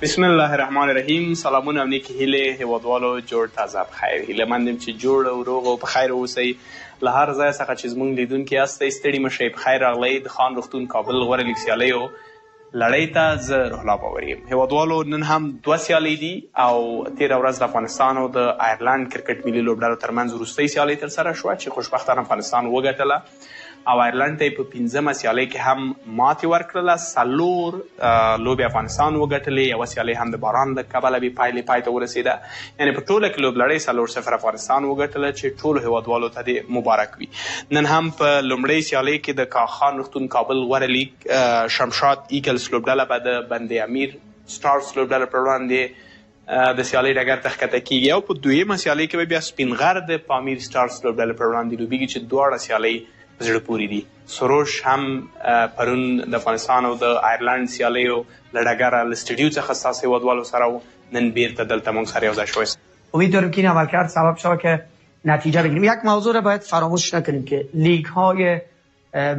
بسم الله الرحمن الرحیم. سلامونه او نیکی هیله هیوادوالو جوړ تازه بخیر. هیله مندم چې جوړ او روغ او په خیر اوسئ. له هر ځای څخه چې زموږ لیدونکي یاستئ ستړي مه شئ. په خیر راغلی د خان روغتون کابل غوره لیګ سیالیو لړۍ ته زه روح الله باور یم. هیوادوالو نن هم 2 سیالۍ دي او تېره ورځ د افغانستان او د آیرلند کرکټ ملي لوبډلو ترمنځ وروستۍ سیالۍ ترسره شوه چې خوشبختانه افغانستان وګټله او آیرلند ته یې په 5مه سیالۍ کې هم ماتې ورکړله. 4 لوبې افغانستان وګټلې، یوه سیالۍ هم د باران له کبله بې پایلې پای ته ورسېده. یعنې په ټوله کې لوبلړۍ 4-0 افغانستان وګټله چې ټولو هیوادوالو ته دې مبارک وي. نن هم په لومړۍ سیالۍ کې د خان روغتون کابل غوره لیګ شمشاد ایګلز لوبډله به د بند امیر استارز لوبډله پر وړاندې د سیالۍ ډګر ته ښکته کېږي او په 2مه سیالۍ کې به بیا سپینغر د پامیر استارز لوبډله پر وړاندې لوبېږي چې دواړه سیالۍ په زړه پورې دي. سروش هم پرون د افغانستان او د آیرلند سیالیو له ډګره له سټډیو څخه ستاسو هیوادوالو سره و. نن بیرته دلته موږ سره یوځای شوی. امیدواریم که این عملکرد سبب شود که نتیجه بگیریم. یک موضوع را باید فراموش نکنیم که لیگ های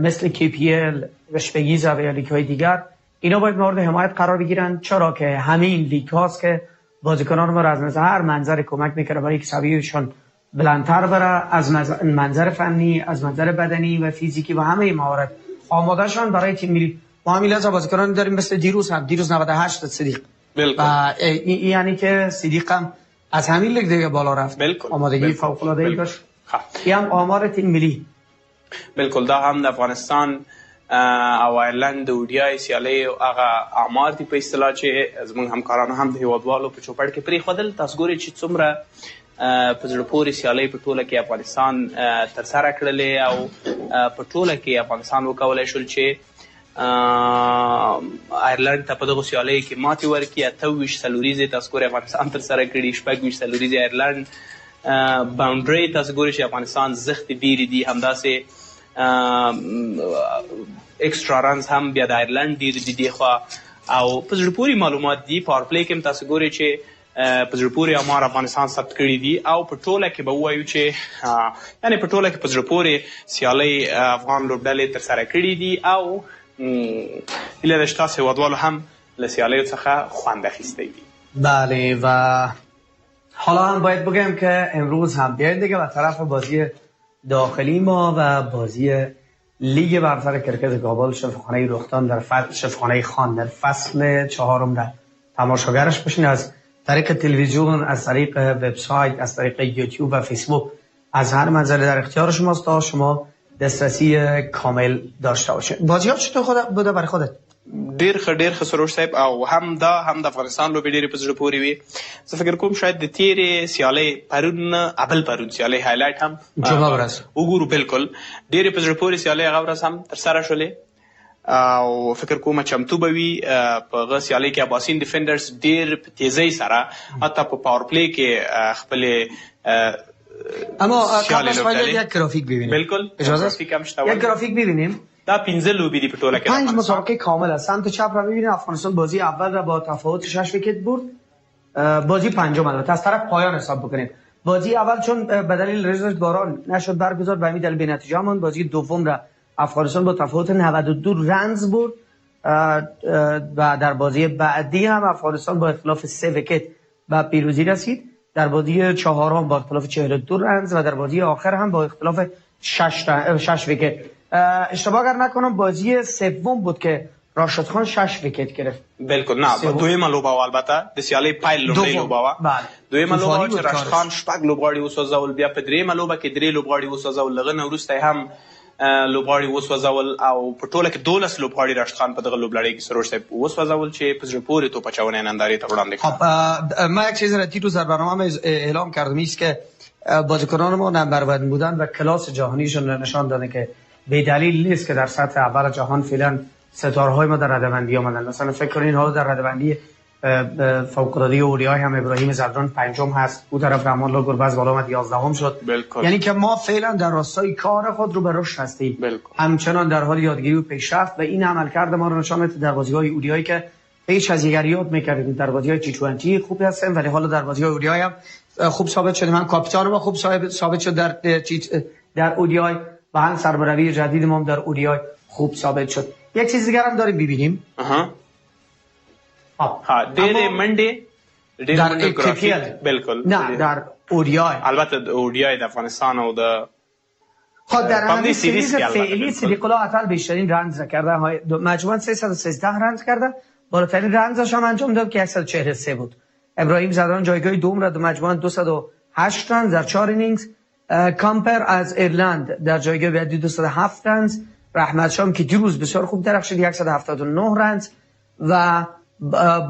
مثل KPL و شپگیزه و یا لیگ های دیگر اینا باید مورد حمایت قرار بگیرن، چرا که همین لیگ هاست که بازیکنان ما را از هر منظر کمک میکنه برای که سویهشان بلندتر بره، از منظر فنی، از منظر بدنی و فیزیکی و همه موارد آمادهشان برای تیم ملی. ما همین لحظه بازیکنان داریم مثل دیروز 98 صدیق. بالکل. و یعنی که صدیق هم از همین لیگ دیگه بالا رفت. بالکل. آمادگی فوق العاده ای داشت. این هم آمار تیم ملی. بالکل. دا هم د افغانستان او آیرلند د اودیای سیالۍ هغه اعمار دي په اصطلاح چې زموږ همکارانو هم د هیوادوالو په چوپړ کې پرېښودل. تاسو ګورئ چې څومره په زړه پورې سیالۍ په ټوله کې افغانستان ترسره کړلې او په ټوله کې افغانستان وکولی شول چې آیرلند ته په دغو سیالیو کې ماتې ورکړي. 28 څلوریزې تاسو ګورئ افغانستان ترسره کړي، 26 څلوریزې آیرلند. باونډرۍ تاسو ګورئ چې افغانستان زښتې ډېرې دي، همداسې ایکسټرا رنز هم بیا د آیرلند ډېرې دي دې خوا. او په زړه پورې معلومات دي. پاور پلی کې هم تاسو ګورئ چې په زړه پورې امار افغانستان ثبت کړي دي او په ټوله کې به ووایو چې یعنې په ټوله کې په زړه پورې سیالۍ افغان لوبډلې ترسره کړي دي او هیله ده چې تاسو هیوادوالو هم له سیالیو څخه خوند اخیستی دي. بله و حالا هم باید بگم که امروز هم بیاید دیگه و طرف بازی داخلی ما و بازی لیگ برتر کریکت کابل شفاخانه روغتون در شفاخانه خان در فصل 4 در تماشاگرش باشین. از طریق تلویزیون، از طریق وبسایت، از طریق یوتیوب و فیسبوک از هر منزل در اختیار شماست تا شما دسترسی کامل داشته باشید. بازی‌ها چطور بوده برای خودت؟ ډېر ښه سروش صاحب. او هم د افغانستان لوبې ډېرې په زړه پورې وي. زه فکر کوم شاید د تېرې سیالۍ پرون سیالۍ هایلایټ هم جمعه ورځ وګورو. بالکل ډېرې په زړه پورې سیالۍ هغه ورځ هم ترسره شولې او فکر کوم چمتو به وي. په هغه سیالۍ کې اباسین ډیفینډرز ډېر په تیزۍ سره حتی په پاور پلی کې خپلې اما قبلش باید یک گرافیک ببینیم. بالکل. اجازه یک گرافیک ببینیم. دا 15 لوبې دي په ټوله کې. 5 مسابقه کامل است. سمت چپ را ببینید افغانستان بازی اول را با تفاوت 6 ویکت برد. بازی پنجم البته از طرف پایان حساب بکنیم. بازی اول چون به دلیل رزرو باران نشد برگزار به همین دلیل به نتیجه ماند. بازی دوم را افغانستان با تفاوت 92 رنز برد و در بازی بعدی هم افغانستان با اختلاف 3 ویکت به پیروزی رسید. در بازی چهارم با اختلاف 42 رنز و در بازی آخر هم با اختلاف 6 ویکت. اشتباه اگر نکنم بازی سوم بود که راشد خان 6 ویکت گرفت. بالکل. نه دویمه لوبه و البته د سیالۍ پایل لومړۍ لوبه وه. دویمه لوبه چې راشد خان 6 لوبغاړي وسوځول، بیا په دریمه لوبه کې 3 لوبغاړي وسوځول، لږ نه وروسته هم لوبغاړي وسوځول او په ټوله کې 12 لوبغاړي راشد خان په دغه لوبلړۍ کې سروش صاحب وسوځول چې په زړه پورې توپ اچونې نندارې ته وړاندې کړه. ما یک چیز را دیروز در برنامه اعلام کردم است که بازیکنان ما نمبر 1 بودن و کلاس جهانیشون نشان داده که به دلیل نیست که در سطح اول جهان فعلا ستاره‌های ما در رده‌بندی آمدن. مثلا فکر کنین حالا در رده‌بندی فوق‌العاده اولیای هم ابراهیم زدران پنجم هست، او طرف رحمان الله گربز بالا اومد 11ام شد. بالکل. یعنی که ما فعلا در راستای کار خود رو به رشد هستیم. همچنان در حال یادگیری و پیشرفت و این عملکرد ما رو نشان میده در بازی‌های اولیایی که هیچ از دیگر یاد می‌کردیم. در بازی‌های تی 20 خوب هستیم ولی حالا در بازی‌های اولیای هم خوب ثابت شدیم. هم کاپیتان ما خوب ثابت شد در اودیای و هم سرمربی جدید ما در اودیای خوب ثابت شد. یک چیز دیگر هم داریم ببینیم. دیر منده در ایکیپیل بالکل نه در اودیای، البته اودیای د افغانستان او د در همین سریز فعلی صدیق الله عطل بیشترین رنز کرده، مجموعاً 313 رنز کرده، بالاترین رنزش هم انجام داد که 143 بود. ابراهیم زدران جایگاه دوم را مجموعاً 208 رنز در 4 اینینگز. کامپر از ایرلند در جایگاه بعدی 207 رنز. رحمت شام که دیروز بسیار خوب درخشید 179 رنز و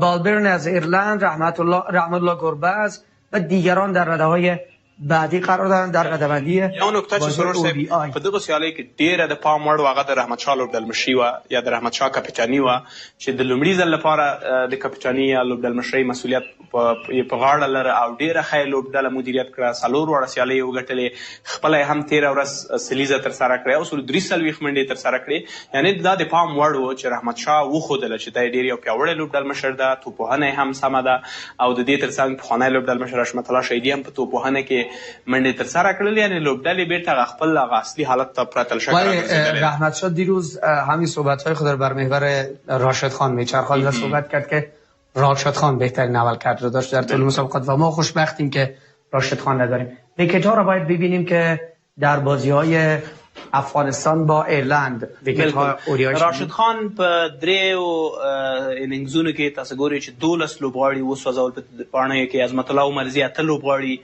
بالبرن از ایرلند، رحمت الله گربز و دیگران در رده‌های بعدی قرار دارن در رده‌بندی. یو نکته چې سرور صاحب په دغه سیالۍ کې ډیره د پام وړ واغه د رحمت شاه لوبډلمشي و یا د رحمت شاه کاپیټاني و چې د لومړي ځل لپاره د کاپیټاني یا لوبډلمشي مسولیت په غاړه لره او ډیره ښه لوبډله مدیریت کړه. څلور وړه سیالۍ وګټلې، خپل هم 13 ورځ سلیزه تر سره کړې او 340 منډې تر سره کړې. یعنی دا د پام وړ و چې رحمت شاه وښودله چې دا ډیر یو پیاوړی لوبډلمشر ده، توپوهنه هم سمه ده او د دې ترڅنګ پخوانی لوبډلمشر رحمت الله شهیدي هم په توپوهنه کې منډې تر سره کړل. یعنی لوبډلې بیرته خپل اصلي حالت ته پرتل شکل گرځیدل. رحمت شاه دیروز همین صحبت‌های خود بر محور راشد خان میچرخاند و صحبت کرد که راشد خان بهترین عملکرد رو داشت در طول مسابقات و ما خوشبختیم که راشد خان نداریم. ویکت‌ها رو باید ببینیم که در بازی‌های افغانستان با ایرلند ویکت‌ها راشد خان په دریو اننګزونو کې تاسو ګورئ چې 12 لوبغاړي وسوځول په پاڼه کې عظمت الله عمرزي اته لوبغاړي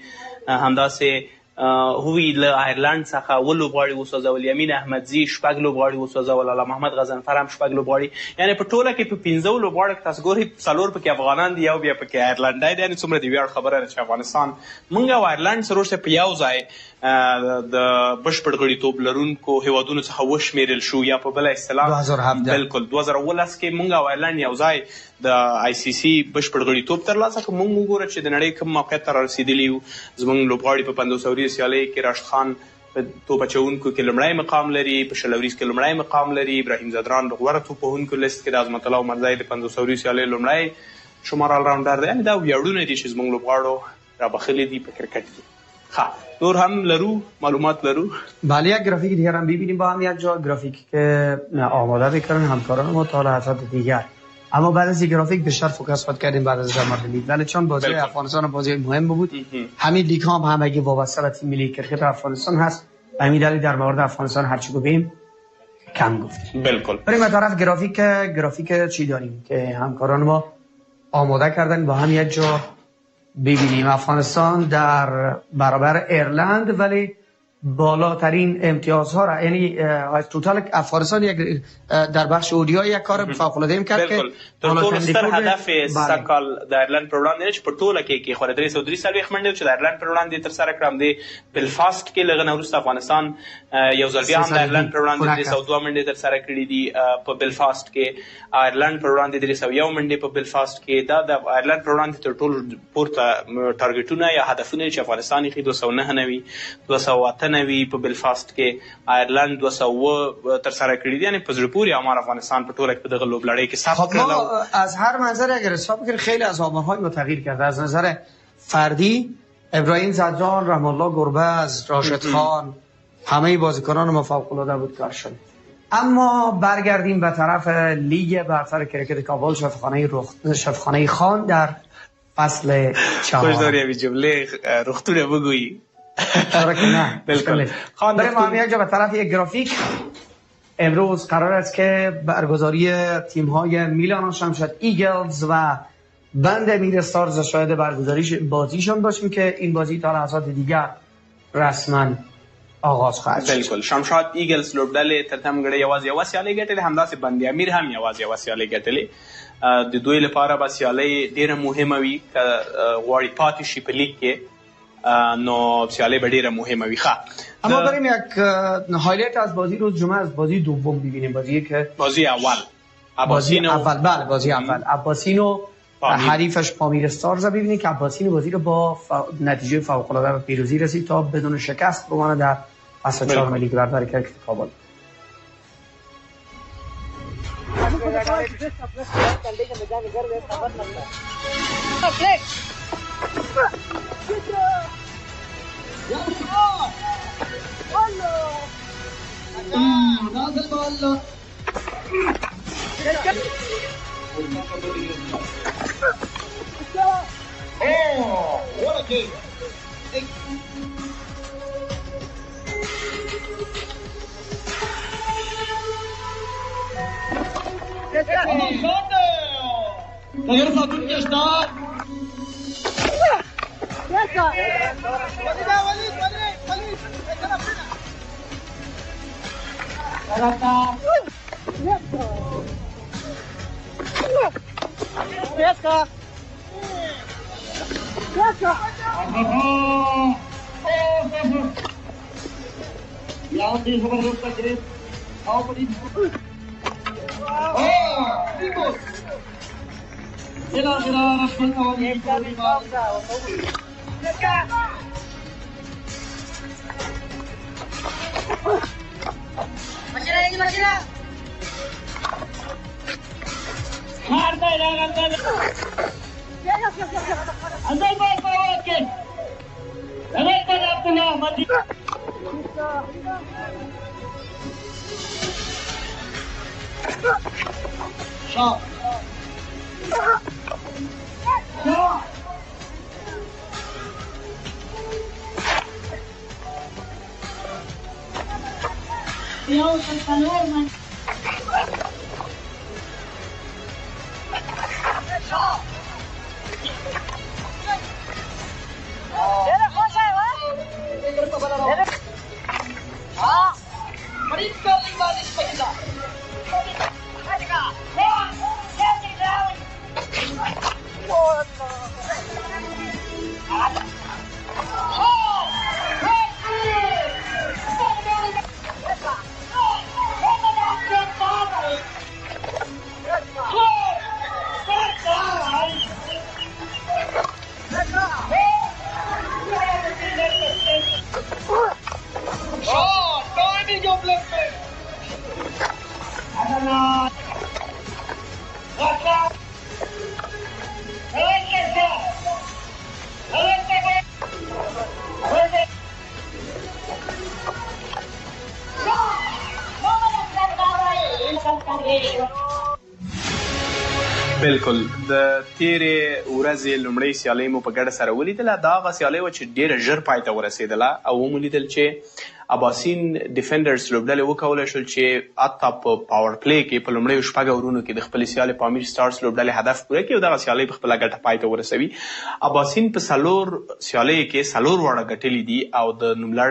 همداسې هوی له ایرلند څخه ولوبغاړي وسوځول، یمین احمدزي شپږ لوبغاړي وسوځول، الله محمد غضنفر هم شپږ لوبغاړي. یعنی په ټوله کې په 15 لوبغاړو کې تاسو ګورئ څلور پکې افغانان دي او بیا پکې ایرلندای دي. یعنی څومره دی ویاړ خبره ده چې افغانستان مونږ او ایرلند سره په یو ځای د بشپړ غړیتوب لرونکو هیوادونو څخه وشمیرل شو یا په بل اصطلاح بالکل 2019 کې مونږ او ایرلند یو ځای د آی سی سی بشپړ غړیتوب ترلاسه کړ. مونږ وګورئ چې د نړۍ کوم موقعیت ته رسیدلی یو. زموږ لوبغاړي په 500 ورځې سیالۍ کې راشد خان په توپ اچوونکو کې لومړی مقام لري، په شل ورځې کې لومړی مقام لري. ابراهیم زدران د غوره توپ وهونکو لیست کې د عظمت الله عمرزي د 500 ورځې سیالۍ لومړی شمار راونډر دی. یعنی دا ویاړونه دي چې زموږ لوبغاړو رابخلي دي په کرکټ کې. دور هم لرو، معلومات لرو. بله یک گرافیک دیگر هم ببینیم با هم یک جا گرافیکی که آماده بکنن همکاران ما تا لحظات دیگر. اما بعد از این گرافیک بیشتر فوکس خود کردیم بعد از مورد لیگ، ولی چون بازی افغانستان بازی مهم بود همین لیگ هم همگی وابسته به تیم ملی کریکت افغانستان هست. همین دلیل در مورد افغانستان هر چی گفتیم کم گفتیم. بالکل. بریم به طرف گرافیک چی داریم که همکاران ما آماده کردن با هم یک جا ببینیم. افغانستان در برابر ایرلند ولی بالاترین امتیازها را، یعنی از توتال افغانستان یک در بخش اودیای یک کار فوق العاده کرد که ټول ستر هدف سکال د ایرلند پر وړاندې چې په ټوله کې خو 330 منډې چې د ایرلند پر وړاندې تر سره کړم دی بلفاست کې لږ نه وروسته افغانستان یو ځل بیا هم د ایرلند پر وړاندې 302 منډې تر سره کړې دي په بلفاست کې. ایرلند پر وړاندې 301 منډې په بلفاست کې. دا د ایرلند پر وړاندې تر ټولو پورته ټارګټونه یا هدفونه چې افغانستان یې 209 208 په بلفاست کې ایرلند 200 تر سره کړی دي. یعنی په زړه پورې امر افغانستان په ټوله کې په دغه لوبلړۍ کې ثبت کړل. از هر منظر اگر حساب کنیم خیلی از آمارهای ما تغییر کرده. از نظر فردی ابراهیم زدران، رحم الله گربز، راشد خان، همه بازیکنان ما فوق العاده بود کار شد. اما برگردیم به طرف لیگ برتر کریکت کابل، شفاخانه خان در فصل 4. خوش داری این جمله روغتون بگویی. چرا که نه. بالکل. بریم ما یک جا به طرف یک گرافیک. امروز قرار است که برگزاری تیم‌های میلان شمشاد ایگلز و بند امیر استارز شاهد برگزاری بازیشان باشیم که این بازی تا لحظات دیگر رسما آغاز خواهد شد. بالکل. شمشاد ایگلز لوبډلې تر تمګړې یوازې سیالۍ ګټلې، همداسې بند امیر هم یوازې سیالۍ ګټلې. د دوی لپاره به سیالۍ ډېره مهمه وي که غواړي پاتې شي په لیگ کې، نو سیالۍ به ډېره مهمه وي. اما بریم یک هایلایت از بازی روز جمعه از بازی دوم ببینیم. بازی اول بازی اول عباسینو حریفش پامیر استارز ببینید که عباسینو بازی رو با نتیجه فوق‌العاده و پیروزی رسید تا بدون شکست بمانه در فصل 4 لیگ برتر کریکت کابل. بالکل د تیرې ورځې لومړۍ سیالۍ مو په ګډه سره ولیدله. دا هغه سیالۍ وه چې ډېره ژر پای ته ورسېدله او ومو لیدل چې اباسین ډیفنډرز لوبډلې وکولی شول چې حتی په پاور پلی کې په لومړیو شپږ اورونو کې د خپلې سیالۍ پامیر استارز لوبډلې هدف پوره کړي او دغه سیالۍ په خپله ګټه پای ته ورسوي. اباسین په 4 سیالیو کې 4 واړه ګټلي دي او د نوملړ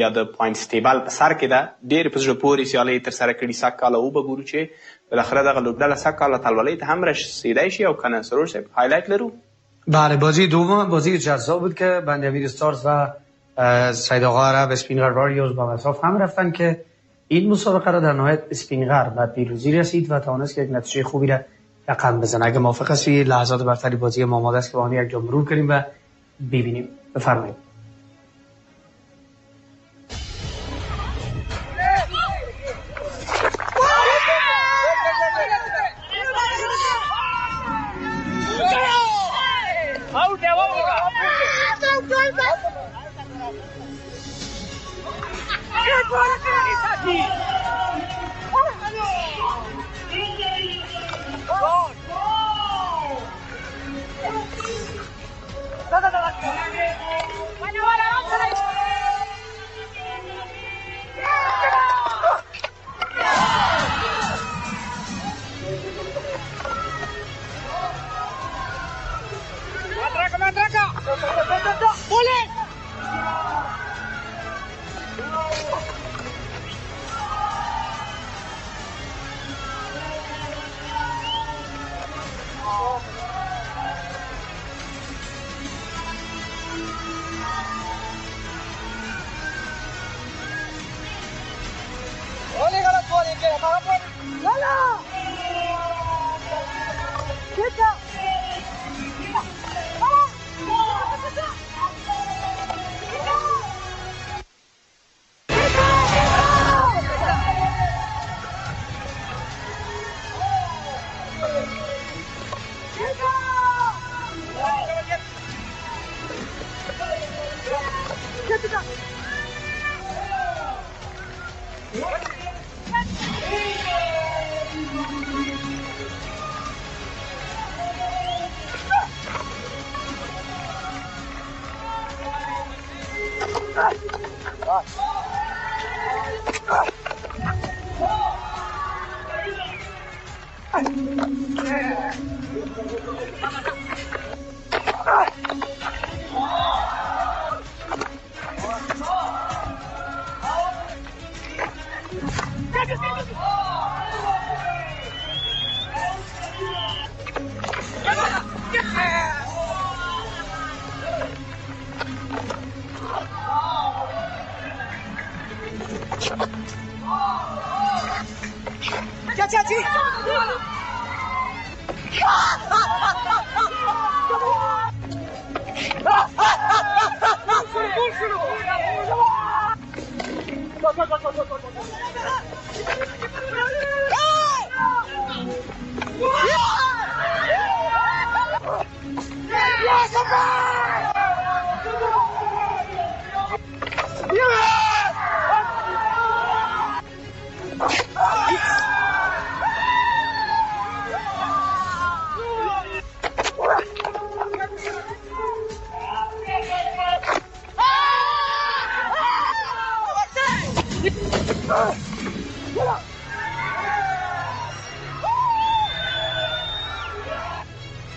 یا د پوینټس ټیبل په سر کې ده. ډېرې په زړه پورې سیالۍ یې ترسره کړي. سږ کاله وبه ګورو چې بالاخره دغه لوبډله سږ کال اتلولۍ ته هم رسیدی شي او کنه سرور صاحب هایلایت لرو. بله بازی دوم بازی جذاب بود که بند امیر استارز و سید آقا عرب اسپینغر واریرز با مساف هم رفتن که این مسابقه را در نهایت اسپینغر به پیروزی رسید و توانست که یک نتیجه خوبی را رقم بزنه. اگه موافق هستی لحظات برتری بازی ما آماده است که با هم یک جا مرور کنیم و ببینیم. بفرمایید.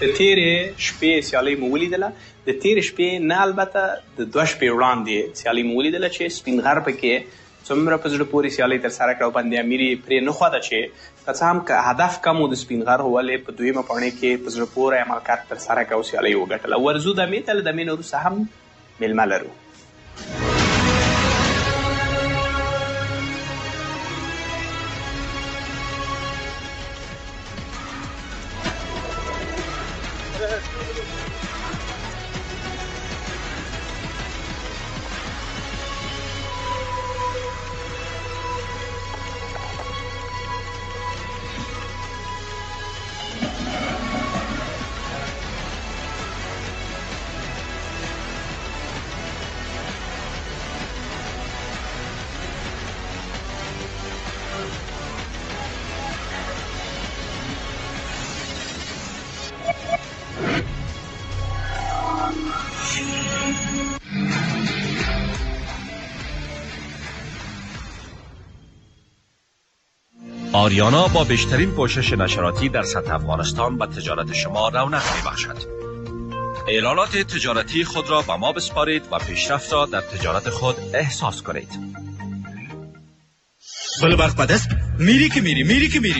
د تیرې شپې سیالۍ مو ولیدله. د تیرې شپې نه البته د 2 شپې وړاندې سیالۍ مو ولیدله چې سپینغر پکې څومره په زړه پورې سیالۍ ترسره کړه او بند امیر یې پرې نه ښوده چې که څه هم که هدف کم و د سپینغر ولې په دویمه پاڼې کې په زړه پورې عملکرد ترسره کړه او سیالۍ وګټله. ورځو دمې ته له دمې نه وروسته هم میلمه لرو. آریانا با بیشترین پوشش نشراتی در سطح افغانستان به تجارت شما رونق می‌بخشد. اعلانات تجارتی خود را به ما بسپارید و پیشرفت را در تجارت خود احساس کنید. بله برق بدست میری که میری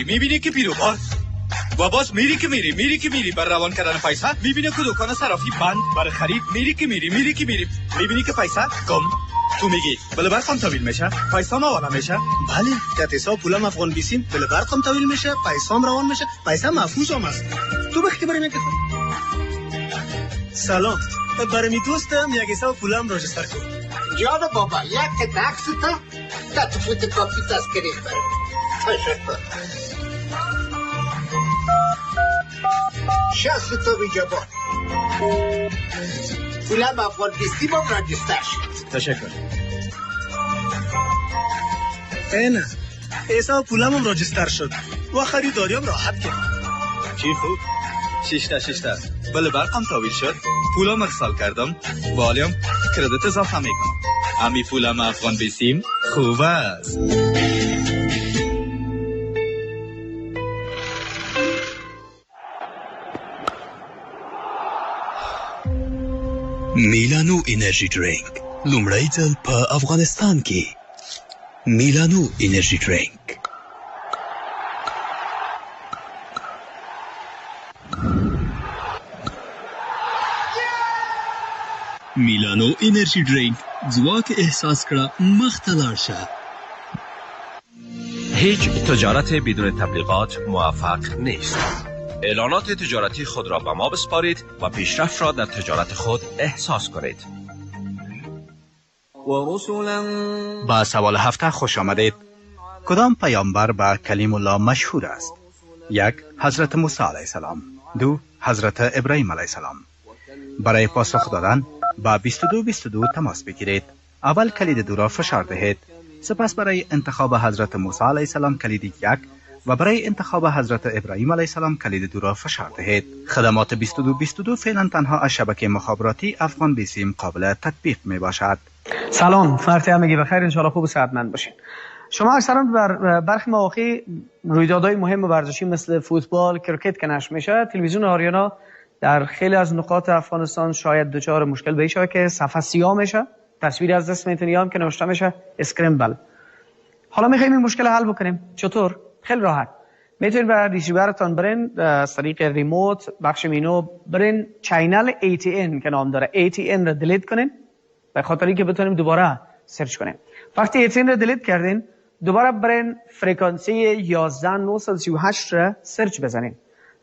میبینی که پیروبار و باز میری که میری بر روان کردن پیسه میبینی که دکان صرافی بند برای خرید میری که میری میبینی که پیسه کم. تو میگی بله برقم طویل میشه پیسام والا میشه. بله که حساب پولم افغان بیسیم بله برقم طویل میشه پیسام روان میشه پیسه محفوظ هم است. تو بختی برای من که سلام برای می دوستم یک حساب پولم راجستر کن. جان بابا یک تاکس تا تو فوت کافی تذکری برم. تشکر. شخص تو بیجابان پولم افغان بیسیم هم راجستر شد. تشکر. اینه حساب پولم هم راجستر شد و خریداریم راحت کرد. چی خوب ششتا بله برقم طویل شد پولم ارسال کردم و حالیم کردیت اضافه میکنم. امی پولم افغان بیسیم خوب است. میلانو انرژي ډرینک لومړی ځل په افغانستان کې. میلانو انرژي ډرینک. میلانو انرژي ډرینک ځواک احساس کړه مخ ته لاړ شه. هیچ تجارت بدون تبلیغات موفق نیست. اعلانات تجارتی خود را به ما بسپارید و پیشرفت را در تجارت خود احساس کنید. با سوال هفته خوش آمدید. کدام پیامبر به کلیم الله مشهور است؟ 1. حضرت موسی علیه السلام. 2. حضرت ابراهیم علیه السلام. برای پاسخ دادن با 22 تماس بگیرید. اول کلید 2 را فشار دهید. سپس برای انتخاب حضرت موسی علیه السلام کلید 1 و برای انتخاب حضرت ابراهیم علیه السلام کلید دو را فشار دهید. خدمات 2222 فعلا تنها از شبکه مخابراتی افغان بیسیم قابل تطبیق می باشد. سلام، وقتی همگی بخیر، انشالله خوب و صحتمند باشین. شما اکثرا بر برخی مواقع رویدادهای مهم و ورزشی مثل فوتبال، کریکت که نشر میشه، تلویزیون آریانا در خیلی از نقاط افغانستان شاید دچار مشکل بشه که صفحه سیاه میشه، تصویری از دست میتونیم که نوشته میشه اسکرمبل. حالا میخوایم این مشکل حل بکنیم. چطور؟ خیلی راحت. میتونید بر ریسیورتون برین از طریق ریموت بخش مینو برین چینل ATN که نام داره، ATN را دیلیت کنین به خاطر اینکه بتونیم دوباره سرچ کنیم. وقتی ATN را دیلیت کردین دوباره برین فرکانسی 11938 را سرچ بزنین.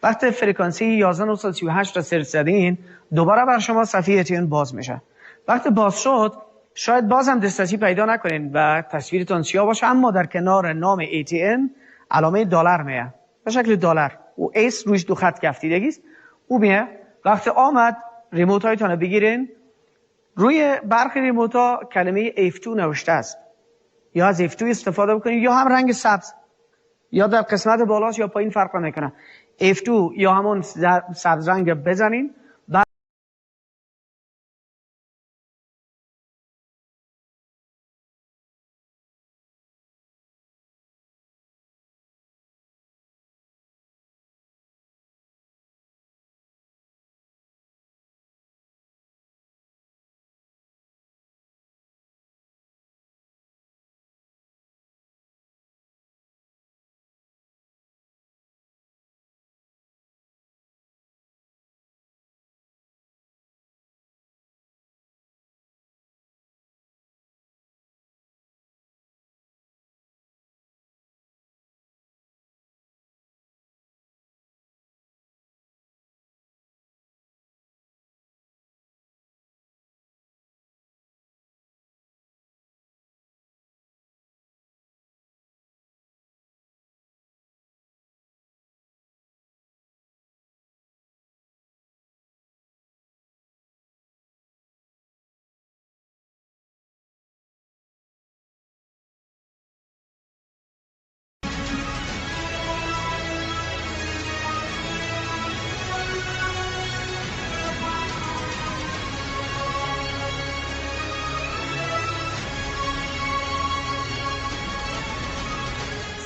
وقتی فرکانسی 11938 را سرچ زدین دوباره بر شما صفحه ATN باز میشه. وقتی باز شد شاید باز هم دسترسی پیدا نکنین و تصویرتون سیاه باشه، اما در کنار نام ATN علامه دلار میه به شکل دلار و اس روش دو خط کفتیدگی است. او میه. وقتی آمد ریموت هایتون بگیرین، روی برخی ریموت ها کلمه F2 نوشته است، یا از F2 استفاده بکنید یا هم رنگ سبز، یا در قسمت بالاست یا پایین فرق نمیکنه. F2 یا همون سبز رنگ بزنین.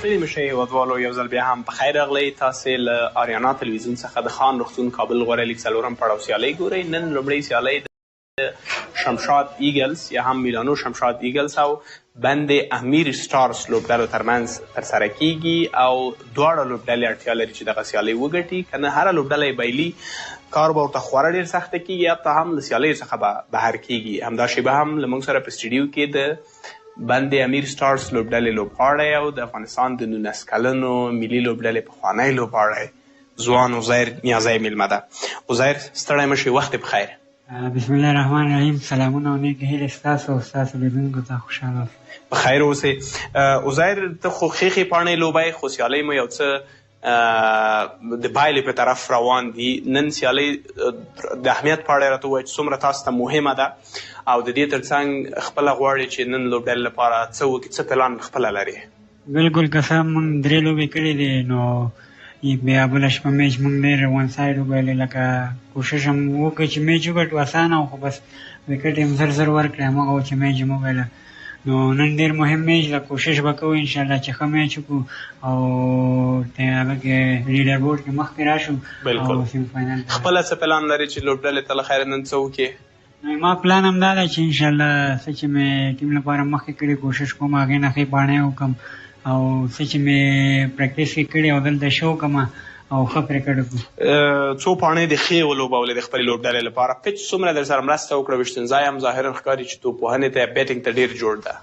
ستړي مشئ هیوادوالو، یو ځل بیا هم په خیر راغلی. تاسې له آریانا تلویزیون څخه د خان روغتون کابل غوره لیګ څلورم پړاو سیالۍ ګورئ. نن لومړۍ سیالۍ د شمشاد ایګلز یا هم میلانو شمشاد ایګلز او بند امیر استارز لوبډلو ترمنځ ترسره کیږي او دواړه لوبډلې اړتیا لري چې دغه سیالۍ وګټي، که نه هره لوبډله یې بایلي کار به ورته خورا ډېر سخته کیږي، حتی هم له سیالیو څخه به بهر کیږي. همدا شیبه هم له موږ سره په سټوډیو کې د بند امیر استارز لوبډلې لوبغاړی او د افغانستان د 19 کلنو ملي لوبډلې پخوانی لوبغاړی ځوان عزیر نیازی میلمه ده. عزیر ستړی مه شئ، وخت په خیر. بسم الله الرحمن الرحیم. سلامونه او نیکې هیلې ستاسو او ستاسو لیدونکو ته خوشحاله اوسئ. په خیر اوسئ. عزیر ته خو ښې پاڼې لوبئ، خو سیالۍ مو یو څه د بایلې په طرف روان دي. نن سیالۍ د اهمیت په اړه راته ووایه چې څومره تاسو ته مهمه ده او د دې ترڅنګ خپله غواړې چې نن لوبډلې لپاره څه وکړي، څه پلان خپله لري؟ بلکل که څه موږ 3 لوبې کړې دي، نو بیا بله شپه میچ موږ ډېر ون سایډ وبایلې، لکه کوشش هم وکړو چې میچ وګټو، اسانه و خو بس وکټ یې زر زر ورکړی، هماغه و چې میچ یې وبایله. نو نن ډېر مهم میچ ده، کوشش به کوو انشاءالله چې ښه میچ وکړو او هغه کې لیډر بورډ کې مخکې راشو او سیمی فاینل. خپله څه پلان لري چې لوبډلې ته له خیره نن څه وکړي؟ ما پلان هم دا ده چې انشاءالله څه چې مې ټیم لپاره مخکې کړي کوشش کوم هغې نه ښې پاڼې وکړم او څه چې مې پریکټس کې کړي او دلته شو کړم او ښه پرېکړه وکړو. څو پاڼې د ښې ولوبولې د خپلې لوبډلې لپاره. پچ څومره در سره مرسته وکړه؟ ویشتنځای هم ظاهرا ښکاري چې توپوهنې ته بیټینګ ته ډېر جوړ ده.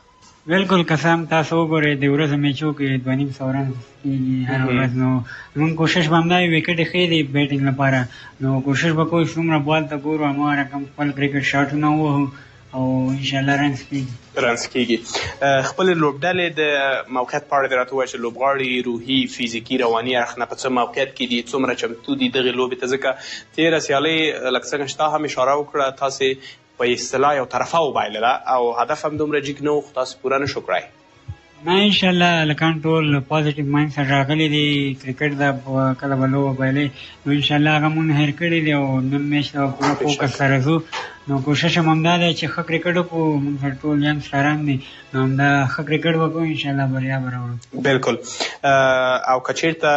بلکل که څه هم تاسو وګورئ د ورځو میچو کې 2.5 رن کېږي هره ورځ، نو زموږ کوشش به همدا وي وکټ یې ښې دی بیټینګ لپاره، نو کوشش به کوو چې څومره بال ته ګورو هماغه رقم خپل کرکټ شاټونه ووهو او انشاءالله رنز کېږي. خپلې لوبډلې د موقعیت په اړه دې راته ووایه چې لوبغاړي روحي، فزیکي، رواني اړخ نه په څه موقعیت کې دي، څومره چمتو دي دغې لوبې ته؟ ځکه تېره سیالۍ لکه څنګه چې تا هم اشاره وکړه تاسې په اصطلاح یو طرفه وبایلله او هدف هم دومره جیګ نه و، خو تاسې پوره نه شو کړی. نه انشاءالله لکان ټول پازیټیو مایند سره راغلي دي کرکټ دا کله به لوبه بایلې نو انشاءالله هغه مونږ هېر کړي دي او نن میچ ته پوره فوکس سره ځو نو کوشش هم همدا دی چې ښه کرکټ وکړو مونږ سره ټول ینګسټران دي نو همدا ښه کرکټ وکړو انشاءالله بریا به راوړو بالکل او که چېرته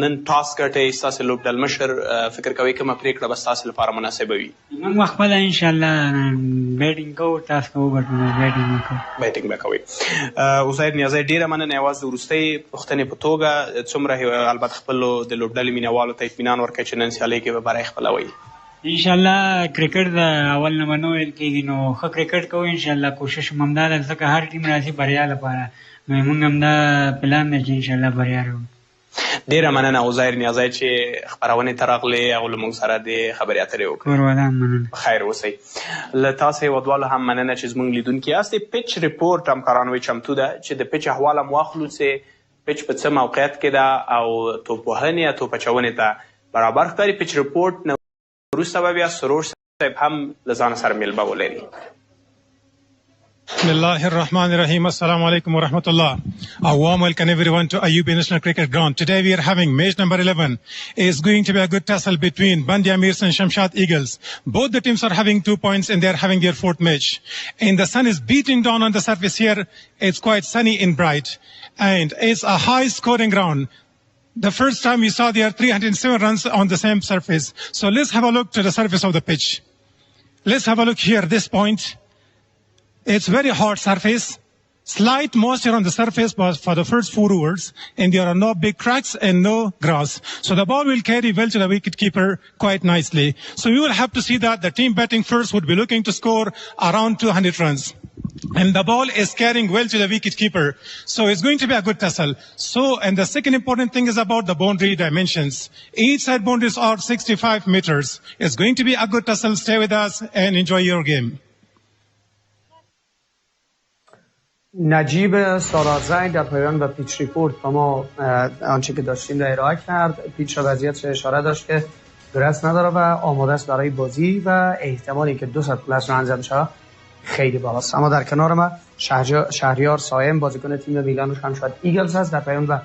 نن ټاس ګټئ ستاسې لوبډل مشر فکر کوئ کومه پرېکړه به ستاسې لپاره مناسبه وي مونږ خپله انشاءالله بیټینګ کوو ټاس کوو ګټو بیټینګ وکړو بیټینګ به کوئ عزیر نیازی ډېره مننه یوازې د وروستۍ پوښتنې په توګه څومره البته خپلو د لوبډلې مینهوالو ته اطمینان ورکوئ چې نن سیالۍ کې به بری خپلوئ انشاءالله کرکټ د اول نه به نه ویل کېږي نو ښه کرکټ کوو انشاءالله کوشش هم همدا ده ځکه هر ټیم راځي بریا لپاره نو زموږ همدا پلان دی چې انشاءالله بریا راوړو ډېره مننه عزیر نیازی چې خپرونې ته راغلې او له موږ سره د خبرې اترې وکړې کور ودان مننه په خیر اوسئ له تاسې هېوادوالو هم مننه چې زموږ لیدونکي یاستئ پیچ ریپورټ همکاران وی چمتو ده چې د پیچ احوال هم واخلو چې پیچ په څه موقعیت کې ده او توپوهنې یا توپ اچونې ته برابر ښکاري پیچ ریپورټ نه وروسته به بیا سروش صاحب هم له ځانه سره میلمه ولري بسم الله الرحمن الرحيم. Assalamu alaikum wa rahmatullah. A warm welcome everyone to Ayub National Cricket Ground. Today we are having match number 11. It's going to be a good tussle between Bandi Amirs and Shamshad Eagles. Both the teams are having 2 points and they are having their fourth match. And the sun is beating down on the surface here. It's quite sunny and bright. And it's a high scoring ground. The first time we saw there are 307 runs on the same surface. So let's have a look to the surface of the pitch. Let's have a look here, this point. It's very hard surface, slight moisture on the surface for the first 4 overs, and there are no big cracks and no grass. So the ball will carry well to the wicketkeeper quite nicely. So we will have to see that the team batting first would be looking to score around 200 runs. And the ball is carrying well to the wicketkeeper. So it's going to be a good tussle. So, and the second important thing is about the boundary dimensions. Each side boundaries are 65 meters. It's going to be a good tussle. Stay with us and enjoy your game. نجیب سارازی در پایان و پیچ ریپورت با ما آنچه که داشتیم را ارائه کرد. پیچ را وضعیت اشاره داشت که درست نداره و آماده است برای بازی و احتمالی که 200 پلاس ران زده شود خیلی بالاست. اما در کنار ما شهریار سایم بازیکن تیم میلان و شمشاد ایگلز هست. در پایان و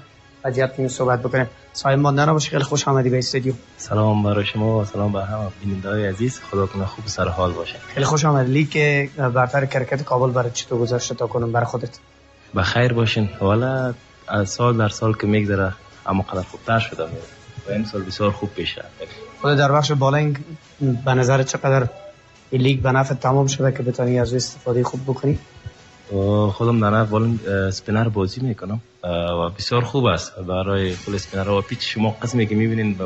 وضعیت تیم صحبت بکنیم. سایم ماندن باشی، خیلی خوش آمدی به استادیوم. سلام برای شما و سلام به همه بیننده‌های عزیز. خدا کنه خوب سر حال باشه. خیلی خوش آمدید. لیگ برتر کریکت کابل برای چطور گذشته تا کنون برای خودت؟ بخیر باشین. والا از سال در سال که میگذره اما قدر خوبتر شده و این سال بسیار خوب پیش رفت. خود در بخش بالینگ به نظر چقدر این لیگ به نفع تمام شده که بتونی از استفاده خوب بکنی؟ خودم در نفع بالینگ سپینر بازی میکنم و بسیار خوب است برای کل اسپینر و پیچ شما قسمی که میبینین به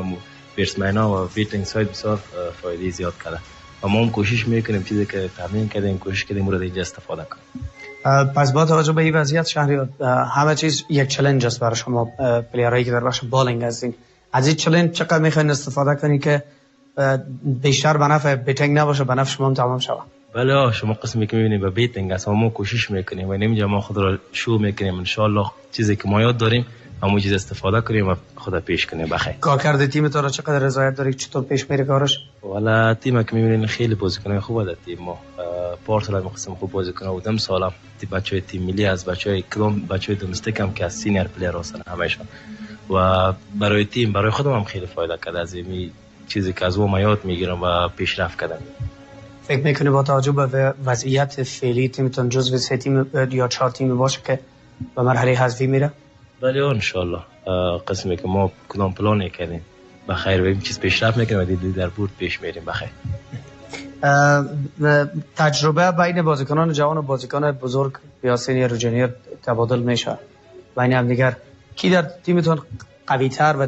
بیرسمن‌ها و بیتینگ ساید بسیار فایده زیاد کرده و ما هم کوشش میکنیم چیزی که تمرین کردیم کوشش کردیم مورد اینجا استفاده کنیم. پس با توجه به این وضعیت شهریار همه چیز یک چالش است برای شما پلیرایی که در بخش بالینگ هستین. از این چالش چقدر میخواین استفاده کنی که بیشتر به نفع بیتینگ نباشه به نفع شما هم تمام شود؟ بله شما قسمی که میبینید به بیتینگ است ما کوشش میکنیم و اینجا ما خود را شروع میکنیم ان شاء الله چیزی که ما یاد داریم همون چیز استفاده کنیم و خدا پیش کنیم بخیر. کارکرد تیم تو را چقدر رضایت داری؟ چطور پیش میره کارش؟ والا تیم که میبینین خیلی بازیکن خوبه در تیم ما پارسال قسم خوب بازیکن بودم سالم بچهای تیم ملی از بچهای کلم بچهای دومستیک هم که از سینیر پلیر هستن همشون و برای تیم برای خودم هم خیلی فایده کرده از این چیزی که از اون یاد میگیرم و پیشرفت کردم. فکر میکنی با توجه به وضعیت فعلی تیمتون جزو 3 تیم یا 4 تیم باشه که به مرحله حذفی میره؟ بله ان شاء الله قسمی که ما کدام پلان کردیم بخیر و این چیز پیشرفت میکنیم و دیدی در بود پیش میریم بخیر. تجربه بین بازیکنان جوان و بازیکن بزرگ یا سینیر و جونیور تبادل میشه بین هم دیگر. کی در تیمتون قوی تر و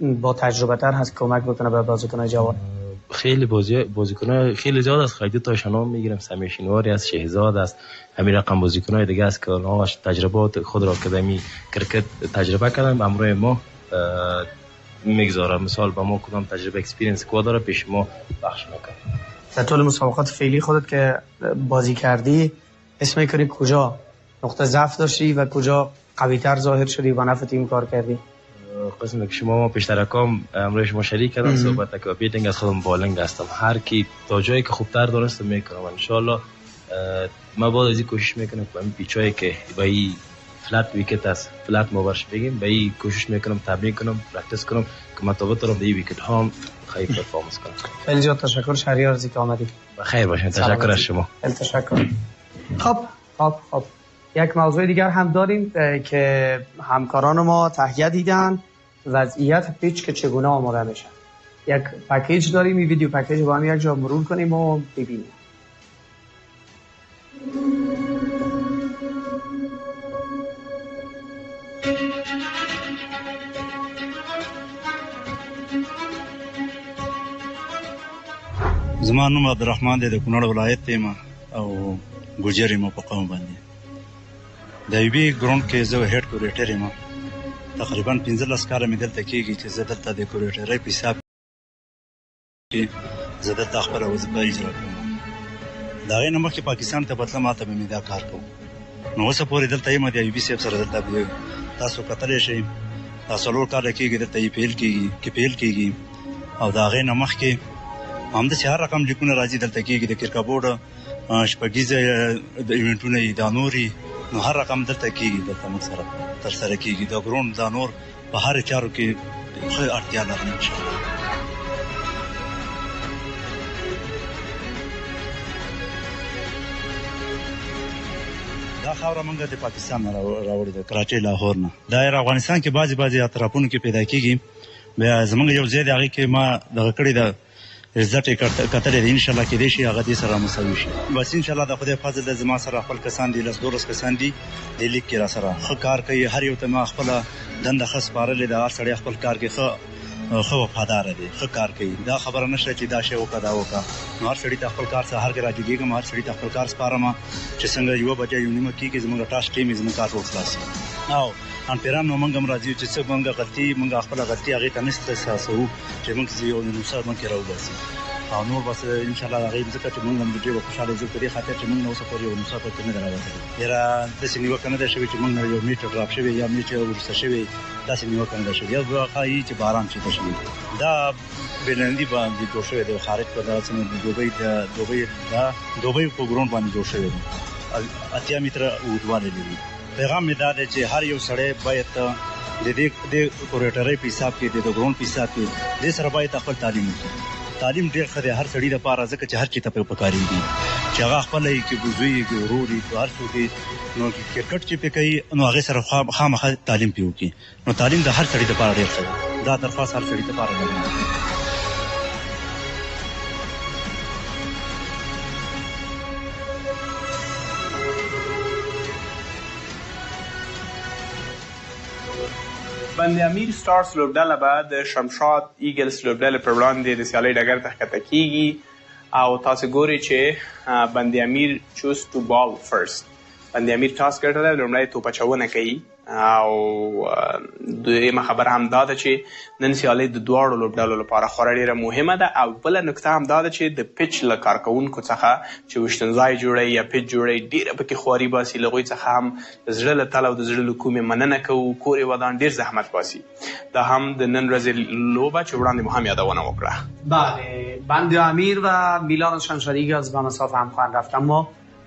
با تجربه تر هست کمک بکنه به بازیکنان جوان؟ خیلی بازیکن‌ها خیلی زیاد است. خیلی تاشون نام میگیرم سمیشینواری است شهزاد است همین رقم بازیکن‌های دیگه است که اونها تجربات خود را آکادمی کرکت تجربه کردن امروز ما میگذارم مثال با ما کدام تجربه اکسپریانس کو داره پیش ما بخش میکنه. در طول مسابقات فعلی خودت که بازی کردی اسم میکنی کجا نقطه ضعف داشتی و کجا قوی‌تر ظاهر شدی و نفع تیم کار کردی؟ قسمی که شما پیشترکام امروز شما شریک کردن صحبت که بیتینگ از خودم بالینگ هستم هر کی تا جایی که خوبتر دانستم میکنم ان شاء الله ما بعد از این کوشش میکنم که این پیچایی که با این فلت ویکت است، فلت ما برش بگیم. به این کوشش میکنم تمرین کنم، پرکتیس کنم که مطابق رو به این ویکت هم خیلی پرفورمنس کنم. خیلی زیاد تشکر شهریار از اینکه آمدید. بخیر باشین. تشکر از شما. خیلی تشکر. خب یک موضوع دیگر هم داریم که همکاران ما تهیه دیدن، وضعیت پیچ که چگونه آماده میشه. یک پکیج داریم، این ویدیو پکیج با هم یک جا مرور کنیم و ببینیم. زما نوم عبدالرحمن دی، د کونړ ولایت یم او ګوجر یم په قوم باندې. د یوې ګراوند کې زه هیډ کوریټر یم. تقریبا 15 کاله مې دلته کېږي چې زه دلته د کوریټرۍ په حساب کې زه دلته خپله وظیفه اجرا کوم. د هغې نه مخکې پاکستان ته بتله ماته به مې دا کار کوم. نو اوسه پورې دلته یم، د ایوبي صاحب سره دلته تاسو کتلی شئ دا 4 کاله کېږي دلته پیل کېږي او د هغې نه مخکې همداسې هر رقم لیکونه راځي دلته کېږي، د کرکبورډ شپږیزه د ایونټونه یې دا نورې، نو هر رقم دلته کېږي، دلته موږ سره ترسره کېږي. د ګراوند دا نور په هر چارو کې ښه اړتیا لري انشاءالله. دا خاوره موږ د پاکستان نه راوړې ده، کراچۍ لاهور نه. دا افغانستان کې بعضې اطرافونو کې پیدا کېږي. بیا زموږ یو ځای دی، هغې کې ما دغه کړې ده، عزت یې کتلی دی. انشاءالله کېدی شي هغه دې سره مساوي شي. بس انشاءالله د خدای فضل دی، زما سره خپل کسان دي، 10-12 کسان دي د لیک کې را سره ښه کار کوي. هر یو ته ما خپله دنده ښه سپارلې ده. هر سړی خپل کار کې ښه وفاداره دی، ښه کار کوي. دا خبره نشته چې دا شی وکړه دا وکړه. نو هر سړي ته خپل کار سهار کې راجګېږم، هر سړي ته خپل کار سپارم چې څنګه 1 بجه 1:30 کېږي زموږ ټاسک ټیم یې زموږ کار ټول خلاص او امپیران نو موږ هم راځي چې څه موږ غلطي موږ خپله غلطي هغې ته نشته احساسوو چې موږ یو نوسه موږ کې راوباسي او نور بس انشاءالله هغې ځکه چې موږ هم ډېر خوشحاله ځو په دې خاطر چې موږ نه اوسه پورې یو نوسه پکې نه ده راوتلې. یاره داسې نیوکه نه ده شوې چې موږ نه یو میټ ډراپ شوی یا میټ وروسته شوی، داسې نیوکه نه ده شوې. یا ښایي چې باران چې ده شوي. دا بېلندي باندې جوړ شوی دی، خارج په دغسې دوبۍ په ګراوند باندې جوړ شوی دی، 80 متره اوږدوالی لري. پیغام مې دا دی چې هر یو سړی باید د دې کوریټرۍ په حساب کې، د ګراوند په حساب کې دې سره باید خپل تعلیم وکړي. تعلیم ډېر ښه دی هر سړي دپاره، ځکه چې هر چېته پرې پکارېږي چې هغه خپله یې کې ګوزوی یې کې ورور یې که هر څوک یې نو کرکټ چې پرې کوي نو هغې سره خامخا تعلیم پرې وکړي. نو تعلیم د هر سړي دپاره ډېر ښه دی. دا درخواست هر سړي دپاره لرم. بند امیر استارز لوبډله به د شمشاد ایګلز لوبډلې پر وړاندې د سیالۍ ډګر ته ښکته کېږي او تاسو ګورئ چې بند امیر چوز ټو بال فرست. بند امیر ټاس ګټلی، لومړی توپ اچونه کوي او دویمه خبره هم دا ده چې نن سیالۍ د دواړو لوبډلو لپاره خورا ډېره مهمه ده. او بله نکته هم دا ده چې د پیچ له کارکوونکو څخه چې ویشتنځای جوړوي یا پیچ جوړوي ډېره پکې خواري باسي. له هغوی څخه هم د زړه له تله او د زړه له کومې مننه کوو. کور یې ودان ډېر زحمت باسي. دا هم د نن ورځې لوبه چې وړاندې مو هم یادونه وکړه. بله، بند امیر و میلان شمشاد ایگلز به مسافه هم خواهند رفت، اما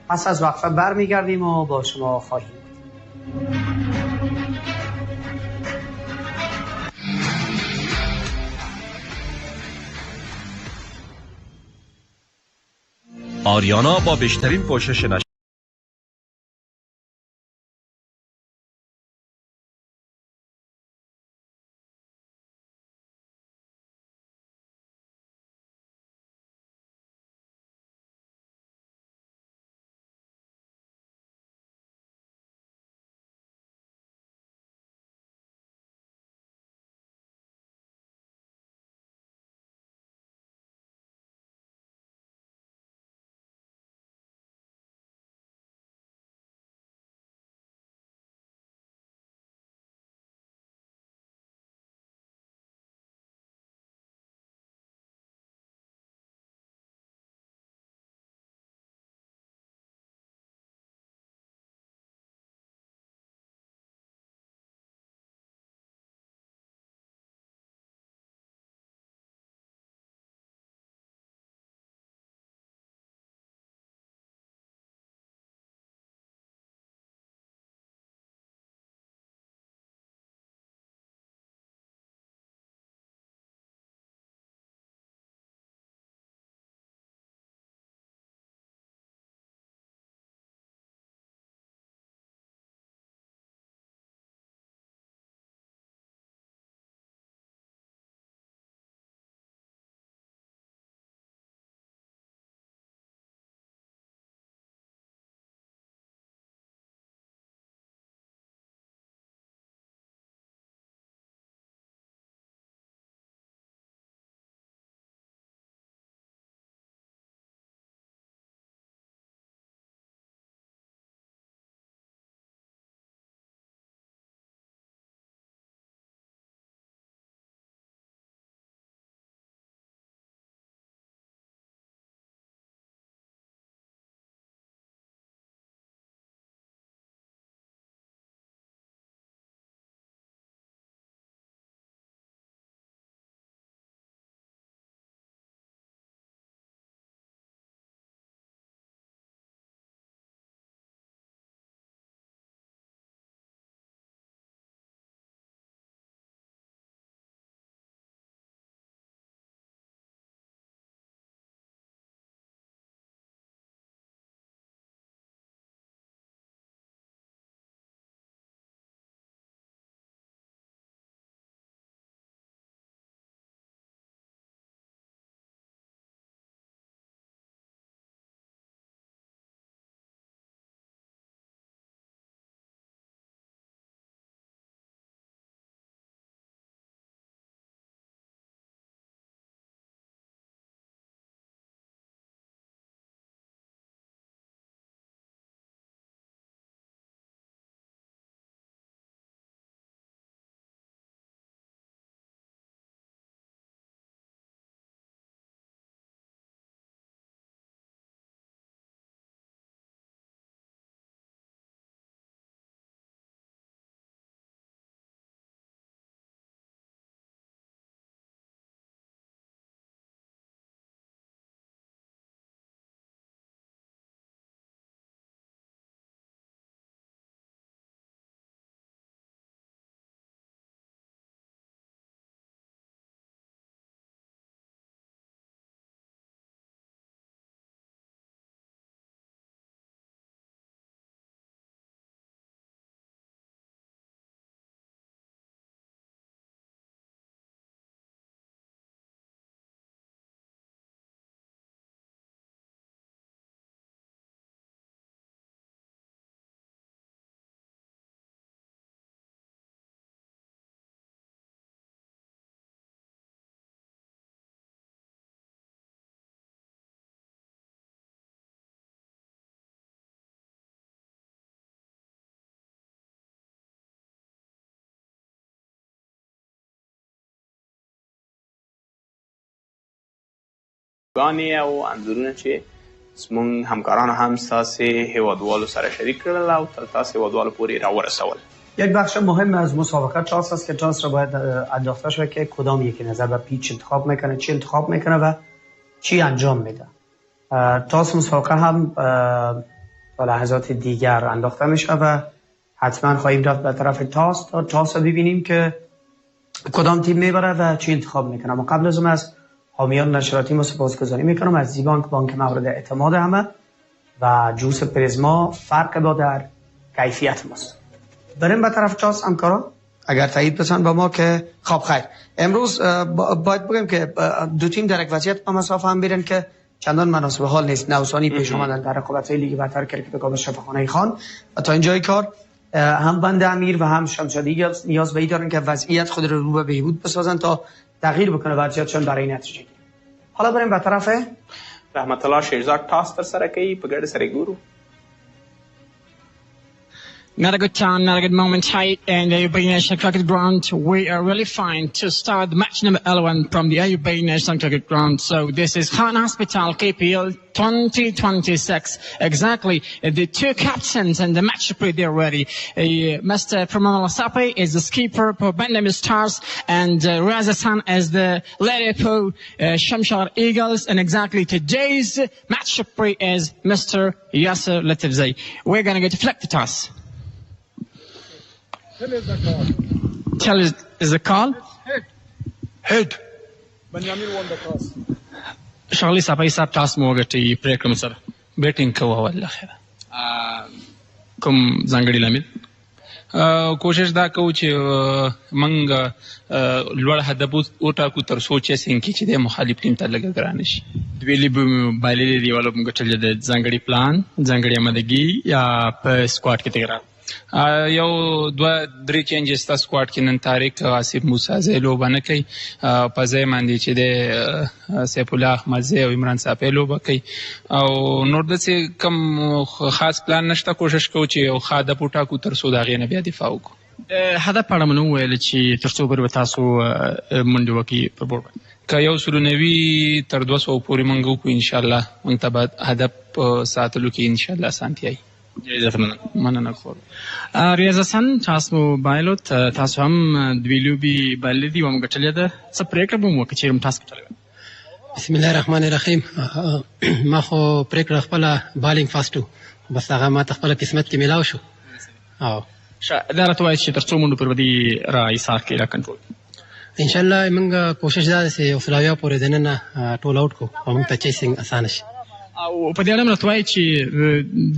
پس از وقفه برمیگردیم و با شما خواهیم بود. آریانا با بیشترین پوشش ویډیوګانې او انځورونه چې زموږ همکارانو هم ستاسې هیوادوالو سره شریک کړل او تر تاسې هیوادوالو پورې راورسول. یک بخش مهم از مسابقه تاس است که تاس را باید انداخته شود که کدام یکی نظر به پیچ انتخاب میکنه، چی انتخاب میکنه و چی انجام میده. تاس مسابقه هم تا لحظات دیگر انداخته میشه و حتما خواهیم رفت به طرف تاس تا تاس را ببینیم که کدام تیم میبره و چی انتخاب میکنه. اما قبل از اون از حامیان نشراتی ما سپاسگزاری میکنم از زیبانک، بانک مورد اعتماد همه و جوس پریزما فرق با در کیفیت ماست. بریم به طرف تاس همکارا اگر تایید بسن با ما که خب خیر. امروز باید بگیم که دو تیم در یک وضعیت با مسافه هم بیرن که چندان مناسب حال نیست. نوسانی پیش آمدن در رقابت‌های لیگ برتر کریکت کابل شفاخانه خان و تا اینجای کار هم بند امیر و هم شمشاد ایگلز نیاز به این دارن که وضعیت خود رو به بهبود بسازن تا تغییر بکنه وضعیتشون برای نتیجه. حالا بریم به طرف رحمت الله شیرزاد تاس تر سره کوي په ګډه سره ګورو. Not a good time, not a good moment. Height and the Ayub National Cricket Ground. We are really fine to start match number 11 from the Ayub National Cricket Ground. So this is Khan Hospital KPL 2026. Exactly. The two captains and the match referee, they're ready. Mr. Pramana Sape is the skipper for Bandam Stars and Raza San as the leader for Shamshar Eagles. And exactly today's match referee is Mr. Yasser Latifzai. We're going to go to flick the toss. Tell is the call? Head. Benjamin won the toss. شغلي صاحب صاحب تاس مو غټي پریکړه سره بیټینګ کوه والله خیر. کوم ځانګړي لامل کوشش دا کوو چې موږ لوړ هدف وټاکو تر څو چې څنګه چې د مخالف ټیم ته لږ ګران شي. دوی بایللي دی ولې موږ ټل د ځانګړي پلان ځانګړي آمادګي یا په سکواډ کې تغیرات یو دوه درې چینجز تا سکواډ کې نن طارق آصف موسی زه لوبه نه کوي په ځای باندې چې د سیف الله احمد زه او عمران صاحب لوبه کوي او نور داسې کوم خاص پلان نشته. کوشش کوو چې یو ښه هدف وټاکو تر څو د هغې نه بیا دفاع وکړو. هدف په اړه مو نه وویل چې تر څو پورې به تاسو منډې وکړي په بورډ باندې که 190 تر 200 پورې موږ وکړو انشاءالله موږ ته به هدف په ساتلو کې انشاءالله اسانتیا وي. مننه خور. ریاض حسن تاسو بایلوت تاسو هم دوی لوبي بایللې دي و موږ ګټلې ده. څه پرېکړه به مو وکړو چې هم تاسو ګټلې وه؟ بسم الله الرحمن الرحیم. ما خو پرېکړه خپله بالینګ فاسټ و بس هغه ما ته خپله قسمت کې میلاو شو. دا راته وایي چې تر څو منډو پورې به دې را ایسار کړي را کنټرول کړي؟ انشاءالله موږ کوشش دا ده چې یو سلاویا پورې دننه ټول آوټ کړو او موږ ته چیسینګ اسانه شي. او په دې اړه راته وایي چې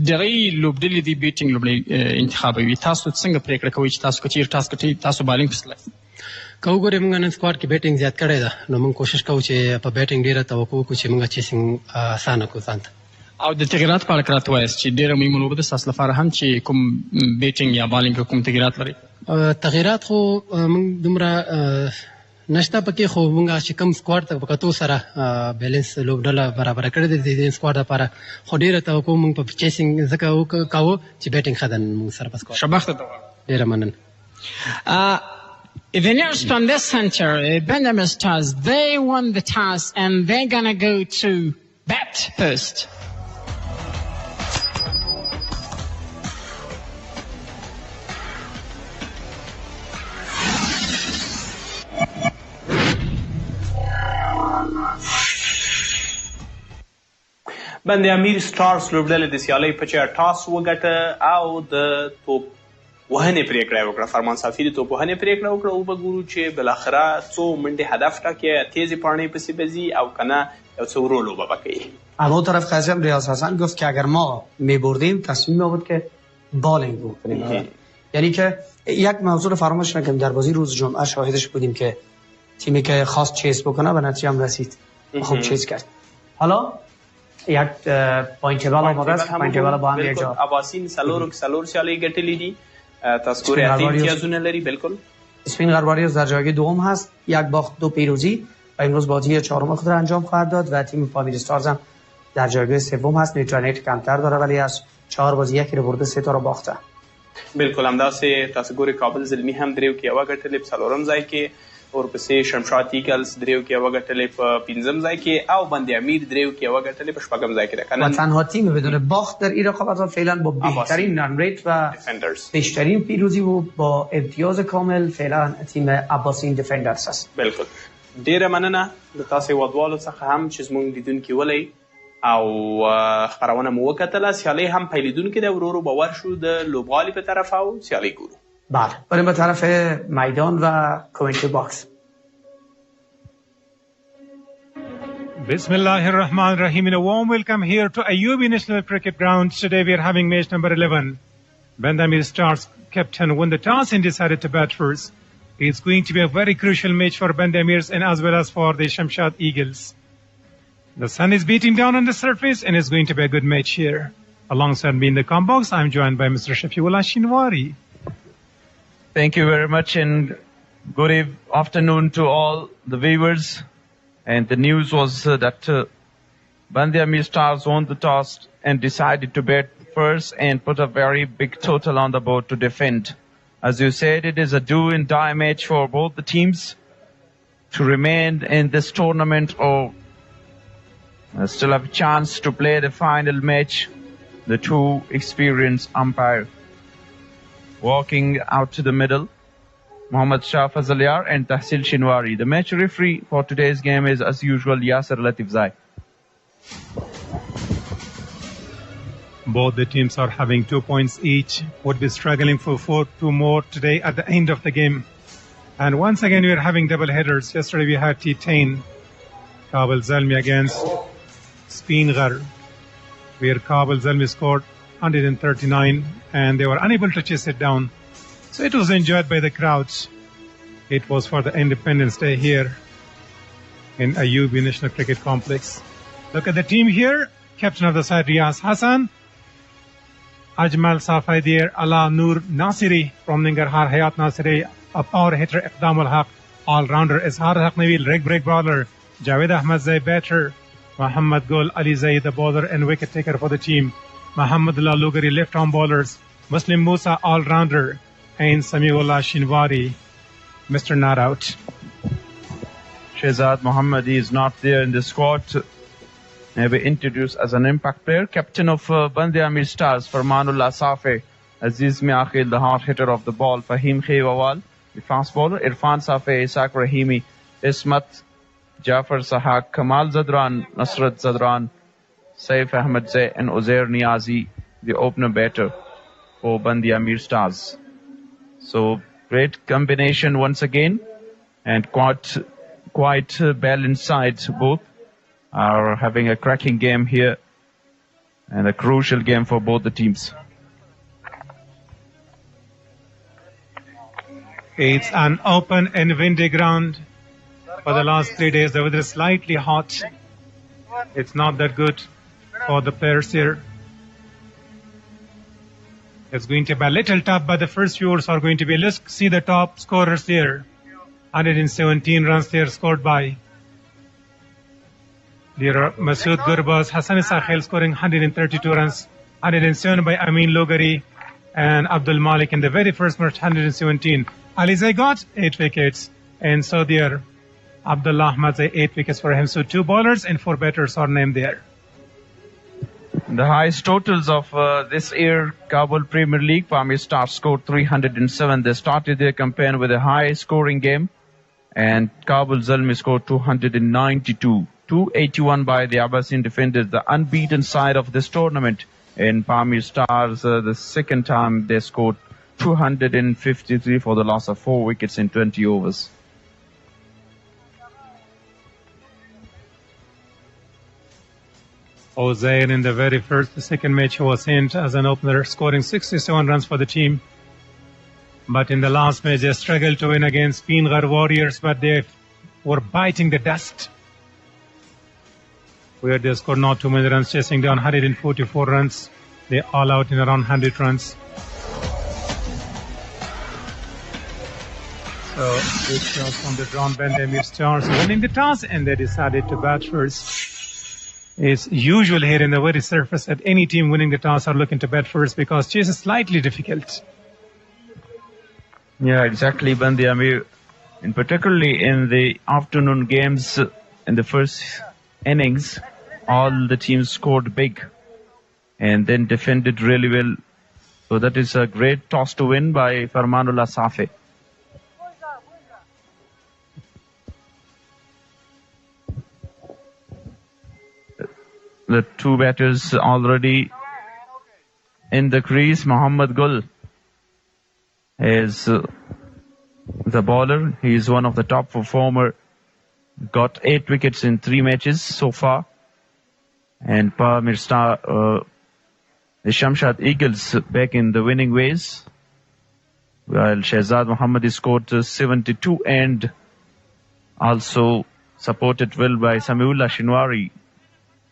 دغې لوبډلې دي بیټینګ لوبډلې انتخابوي. تاسو څنګه پرېکړه کوئ چې تاسو که چېرې ټاس ګټئ تاسو بالینګ پسې لایئ؟ که وګورئ موږ نن سکواډ کې بیټینګ زیات کړی ده نو موږ کوشش کوو چې په بیټینګ ډېره توقع وکړو چې موږ چیسینګ اسانه کړو ځان ته. او د تغیرات په اړه که راته وایاست چې ډېره مهمه لوبه ده ستاسو لپاره هم چې کوم بیټینګ یا بالینګ کوم تغیرات لرئ؟ تغیرات خو موږ دومره نشته پکې خو موږ چې کوم سکواډ ته په کتو سره بیلنس لوبډله برابره کړې ده د دې سکواډ لپاره خو ډېره توقع موږ په چیسینګ ځکه کوو چې بیټینګ ښه ده موږ سره په سکواډ. شباخت ته غواړم. ډېره مننه. The nearest from this center, Benjamin Stars, they won the toss and they're gonna go to bat first. بند امیر سټارز لوبډلې د سیالۍ په چیر ټاس وګټه او د توپ وهنې پرېکړه وکړه. فرمان صافي د توپ وهنې پرېکړه وکړه او بګورو چې بالاخره څو منډې هدف ټاکي تیزی پاڼې پسې بزي او کنه یو څه ورو لوبه بکنی. اما طرف قاسم ریاض حسن گفت که اگر ما میبردیم تصمیم بود که بالینگ بکنیم. یعنی که یک موضوع فراموش نکنیم در بازی روز جمعه شاهدش بودیم که تیمی که خواست چیس بکنه به نتیجه هم رسید. خوب چیس کرد. حالا یک پوینت ټیبل آماده است. پوینت ټیبل با هم یک جا اباسین سلور سیالۍ ګټلې دي. تاسو ګورئ اته امتیازونه لري. بالکل اسپینغر واریرز در جایگاه دوم هست، یک باخت دو پیروزی و امروز بازی چهارم خود را انجام خواهد داد و تیم پامیر استارز هم در جایگاه سوم هست. نیوترالایت کمتر داره ولی از 4 بازی یکی رو برده 3 تا رو باخته. بالکل همداسې تاسو ګورئ کابل زلمی هم دریو کې یوه ګټلې په څلورم ځای کې ورپسې شمشاد ایګلز دریو کې یوه ګټلې په 5م ځای کې او بند امیر دریو کې یوه ګټلې په 6م ځای کې ده. و تنها تیم بدون باخت در این رقابت فعلا با بهترین رن ریت و بیشترین پیروزی و با امتیاز کامل فعلا تیم عباسین دیفندرز است. بالکل. ډیره مننه د تاسو ودوالو څخه هم چې زموږ لیدونکي ولئ او خبرونه مو وکتله. سیالۍ هم پیلیدونکې ده، ورو به ورشو د لوبغالي په طرف او سیالۍ ګورو. بله، بریم به طرف میدان و کامنتری باکس. Bismillah ar-Rahman ar-Rahim, and a warm welcome here to Ayubi National Cricket Ground. Today we are having match number 11. Bandamir Stars captain won the toss and decided to bat first. It's going to be a very crucial match for Bandamirs and as well as for the Shamshad Eagles. The sun is beating down on the surface and it's going to be a good match here. Alongside me in the comm box, I'm joined by Mr. Shafiullah Shinwari. Thank you very much and good afternoon to all the viewers. And the news was that Bandamir Stars won the toss and decided to bat first and put a very big total on the board to defend. As you said, it is a do-and-die match for both the teams to remain in this tournament or still have a chance to play the final match. The two experienced umpire walking out to the middle, Mohammad Shah Fazaliyar and Tahsil Shinwari. The match referee for today's game is, as usual, Yasser Latifzai. Both the teams are having 2 points each, would be struggling for 2 more today at the end of the game. And once again, we are having double headers. Yesterday we had T10, Kabul Zalmi against Speenghar, where Kabul Zalmi scored 139 and they were unable to chase it down. So it was enjoyed by the crowds. It was for the Independence Day here in Ayubi National Cricket Complex. Look at the team here. Captain of the side, Riyaz Hassan. Ajmal Safaidir, Ala Noor Nasiri from Nangarhar, Hayat Nasiri, a power hitter, Iqdamul Haq, all-rounder, Izhar Haq Nabil, leg break bowler, Javed Ahmad Zai, batter, Muhammad Gul Ali Zai, the bowler and wicket taker for the team, Muhammadullah Lugari, left-arm bowlers, Muslim Musa, all-rounder, and Samiullah Shinwari, Mr. Not Out. Shehzad Mohammadi is not there in the squad. Maybe introduced as an impact player. Captain of Bandamir Stars, Farmanullah Safe, Aziz Miakhil, the hard hitter of the ball, Fahim Khewawal, the fast bowler, Irfan Safe, Isaac Rahimi, Ismat, Jafar Sahak, Kamal Zadran, Nasrat Zadran, Saif Ahmed Zay, and Uzair Niazi, the opener batter for Bandamir Stars. So great combination once again, and quite balanced sides both. Are having a cracking game here and a crucial game for both the teams. It's an open and windy ground. For the last 3 days, the weather is slightly hot. It's not that good for the players here. It's going to be a little tough, but the first few overs are going to be, let's see the top scorers here. 117 runs there scored by Masood Gurbaz, Hassan Sakhel scoring 132 runs, 107 by Amin Logari and Abdul Malik in the very first match, 117. Alizai got 8 wickets, and so there, Abdullah Ahmadzai 8 wickets for him. So 2 bowlers and 4 batters are named there. The highest totals of this year, Kabul Premier League, Pamir Stars scored 307. They started their campaign with a high scoring game, and Kabul Zalmi scored 292. 281 by the Abbasin defenders, the unbeaten side of this tournament. In Pamir Stars, the second time they scored 253 for the loss of 4 wickets in 20 overs. Ozair in the second match was sent as an opener, scoring 67 runs for the team. But in the last match, they struggled to win against Speenghar Warriors, but they were biting the dust, where they scored not too many runs, chasing down 144 runs. They all out in around 100 runs. So, big shot from the drawn Bandamir Stars winning the toss, and they decided to bat first. It's usual here in the very surface that any team winning the toss are looking to bat first because chase is slightly difficult. Yeah, exactly. Bandamir and particularly in the afternoon games in the first innings, all the teams scored big and then defended really well. So that is a great toss to win by Farmanullah Safi. The two batters already in the crease. Muhammad Gul is the bowler. He is one of the top performer. Got 8 wickets in 3 matches so far. And Pamir the Shamshad Eagles back in the winning ways. While Shehzad Muhammad scored 72 and also supported well by Samiullah Shinwari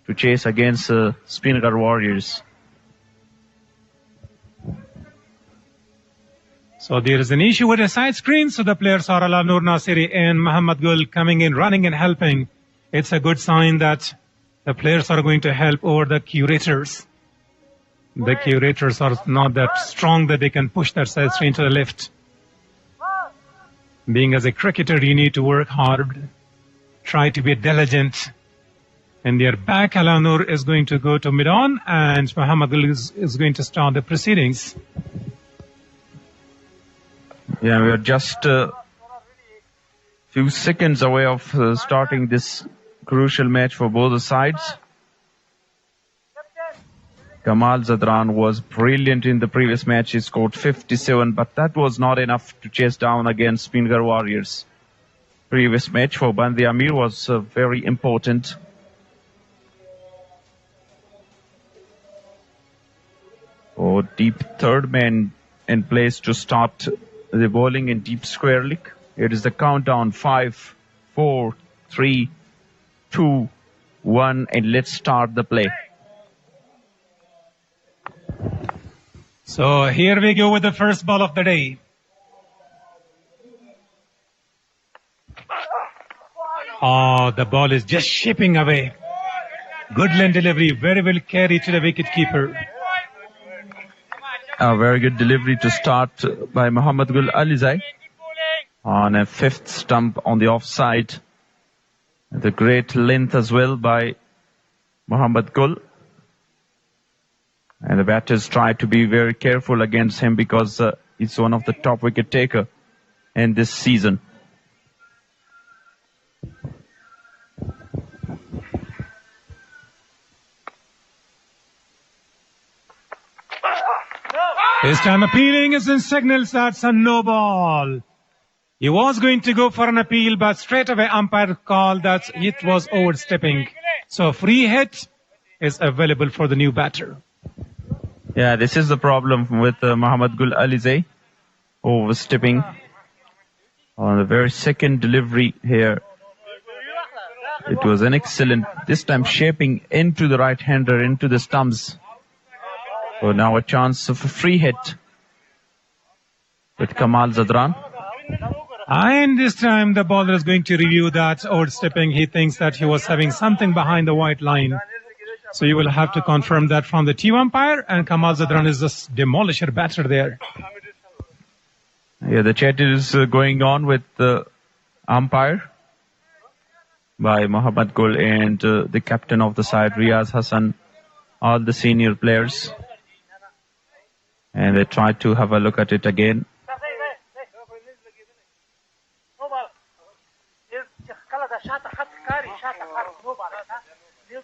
to chase against Speenghar Warriors. So there is an issue with the side screen. So the players are Ala Nur Nasiri and Muhammad Gul coming in, running and helping. It's a good sign that the players are going to help over the curators. The curators are not that strong that they can push that side screen to the left. Being as a cricketer, you need to work hard. Try to be diligent. And their back, Ala Nur is going to go to mid-on and Muhammad Gul is going to start the proceedings. Yeah, we are just a few seconds away of starting this crucial match for both the sides. Kamal Zadran was brilliant in the previous match. He scored 57, but that was not enough to chase down against Speenghar Warriors. Previous match for Bandi Amir was very important. Oh, deep third man in place to start the bowling in deep square leg. It is the countdown 5, 4, 3, 2, 1, and let's start the play. So here we go with the first ball of the day. Oh, the ball is just shipping away. Good line delivery, very well carried to the wicket keeper. A very good delivery to start by Muhammad Gul Alizai on a 5th stump on the offside. The great length as well by Muhammad Gul. And the batters try to be very careful against him because he's one of the top wicket taker in this season. This time appealing is in signals that's a no ball. He was going to go for an appeal, but straight away umpire called that it was overstepping. So free hit is available for the new batter. Yeah, this is the problem with Muhammad Gul Alizai. Overstepping on the very second delivery here. It was an excellent, this time shaping into the right-hander, into the stumps. So now a chance of a free hit with Kamal Zadran. And this time the bowler is going to review that overstepping. He thinks that he was having something behind the white line. So you will have to confirm that from the team umpire. And Kamal Zadran is this demolisher batter there. Yeah, the chat is going on with the umpire by Muhammad Gul and the captain of the side, Riaz Hassan, all the senior players. And they try to have a look at it again.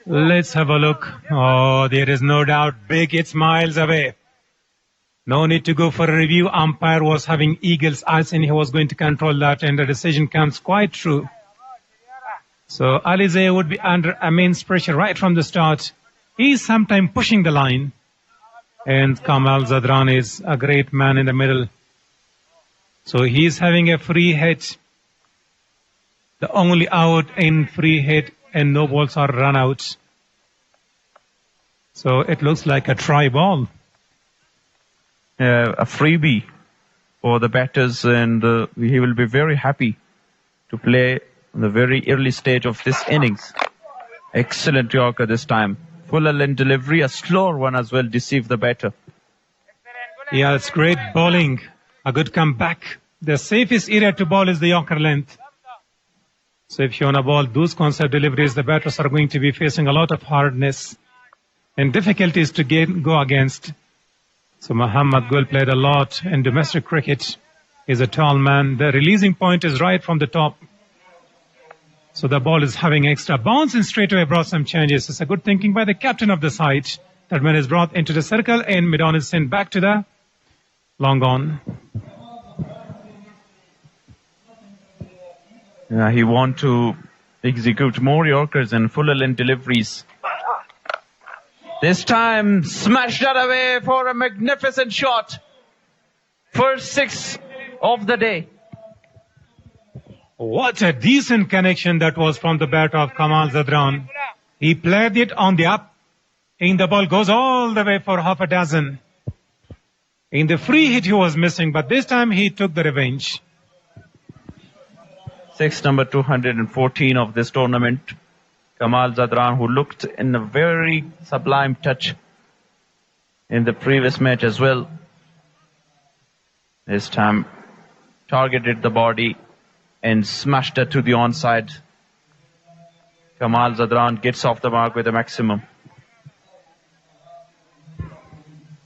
Let's have a look. Oh, there is no doubt big. It's miles away. No need to go for a review. Umpire was having eagle's eyes and he was going to control that, and the decision comes quite true. So Alizai would be under immense pressure right from the start. He's sometimes pushing the line. And Kamal Zadran is a great man in the middle. So he's having a free hit. The only out in free hit, and no balls are run out. So it looks like a try ball. A freebie for the batters, and he will be very happy to play in the very early stage of this innings. Excellent Yorker this time. Full length delivery, a slower one as well, deceived the batter. Yeah, it's great bowling. A good comeback the safest area to bowl is the Yorker length. So if you want to bowl those concept deliveries, the batters are going to be facing a lot of hardness and difficulties to go against. So Muhammad Gul played a lot in domestic cricket. He's a tall man. The releasing point is right from the top. So the ball is having extra bounce and straight away brought some changes. It's a good thinking by the captain of the side. That man is brought into the circle and mid-on is sent back to the long on. He want to execute more Yorkers and fuller length deliveries. This time smashed that away for a magnificent shot. First 6 of the day. What a decent connection that was from the bat of Kamal Zadran. He played it on the up. And the ball goes all the way for half a dozen. In the free hit he was missing, but this time he took the revenge. 6 number 214 of this tournament. Kamal Zadran, who looked in a very sublime touch in the previous match as well. This time targeted the body and smashed it to the onside. Kamal Zadran gets off the mark with a maximum.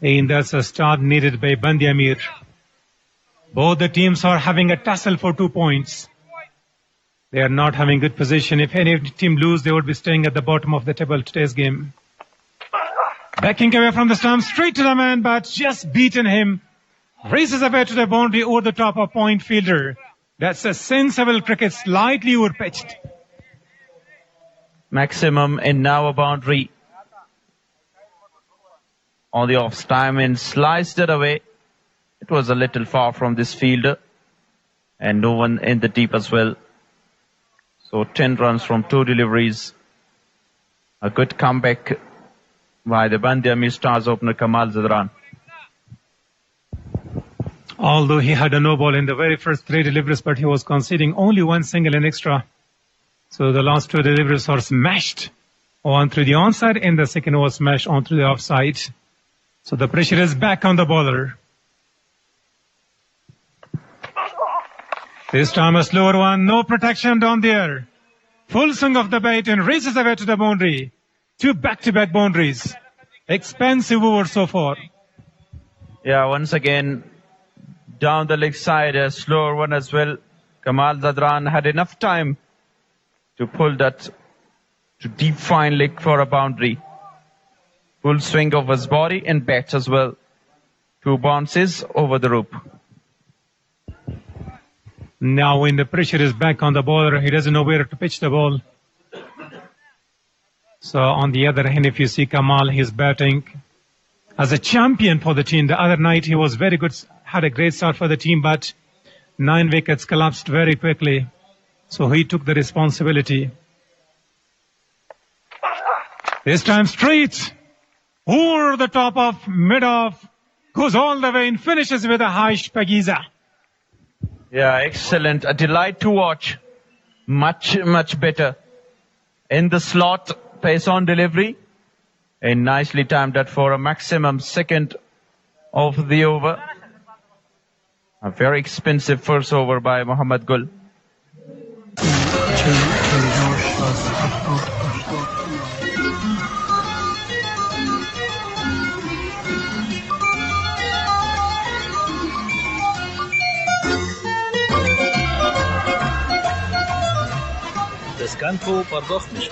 And that's a start needed by Bandi Amir. Both the teams are having a tussle for 2 points. They are not having good position. If any team lose, they would be staying at the bottom of the table today's game. Backing away from the stump, straight to the man, but just beaten him. Races away to the boundary over the top of point fielder. That's a sensible cricket, slightly over-pitched. Maximum and now a boundary. On the off time and sliced it away. It was a little far from this fielder. And no one in the deep as well. So 10 runs from 2 deliveries. A good comeback by the Bandi Amir Stars opener Kamal Zadran. Although he had a no ball in the very first 3 deliveries, but he was conceding only 1 single and extra. So the last 2 deliveries are smashed on through the onside and the second was smashed on through the offside. So the pressure is back on the bowler. This time a slower one, no protection down there. Full swing of the bat and races away to the boundary. 2 back-to-back boundaries. Expensive over so far. Yeah, once again, down the leg side, a slower one as well. Kamal Zadran had enough time to pull that to deep fine leg for a boundary. Full swing of his body and bat as well. 2 bounces over the rope. Now when the pressure is back on the bowler, he doesn't know where to pitch the ball. So on the other hand, if you see Kamal, he's batting as a champion for the team. The other night he was very good, had a great start for the team, but 9 wickets collapsed very quickly. So he took the responsibility. This time straight, over the top of mid-off, goes all the way and finishes with a high Spagiza. Yeah, excellent. A delight to watch. Much, much better. In the slot, pace on delivery. And nicely timed that for a maximum second of the over. A very expensive first over by Muhammad Gul. اسکن پرداخت میشه.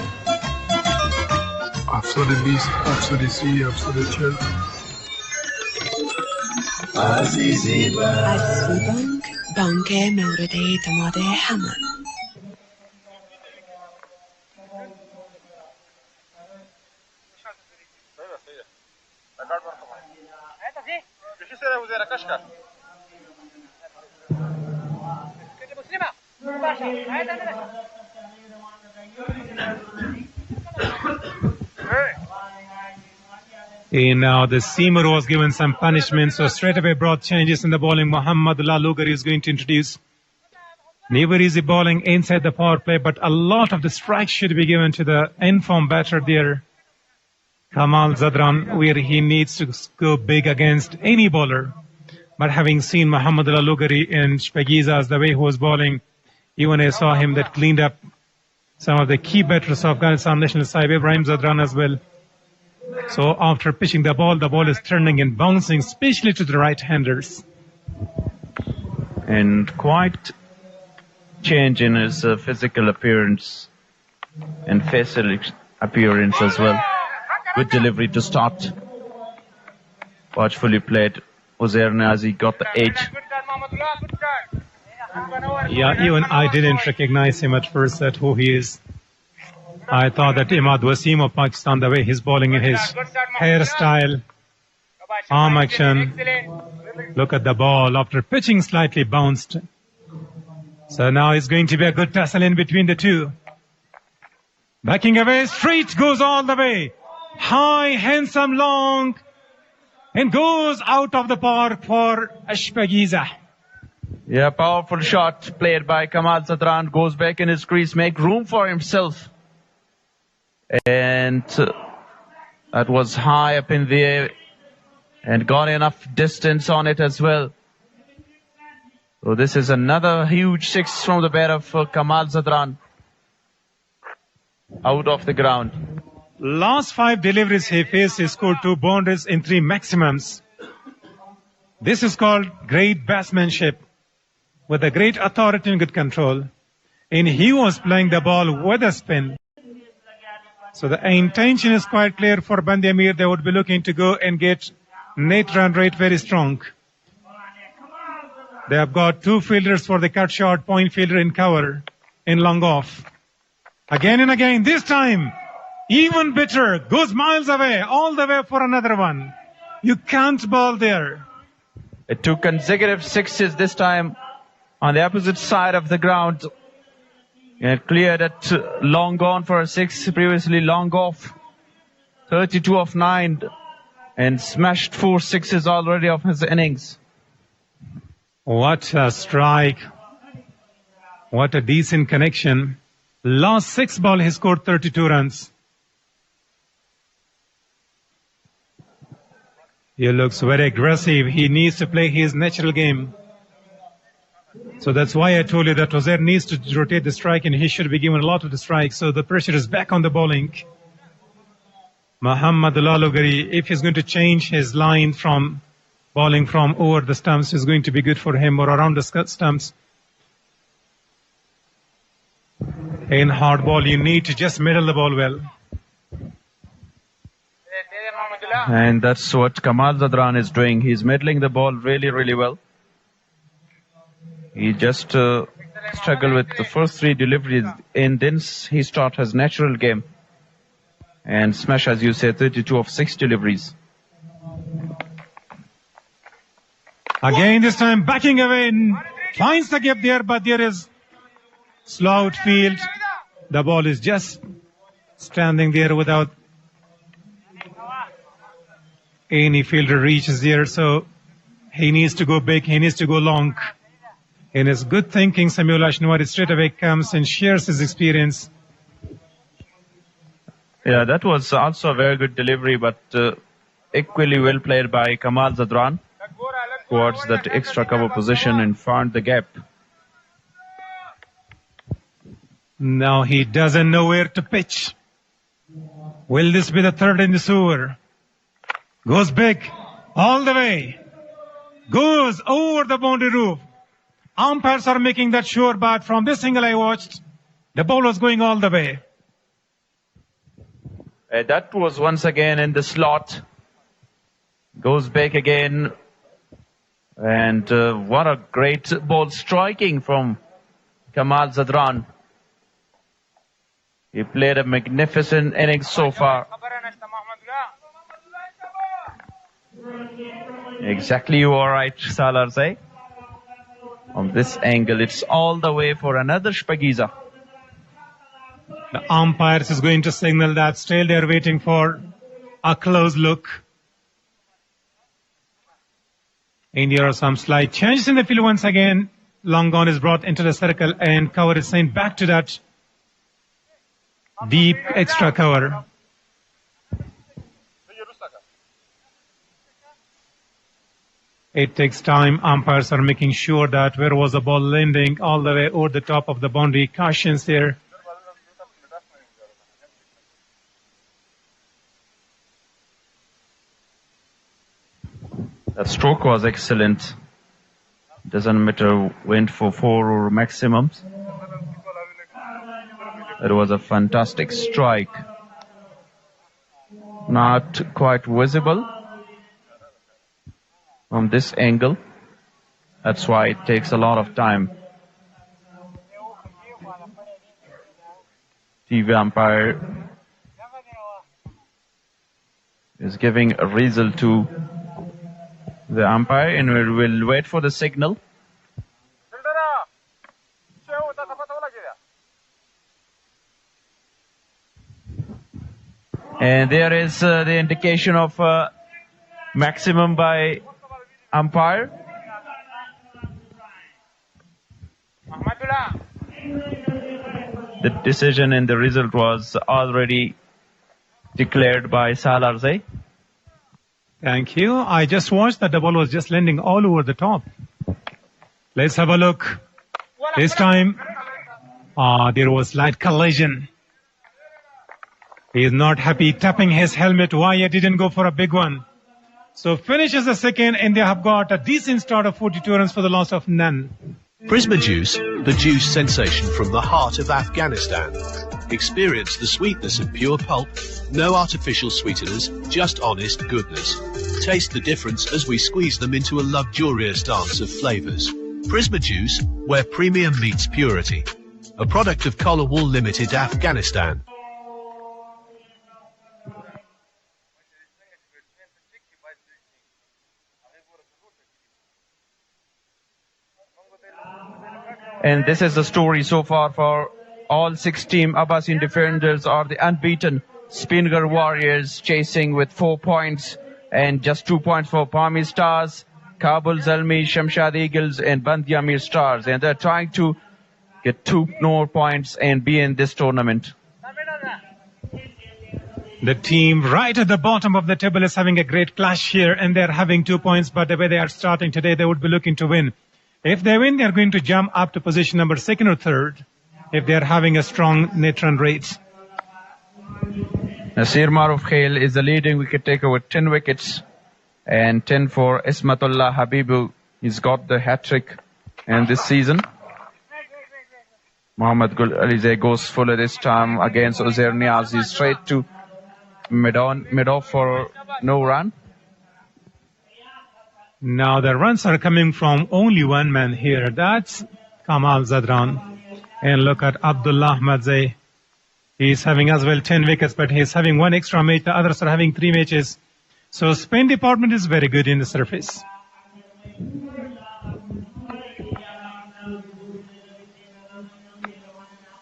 720 730 740 عزیزی بانک، بانک مورد اعتماد همه. And now the seamer was given some punishment, so straight away brought changes in the bowling. Muhammadullah Lugar is going to introduce. Never easy bowling inside the power play, but a lot of the strikes should be given to the informed batter there, Kamal Zadran, where he needs to go big against any bowler. But having seen Muhammad Al-Lugari in Shpagizas, the way he was bowling, even I saw him that cleaned up some of the key batters of Afghanistan national side, Ibrahim Zadran as well. So after pitching the ball is turning and bouncing, especially to the right-handers. And quite change in his physical appearance and facial appearance as well. Good delivery to start. Watchfully played. Uzair Niazi got the edge. Yeah, even I didn't recognize him at first that who he is. I thought that Imad Wasim of Pakistan, the way he's bowling in his hairstyle, arm action. Look at the ball after pitching slightly bounced. So now it's going to be a good tussle in between the two. Backing away, straight goes all the way. High, handsome, long, and goes out of the park for Ashpagiza. Yeah, powerful shot played by Kamal Zadran. Goes back in his crease, make room for himself. And that was high up in the air and got enough distance on it as well. So this is another huge six from the bat of Kamal Zadran. Out of the ground. Last 5 deliveries he faced, he scored 2 boundaries in 3 maximums. This is called great batsmanship with a great authority and good control. And he was playing the ball with a spin. So the intention is quite clear for Bandi Amir. They would be looking to go and get net run rate very strong. They have got 2 fielders for the cut shot, point fielder in cover, in long off. Again and again, this time, even better, goes miles away, all the way for another one. You can't bowl there. 2 consecutive sixes this time on the opposite side of the ground. And cleared it long gone for a 6, previously long off. 32 of 9 and smashed 4 sixes already of his innings. What a strike. What a decent connection. Last 6 ball he scored 32 runs. He looks very aggressive. He needs to play his natural game. So that's why I told you that Uzair needs to rotate the strike and he should be given a lot of the strike. So the pressure is back on the bowling. Muhammad Al-Lugari, if he's going to change his line from bowling from over the stumps, is going to be good for him, or around the stumps. In hard ball, you need to just middle the ball well. And that's what Kamal Zadran is doing. He's middling the ball really, really well. He just struggled with the first 3 deliveries, and then he started his natural game. And smash, as you said, 32 of 6 deliveries. Again, this time backing away, finds the gap there, but there is slow outfield. The ball is just standing there without any fielder reaches there, so he needs to go big, he needs to go long. In his good thinking, Samuel Ashnwari straight away comes and shares his experience. Yeah, that was also a very good delivery, but equally well played by Kamal Zadran towards that extra cover position and found the gap. Now he doesn't know where to pitch. Will this be the 3rd in this over? Goes big, all the way. Goes over the boundary roof. Umpires are making that sure, but from this angle I watched, the ball was going all the way. That was once again in the slot. Goes back again. And what a great ball striking from Kamal Zadran. He played a magnificent innings so far. Exactly, you are right, Salars, eh? On this angle, it's all the way for another Shpagiza. The umpires is going to signal that. Still they're waiting for a close look. And there are some slight changes in the field once again. Long gone is brought into the circle and cover is sent back to that deep extra cover. It takes time. Umpires are making sure that where was the ball landing all the way over the top of the boundary. Cautions here. That stroke was excellent. Doesn't matter, went for 4 or maximums. It was a fantastic strike. Not quite visible from this angle. That's why it takes a lot of time. TV umpire is giving a result to the umpire, and we will wait for the signal. And there is the indication of maximum by umpire. The decision and the result was already declared by Salarzai. Thank you. I just watched that the ball was just landing all over the top. Let's have a look. This time, there was light collision. He is not happy tapping his helmet. Why he didn't go for a big one? So finishes the second, and they have got a decent start of 42 runs for the loss of none. Prisma Juice, the juice sensation from the heart of Afghanistan. Experience the sweetness of pure pulp, no artificial sweeteners, just honest goodness. Taste the difference as we squeeze them into a luxurious dance of flavors. Prisma Juice, where premium meets purity. A product of Collar Wool Limited, Afghanistan. And this is the story so far for all 6 team. Abbasin defenders are the unbeaten Speenghar Warriors, chasing with 4 points and just 2 points for Pamir Stars, Kabul Zalmi, Shamshad Eagles and Bandi Amir Stars. And they're trying to get 2 more points and be in this tournament. The team right at the bottom of the table is having a great clash here, and they're having 2 points, but the way they are starting today, they would be looking to win. If they win, they're going to jump up to position number 2nd or 3rd if they're having a strong net run rate. Nasir Maruf Khail is the leading wicket taker with 10 wickets and 10 for Ismatullah Habibu. He's got the hat-trick in this season. Mohammad Gul Alize goes fuller this time against Uzair Niazi, straight to mid-off for no run. Now the runs are coming from only one man here. That's Kamal Zadran. And look at Abdullah Ahmadzai. He's having as well 10 wickets, but he's having 1 extra match. The others are having 3 matches. So spin department is very good in the surface.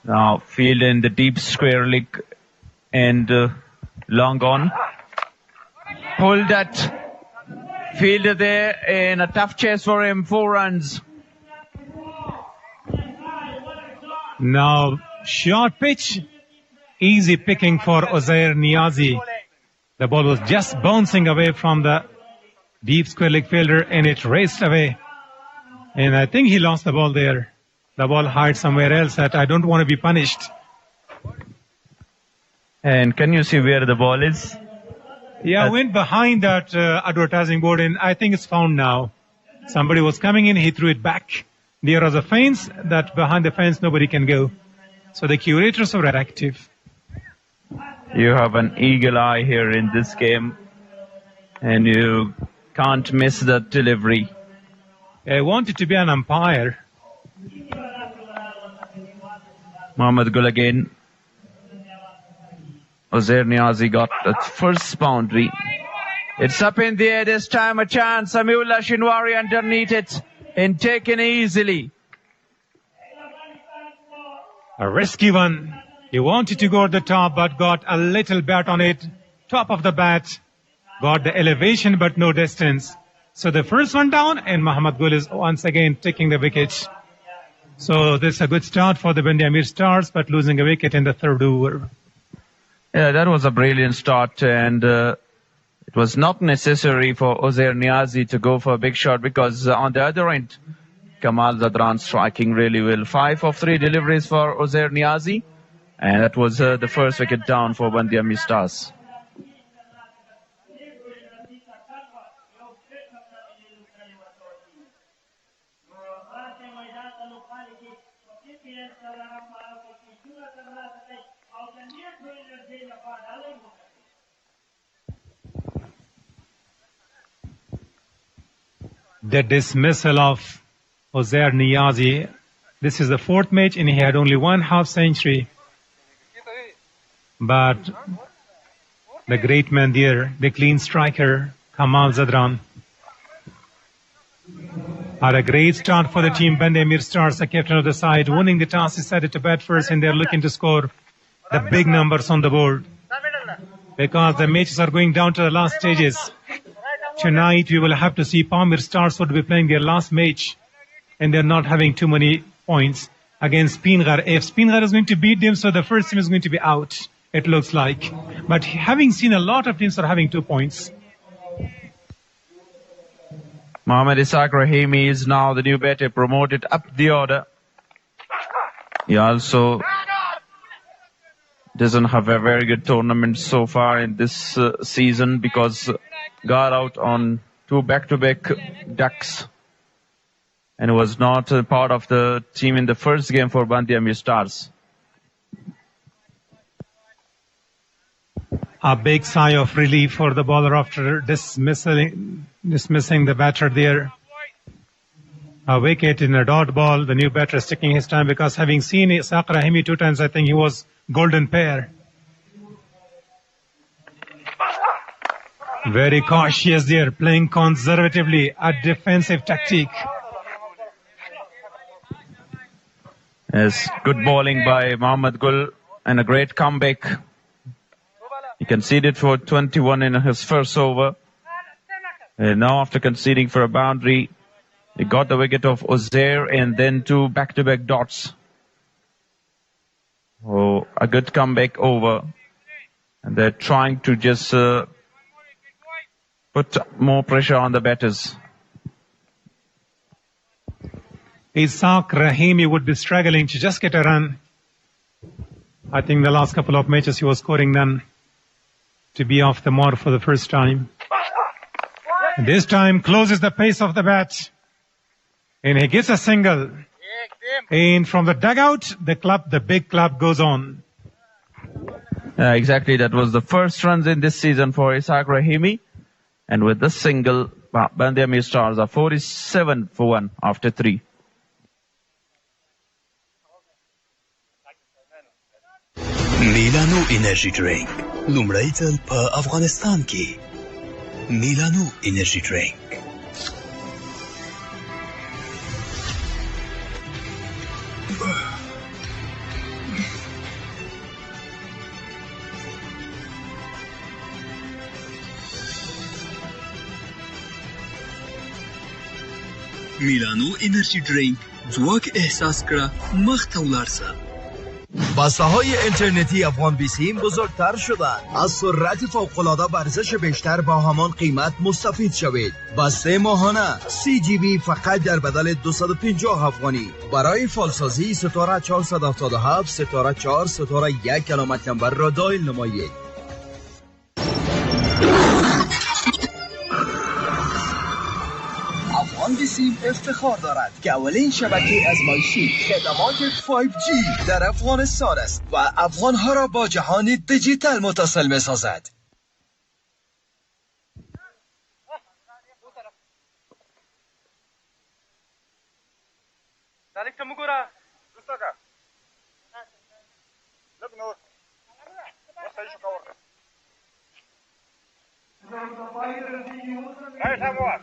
Now field in the deep square leg and long on. Pulled that. Fielder there in a tough chase for him, 4 runs. Now, short pitch, easy picking for Uzair Niazi. The ball was just bouncing away from the deep square leg fielder and it raced away. And I think he lost the ball there. The ball hid somewhere else that I don't want to be punished. And can you see where the ball is? Yeah, I went behind that advertising board and I think it's found now. Somebody was coming in, he threw it back. There was a fence that behind the fence nobody can go. So the curators were active. You have an eagle eye here in this game and you can't miss the delivery. I wanted to be an umpire. Mohammad Gul again. Uzair Niazi got the first boundary. It's up in the air this time, a chance. Samiullah Shinwari underneath it and taken easily. A risky one. He wanted to go at the top but got a little bat on it. Top of the bat. Got the elevation but no distance. So the first one down and Mohammad Gul is once again taking the wicket. So this is a good start for the Bandi Amir Stars but losing a wicket in the 3rd over. Yeah, that was a brilliant start and it It was not necessary for Uzair Niazi to go for a big shot because on the other end, Kamal Zadran striking really well. 5 of 3 deliveries for Uzair Niazi. And that was the first wicket down for Bandhi Amir Stars. The dismissal of Uzair Niazi. This is the 4th match and he had only 1 half century. But the great man there, the clean striker, Kamal Zadran, had a great start for the team. Bandhi Amir Stars, the captain of the side, winning the toss, decided to bat first and they're looking to score the big numbers on the board. Because the matches are going down to the last stages. Tonight we will have to see Pamir Stars would be playing their last match and they're not having too many points against Speenghar. If Speenghar is going to beat them, so the first team is going to be out, it looks like. But having seen a lot of teams are having 2 points. Mohammad Ishaq Rahimi is now the new batter, promoted up the order. He also doesn't have a very good tournament so far in this season because got out on 2 back-to-back ducks and was not a part of the team in the first game for Bandhi Amir Stars. A big sigh of relief for the bowler after dismissing the batter there. A wicket in a dot ball. The new batter is taking his time because having seen Ishaq Rahimi 2 times, I think he was golden pair. Very cautious there, playing conservatively, a defensive tactic. Yes, good bowling by Mohammad Gul and a great comeback. He conceded for 21 in his first over. And now after conceding for a boundary, he got the wicket of Uzair and then 2 back-to-back dots. Oh, a good comeback over. And they're trying to just put more pressure on the batters. Ishaq Rahimi would be struggling to just get a run. I think the last couple of matches he was scoring none. To be off the mark for the first time. This time closes the pace of the bat. And he gets a single. And from the dugout, the big club goes on. Exactly, that was the first runs in this season for Ishaq Rahimi. And with this single, Bandhi Amir Stars are 47 for 1 after 3. میلانو انرژي ډرینک لومړی ځل په افغانستان کې میلانو انرژي ډرینک میلانو انرژی درینک ځواک احساس کړه مخ ته ولاړ شه. بسته‌های اینترنتی افغان بیسیم بزرگتر شدند. از سرعت فوق‌العاده و ارزش بیشتر با همان قیمت مستفید شوید. بسته ماهانه 3 GB فقط در بدل 250 افغانی. برای فالسازی ستاره 477 ستاره 4 ستاره 1 علامت نمبر را دایل نمایید. افغان بیسیم افتخار دارد که اولین شبکه ازمایشی خدمات 5G در افغانستان است و افغانها را با جهان دیجیتال متصل می سازد.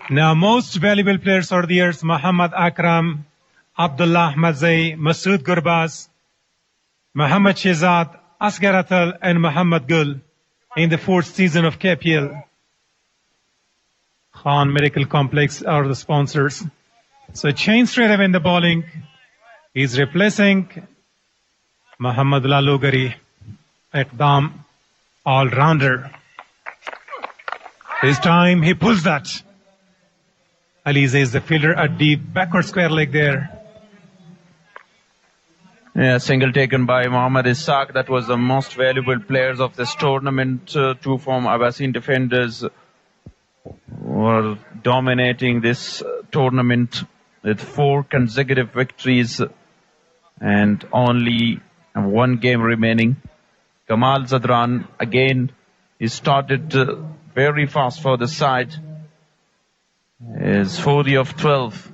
Now, most valuable players are the years Muhammad Akram, Abdullah Ahmadzai, Masood Gurbaz, Muhammad Shehzad, Asghar Atal, and Muhammad Gul in the 4th season of KPL. Khan Medical Complex are the sponsors. So change straight away in the bowling. He's replacing Muhammad Lalugari, Ekdam, all-rounder. This time he pulls that. Alize is the fielder at deep backward square leg there. Yeah, single taken by Mohammad Ishaq. That was the most valuable players of this tournament. Two former Abbasin defenders were dominating this tournament with 4 consecutive victories and only 1 game remaining. Kamal Zadran, again, he started very fast for the side. Is 40 of 12.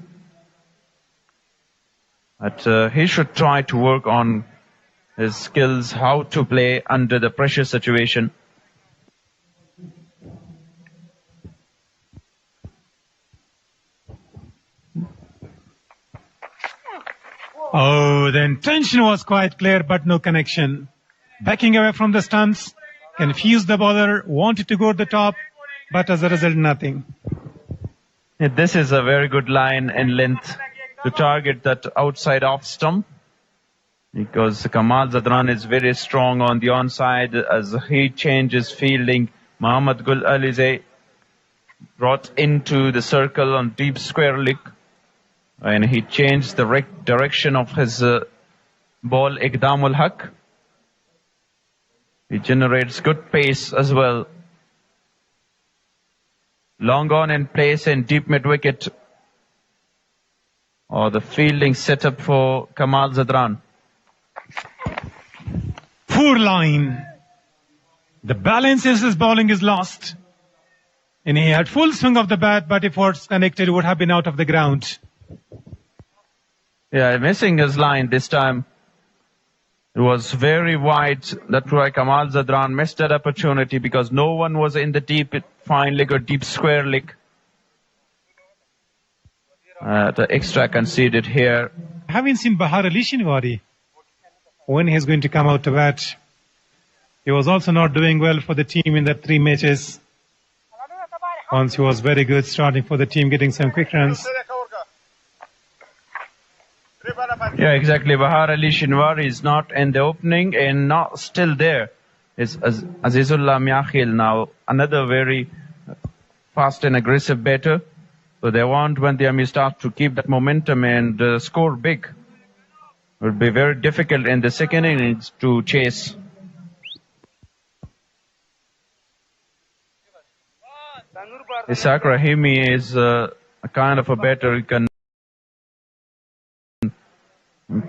But he should try to work on his skills, how to play under the pressure situation. Oh, the intention was quite clear, but no connection. Backing away from the stumps, confused the bowler, wanted to go to the top, but as a result, nothing. This is a very good line and length to target that outside off stump, because Kamal Zadran is very strong on the onside. As he changes fielding, Muhammad Gul Alize brought into the circle on deep square leg, and he changed the direction of his ball Iqdamul Haq. He generates good pace as well. Long on in place and deep mid wicket. Or the fielding setup for Kamal Zadran. Poor line. The balance in his bowling is lost. And he had full swing of the bat, but if it was connected, it would have been out of the ground. Yeah, missing his line this time. It was very wide. That's why Kamal Zadran missed that opportunity, because no one was in the deep fine leg or deep square leg. The extra conceded here. I haven't seen Bahar Ali Shinwari when he's going to come out to bat. He was also not doing well for the team in the 3 matches. Once he was very good starting for the team, getting some quick runs. Yeah, exactly. Bahar Ali Shinwari is not in the opening and not still there. It's Azizullah Miakhil now, another very fast and aggressive batter. So they want Bandiami Stars to keep that momentum and score big. It will be very difficult in the second innings to chase. Ishaq Rahimi is a kind of a batter who can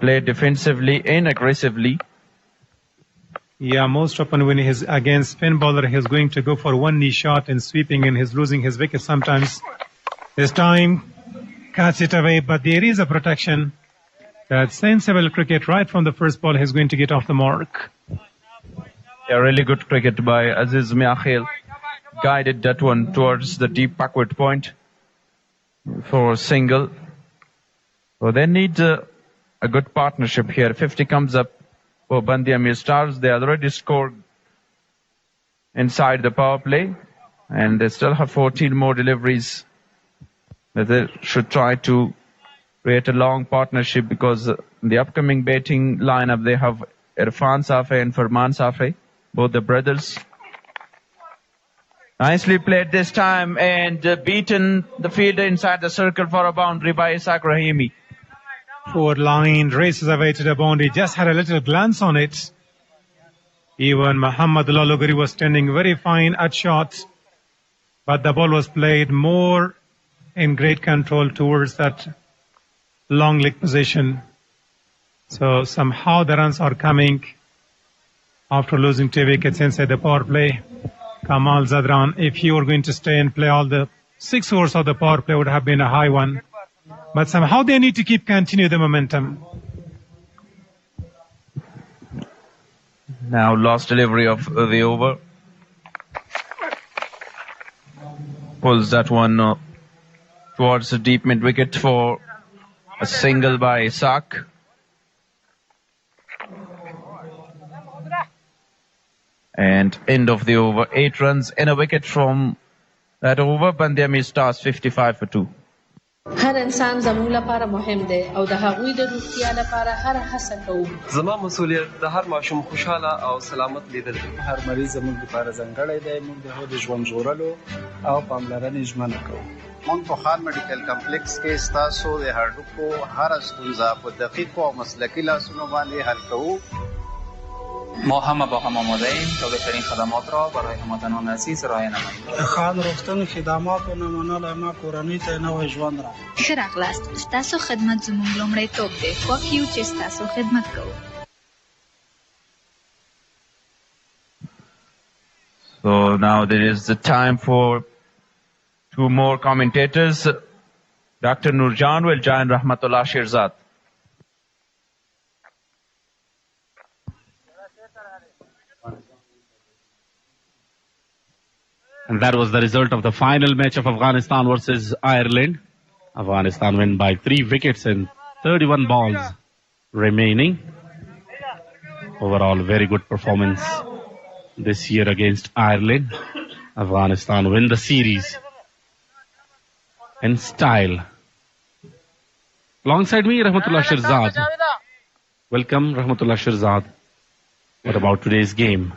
play defensively and aggressively. Yeah, most often when he's against spin bowler, he's going to go for one knee shot and sweeping, and he's losing his wicket sometimes. This time, cuts it away, but there is a protection. That sensible cricket right from the first ball, he's going to get off the mark. Yeah, really good cricket by Aziz Miakhil. Guided that one towards the deep backward point for a single. So they need a good partnership here. 50 comes up for Bandiami Stars. They already scored inside the power play, and they still have 14 more deliveries. They should try to create a long partnership, because in the upcoming batting lineup they have Irfan Safei and Farman Safei, both the brothers. Nicely played this time, and beaten the fielder inside the circle for a boundary by Ishaq Rahimi. Poor line, races away to the boundary, just had a little glance on it. Even Muhammad Lalogari was standing very fine at shot, but the ball was played more in great control towards that long leg position. So somehow the runs are coming after losing 2 wickets inside the power play. Kamal Zadran, if he were going to stay and play all the 6 overs of the power play, would have been a high one. But somehow they need to continue the momentum. Now last delivery of the over. Pulls that one towards the deep mid wicket for a single by Ishaq. And end of the over. 8 runs and a wicket from that over. Bandiami Stars 55 for 2. هر انسان زموږ لپاره مهم دی او د هغوی د روغتیا لپاره هر هڅه کوو. زما مسؤلیت د هر ماشوم خوشحاله او سلامت لیدل دي. هر مریض زموږ لپاره ځانګړی دی. موږ د هغوی د ژوند ژغورلو او پاملرنې ژمنه کوو. موږ په خان میډیکل کمپلیکس کې ستاسو د هډوکو هره ستونزه په دقیقو او مسلکي لاسونو باندې حل کوو. ما همه با هم آماده ایم تا بهترین خدمات را برای هموطنان عزیز ارائه نماییم. خان روغتون خدمات و نمونه ما کورنۍ ته نوی ژوند را. ښه راغلاست. ستاسو خدمت زموږ لومړیتوب دی. خوښ یو چې ستاسو خدمت کوو. So now there is the time for two more commentators. Dr. Nurjan will join Rahmatullah Shirzad. And that was the result of the final match of Afghanistan versus Ireland. Afghanistan win by 3 wickets and 31 balls remaining. Overall, very good performance this year against Ireland. Afghanistan win the series in style. Alongside me, Rahmatullah Shirzad. Welcome, Rahmatullah Shirzad. What about today's game?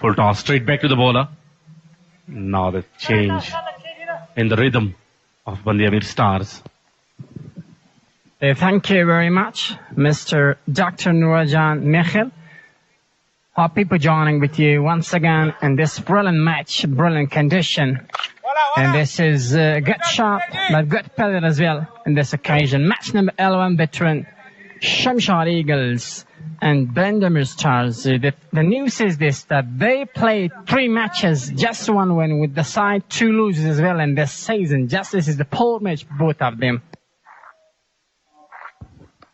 Full toss straight back to the bowler. Now the change in the rhythm of Bandiamir Stars. Thank you very much, Mr. Dr. Nurajan Michel. Happy for joining with you once again in this brilliant match, brilliant condition. And this is a good shot, but good pellet as well in this occasion. Match number 11 between Shamshad Eagles and Bandiamir Stars. The news is this, that they played 3 matches, just 1 win with the side 2 losses as well in this season. Just this is the poll match, both of them.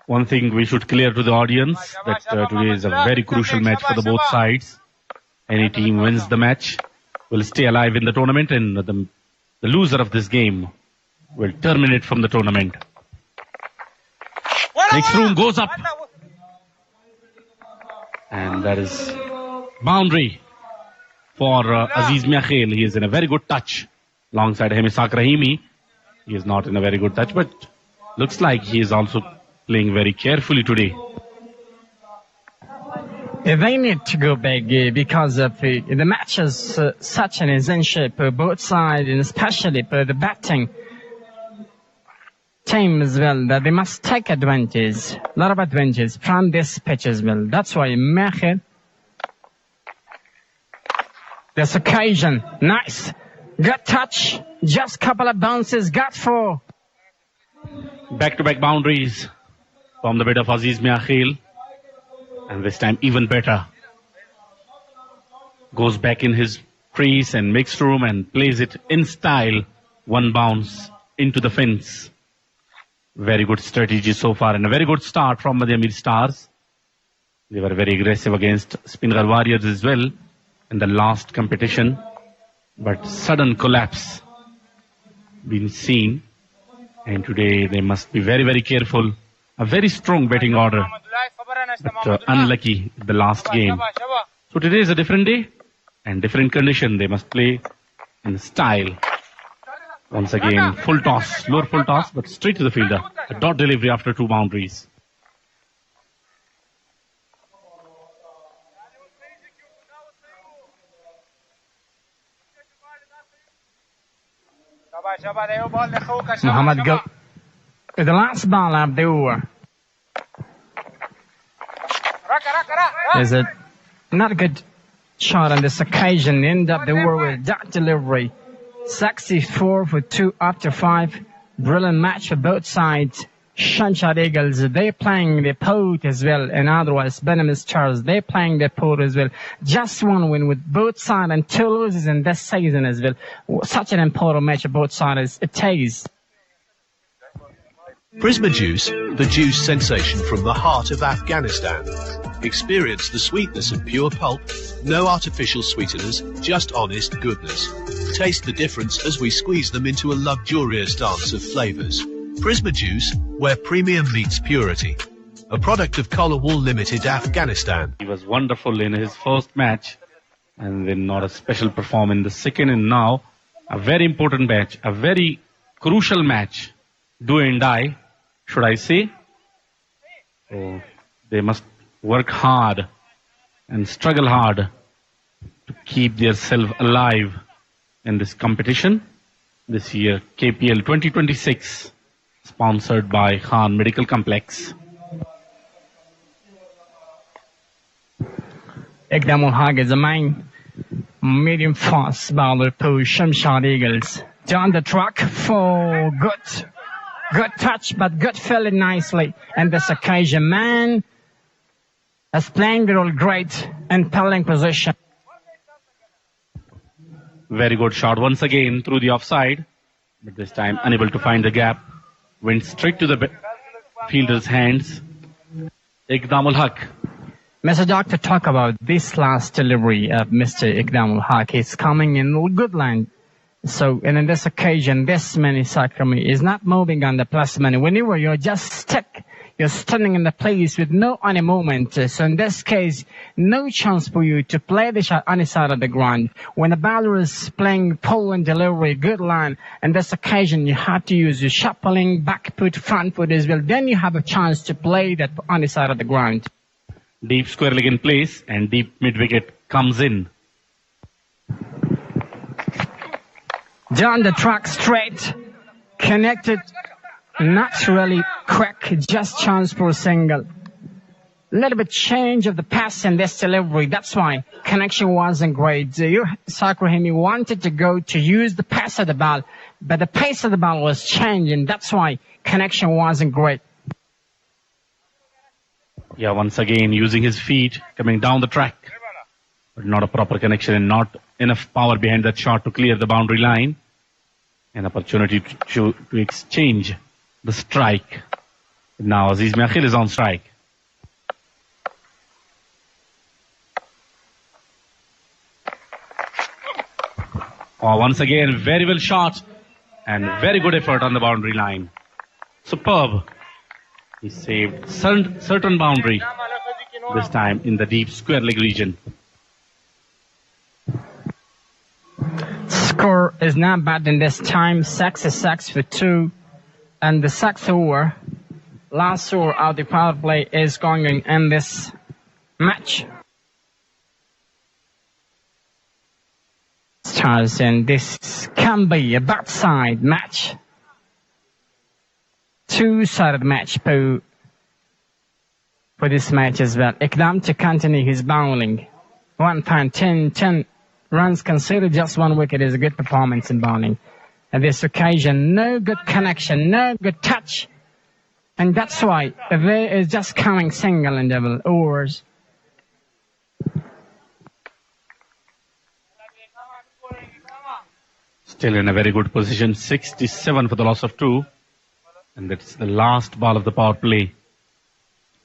One thing we should clear to the audience, that today is a very crucial match for the both sides. Any team wins the match will stay alive in the tournament, and the loser of this game will terminate from the tournament. Next room goes up. And that is boundary for Aziz Miakhel. He is in a very good touch alongside Hemisak Rahimi. He is not in a very good touch, but looks like he is also playing very carefully today. They need to go back because of the match is such an essential for both sides, and especially for the batting team as well, that they must take advantage, a lot of advantage from this pitch as well. That's why Mehir, this occasion, nice, good touch, just couple of bounces, got 4. Back-to-back boundaries from the bit of Aziz Miakhel, and this time even better. Goes back in his crease and mixed room and plays it in style, 1 bounce into the fence. Very good strategy so far, and a very good start from Bandiamir Stars. They were very aggressive against Speenghar Warriors as well in the last competition, but sudden collapse been seen, and today they must be very, very careful. A very strong batting order, but unlucky the last game. So today is a different day and different condition. They must play in style. Once again, full toss, lower full toss, but straight to the fielder. A dot delivery after 2 boundaries. Muhammad go the last ball of the over. Is it not a good shot on this occasion? End up the over with that delivery. 64 for 2 after 5. Brilliant match for both sides. Shamshad Eagles, they're playing the pot as well, and otherwise Bandiamir Stars, they're playing the pot as well. Just 1 win with both sides and 2 losses in this season as well. Such an important match for both sides. It takes. Prisma Juice, the juice sensation from the heart of Afghanistan. Experience the sweetness of pure pulp, no artificial sweeteners, just honest goodness. Taste the difference as we squeeze them into a luxurious dance of flavors. Prisma Juice, where premium meets purity. A product of Collar Wool Limited, Afghanistan. He was wonderful in his first match And then not a special perform in the second, and now a very important match, a very crucial match, do and die, should I say. So they must work hard and struggle hard to keep themselves alive in this competition. This year, KPL 2026, sponsored by Khan Medical Complex. Ekdamul Haq is a main medium fast bowler to Shamshad Eagles. Down the track for good touch, but good fell it nicely. And this occasion, man is playing the role great in pelling position. Very good shot once again through the offside, but this time unable to find the gap. Went straight to the fielder's hands. Ekdamul Haq. Mr. Doctor, talk about this last delivery of Mr. Ekdamul Haq. It's coming in good line. So, and in this occasion, this many Sakrami is not moving on the plus money. Whenever you're just stuck, you're standing in the place with no any movement. So in this case, no chance for you to play the shot on the side of the ground. When the bowler is playing pull and delivery, good line, and this occasion you have to use your shuffling, back foot, front foot as well. Then you have a chance to play that on the side of the ground. Deep square leg in place and deep mid wicket comes in. Down the track straight, connected, not really quick, just chance for a single. Little bit change of the pass in this delivery, that's why connection wasn't great. Sakrahimi wanted to go to use the pass of the ball, but the pace of the ball was changing, that's why connection wasn't great. Yeah, once again using his feet, coming down the track. But not a proper connection and not enough power behind that shot to clear the boundary line. An opportunity to exchange the strike. Now Aziz Mekhil is on strike. Oh, once again, very well shot and very good effort on the boundary line. Superb. He saved certain boundary, this time in the deep square leg region. Score is not bad in this time. 6 for 2. And the 6th over, last over of the power play is going to end this match. Stars, and this can be a backside match. Two-sided match for this match as well. Ekdam to continue his bowling. 1.10 runs considered, just 1 wicket is a good performance in bowling. At this occasion, no good connection, no good touch. And that's why there is just coming single and double overs. Still in a very good position, 67 for the loss of 2. And that's the last ball of the power play.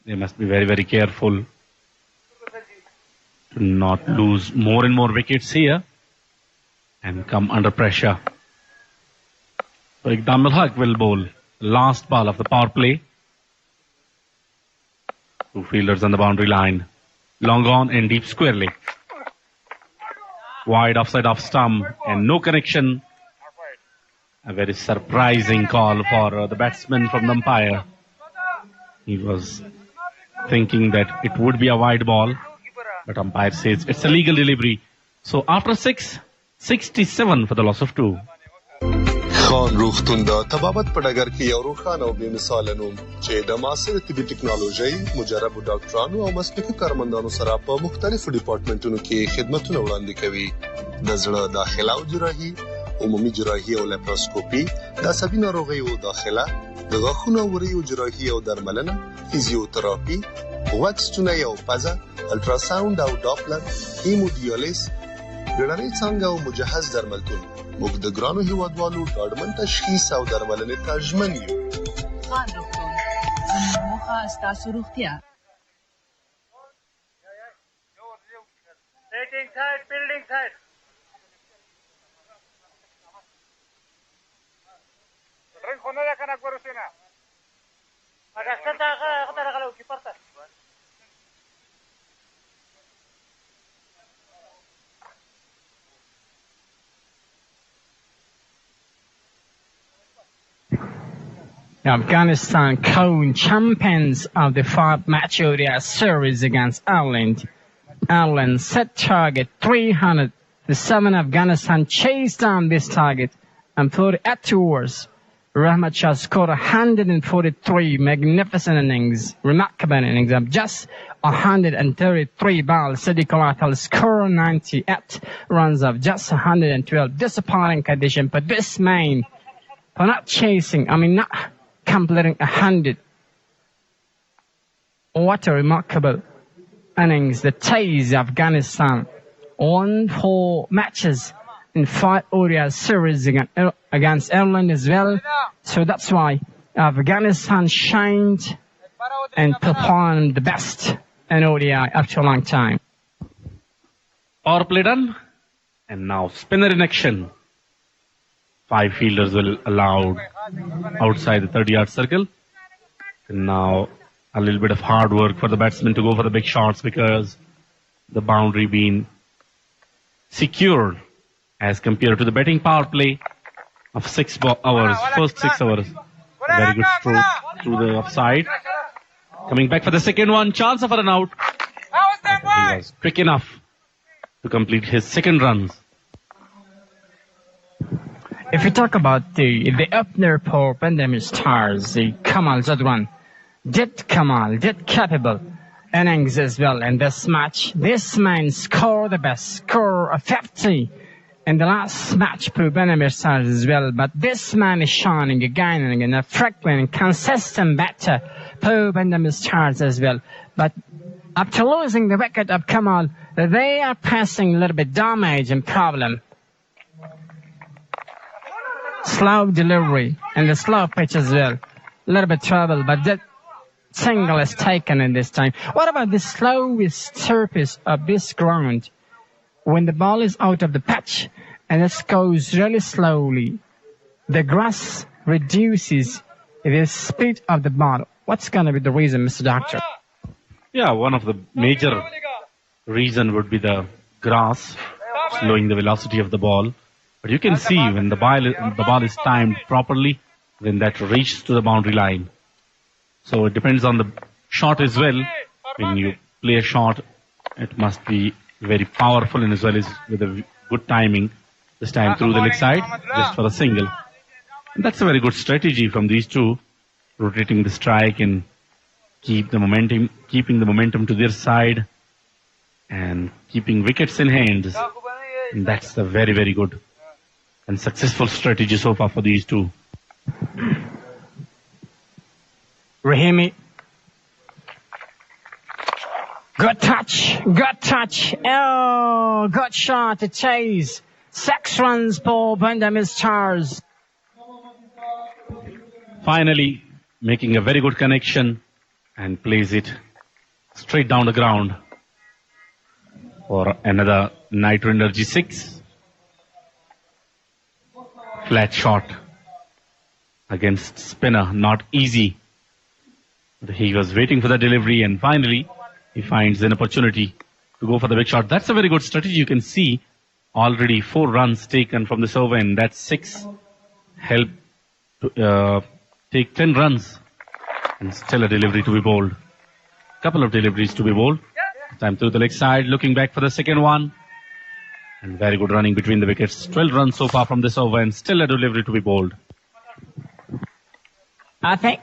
They must be very, very careful to not lose more and more wickets here and come under pressure. So Ekdamul Haq will bowl last ball of the power play. 2 fielders on the boundary line. Long on and deep square leg. Wide offside off stump and no connection. A very surprising call for the batsman from the umpire. He was thinking that it would be a wide ball, but umpire says it's a legal delivery. So after 6, 67 for the loss of 2. خان روغتون د طبابت په ډګر کې یو روښانه او بې مثاله نوم چې د معاصر طبي ټکنالوژي مجربو ډاکټرانو او مسلکي کارمندانو سره په مختلفو ډیپارټمنټونو کې خدمتونه وړاندې کوي. د زړه داخله او جراحي، عمومي جراحي او لیپروسکوپي، د عصبي ناروغیو داخله، د غاښونو او وریو جراحي او درملنه، فزیوتراپي، غوږ ستونی او پزه، الټراساوند او ډاپلر، هیمودیالیس، ګړنۍ څانګه او مجهز درملتون. موږ د ګرانو هیوادوالو ډاډمن تشخیص او درملنې ته ژمن یو. خان روغتون، زموږ موخه ستاسو روغتیا. Afghanistan crowned champions of the 5-match ODI series against Ireland. Ireland set target 300. The 7 Afghanistan chased down this target and put it at 2 hours. Rahmat Shah scored 143 magnificent innings, remarkable innings of just 133 balls. Sadiq Al-Atal scored 98 runs of just 112. Disappointing condition, but this man, for not chasing, not completing 100. What a remarkable innings. The Tays Afghanistan won 4 matches in 5 ODI series against Ireland as well. So that's why Afghanistan shined and performed the best in ODI after a long time. Power play done. And now spinner in action. 5 fielders will allowed outside the 30-yard circle. And now a little bit of hard work for the batsmen to go for the big shots because the boundary being secured as compared to the batting power play of 6 hours, first 6 hours. Very good stroke through the offside. Coming back for the second one, chance of a run out. He was quick enough to complete his second runs. If you talk about the opener for Bandami Stars, the Kamal Zadran, did capable innings as well in this match. This man scored the best score of 50 in the last match for Bandami Stars as well. But this man is shining again and again, a frequent, consistent batter for Bandami Stars as well. But after losing the wicket of Kamal, they are passing a little bit damage and problem. Slow delivery and the slow pitch as well. A little bit trouble, but that single is taken in this time. What about the slowest surface of this ground? When the ball is out of the patch and it goes really slowly, the grass reduces the speed of the ball. What's going to be the reason, Mr. Doctor? Yeah, one of the major reason would be the grass slowing the velocity of the ball. But you can see when the ball is timed properly, then that reaches to the boundary line. So it depends on the shot as well. When you play a shot, it must be very powerful and as well as with a good timing. This time through the leg side, just for a single. And that's a very good strategy from these two, rotating the strike and keeping the momentum to their side and keeping wickets in hand. And that's a very, very good and successful strategy so far for these two. Rahimi. Good touch. Oh, good shot to chase. 6 runs for Bandami Stars. Finally, making a very good connection and plays it straight down the ground for another Nitro Energy 6. Flat shot against spinner, not easy. He was waiting for the delivery and finally he finds an opportunity to go for the big shot. That's a very good strategy. You can see already 4 runs taken from this over and that 6 helped to take 10 runs and still a delivery to be bowled. Couple of deliveries to be bowled. Time through the leg side, looking back for the second one. And very good running between the wickets. 12 runs so far from this over and still a delivery to be bowled. I think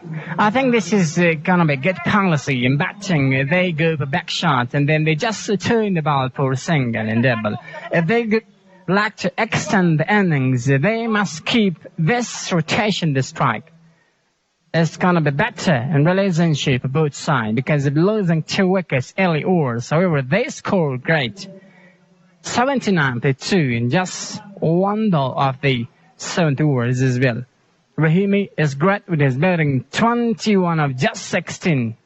this is going to be good policy in batting. They go for back shot and then they just turn the ball for a single and double. If they like to extend the innings, they must keep this rotation, the strike. It's going to be better in relationship of both sides because of losing 2 wickets early overs. However, they scored great. 79-2 in just 1 ball of the 7th overs as well. Rahimi is great with his batting 21 of just 16.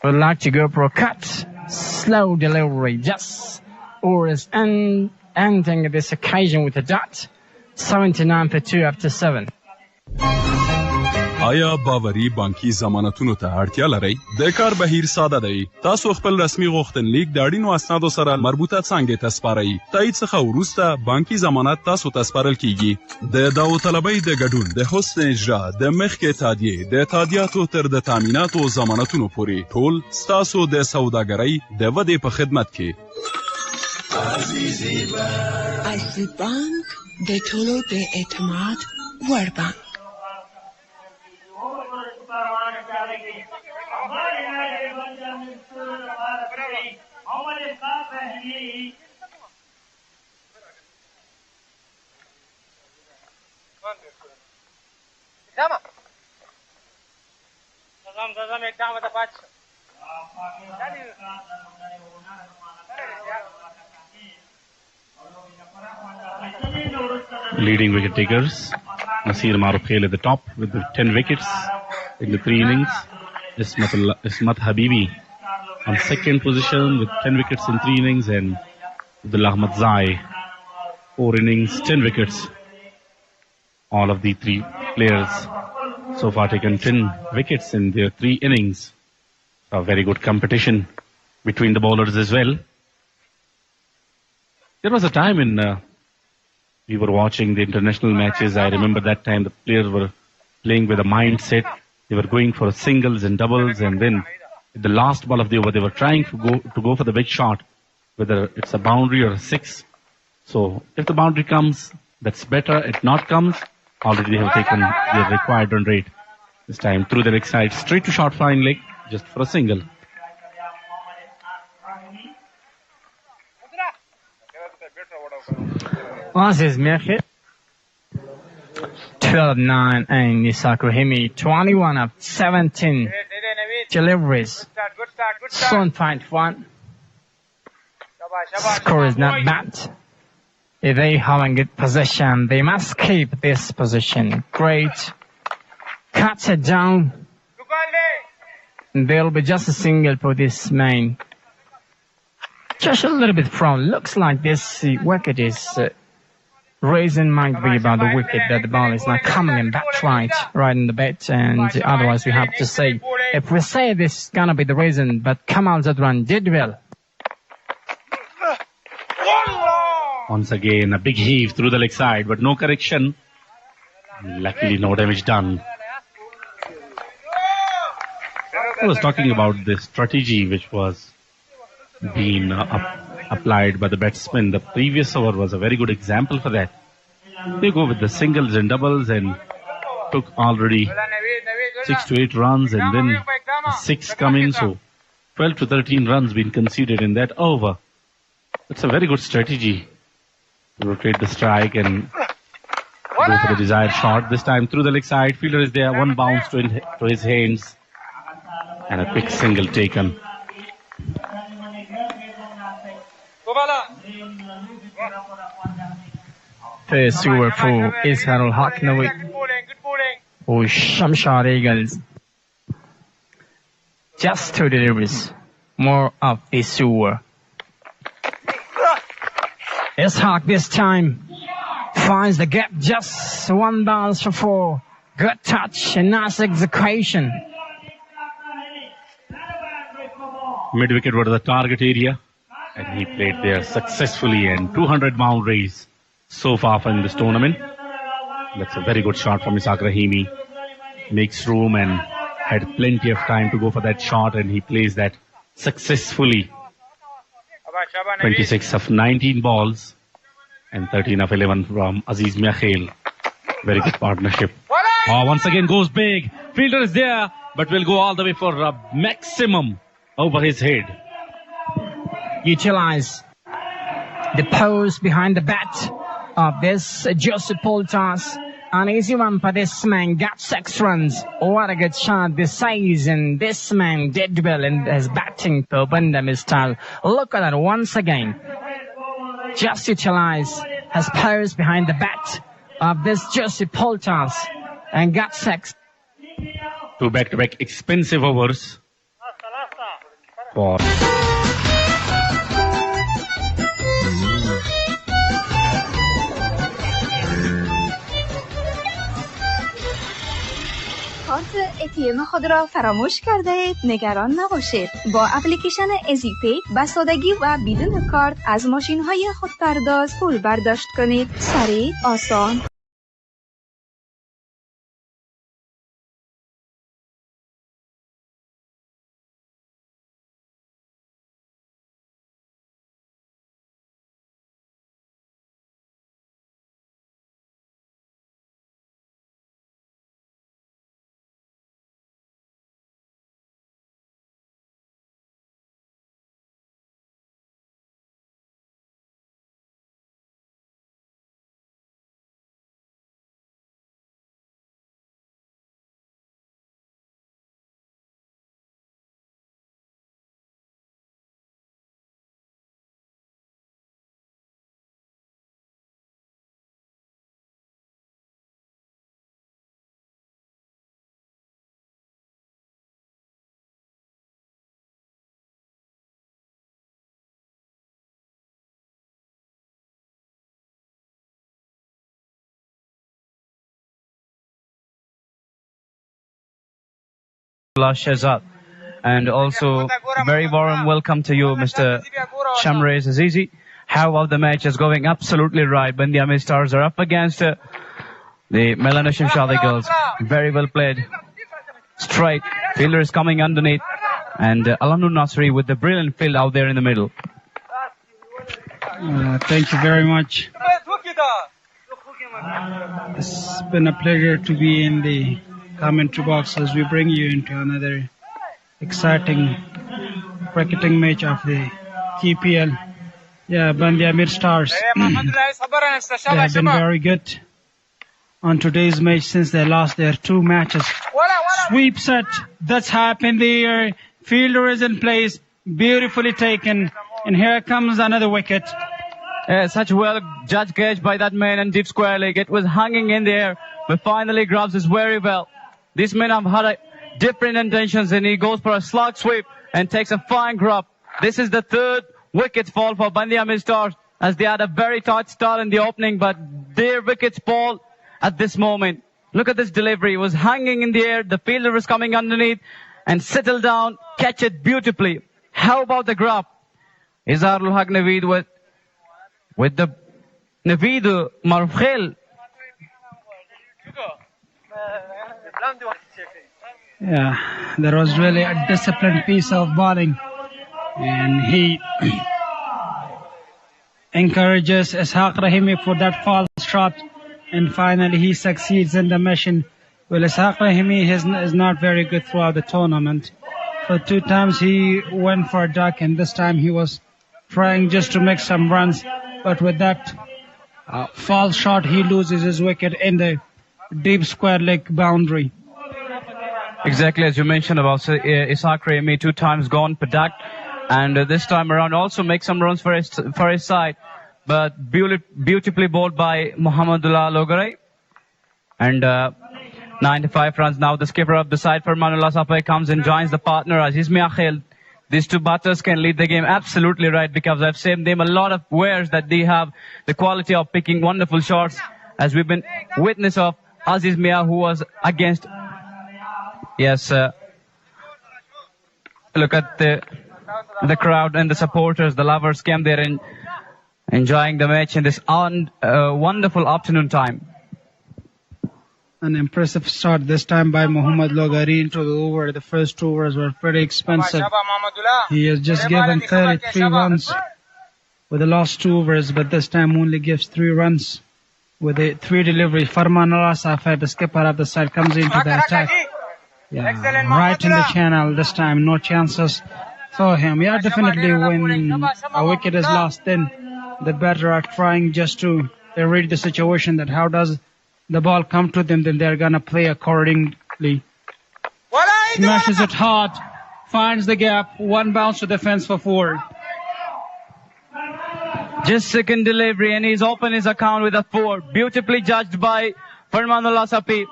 Would like to go for a cut. Slow delivery, just or is ending this occasion with a dot. 79-2 after 7. آیا باوري بانکي ضمانتونو ته اړتیا لرئ؟ د کار بهیر ساده دی. تاسو خپل رسمي غوښتنلیک د اړینو اسنادو سره مربوطه څانګې ته سپارئ. تایید څخه وروسته بانکي ضمانت تاسو ته سپارل کیږي. د داوطلبۍ د ګډون، د حسن اجرا، د مخکې تادیې، د تادیاتو تر د تامیناتو ضمانتونو پورې ټول ستاسو د سوداګرۍ د ودې په خدمت کې. عزیزی بانک د ټولو د اعتماد وړ بانک. Leading wicket takers, Nasir Maruf Khail at the top with the 10 wickets in the 3 innings. Ismat Habibi on second position with 10 wickets in 3 innings, and Abdullah Ahmad Zai 4 innings, 10 wickets. All of the 3 players so far taken 10 wickets in their 3 innings. A very good competition between the bowlers as well. There was a time when we were watching the international matches. I remember that time the players were playing with a mindset. They were going for singles and doubles, and then at the last ball of the over, they were trying to go for the big shot, whether it's a boundary or a 6. So if the boundary comes, that's better. If not comes, already they have taken their required run rate. This time through the leg side, straight to short flying leg, just for a single. Aziz Mirkit, 12-9, and Nisaq Rahimi, 21 of 17 deliveries. Son 5-1. Score is not bad. If they having good possession, they must keep this position. Great. Cuts it down. There'll be just a single for this main. Just a little bit from. Looks like this wicket is raising might be about the wicket, that the ball is not coming in that right in the bat, and otherwise we have to say, if we say this is gonna be the reason, but Kamal Zadran did well. Once again, a big heave through the leg side, but no correction. Luckily, no damage done. I was talking about the strategy which was being applied by the batsmen. The previous over was a very good example for that. They go with the singles and doubles and took already 6 to 8 runs, and then a 6 come in, so 12 to 13 runs being conceded in that over. It's a very good strategy to rotate the strike and go for the desired shot. This time through the leg side, fielder is there, 1 bounce to his hands, and a quick single taken. First over for Isharul Haknawi, for Shamshad Eagles. Just 2 deliveries, more of this over. Ishaq this time finds the gap, just 1 bounce for 4. Good touch and nice execution. Mid-wicket was the target area, and he played there successfully, and 200 boundaries so far in this tournament. That's a very good shot from Nisaq Rahimi. Makes room and had plenty of time to go for that shot, and he plays that successfully. 26 of 19 balls and 13 of 11 from Aziz Mirkit. Very good partnership. Oh, once again goes big. Fielder is there, but will go all the way for a maximum over his head. Utilize the pose behind the bat of this Joseph Poltas. An easy one for this man. Got 6 runs. What a good shot this size, and this man did well in his batting to Bandam style. Look at that once again. Just utilize his pose behind the bat of this Joseph Poltas and got 6. 2 back-to-back expensive overs for ATM خود را فراموش کرده اید؟ نگران نباشید. با اپلیکیشن ایزی پی به سادگی و بدون کارت از ماشین های خودپرداز پول برداشت کنید. سریع، آسان. Shahzad. And also very warm welcome to you, Mr. Shamrez Azizi. How about the match is going? Absolutely right. Bandi Amir Stars are up against the Melanesian Shadi girls. Very well played. Straight. Fielder is coming underneath. And Alanur Nasri with the brilliant field out there in the middle. Thank you very much. It's been a pleasure to be in the commentary box as we bring you into another exciting cricketing match of the KPL. Yeah, Bandi Amir Stars. They have been very good on today's match since they lost their 2 matches. Sweep set, that's happened there. Fielder is in place, beautifully taken. And here comes another wicket. Such well judged catch by that man in deep square leg. It was hanging in the air, but finally grabs it very well. This man have had different intentions, and he goes for a slug sweep and takes a fine grab. This is the 3rd wicket fall for Bandi Amir Stars, as they had a very tight start in the opening, but their wickets fall at this moment. Look at this delivery. It was hanging in the air. The fielder was coming underneath and settle down, catch it beautifully. How about the grab? Izarul Haq Naveed with the Naveed Marfkhel. Yeah, there was really a disciplined piece of bowling, and he encourages Ishaq Rahimi for that false shot, and finally he succeeds in the mission. Well, Ishaq Rahimi is not very good throughout the tournament. For 2 times he went for a duck, and this time he was trying just to make some runs, but with that false shot he loses his wicket in the deep square leg boundary. Exactly as you mentioned about Ishaq Rahimi, 2 times gone per duck, and this time around also make some runs for his side, but beautifully bowled by Muhammadullah Logare. And 95 runs now. The skipper of the side for Manullah Sapai comes and joins the partner Aziz Miakhil. These 2 batters can lead the game absolutely right, because I've seen them a lot of wares that they have the quality of picking wonderful shots, as we've been witness of Aziz Mia, who was against. Yes, look at the crowd and the supporters, the lovers came there and enjoying the match in this wonderful afternoon time. An impressive start this time by Muhammad Logari into the over. The first 2 overs were pretty expensive. He has just given 33 runs with the last 2 overs, but this time only gives 3 runs with a 3 delivery. Farman Al-Asafai, the skipper of the side, comes into the attack. Yeah, right in the channel this time. No chances for him. Yeah, definitely when a wicket is lost, then the batter are trying just to read the situation, that how does the ball come to them, then they're gonna play accordingly. Smashes it hard, finds the gap, 1 bounce to the fence for 4. Just second delivery, and he's opened his account with a 4. Beautifully judged by Farmanullah Sapi.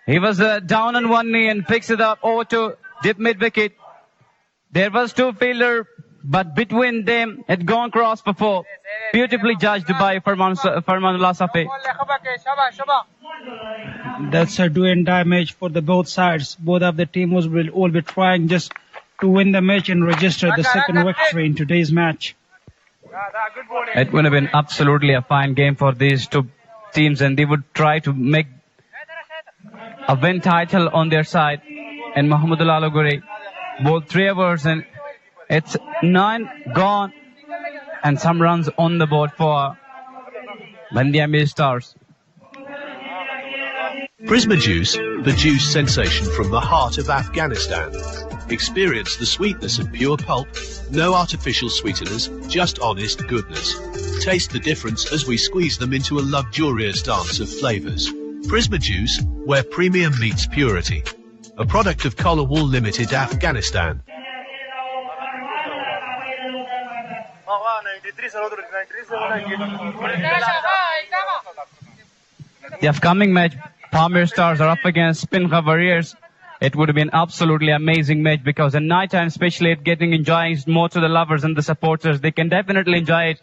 He was down on 1 knee and picks it up over to deep mid wicket. There was 2 fielder, but between them it gone cross for 4. Beautifully judged by Farmanullah Safi. That's a do-and-die match for the both sides. Both of the teams will all be trying just to win the match and register the second victory in today's match. It would have been absolutely a fine game for these two teams, and they would try to make a win title on their side. And Mahmudullah Ghore, both 3 overs, and it's 9 gone, and some runs on the board for Bandi Amir Stars. Prisma Juice, the juice sensation from the heart of Afghanistan. Experience the sweetness of pure pulp, no artificial sweeteners, just honest goodness. Taste the difference as we squeeze them into a luxurious dance of flavors. Prisma Juice, where premium meets purity. A product of Collar Wool Limited, Afghanistan. The upcoming match, Pamir Stars are up against Speenghar Warriors. It would have been absolutely amazing match because at night time, especially it getting enjoyed more to the lovers and the supporters. They can definitely enjoy it.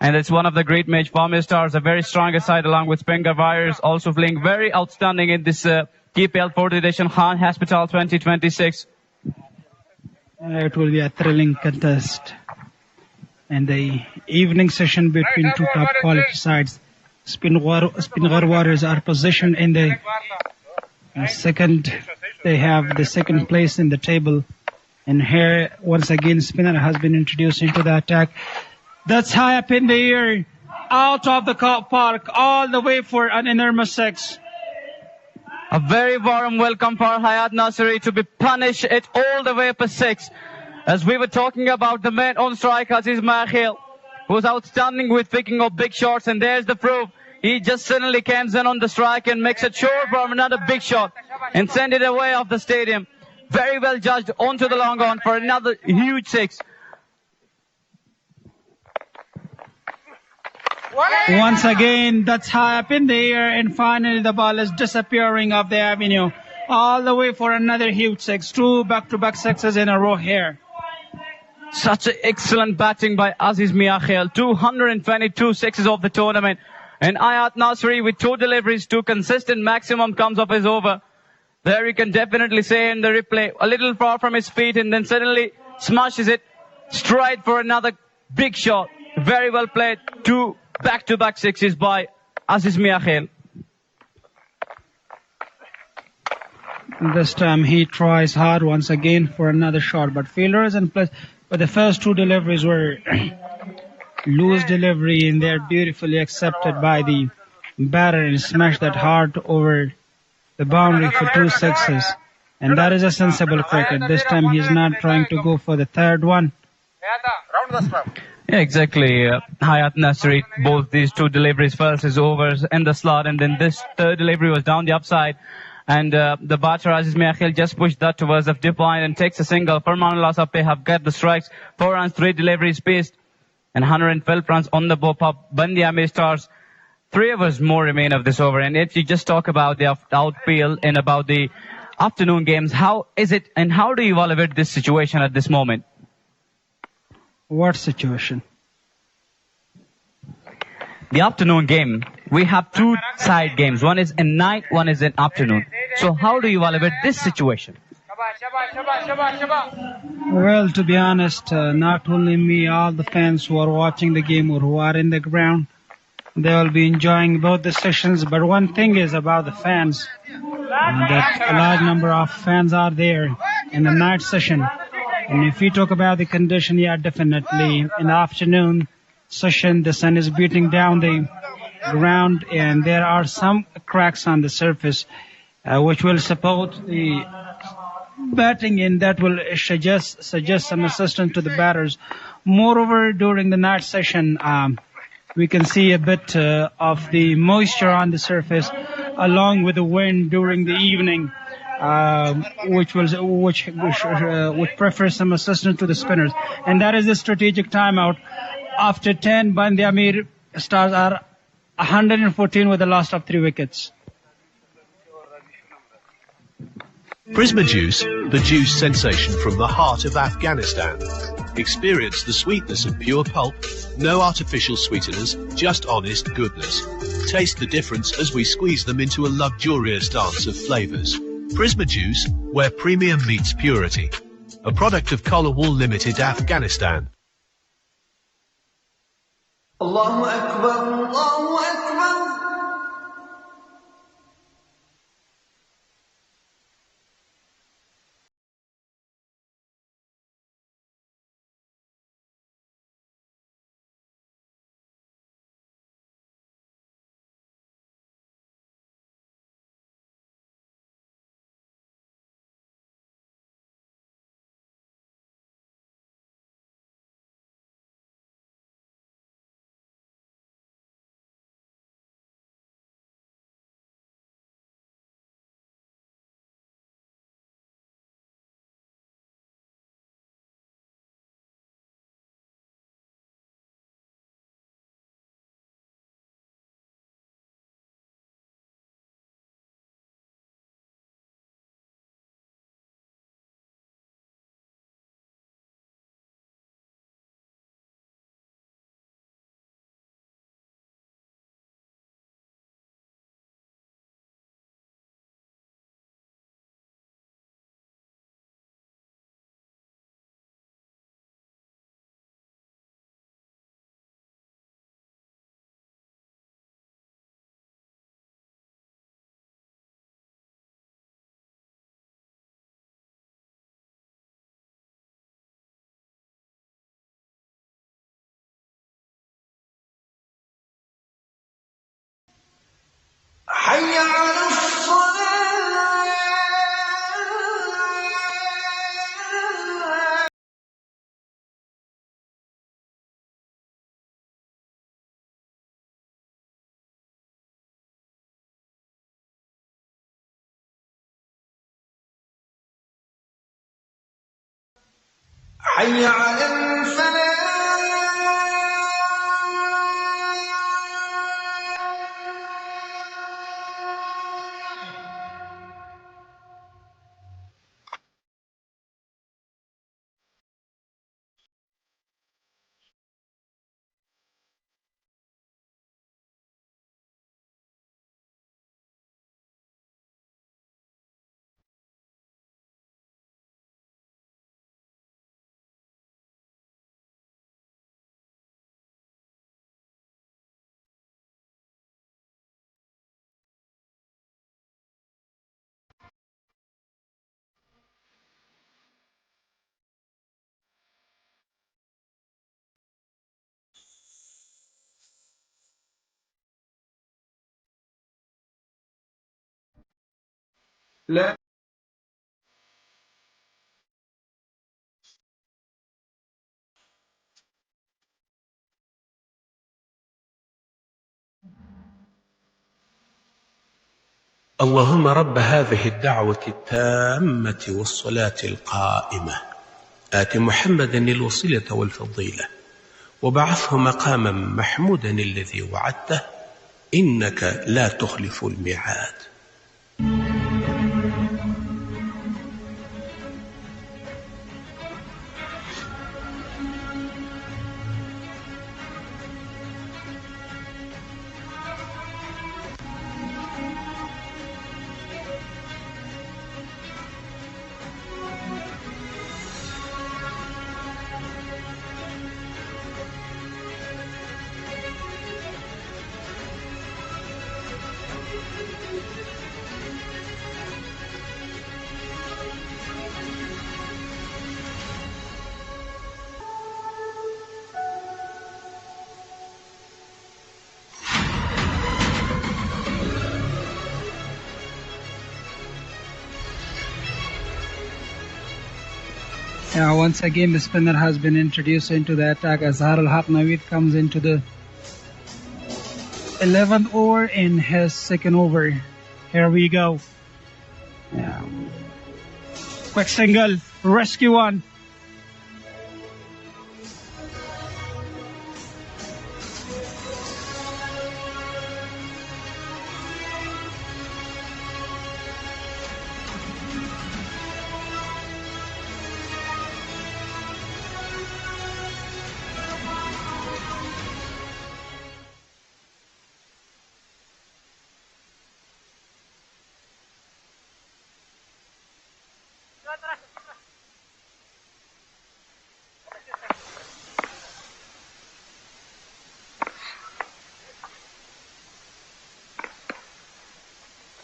And it's one of the great match. Pamir Stars are very strong side along with Speenghar Warriors, also playing very outstanding in this KPL 4th edition Khan Hospital 2026. It will be a thrilling contest. And the evening session between two top quality sides. Speenghar Warriors are positioned in the second. They have the second place in the table. And here, once again, Spinner has been introduced into the attack. That's high up in the air, out of the park, all the way for an enormous 6. A very warm welcome for Hayat Nasri to be punished it all the way for 6. As we were talking about the man on strike, Aziz Makhil, who's outstanding with picking up big shots, and there's the proof. He just suddenly comes in on the strike and makes it sure for another big shot and send it away off the stadium. Very well judged onto the long on for another huge 6. Once again, that's high up in the air, and finally the ball is disappearing off the avenue. All the way for another huge 6. 2 back-to-back 6s in a row here. Such an excellent batting by Aziz Miakhil. 222 6s of the tournament. And Ayat Nasri with 2 deliveries, 2 consistent maximum comes off his over. There you can definitely say in the replay, a little far from his feet, and then suddenly smashes it straight for another big shot. Very well played. 2 back-to-back 6s by Aziz Miakhil. This time he tries hard once again for another shot, but fielder is in place. But the first 2 deliveries were loose delivery, and they're beautifully accepted by the batter and smashed that hard over the boundary for 2 6s. And that is a sensible cricket. This time he's not trying to go for the third one. Yeah, exactly. Hayat Nasri, both these 2 deliveries, first is overs in the slot, and then this third delivery was down the upside. And the batter Aziz Miakhil just pushed that towards the dip line and takes a single. Farmanullah Sappe have got the strikes. 4 runs, 3 deliveries paced, and 112 runs on the board. Bandi Amir Stars, 3 overs more remain of this over. And if you just talk about the outfield and about the afternoon games, how is it and how do you evaluate this situation at this moment? What situation? The afternoon game. We have 2 side games. One is in night, one is in afternoon. So how do you evaluate this situation? Well, to be honest, not only me, all the fans who are watching the game or who are in the ground, they will be enjoying both the sessions. But one thing is about the fans, that a large number of fans are there in the night session. And if you talk about the condition, yeah, definitely in the afternoon session, the sun is beating down the ground, and there are some cracks on the surface, which will support the batting, and that will suggest some assistance to the batters. Moreover, during the night session, we can see a bit of the moisture on the surface, along with the wind during the evening, which prefers some assistance to the spinners. And that is the strategic timeout. After 10, Bandi Amir Stars are 114 with a loss of 3 wickets. Prisma Juice, the juice sensation from the heart of Afghanistan. Experience the sweetness of pure pulp, no artificial sweeteners, just honest goodness. Taste the difference as we squeeze them into a luxurious dance of flavors. Prisma Juice, where premium meets purity. A product of Colorwall Limited, Afghanistan. Allahu Akbar, Allahu Akbar. حي على الصلاة. حي على الفلاح. لا اللهم رب هذه الدعوة التامة والصلاة القائمة آت محمدا الوسيلة والفضيلة وبعثه مقاما محمودا الذي وعدته إنك لا تخلف الميعاد. Once again, the spinner has been introduced into the attack as Zahar al-Haq Naveed comes into the 11th over in his second over. Here we go. Yeah. Quick single, rescue one.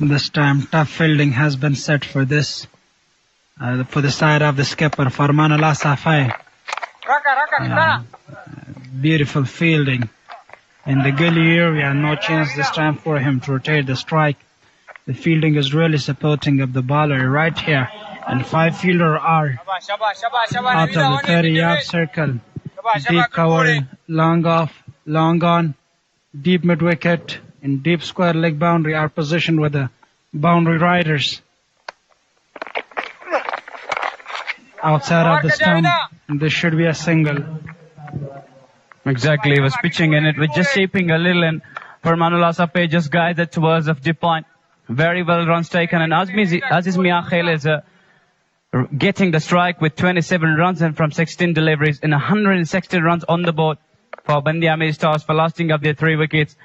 This time, tough fielding has been set for this. For the side of the skipper, Farmanullah Safai. Beautiful fielding. In the gully area, no chance this time for him to rotate the strike. The fielding is really supporting of the bowler right here. And 5 fielders are out of the 30-yard circle. Deep cover, long off, long on, deep mid-wicket, and deep square leg boundary are positioned with the boundary riders. Outside of the stump, this should be a single. Exactly, he was pitching in it with just shaping a little, and Farmanullah Safai just guided towards the deep point. Very well runs taken, and Aziz Mia Khail is getting the strike with 27 runs and from 16 deliveries and 160 runs on the board for Bandi Amir Stars for lasting up their 3 wickets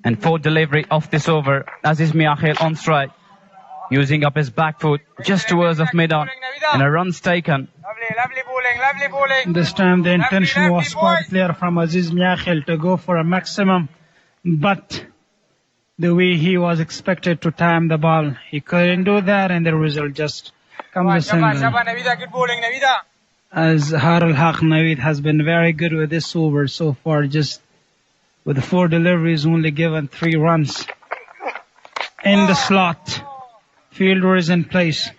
and 4 delivery of this over. Aziz Mia Khail on strike, using up his back foot just towards of mid-on and a runs taken. This time the intention was quite clear from Aziz Mia Khail to go for a maximum, but the way he was expected to time the ball, he couldn't do that, and the result just comes a single. As Harul Haq Naveed has been very good with this over so far, just with 4 deliveries, only given 3 runs. In the slot, fielder is in place.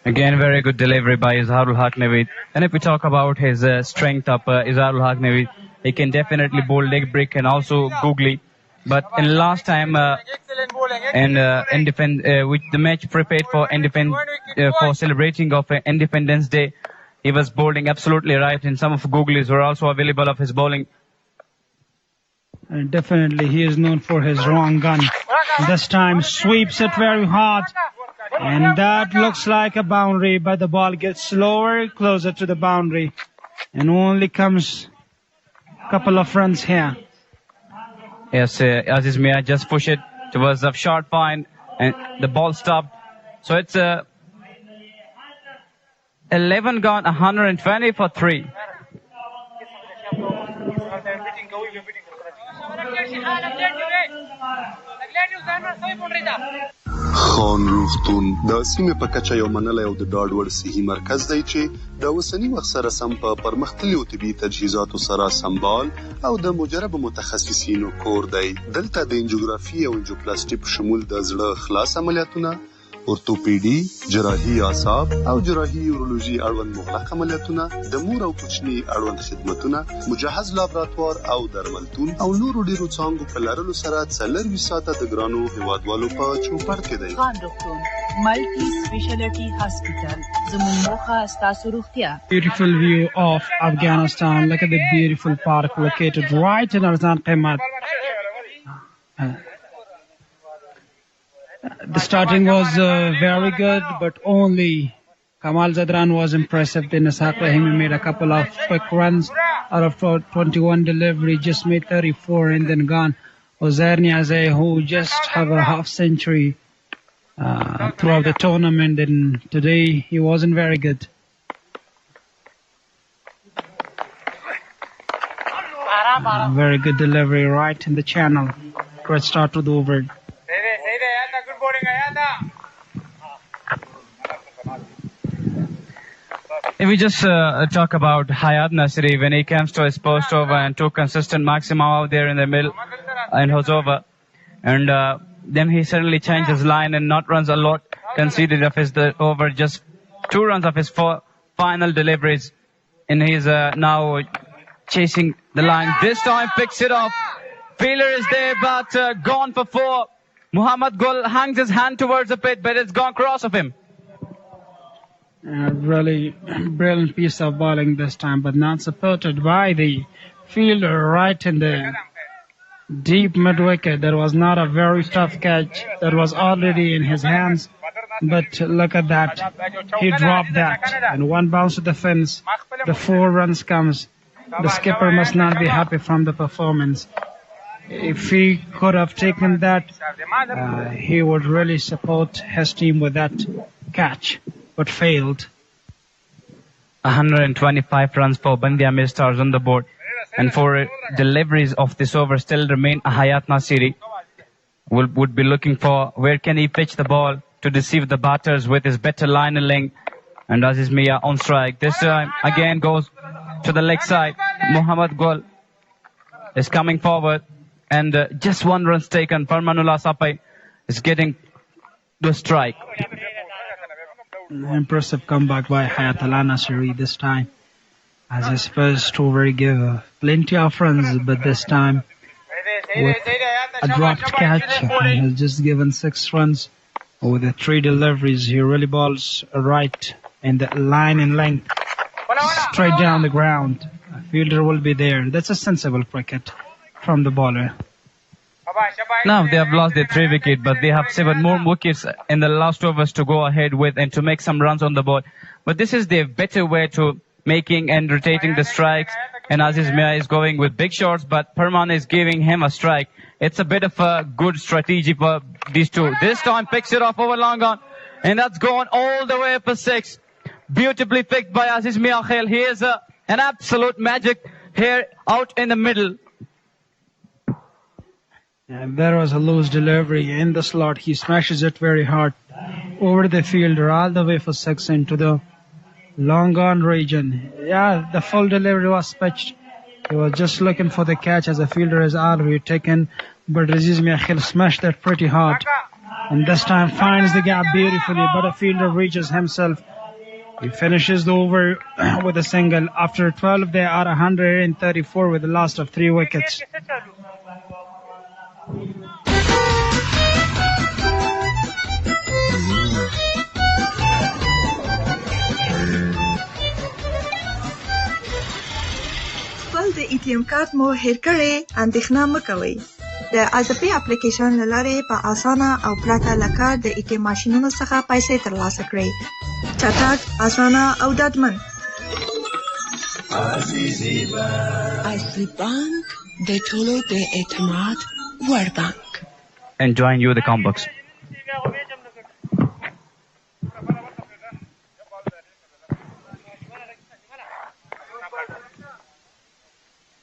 Again, very good delivery by Izharul Haq Naveed. And if we talk about his strength up, Izharul Haq Naveed, he can definitely bowl leg break and also googly. But in last time, with the match prepared for for celebrating of Independence Day, he was bowling absolutely right, and some of googlies were also available of his bowling. And definitely, he is known for his wrong gun. This time, sweeps it very hard, and that looks like a boundary, but the ball gets slower, closer to the boundary, and only comes a couple of runs here. Yes, Aziz Mia just push it towards the short point, and the ball stopped. So it's 11 gone, 120 for 3. خان روغتون د سیمې په کچه یو منلی او د ډاډ وړ صحي مرکز دی چې د اوسني وخت سره سم په پرمختللو طبي تجهیزاتو سره سمبال او د مجرب متخصصینو کور دی. دلته د انجیوګرافي او انجیوپلاسټي په شمول د زړه خلاص عملیاتونه، اورتوپیډي، جراحي اعصاب او جراحي یورولوژي اړوند مغلق عملیاتونه، د مور او کوچني اړوند خدمتونه، مجهز لابراتوار او درملتون او نورو ډیرو څانګو په لرلو سره 24 ساعته د ګرانو هیوادوالو په چوپړ کې دی. خان روغتون ملټي سپیشلیټي هسپیتل، زموږ موخه ستاسو روغتیا. Beautiful view of Afghanistan. Look at the beautiful park located right in Arzan Qaimat. The starting was very good, but only Kamal Zadran was impressive. Then Ishaq Rahimi made a couple of quick runs out of 21 delivery, just made 34 and then gone. Uzair Niazeh, who just have a half century throughout the tournament, and today he wasn't very good. Very good delivery right in the channel. Great start to the over. If we just talk about Hayat Nasri, when he comes to his post over and took consistent maximum out there in the middle and was over, and then he suddenly changed his line and not runs a lot, conceded of his over just 2 runs of his 4 final deliveries, and he's now chasing the line. This time picks it off. Fielder is there, but gone for 4. Muhammad Gul hangs his hand towards the pit, but it's gone cross of him. Really brilliant piece of bowling this time, but not supported by the fielder right in the deep mid-wicket. There was not a very tough catch that was already in his hands, but look at that. He dropped that, and 1 bounce to the fence. The 4 runs comes. The skipper must not be happy from the performance. If he could have taken that, he would really support his team with that catch, but failed. 125 runs for Bandi Amir Stars on the board, and 4 deliveries of this over still remain a Hayat Nasiri. would be looking for where can he pitch the ball to deceive the batters with his better line and length. And Aziz Mia on strike. This time again goes to the leg side. Muhammad Gul is coming forward. And just one run taken. Farmanullah Sapai is getting the strike. Impressive comeback by Hayatalana Siri this time. As his first over, he gave plenty of runs, but this time with a dropped catch, he has just given 6 runs with the 3 deliveries. He really balls right in the line and length, straight down the ground. A fielder will be there. That's a sensible cricket from the bowler. Now they have lost their 3 wickets, but they have 7 more wickets in the last overs to go ahead with and to make some runs on the board. But this is their better way to making and rotating the strikes. And Aziz Mia is going with big shots, but Perman is giving him a strike. It's a bit of a good strategy for these two. This time picks it off over long on, and that's gone all the way for 6. Beautifully picked by Aziz Mia Khail. He is an absolute magic here out in the middle. And there was a loose delivery in the slot. He smashes it very hard over the fielder all the way for 6 into the long on region. Yeah, the full delivery was pitched. He was just looking for the catch as the fielder is already taken. But Aziz Mia Khail smashed that pretty hard. And this time finds the gap beautifully, but the fielder reaches himself. He finishes the over with a single. After 12, they are 134 with the loss of 3 wickets. خپل د ATM کارت مو هیر کړی اندېښنه مه کوئ. د ازپی اپلیکیشن له لارې په اسانه او پراته لکه د ATM ماشینونو څخه پیسې ترلاسه کړئ. چټک، اسانه او ډاډمن. عزیزی بانک د ټولو د اعتماد وړ بانک. Enjoying you the combox.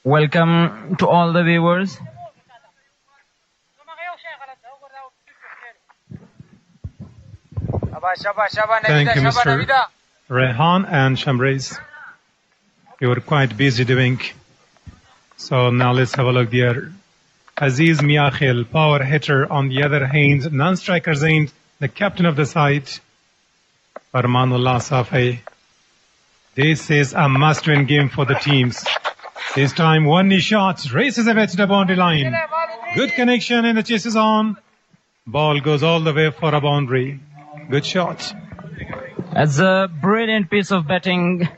Welcome to all the viewers. Thank you, Mr. Rehan and Shamrez. You were quite busy doing. So now let's have a look there. Aziz Mia Khail, power hitter on the other hand, non-strikers end, the captain of the side, Farmanullah Safi. This is a must-win game for the teams. This time, one knee shot, races away to the boundary line. Good connection and the chase is on. Ball goes all the way for a boundary. Good shot. That's a brilliant piece of batting.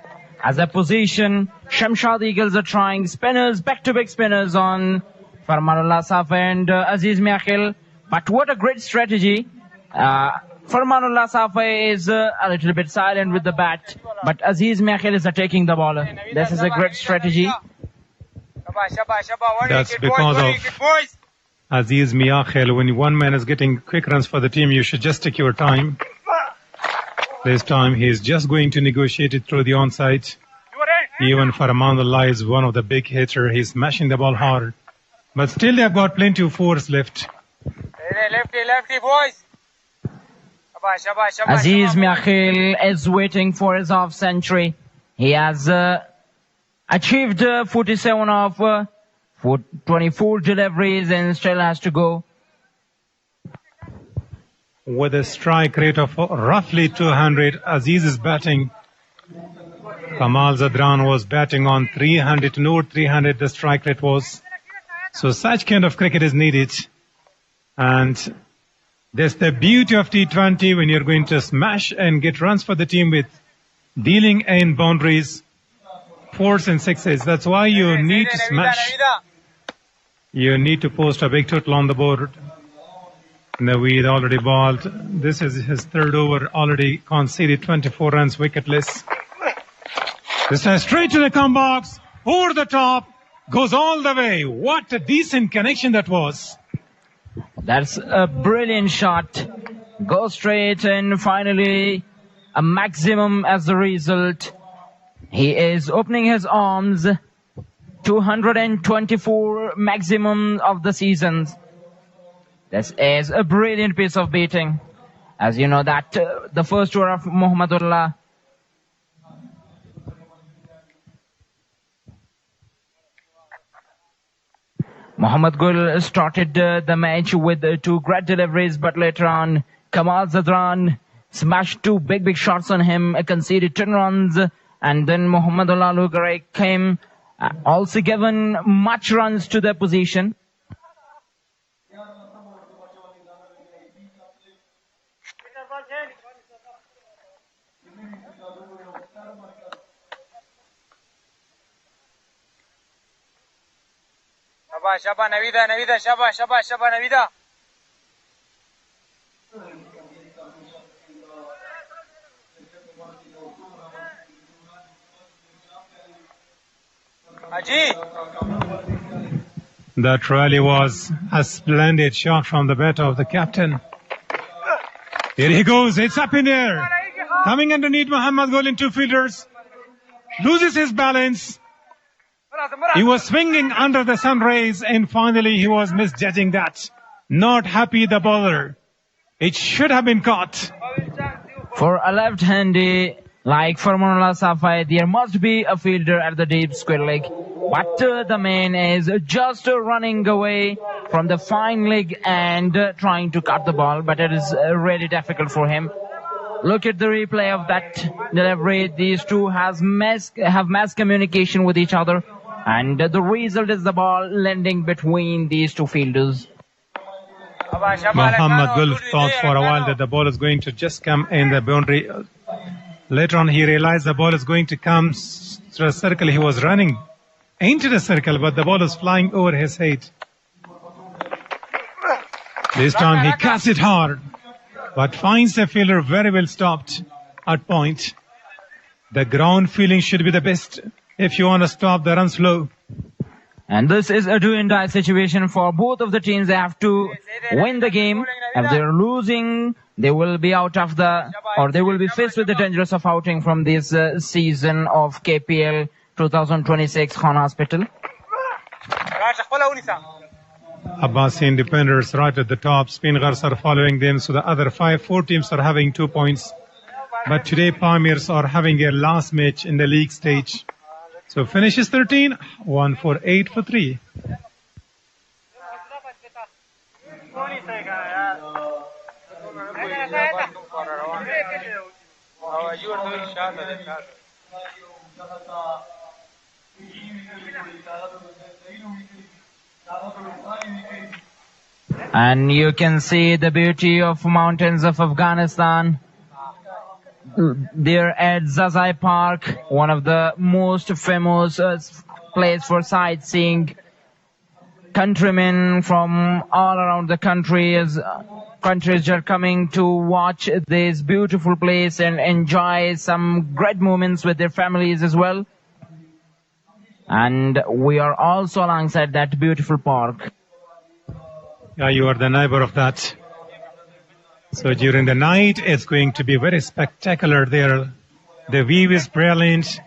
As a position, Shamshad Eagles are trying spinners, back-to-back spinners on Farmanullah Safi and Aziz Mia Khail. But what a great strategy. Farmanullah Safi is a little bit silent with the bat, but Aziz Mia Khail is attacking the bowler. This is a great strategy. That's because of Aziz Mia Khail. When one man is getting quick runs for the team, you should just take your time. This time he's just going to negotiate it through the onside. Even Farmanullah is one of the big hitter. He's smashing the ball hard. But still they've got plenty of force left. Lefty, boys. Aziz Mia Khail is waiting for his half century. He has achieved 47 of 24 deliveries and still has to go. With a strike rate of roughly 200, Aziz is batting. Kamal Zadran was batting on 300 to note 300 the strike rate was. So such kind of cricket is needed. And that's the beauty of T20 when you're going to smash and get runs for the team with dealing in boundaries, 4s and 6s. That's why you need to smash. You need to post a big total on the board. Naveed already balled. This is his 3rd over, already conceded 24 runs wicketless. This time straight to the come box, over the top, goes all the way. What a decent connection that was. That's a brilliant shot. Goes straight and finally a maximum as the result. He is opening his arms. 224 maximum of the seasons. This is a brilliant piece of beating. As you know that the first over of Muhammadullah. Muhammad Gul started the match with two great deliveries, but later on, Kamal Zadran smashed two big shots on him, conceded 10 runs, and then Muhammadullah Lugare came, also given much runs to their position. Shaba Navida, Shaba Navida. That really was a splendid shot from the bat of the captain. Here he goes, it's up in there. Coming underneath Muhammad Gul in two fielders. Loses his balance. He was swinging under the sun rays and finally he was misjudging that. Not happy the bowler. It should have been caught. For a left-handy like Farmanullah Safai, there must be a fielder at the deep square leg. But the man is just running away from the fine leg and trying to cut the ball. But it is really difficult for him. Look at the replay of that delivery. These two have mass communication with each other. And the result is the ball landing between these two fielders. Muhammad Gul thought for a while that the ball is going to just come in the boundary. Later on he realized the ball is going to come through a circle. He was running into the circle, but the ball is flying over his head. This time he cuts it hard, but finds the fielder very well stopped at point. The ground feeling should be the best if you want to stop the runs flow. And this is a do-and-die situation for both of the teams. They have to win the game. If they're losing, they will be out of they will be faced with the dangers of outing from this season of KPL 2026 Khan Hospital. Abbasi Independents right at the top. Speenghar are following them. So the other four teams are having 2 points. But today Pamirs are having their last match in the league stage. So finishes 13, 1 for 8 for 3. And you can see the beauty of mountains of Afghanistan. There at Zazai Park, one of the most famous place for sightseeing. Countrymen from all around the countries are coming to watch this beautiful place and enjoy some great moments with their families as well. And we are also alongside that beautiful park. Yeah, you are the neighbor of that. So during the night, it's going to be very spectacular there. The view is brilliant.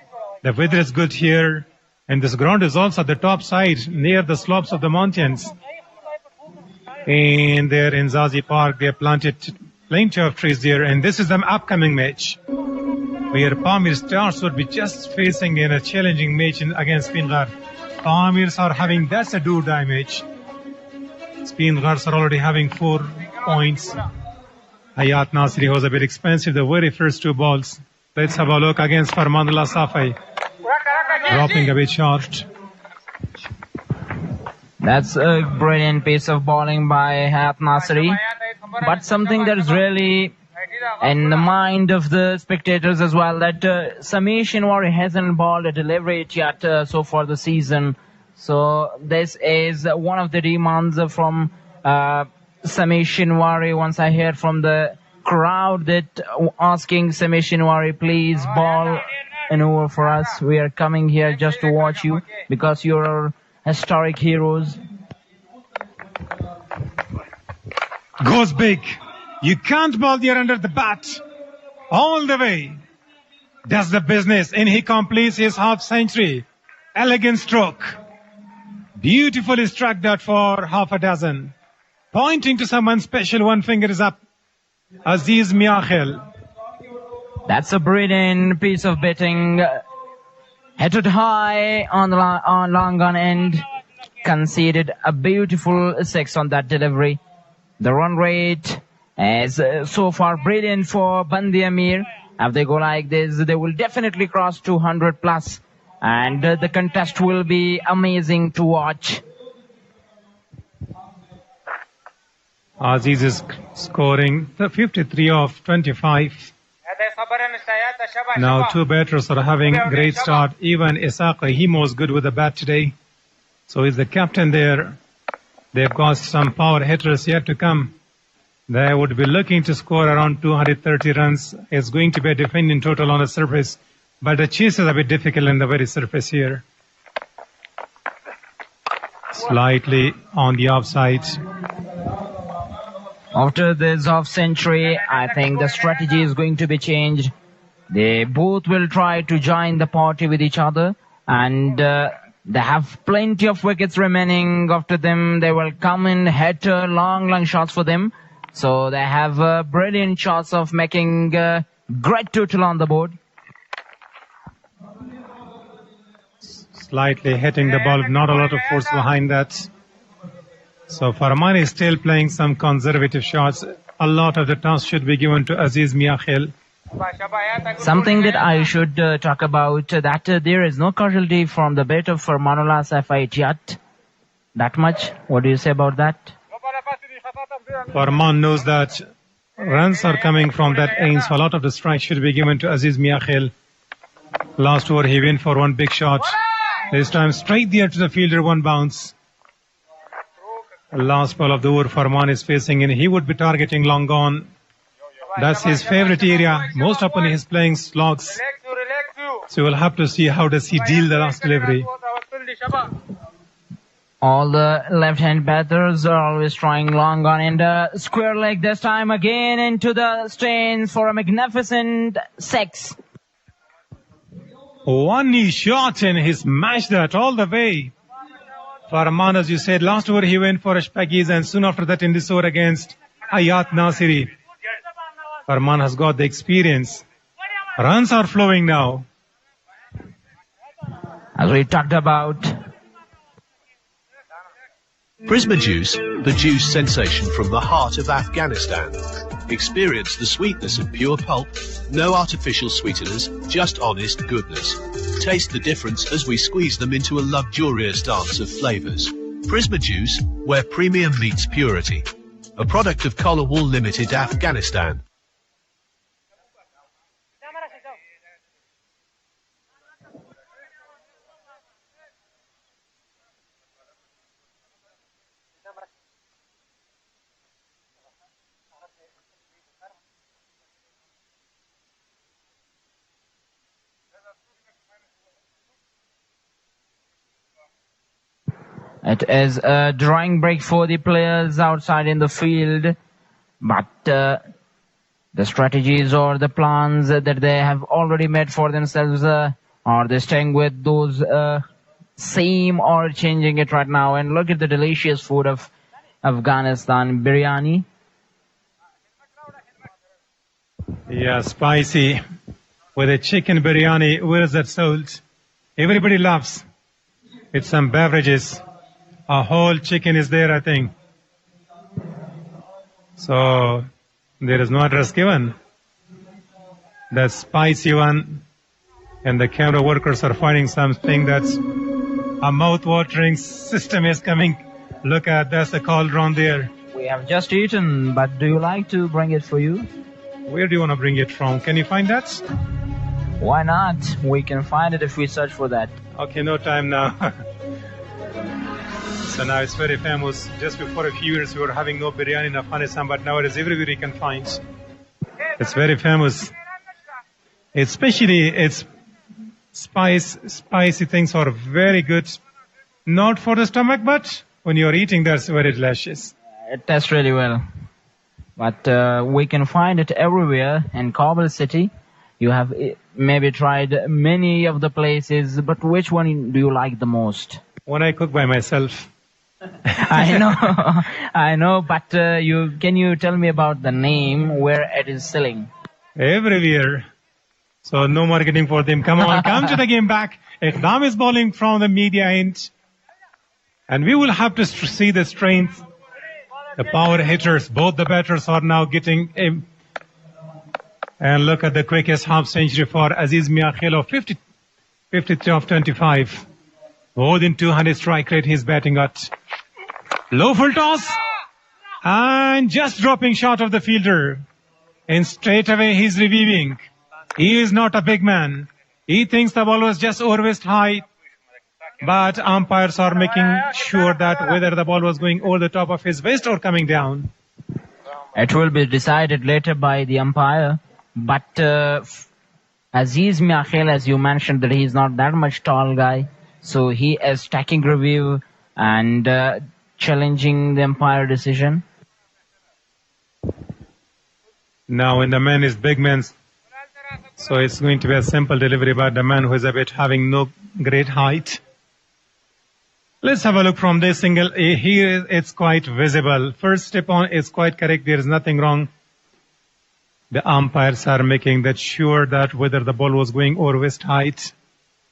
The weather is good here. And this ground is also at the top side, near the slopes of the mountains. And there in Zazi Park, they have planted plenty of trees there. And this is the upcoming match, where Pamir Stars would be just facing in a challenging match against Speenghar. Pamirs are having, that's a do-or-die match. Speenghars are already having 4 points. Hayat Nasri was a bit expensive, the very first 2 balls. Let's have a look against Farmanullah Safai. Dropping a bit short. That's a brilliant piece of bowling by Hayat Nasri. But something that is really in the mind of the spectators as well, that Samir Shinwari hasn't bowled a delivery yet so far the season. So this is one of the demands from Samir Shinwari. Once I heard from the crowd that asking Samir Shinwari, please bowl an over for us. We are coming here just to watch you because you're historic heroes. Goes big. You can't bowl there under the bat. All the way. Does the business and he completes his half century. Elegant stroke. Beautifully struck that for half a dozen. Pointing to someone special, one finger is up. Aziz Miakhil. That's a brilliant piece of betting. Headed high on long on end. Conceded a beautiful 6 on that delivery. The run rate is so far brilliant for Bandi Amir. If they go like this, they will definitely cross 200 plus. And the contest will be amazing to watch. Aziz is scoring 53 of 25. Now two batters are having great start. Even Isaac Rahimo is good with the bat today. So he's the captain there. They've got some power hitters yet to come. They would be looking to score around 230 runs. It's going to be a defending total on the surface. But the chase is a bit difficult in the very surface here. Slightly on the offside. After this off century, I think the strategy is going to be changed. They both will try to join the party with each other, and they have plenty of wickets remaining after them. They will come and hit long shots for them. So they have brilliant shots of making great total on the board. Slightly hitting the ball, not a lot of force behind that. So Farman is still playing some conservative shots. A lot of the toss should be given to Aziz Miakhil. Something that I should talk about, that there is no casualty from the bat of Farmanullah Safait yet. That much. What do you say about that? Farman knows that runs are coming from that aim, so a lot of the strike should be given to Aziz Miakhil. Last over he went for one big shot. This time straight there to the fielder, one bounce. Last ball of the over, Farman is facing in. He would be targeting long on. That's his favorite area. Most often he is playing slogs. So we'll have to see how does he deal the last delivery. All the left-hand batters are always trying long on and square leg this time again into the stands for a magnificent 6. One knee shot and he smashed that all the way. Farman, as you said, last over he went for Ashpagis and soon after that in this over against Hayat Nasiri. Farman has got the experience. Runs are flowing now. As we talked about, Prisma Juice, the juice sensation from the heart of Afghanistan. Experience the sweetness of pure pulp, no artificial sweeteners, just honest goodness. Taste the difference as we squeeze them into a luxurious dance of flavors. Prisma Juice, where premium meets purity. A product of Collar Wool Limited, Afghanistan. it is a drawing break for the players outside in the field, but the strategies or the plans that they have already made for themselves, are they staying with those same or changing it right now? And look at the delicious food of Afghanistan, biryani. Yeah, spicy. With a chicken biryani, where is that sold? Everybody loves. It's some beverages. A whole chicken is there, I think. So, there is no address given. The spicy one, and the camera workers are finding something that's a mouth-watering system is coming. Look at, that's the cauldron there. We have just eaten, but do you like to bring it for you? Where do you want to bring it from? Can you find that? Why not? We can find it if we search for that. Okay, no time now. So now it's very famous. Just before a few years we were having no biryani in Afghanistan, but now it is everywhere you can find. It's very famous. Especially its spicy things are very good. Not for the stomach, but when you're eating, that's very delicious. It tastes really well. But we can find it everywhere in Kabul city. You have maybe tried many of the places, but which one do you like the most? When I cook by myself, I know, but can you tell me about the name, where it is selling? Everywhere. So no marketing for them. Come on, come to the game back. Iqdam is bowling from the media end. And we will have to see the strength. The power hitters, both the batters are now getting in. And look at the quickest half century for Aziz Miakhil of 53 of 25. More than 200 strike rate he's batting at. Low full toss. And just dropping short of the fielder. And straight away he's reviewing. He is not a big man. He thinks the ball was just over waist high. But umpires are making sure that whether the ball was going over the top of his waist or coming down. It will be decided later by the umpire. But Aziz Miakhil, as you mentioned, that he's not that much tall guy. So he is taking review and challenging the umpire decision. Now when the man is big man, so it's going to be a simple delivery, but the man who is a bit having no great height. Let's have a look from this single. Here it's quite visible. First step on is quite correct. There is nothing wrong. The umpires are making that sure that whether the ball was going over waist height,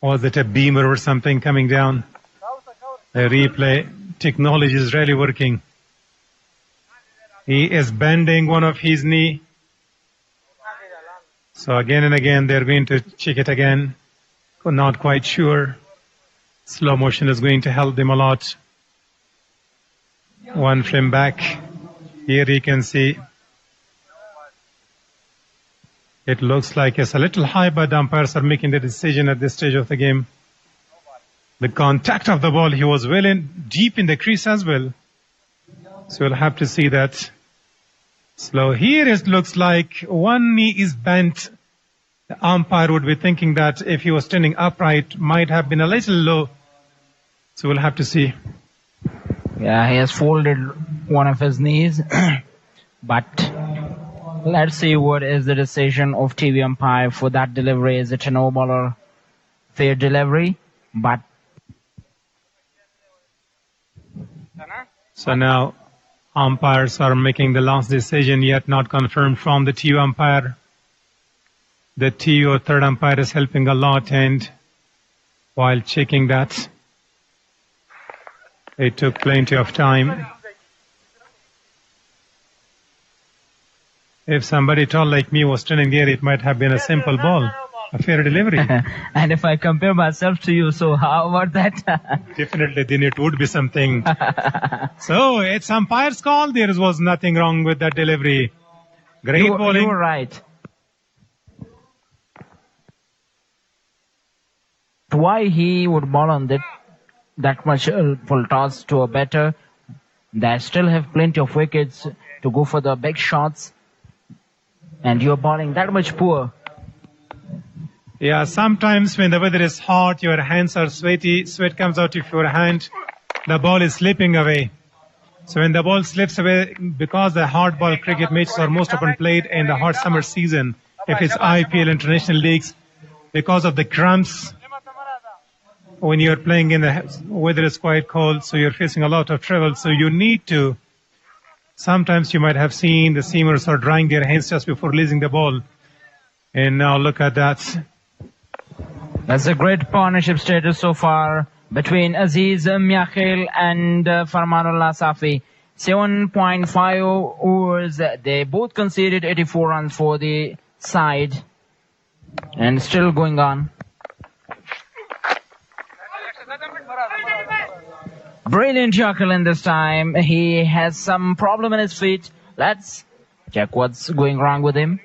or was it a beamer or something coming down. The replay technology is really working. He is bending one of his knee. So again and again they're going to check it again. Not quite sure. Slow motion is going to help them a lot. One frame back. Here you can see it looks like it's a little high, but the umpires are making the decision at this stage of the game. The contact of the ball, he was well in, deep in the crease as well. So we'll have to see that. Slow. Here it looks like one knee is bent. The umpire would be thinking that if he was standing upright, might have been a little low. So we'll have to see. Yeah, he has folded one of his knees. But let's see what is the decision of TV umpire for that delivery. Is it a no ball or fair delivery? But so now umpires are making the last decision, yet not confirmed from the TV umpire. The TV or third umpire is helping a lot, and while checking that, it took plenty of time. If somebody tall like me was standing there, it might have been a simple ball, a fair delivery. And if I compare myself to you, so how about that? Definitely, then it would be something. So, it's umpire's call. There was nothing wrong with that delivery. Great bowling. You were right. Why he would bowl on that much full toss to a batter? They still have plenty of wickets to go for the big shots. And you're bowling that much poor. Yeah, sometimes when the weather is hot, your hands are sweaty, sweat comes out of your hand, the ball is slipping away. So when the ball slips away, because the hard ball cricket matches are most often played in the hot summer season, if it's IPL, international leagues, because of the cramps, when you're playing in the weather is quite cold, so you're facing a lot of trouble, so you need to. Sometimes you might have seen the seamers are drying their hands just before releasing the ball. And now look at that. That's a great partnership status so far between Aziz Miakhil and Farmanullah Safi. 7.5 overs. They both conceded 84 runs for the side. And still going on. Brilliant Jacqueline this time. He has some problem in his feet. Let's check what's going wrong with him.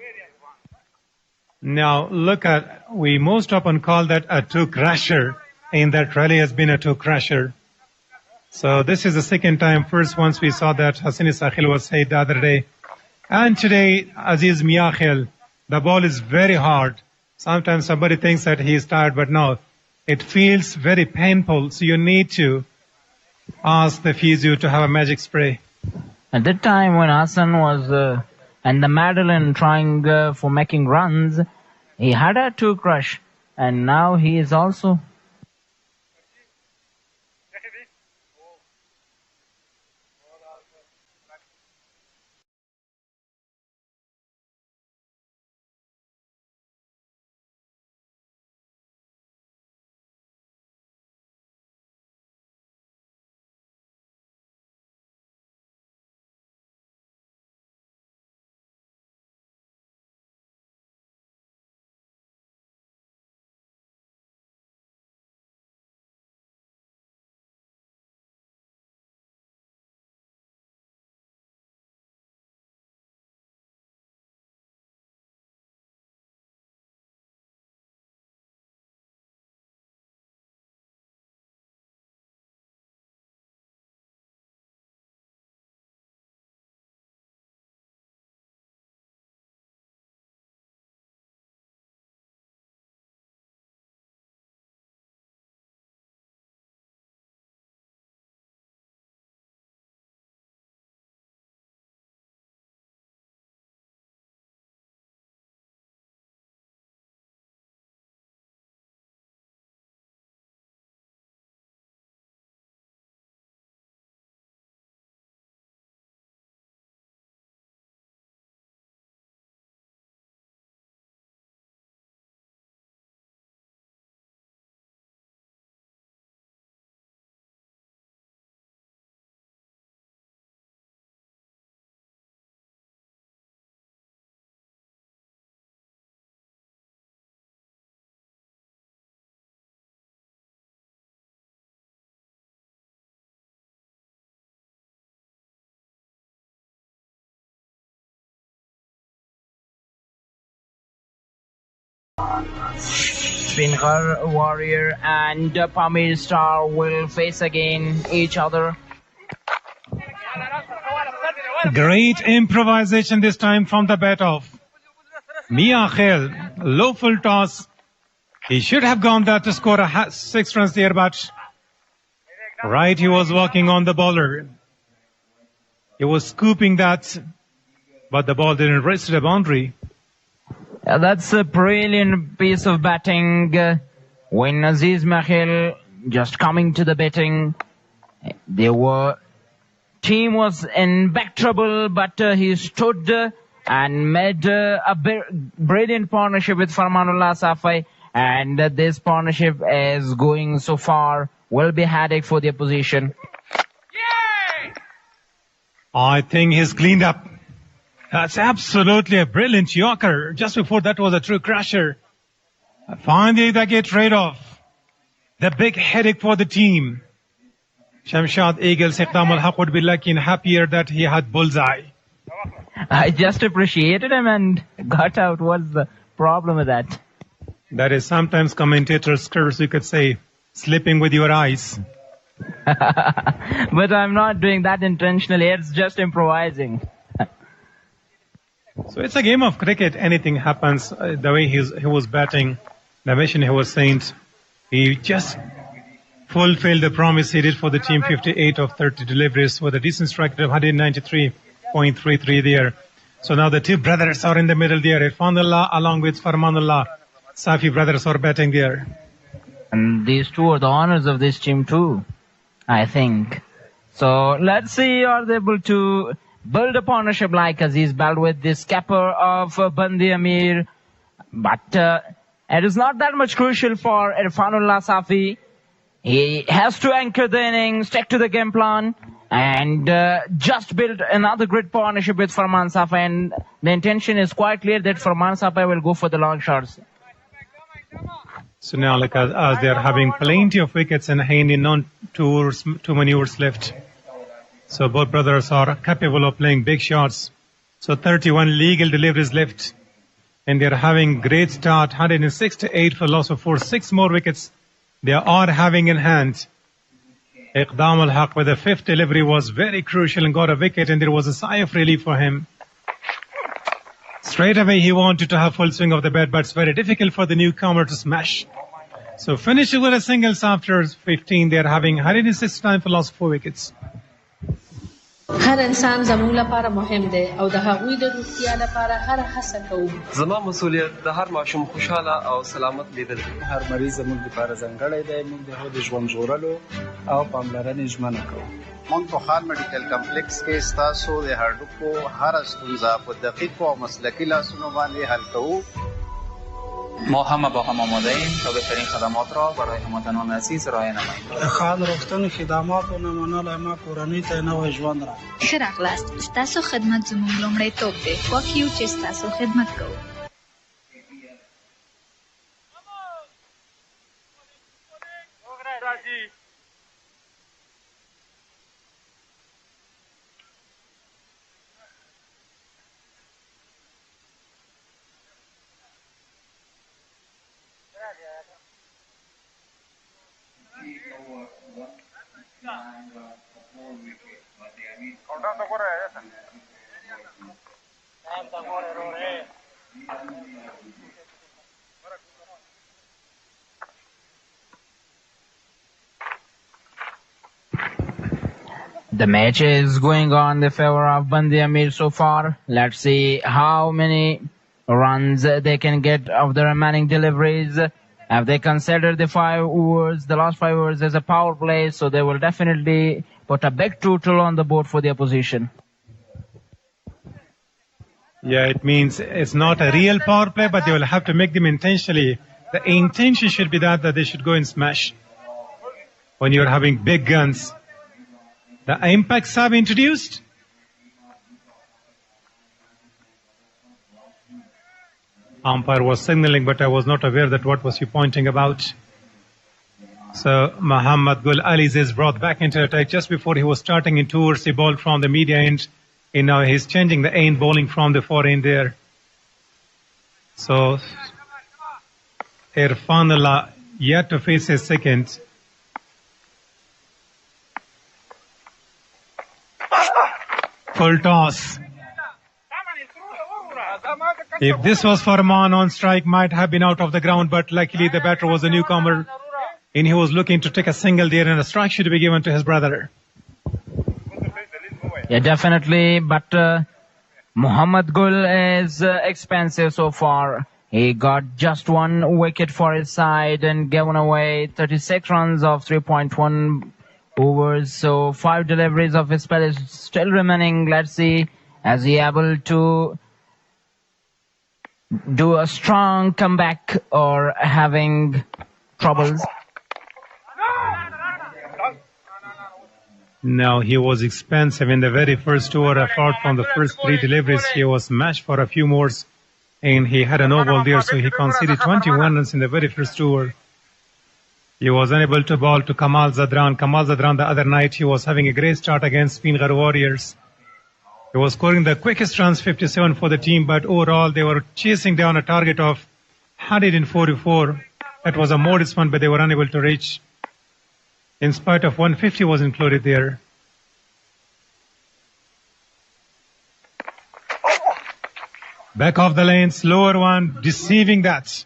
Now look at, we most often call that a two-crasher, and that really has been a two-crasher. So this is the second time. First once we saw that Hassani Sakhil was hit the other day. And today Aziz Miakhil, the ball is very hard. Sometimes somebody thinks that he is tired, but no. It feels very painful, so you need to ask the physio to have a magic spray. At that time when Hassan was and the Madeline trying for making runs, he had a two crush, and now he is also. Speenghar, Warrior and Pamir Star will face again each other. Great improvisation this time from the bat of Mia Khel. Low full toss. He should have gone there to score 6 runs there, but right, he was walking on the bowler. He was scooping that, but the ball didn't reach the boundary. That's a brilliant piece of batting. When Aziz Mahil just coming to the batting, team was in back trouble, but he stood and made a brilliant partnership with Farmanullah Safai, and this partnership is going so far will be headache for the opposition. I think he's cleaned up. That's absolutely a brilliant yorker. Just before that was a true crusher. Finally they get rid of the big headache for the team. Shamshad Eagles Iqdam al-Haq would be lucky and happier that he had bullseye. I just appreciated him and got out. What's the problem with that? That is sometimes commentators curse, you could say, sleeping with your eyes. But I'm not doing that intentionally. It's just improvising. So it's a game of cricket. Anything happens. The way he was batting, the mission he was saying, he just fulfilled the promise he did for the team. 58 of 30 deliveries with a decent strike rate of 193.33 there. So now the two brothers are in the middle there. Irfanullah along with Farmanullah. Safi brothers are batting there. And these two are the honors of this team too, I think. So let's see, are they able to build a partnership like Aziz built with this capper of Bandi Amir. But it is not that much crucial for Irfanullah Safi. He has to anchor the innings, stick to the game plan, and just build another great partnership with Farman Safi. And the intention is quite clear that Farman Safi will go for the long shots. So now, like as they are having plenty of wickets and Haney, not too many overs left. So both brothers are capable of playing big shots. So 31 legal deliveries left. And they're having great start. 168 for loss of 4. 6 more wickets they are having in hand. Iqdam al-Haq with the 5th delivery was very crucial and got a wicket, and there was a sigh of relief for him. Straight away he wanted to have full swing of the bat, but it's very difficult for the newcomer to smash. So finishing with a singles after 15, they're having 169 for loss of 4 wickets. هر انسان زموږ لپاره مهم دی او د هغوی د روغتیا لپاره هر هڅه کوو. زما مسؤلیت د هر ماشوم خوشاله او سلامت لیدل دي. هر مریض زموږ لپاره ځانګړی دی. موږ د هغه د ژوند ژغورلو او پاملرنې ژمنه کوو. موږ په خان میډیکل کمپلیکس کې ستاسو د هډوکو هر ستونزه په دقیقو او مسلکي لاسونو باندې حل کوو. ما همه با هم آماده ایم تا بهترین خدمات را برای هموطنان عزیز ارائه نماییم. خان روغتون خدمات او نمونه ما کورنۍ ته نوې ژوند را. ښه راغلاست. ستاسو خدمت زموږ لومړیتوب دی. خوښ یو چې ستاسو خدمت کوو. The match is going on in the favor of Bandi Amir so far. Let's see how many runs they can get of the remaining deliveries. If they consider the last 5 overs as a power play, so they will definitely put a big total on the board for the opposition. Yeah, it means it's not a real power play, but they will have to make them intentionally. The intention should be that they should go and smash. When you're having big guns. The impacts have introduced. Umpire was signaling, but I was not aware that what was he pointing about. So Muhammad Gul Ali's is brought back into attack just before he was starting in towards the ball from the media end. And now he's changing the end, bowling from the fore end there. So Irfanullah yet to face his second. Full toss. If this was Farman on strike, might have been out of the ground, but luckily the batter was a newcomer and he was looking to take a single there, and a strike should be given to his brother. Yeah, definitely, but Muhammad Gul is expensive so far. He got just one wicket for his side and given away 36 runs of 3.1 overs. So 5 deliveries of his spell is still remaining. Let's see, as he able to do a strong comeback or having troubles. No, he was expensive in the very first over. Apart from the first 3 deliveries, he was matched for a few more, and he had a no ball there, so he conceded 21 runs in the very first over. He was unable to bowl to Kamal Zadran. Kamal Zadran the other night, he was having a great start against Speenghar Warriors. He was scoring the quickest runs, 57 for the team, but overall they were chasing down a target of 144. That was a modest one, but they were unable to reach. In spite of 150 was included there. Back off the lane, slower one, deceiving that.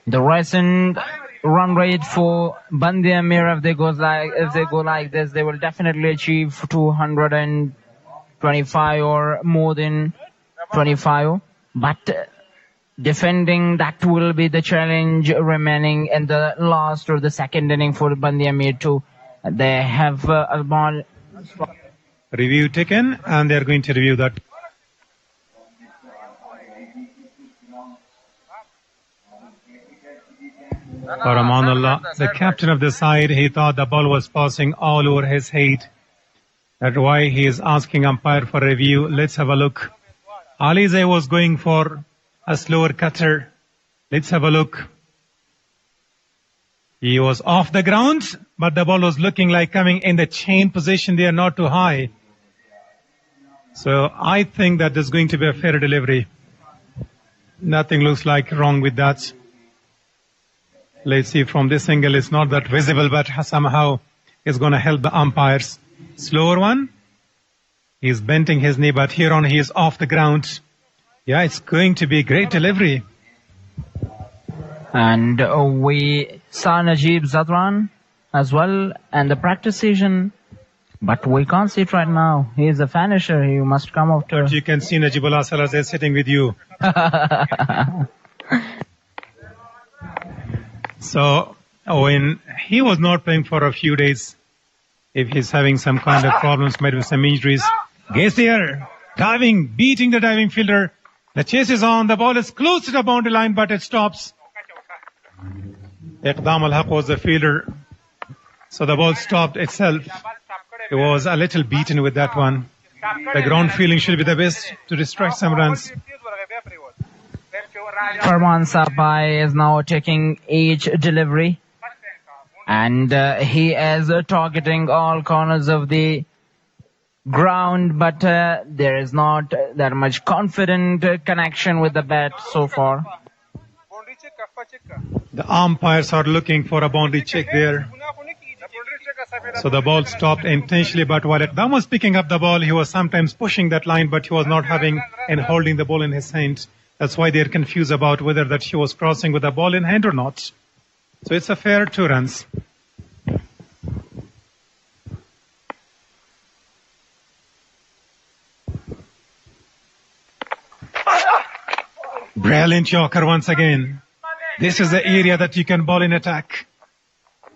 The recent run rate for Bandi Amir, if they go like this, they will definitely achieve 225 or more than 25. But defending, that will be the challenge remaining in the last or the second inning for Bandi Amir too. They have a ball. Review taken, and they're going to review that. Paramanullah, the captain of the side, he thought the ball was passing all over his head. That's why he is asking umpire for review. Let's have a look. Alize was going for a slower cutter. Let's have a look. He was off the ground, but the ball was looking like coming in the chain position there, not too high. So I think that there's going to be a fair delivery. Nothing looks like wrong with that. Let's see, from this angle it's not that visible, but somehow it's going to help the umpires. Slower one. He's bending his knee, but here on he is off the ground. Yeah, it's going to be a great delivery. And we saw Najib Zadran as well and the practice session, but we can't see it right now. He is a finisher. He must come after. But you can see Najibullah Salazar sitting with you. So when he was not playing for a few days, if he's having some kind of problems, maybe some injuries, gets there, diving, beating the diving fielder. The chase is on. The ball is close to the boundary line, but it stops. Iqdam al-Haq was the fielder, so the ball stopped itself. It was a little beaten with that one. The ground feeling should be the best to distract some runs. Farman Sabai is now taking each delivery, and he is targeting all corners of the ground, but there is not that much confident connection with the bat so far. The umpires are looking for a boundary check there. So the ball stopped intentionally, but while Iqdam was picking up the ball, he was sometimes pushing that line, but he was not having and holding the ball in his hand. That's why they're confused about whether that he was crossing with the ball in hand or not. So it's a fair 2 runs. Brilliant Yorker once again. This is the area that you can ball in attack.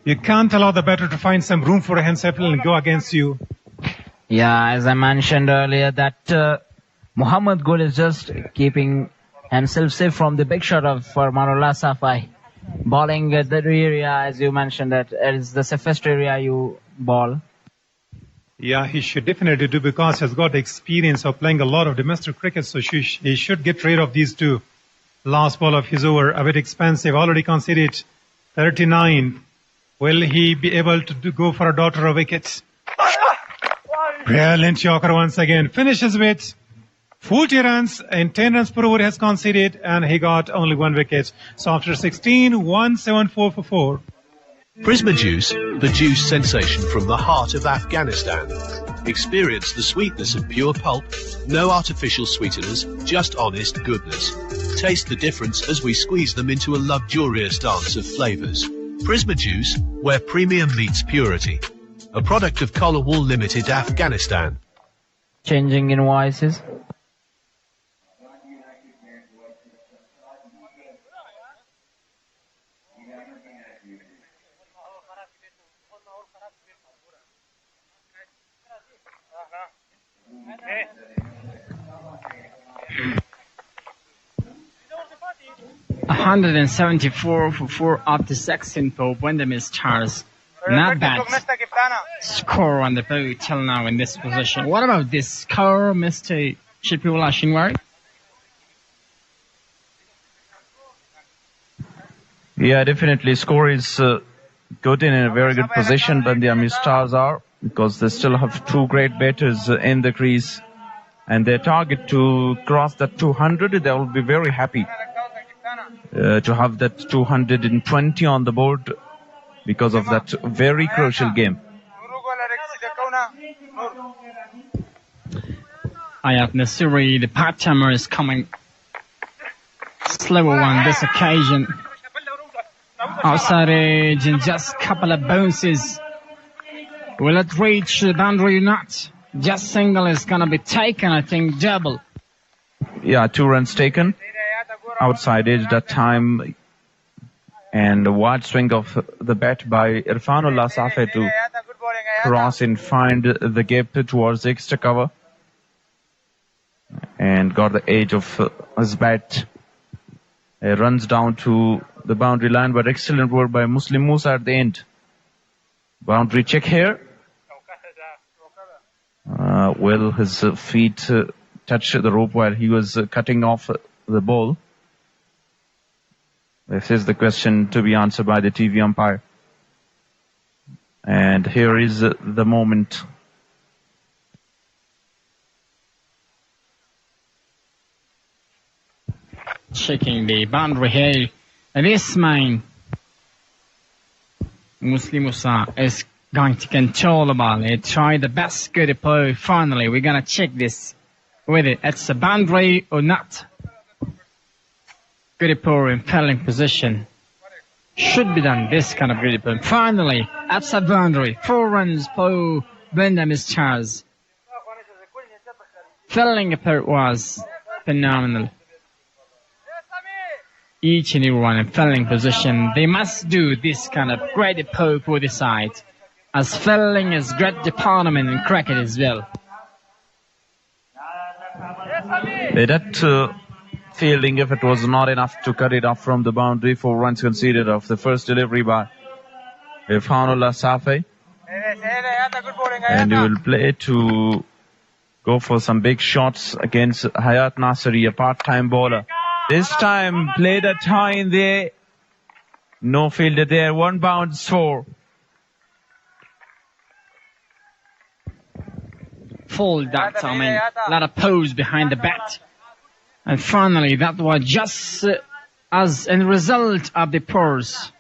You can't allow the batter to find some room for himself and go against you. Yeah, as I mentioned earlier, that Muhammad Gul is just keeping himself safe from the big shot of Farmanullah Safai. Bowling at the area, as you mentioned, that is the safest area you ball. Yeah, he should definitely do, because he's got experience of playing a lot of domestic cricket, so he should get rid of these 2. Last ball of his over, a bit expensive, already conceded 39. Will he be able to go for a dot or a wicket? Brilliant Yorker once again. Finishes with 40 runs and 10 runs per over has conceded, and he got only 1 wicket. So after 16, 174 for 4. Prisma Juice, the juice sensation from the heart of Afghanistan. Experience the sweetness of pure pulp, no artificial sweeteners, just honest goodness. Taste the difference as we squeeze them into a luxurious dance of flavours. Prisma Juice, where premium meets purity. A product of Collar Wool Limited, Afghanistan. Changing invoices. $174 for 4 of the section for when the Miss Charles. Not bad score on the boat till now in this position. What about this score, Mr. Shipula Shinwari? Yeah, definitely. Score is good in a very good position, but the Miss Stars are, because they still have 2 great batters in the crease. And their target to cross that 200, they will be very happy to have that 220 on the board because of that very crucial game. Ayat Nasuri, the part-timer, is coming slower on this occasion. Outside edge and just a couple of bounces. Will it reach the boundary or not? Just single is going to be taken, I think double. Yeah, 2 runs taken. Outside edge that time. And a wide swing of the bat by Irfanullah Safe to cross and find the gap towards the extra cover. And got the edge of his bat. Runs down to the boundary line, but excellent work by Muslim Musa at the end. Boundary check here. Well, his feet touched the rope while he was cutting off the ball. This is the question to be answered by the TV umpire. And here is the moment. Checking the boundary here. And this man, Muslim Musa, is going to control the ball. He tried the best good play. Finally, we're going to check this with it. It's a boundary or not. Good play in fielding position. Should be done, this kind of good play. Finally, that's a boundary. 4 runs per Bendham is Charles. Fielding apart was phenomenal. Each and every one in fielding position, they must do this kind of great play for the side. As fielding is great department in cricket as well. That fielding, if it was not enough to cut it off from the boundary, 4 runs conceded off the first delivery by Irfanullah Safi. And he will play to go for some big shots against Hayat Nasri, a part-time bowler. This time played a tie in there. No fielder there. 1 bounce for. Full that time, a lot of pose behind the bat. And finally, that was just as a result of the pause.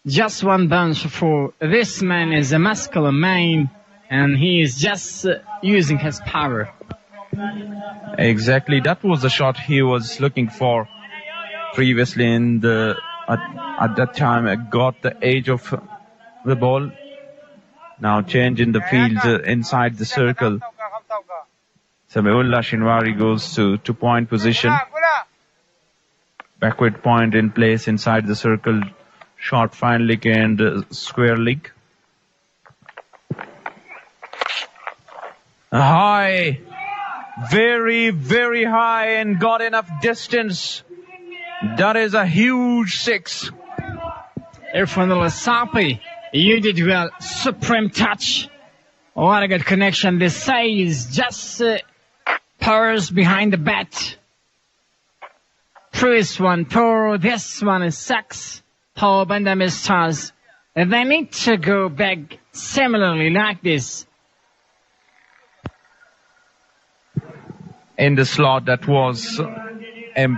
Just 1 bounce for. This man is a muscular man, and he is just using his power. Exactly, that was the shot he was looking for previously in the at that time. Got the edge of the ball. Now change in the field inside the circle. Samiullah Shinwari goes to point position. Backward point in place inside the circle. Short fine leg and square leg. High. Very, very high and got enough distance. That is a huge 6. Irfanullah Safi, you did well. Supreme touch. What a good connection. This says just powers behind the bat. First one, poor. This one is 6. Power Bendham is Stars. And they need to go back similarly like this. in the slot. That was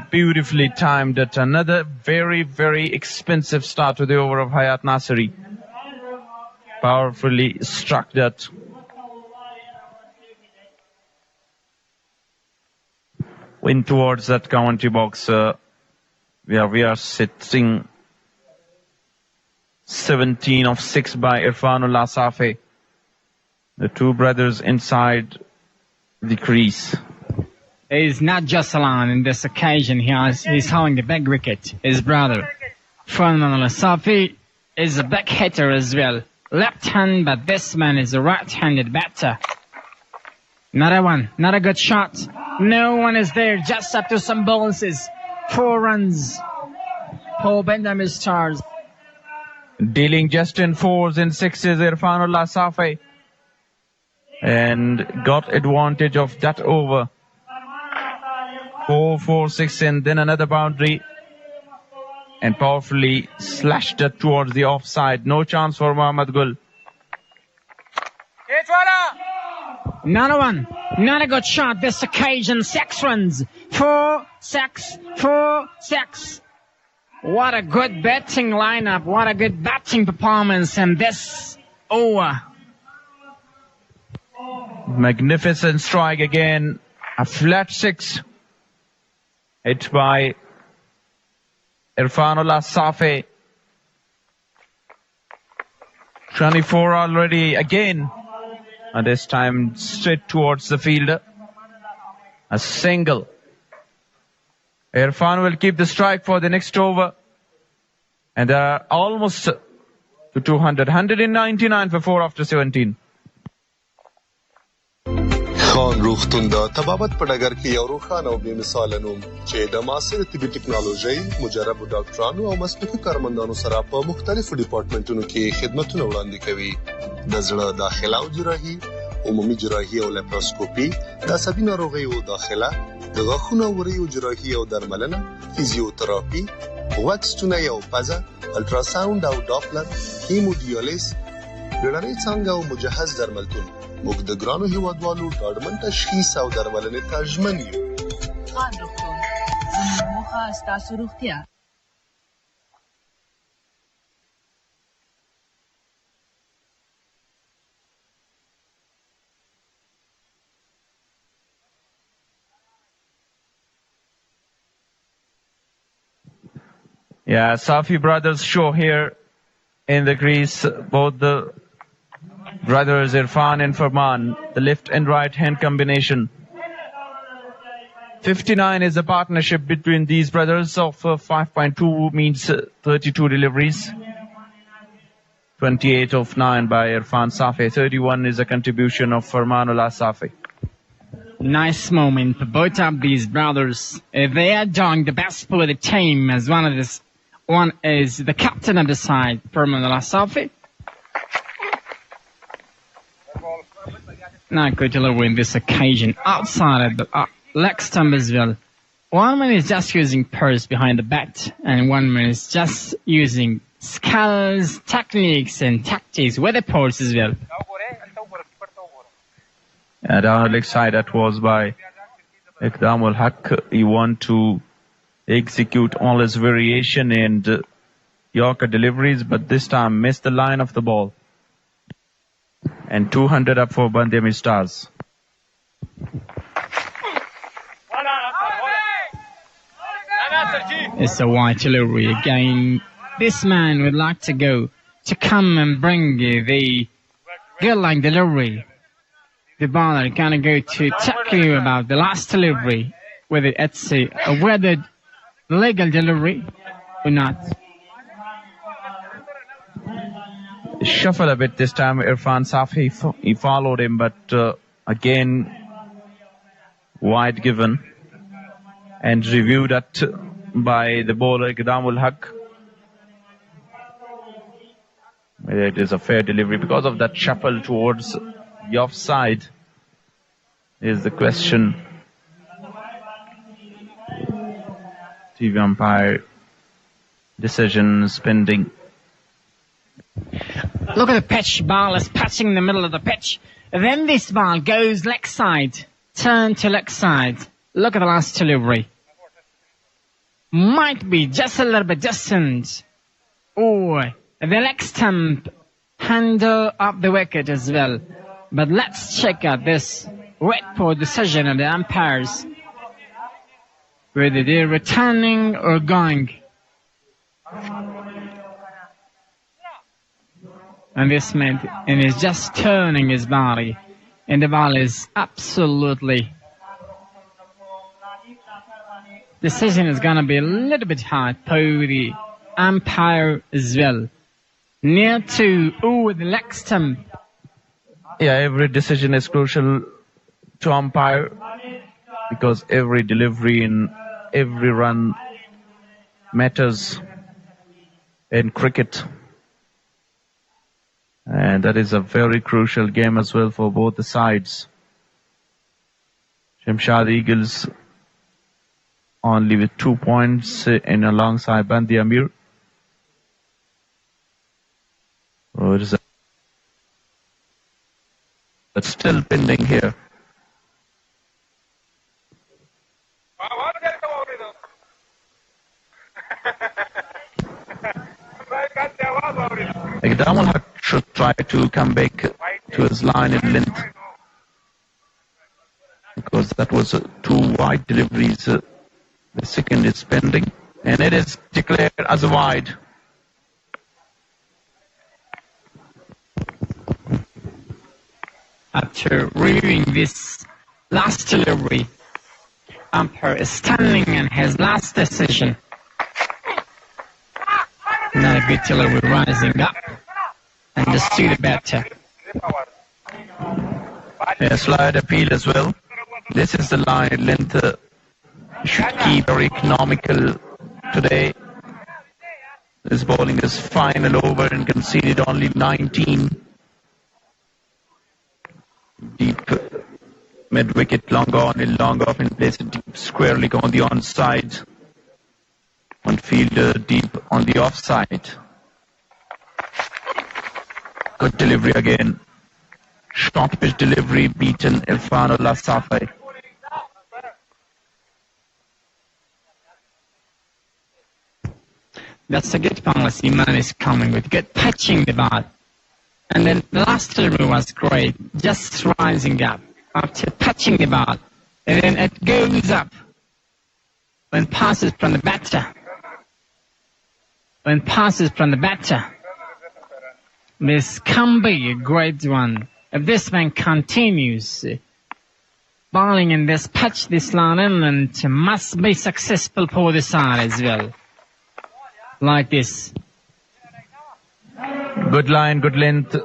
beautifully timed at another very, very expensive start to the over of Hayat Nasiri. Powerfully struck that. In towards that commentary box, where we are sitting 17 of 6 by Irfanullah Safi. The two brothers inside the crease. He's not just alone in this occasion. He's holding the big wicket. His brother, Irfanullah Safi, is a big hitter as well. Left hand, but this man is a right-handed batter. Not a one, not a good shot. No one is there, just up to some bounces. 4 runs. Paul Bendham is stars. Dealing just in 4s and 6s, Irfanullah Safi. And got advantage of that over. 4, 4, 6 and then another boundary. And powerfully slashed it towards the offside. No chance for Mohammad Gul. Not a one, not a good shot this occasion. 6 runs. 4, 6, 4, 6. What a good batting lineup. What a good batting performance in this over. Magnificent strike again. A flat 6. Hit by Irfanullah Safi. 24 already again. And this time straight towards the fielder. A single. Irfan will keep the strike for the next over. And they are almost to 200. 199 for 4 after 17. خان روغتون د طبابت په ډګر کې یو روښانه او بې مثاله نوم چې د معاصر طبي ټکنالوژي مجربو ډاکټرانو او مسلکي کارمندانو سره په مختلفو ډیپارټمنټونو کې خدمتونه وړاندې کوي. د زړه داخله او جراحي، عمومي جراحي او لیپروسکوپي، د عصبي ناروغیو داخله، د غاښونو او وریو جراحي او درملنه، فزیوتراپي، واکسټونه او پزه، الټراساوند او ډاپلر، هیمودیالیز، بیړنۍ څانګه او مجهز درملتون. موږ د ګرانو هیوادوالو ډاډمن تشخیص او درملنې ته ژمن یو. خان روغتون، زموږ موخه ستاسو روغتیا. Yeah, Safi brothers show here in the crease, both the brothers Irfan and Farman, the left and right hand combination. 59 is the partnership between these brothers of 5.2 means 32 deliveries. 28 of 9 by Irfan Safi. 31 is a contribution of Farmanullah Safi. Nice moment for both of these brothers. They are doing the best for the team as one is the captain of the side, Farmanullah Safi. Not good delivery in this occasion. Outside of the leg stump as well. One man is just using purse behind the bat, and one man is just using skills, techniques, and tactics with the purse as well. And our leg side, that was by Iqdamul Haq. He want to execute all his variation and Yorker deliveries, but this time missed the line of the ball. And 200 up for Bandemi Stars. It's a wide delivery again. This man would like to come and bring the good line delivery. The bowler gonna go to talk to you about the last delivery, whether it's a legal delivery or not. Shuffle a bit this time. Irfan Safi, he followed him, but again wide given and reviewed that by the bowler Iqdamul Haq. It is a fair delivery because of that shuffle towards the offside is the question. TV umpire decision pending. Look at the pitch. Ball is patching in the middle of the pitch. Then this ball goes leg side. Turn to leg side. Look at the last delivery. Might be just a little bit distant. Oh, the leg stump handle up the wicket as well. But let's check out this red for decision of the umpires. Whether they're returning or going. And this man is just turning his body. And the ball is absolutely... Decision is going to be a little bit hard for the umpire as well. Near to, the leg stump. Yeah, every decision is crucial to umpire because every delivery in every run matters in cricket. And that is a very crucial game as well for both the sides. Shamshad Eagles only with 2 points in alongside Bandi Amir. Oh, it is that's still pending here. Damal should try to come back to his line in length because that was 2 wide deliveries. The second is pending and it is declared as a wide. After reviewing this last delivery, umpire is standing in his last decision. Not a good delivery, rising up and just to the batter. A slight appeal as well. This is the line length. Should keep very economical today. This bowling is final over and conceded only 19. Deep mid wicket, long on and long off, and place it deep squarely on the onside. On fielder deep on the offside. Good delivery again. Short pitch delivery beaten Irfanullah Safai. That's a good policy man is coming with, good pitching the ball. And then the last delivery was great, just rising up after pitching the ball. And then it goes up when passes from the batter. When passes from the batter. This can be a great one. If this man continues bowling in this pitch, this line inland must be successful for the side as well. Like this. Good line, good length.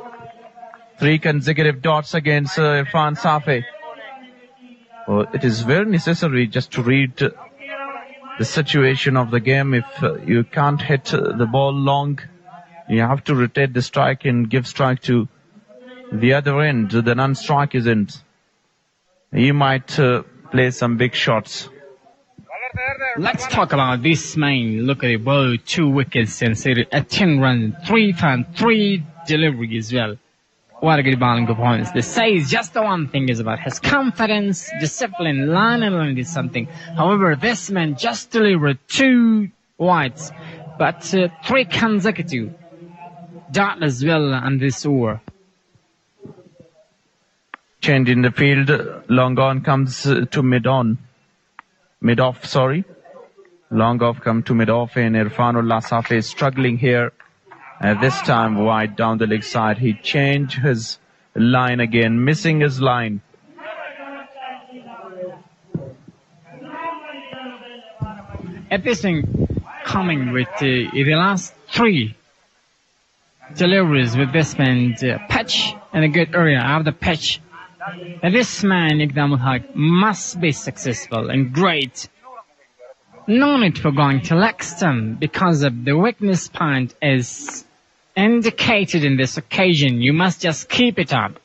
3 consecutive dots against Irfan Safi. Well, it is very necessary just to read the situation of the game. If you can't hit the ball long, you have to rotate the strike and give strike to the other end, the non-strike is in. He might play some big shots. Let's talk about this man. Look at it, whoa, 2 wickets and a 10 run, 3 fan, 3 delivery as well. What a good bowling performance. They say just the one thing is about his confidence, discipline, line and line is something. However, this man just delivered 2 wides, but 3 consecutive dot as well on this over. Change in the field, long on comes to mid-off. Long off come to mid-off and Irfanullah Safi is struggling here. This time wide down the leg side. He changed his line again, missing his line. Everything coming with the last 3 deliveries with this man, pitch in a good area of the pitch. And this man, Iqdamul Haq, must be successful and great. No need for going to Lexington because of the weakness point is indicated in this occasion. You must just keep it up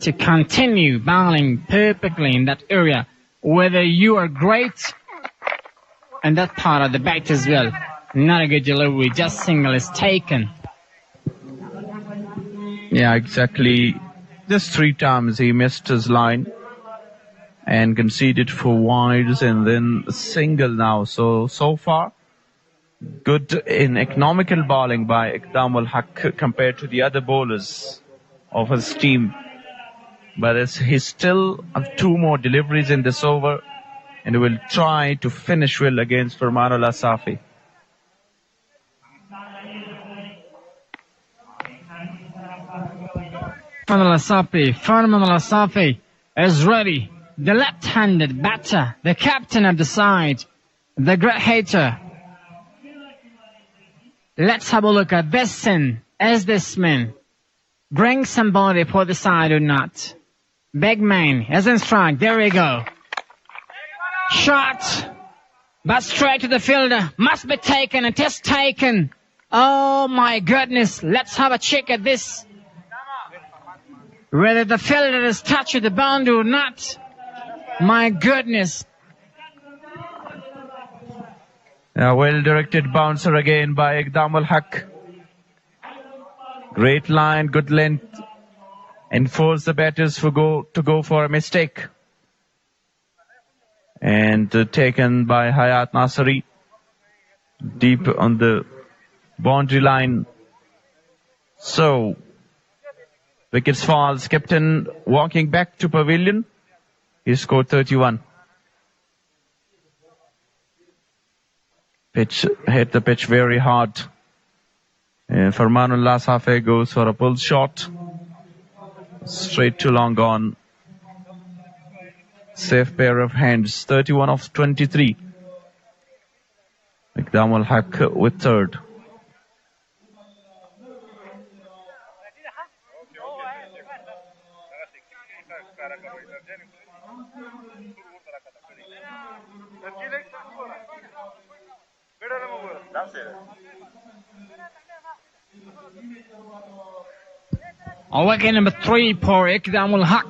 to continue bowling perfectly in that area. Whether you are great in that part of the bat as well. Not a good delivery, just single is taken. Yeah, exactly. Just 3 times he missed his line. and conceded 4 wides and then a single now. So far, good in economical bowling by Iqdam ul-Haq compared to the other bowlers of his team. But he still have 2 more deliveries in this over and will try to finish well against Farman al-Asafi. Farman al-Asafi is ready. The left-handed batter, the captain of the side, the great hater. Let's have a look at this sin. Is this man bring somebody for the side or not? Big man is in strike. There we go. Shot, but straight to the fielder. Must be taken. It is taken. Oh my goodness. Let's have a check at this. Whether the fielder is touching the boundary or not. My goodness. A well-directed bouncer again by Iqdam ul-Haq. Great line, good length. And force the batters to go for a mistake. And taken by Hayat Nasri. Deep on the boundary line. So, wickets falls. Captain walking back to pavilion. He scored 31. Pitch hit the pitch very hard. And Farman al-Asafi goes for a pull shot. Straight to long on. Safe pair of hands. 31 of 23. Iqdam ul-Haq with third. Wicket number 3 for Iqdam ul-Haq.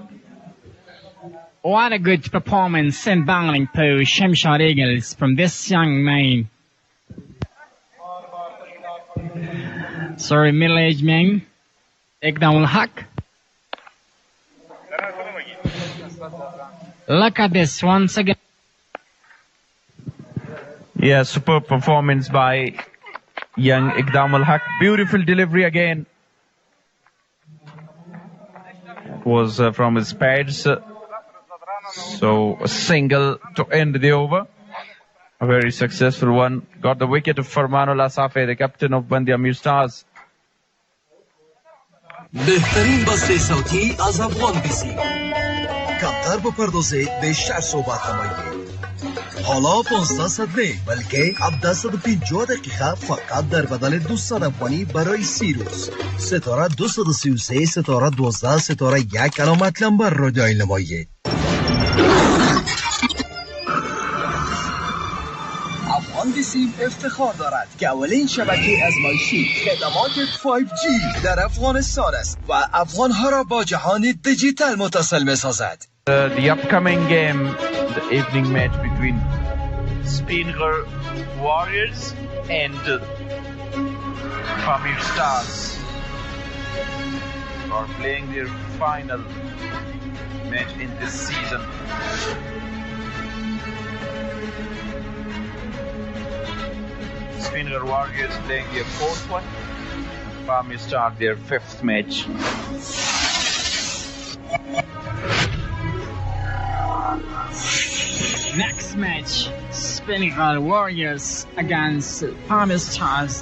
What a good performance in bowling for Shamshad Eagles from this young man. Sorry, middle-aged man. Iqdam ul-Haq. Look at this once again. Yeah, superb performance by young Iqdam ul-Haq. Beautiful delivery again. It was from his pads. So a single to end the over. A very successful one. Got the wicket of Farman al-Asafi, the captain of Bandi Amir Stars. بهترین بسته صوتی از افغان بیسی کمتر بپردازید بیشتر صحبت نمایید حالا 15 صدمه بلکه 750 دقیقه فقط در بدل 200 افغانی برای 30 روز ستاره 233 ستاره 12 ستاره 1 علامت لمبر را دایل نمایید افغان دیسیم افتخار دارد که اولین شبکه ازمایشی خدمات 5G در افغانستان است و افغانها را با جهان دیجیتال متصل می‌سازد. The upcoming game, the evening match between Speenghar Warriors and Pamir Stars are playing their final match in this season. Speenghar Warriors playing their 4th one. Pamir Stars their 5th match. Next match, Speenghar Warriors against Pamir Stars.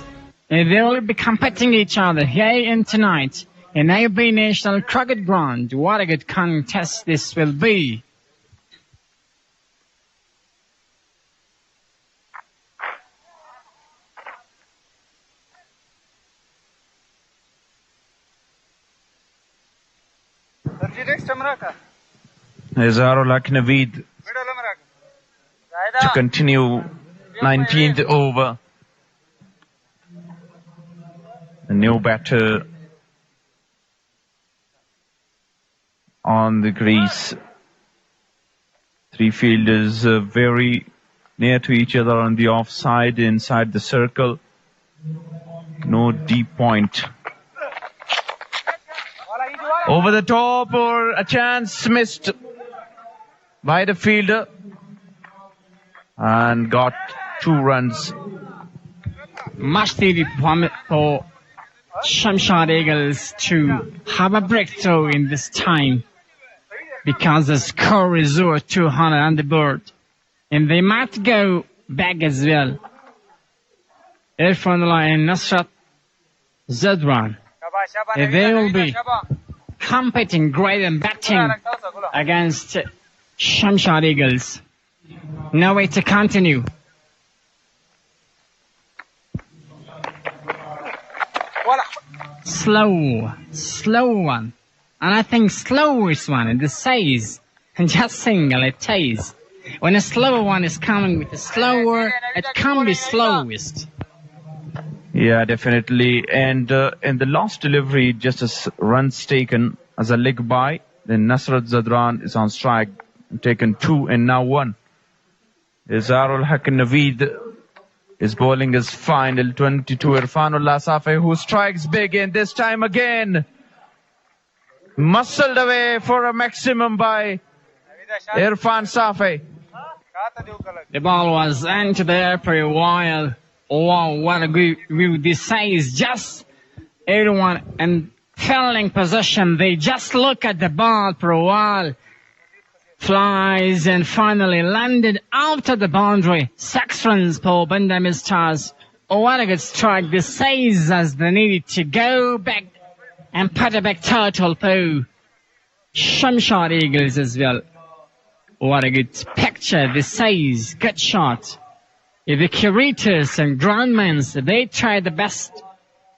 And they will be competing each other here and tonight in AB National Cricket Ground. What a good contest this will be. Izharul Haq Naveed to continue 19th over. A new batter on the crease. 3 fielders very near to each other on the offside, inside the circle. No deep point. Over the top or a chance missed by the fielder and got 2 runs. Much needed for Shamshad Eagles to have a breakthrough in this time because the score is over 200 on the board. And they might go back as well. Irfan and Nasrat Zadran. They will be competing great and batting against Shamshad Eagles. No way to continue. Slow one. And I think slowest one in the size. And just single it takes. When a slower one is coming with a slower, it can be slowest. Yeah, definitely. And in the last delivery, just as runs taken as a leg by, then Nasrat Zadran is on strike, taken 2 and now 1. Izarul Haq Naveed is bowling his final 22. Irfanullah Safi, who strikes big, and this time again muscled away for a maximum by Irfan Safi. The ball was into the air for a while. Wow, what a good view. This size, just everyone in fielding position. They just look at the ball for a while. Flies and finally landed out of the boundary. 6 runs for Bandam Stars. Oh, what a good strike. The size as they needed to go back and put a back total for Shamshad Eagles as well. What a good picture. The size, good shot. The curators and groundmen, they tried the best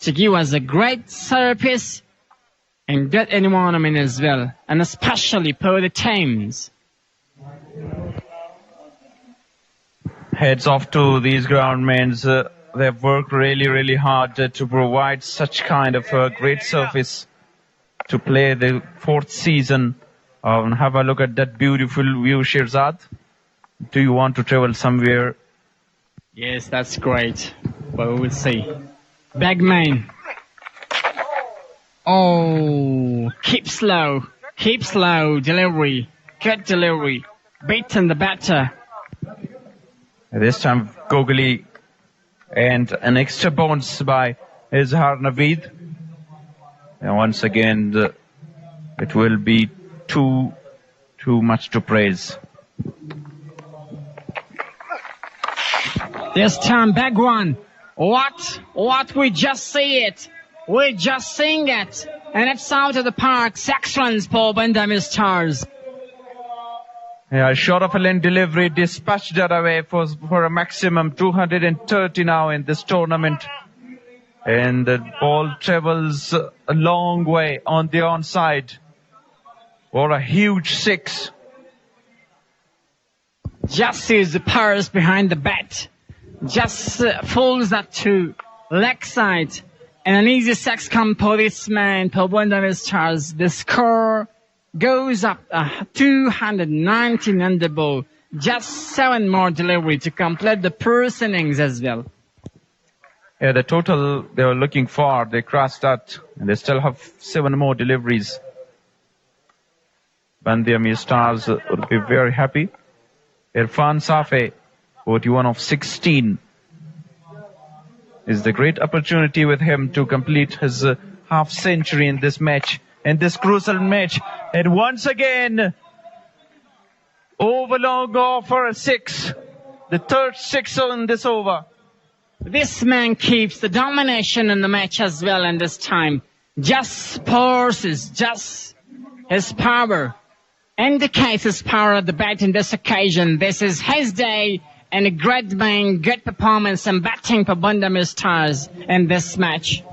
to give us a great service and good environment as well, and especially for the teams. Heads off to these groundmen. They've worked really hard to provide such kind of a great service to play the 4th season. Have a look at that beautiful view, Shirzad. Do you want to travel somewhere? Yes, that's great. But we will see. Bagman. Oh, keep slow. Delivery. Good delivery. Beaten the batter. This time, Gogoli and an extra bounce by Izhar Naveed. And once again, it will be too much to praise. This time, back one. What? We just see it. We're just seeing it. And it's out of the park. 6 runs for Bandam Stars. Yeah, short of a lane delivery, dispatched that away for a maximum 230 now in this tournament. And the ball travels a long way on the onside. For a huge 6. Just sees the powers behind the bat. Just folds that to leg side. And an easy 6 come for this man, for Bandam Stars. The score goes up 219 on the ball. Just 7 more delivery to complete the first innings as well. Yeah, the total they were looking for, they crossed that. And they still have 7 more deliveries. Bandam Stars will be very happy. Irfan Safi, 41 of 16. Is the great opportunity with him to complete his half century in this match. In this crucial match. And once again, over long off for a 6. The 3rd 6 on this over. This man keeps the domination in the match as well in this time. Just forces, just his power. Indicates his power at the bat in this occasion. This is his day and a great man, good performance and batting for Bandam Stars in this match.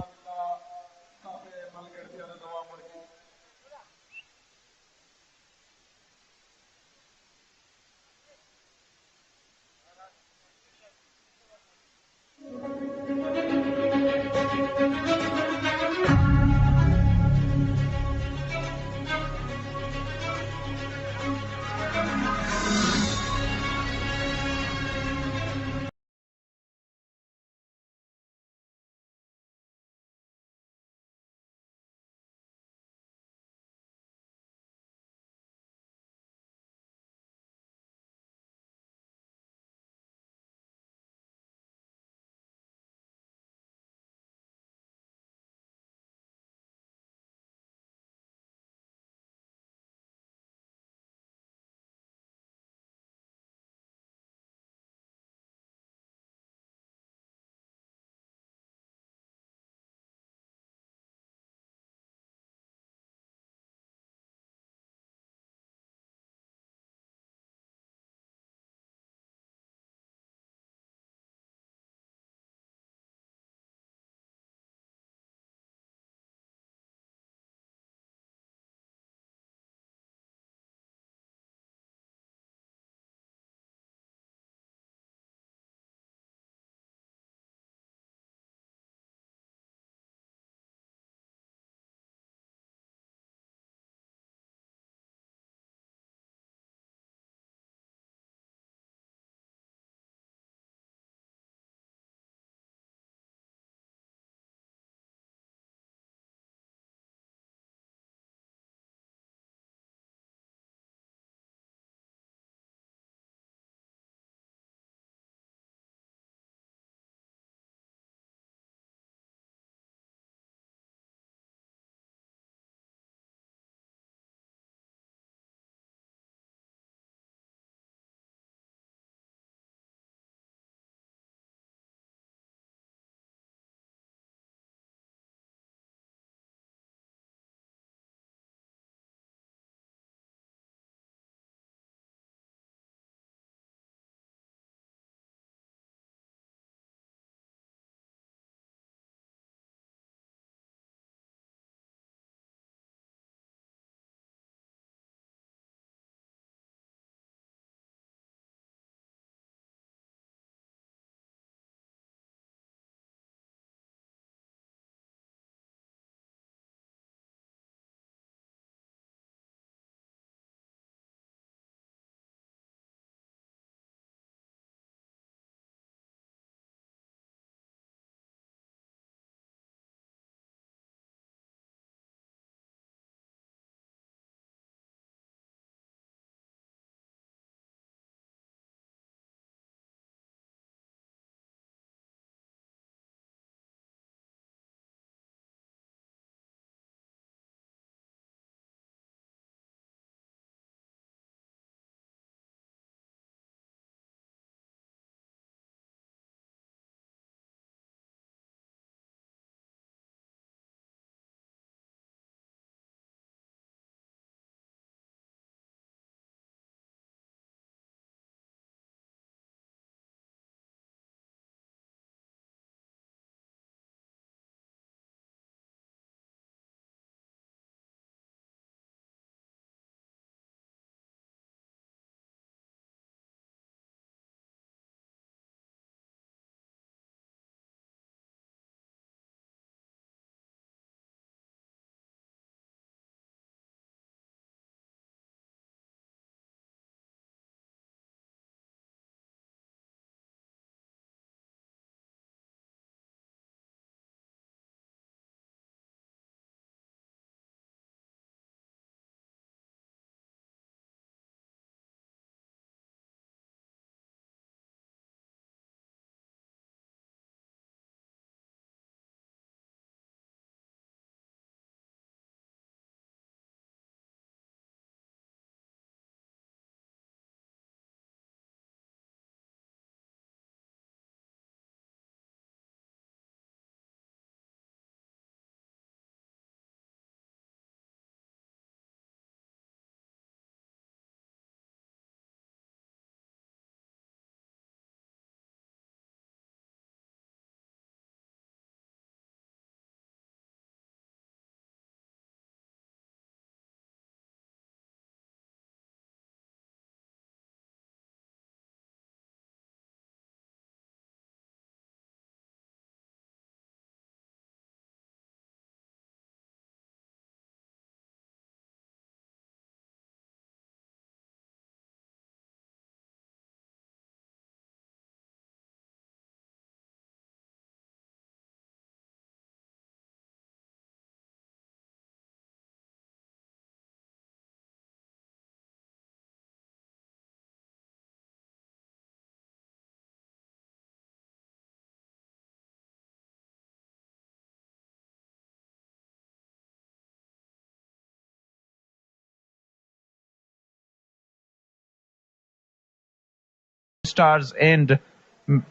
Stars and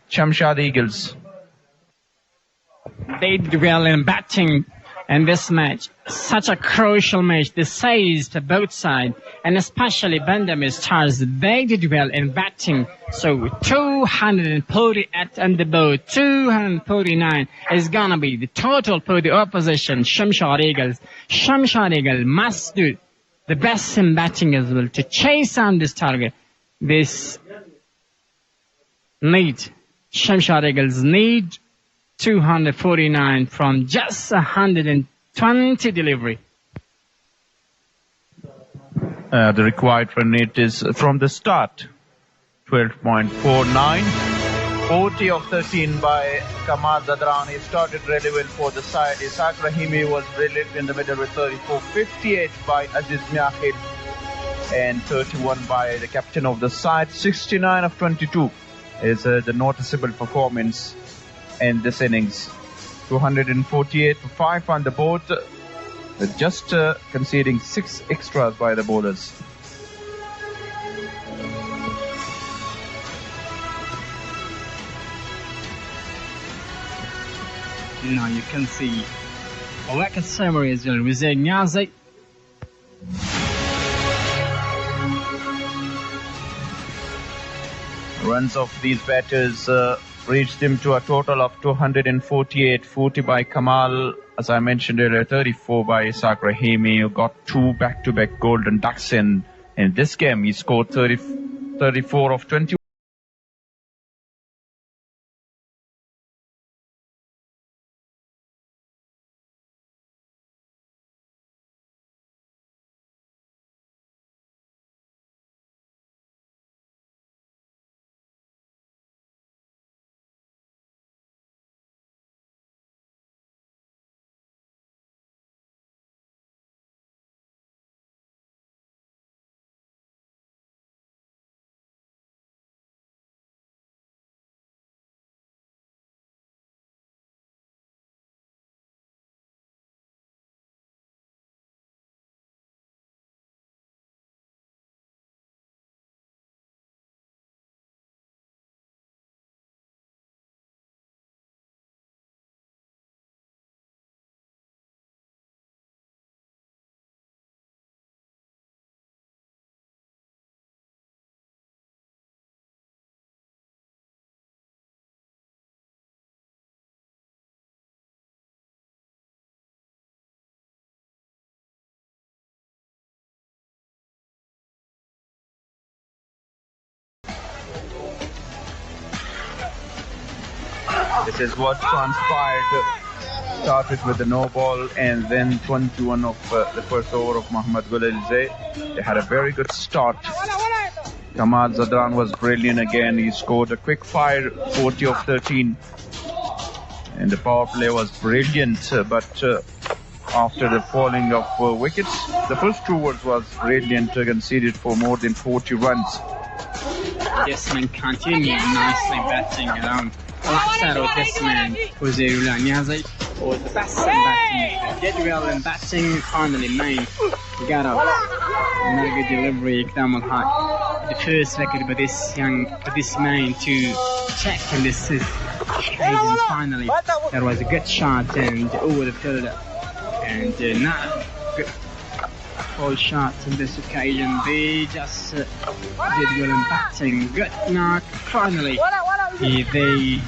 Shamshad Eagles. They did well in batting in this match. Such a crucial match, decised to both sides, and especially Bandami Stars. They did well in batting. So 240 on the board, 249 is gonna be the total for the opposition, Shamshad Eagles. Shamshad Eagles must do the best in batting as well to chase on this target. This need, Shamshad Eagles need 249 from just 120 delivery. The required run rate is from the start 12.49. 40 of 13 by Kamal Zadran. He started really well for the side. Isaac Rahimi was brilliant in the middle with 34. 58 by Aziz Miakhil and 31 by the captain of the side. 69 of 22 is the noticeable performance in this innings. 248 for 5 on the board, with just conceding 6 extras by the bowlers. Now you can see a record summary as well with Nyazi. Runs of these batters reached him to a total of 248, 40 by Kamal, as I mentioned earlier, 34 by Isaac Rahimi, who got 2 back-to-back golden ducks in this game. He scored 34 of 20. This is what transpired. Started with the no ball and then 21 of the first over of Mohammad Gulilze. They had a very good start. Kamal Zadran was brilliant again. He scored a quick fire, 40 of 13. And the power play was brilliant, but after the falling of wickets, the first 2 overs was brilliant, conceded for more than 40 runs. This man continued nicely batting around. This man, Jose Nyazi, was the best in batting. Did well in batting, finally main. He got a very good delivery, Kamal Haq. The first record by this man to check in this occasion. Finally, there was a good shot and over the fielder. And not good full shots in this occasion. They just did well in batting. Good knock. Finally, they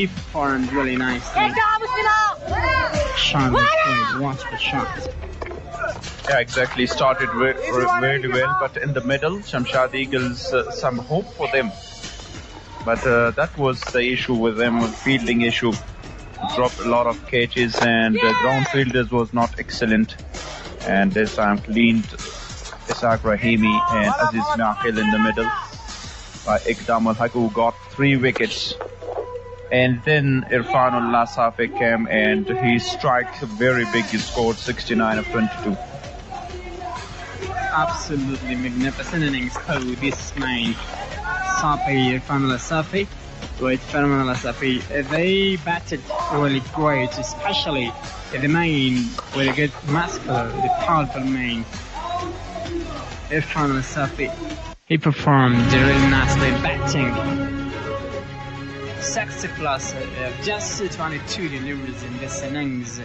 performed really nicely. Sean was playing. Watch the shot. Yeah, exactly. Started very well, but in the middle, Shamshad Eagles, some hope for them. But that was the issue with them, fielding issue. Dropped a lot of catches and the ground fielders was not excellent. And this time cleaned Isaac Rahimi and Aziz Miakhil in the middle by Iqdam al-Haq, who got 3 wickets. And then Irfanullah Safiq came and he struck very big. He scored 69 of 22. Absolutely magnificent innings for this man, Safi, Irfanullah Safiq. With Irfanullah Safiq, they batted really great, especially the main with a good muscular, the powerful main. Irfanullah Safiq He performed really nicely batting. 60 plus, just 22 deliveries in this innings.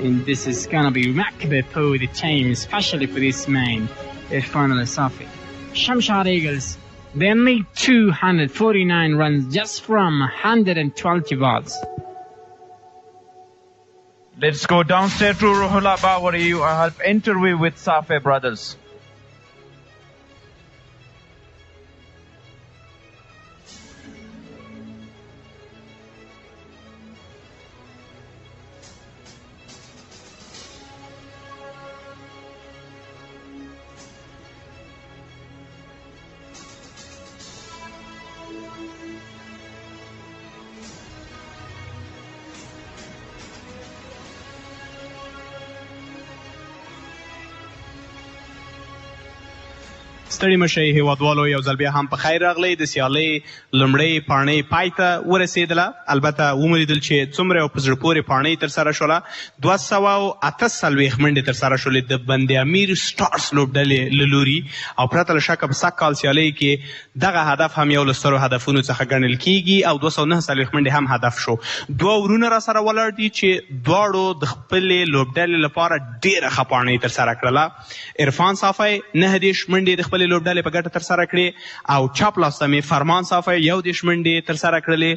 And this is going to be remarkable for the team, especially for this man, Irfan Al-Safi. Shamshad Eagles, they need 249 runs just from 120 balls. Let's go downstairs to Ruhullah Bawari. I have interview with Safi brothers. ستړي مشئ هیوادوالو یو ځل بیا هم په خیر راغلی د سیالۍ لومړۍ پاڼۍ پای ته ورسېدله البته ومولیدل چې څومره په زړه پورې پاڼۍ ترسره شوله 248 منډې ترسره شولې د بند امیر سټارز لوبډلې له لوري او پرته له شکه په سږ کال سیالۍ کې دغه هدف هم یو له سترو هدفونو څخه ګڼل کیږي او 249 منډې هم هدف شو دوه ورونه راسره ولاړ دي چې دواړو د خپلې لوبډلې لپاره ډېره ښه پاڼۍ ترسره کړله عرفان صافی 9 منډې د خپلې لوبډلې په ګټه ترسره کړې او چپ لاس ته مې فرمان صافی 11 منډې ترسره کړلې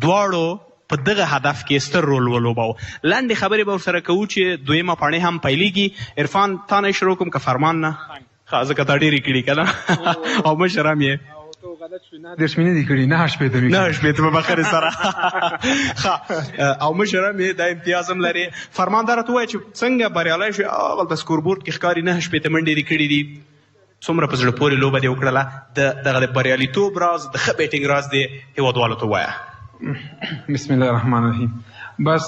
دواړو په دغه هدف کې ستر رول ولوباو لنډې خبرې به ورسره کوو چې دویمه پاڼۍ هم پیلیږي عرفان تا نه شروع کوم که فرمان نه ښه ځکه تا ډېرې کړي که نه او مشر هم یې دشمنی دی کړي 9 په بخیر سره ښه او مشر هم یې دا امتیاز هم لري فرمان دا راته ووایه چې څنګه بریالی شوې هغلته سکوربورډ کې ښکاري 9 منډې دې کړي دي څومره په زړه پورې لوبه دې وکړله دغه د بریالیتوب راز د ښه بیټینګ راز دې هیوادوالو ته ووایه بسم الله الرحمن الرحیم بس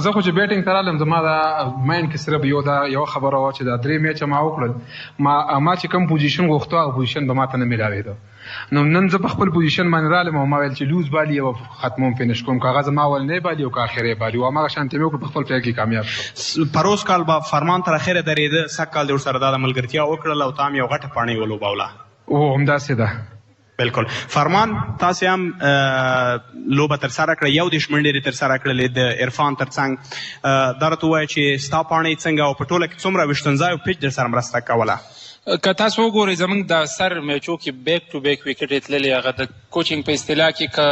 زه خو چې بیټینګ ته رالم زما دا ماینډ کې صرف یو خبره وه چې دا 3 میچه ما وکړل ما چې کوم پوزیشن غوښتو هغه پوزیشن به ما ته نه میلاوېده نو نن زه په خپل پوزیشن باندې رالم او ما ویل چې لوز بالي او ختموم فینش کوم که هغه زما اولنی بالي او که اخرې بالي او هماغه شانتې مې وکړ په خپل پیل کې کامیاب شو پروس کال به فرمان تر اخره درېده سږ کال دې ورسره دا د ملګرتیا وکړله او تا هم یو غټه پاڼۍ ولوبوله او همداسې ده بالکل فرمان تاسې هم لوبه ترسره کړه 11 منډې دې ترسره کړلې د عرفان تر څنګ دا راته ووایه چې ستا پاڼۍ څنګه او په ټوله کې څومره ویشتنځایو پیچ در سره مرسته کوله که تاسو وګورئ زموږ د سر میچو کې بیک ټو بیک وکټ تللی هغه د کوچینګ په اصطلاح کې که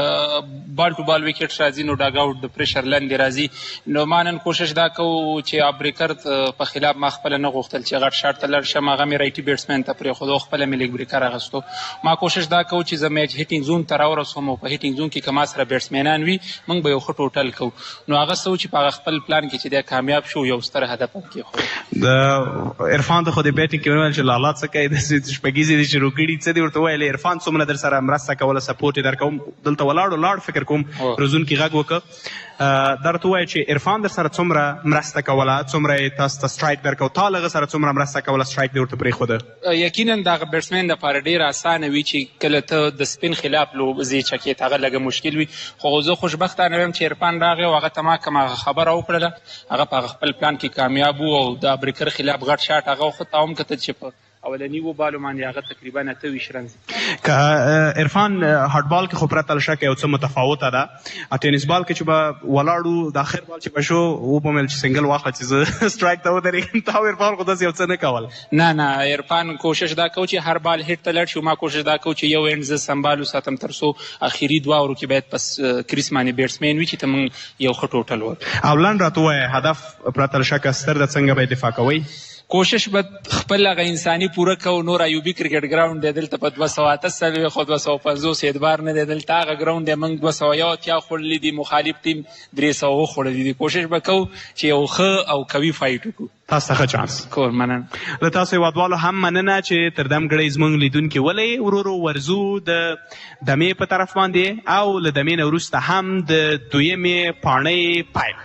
بال ټو بال وکټ راځي نو ډاګ آوټ د پریشر لاندې راځي نو ما نن کوشش دا کوو چې ابریکر په خلاف ما خپله نه غوښتل چې غټ شاټ ته لاړ شم هغه مې رایټي بیټسمین ته پرېښودو خپله مې لیګ بریکر اخیستو ما کوشش دا کوو چې زه میچ هیټینګ زون ته راورسوم او په هیټینګ زون کې که ما سره بیټسمینان وي موږ به یو ښه ټوټل کوو نو هغه څه و چې په هغه خپل پلان کې چې دی کامیاب شو یو ستر هدف هم کېښود د عرفان ته خو د بیټینګ کې ونویل چې لالا څه کوي شپږیزې دې شروع کړي څه دې ورته وویلې عرفان څومره در سره مرسته کوله سپورټ یې در کوم دلته ولاړ فکر کوم روزونکي غږ وکړه دا راته ووایه چې عرفان در سره څومره مرسته کوله څومره یې تاسو ته سټرایک درکو تا له هغه سره څومره مرسته کوله سټرایک دې ورته پرېښوده یقینا دغه بیټسمین دپاره ډېره اسانه وي چې کله ته د سپین خلاف لوبځې چکې ته هغه لږه مشکل وي خو زه خوشبختانه وایم چې عرفان راغی او هغه ته ما کوم هغه خبره وکړله هغه په هغه خپل پلان کې کامیاب و او د ابریکر خلاف غټ شاټ هغه وخت تا هم کتل چې په اولني وبالو باندې هغه تقریبا 28 رنز که عرفان هارډ بال کې خو پرته له شکه یو څه متفاوته ده ټینس بال کې چې به ولاړو د اخر بال چې به شو وبمل چې سنګل واخله چې زه سټرایک ته ودرېږم تا عرفان خو داسې یو څه نه کول نه عرفان کوشش دا کوو چې هر بال هیټ ته لاړ شي ما کوشش دا کوو چې یو اینډ زه سنبالو ساتم تر څو اخري دوه اورو کې باید پس کریس باندې بیټسمین وي چې ته موږ یو ښه ټوټل ورکړو او لنډ راته ووایه هدف پرته له شکه ستر ده څنګه به یې دفاع کوئ کوشش به خپل هغه انساني پوره کوو نور ایوبي کرکټ ګراونډ دی دلته په 288 خو 250 اعتبار نه دی دلته هغه ګراونډ دی موږ 280 خوړلي دي مخالف ټیم 300 وخوړلي دي کوشش به کوو چې یو ښه او قوي فایټ وکړو تاسو ته ښه چانس کور مننه له تاسو هیوادوالو هم مننه چې تر دم ګړی زموږ لیدونکي ولئ ورو ورځو د دمې په طرف باندې او له دمې نه وروسته هم د دویمې پاڼۍ پیل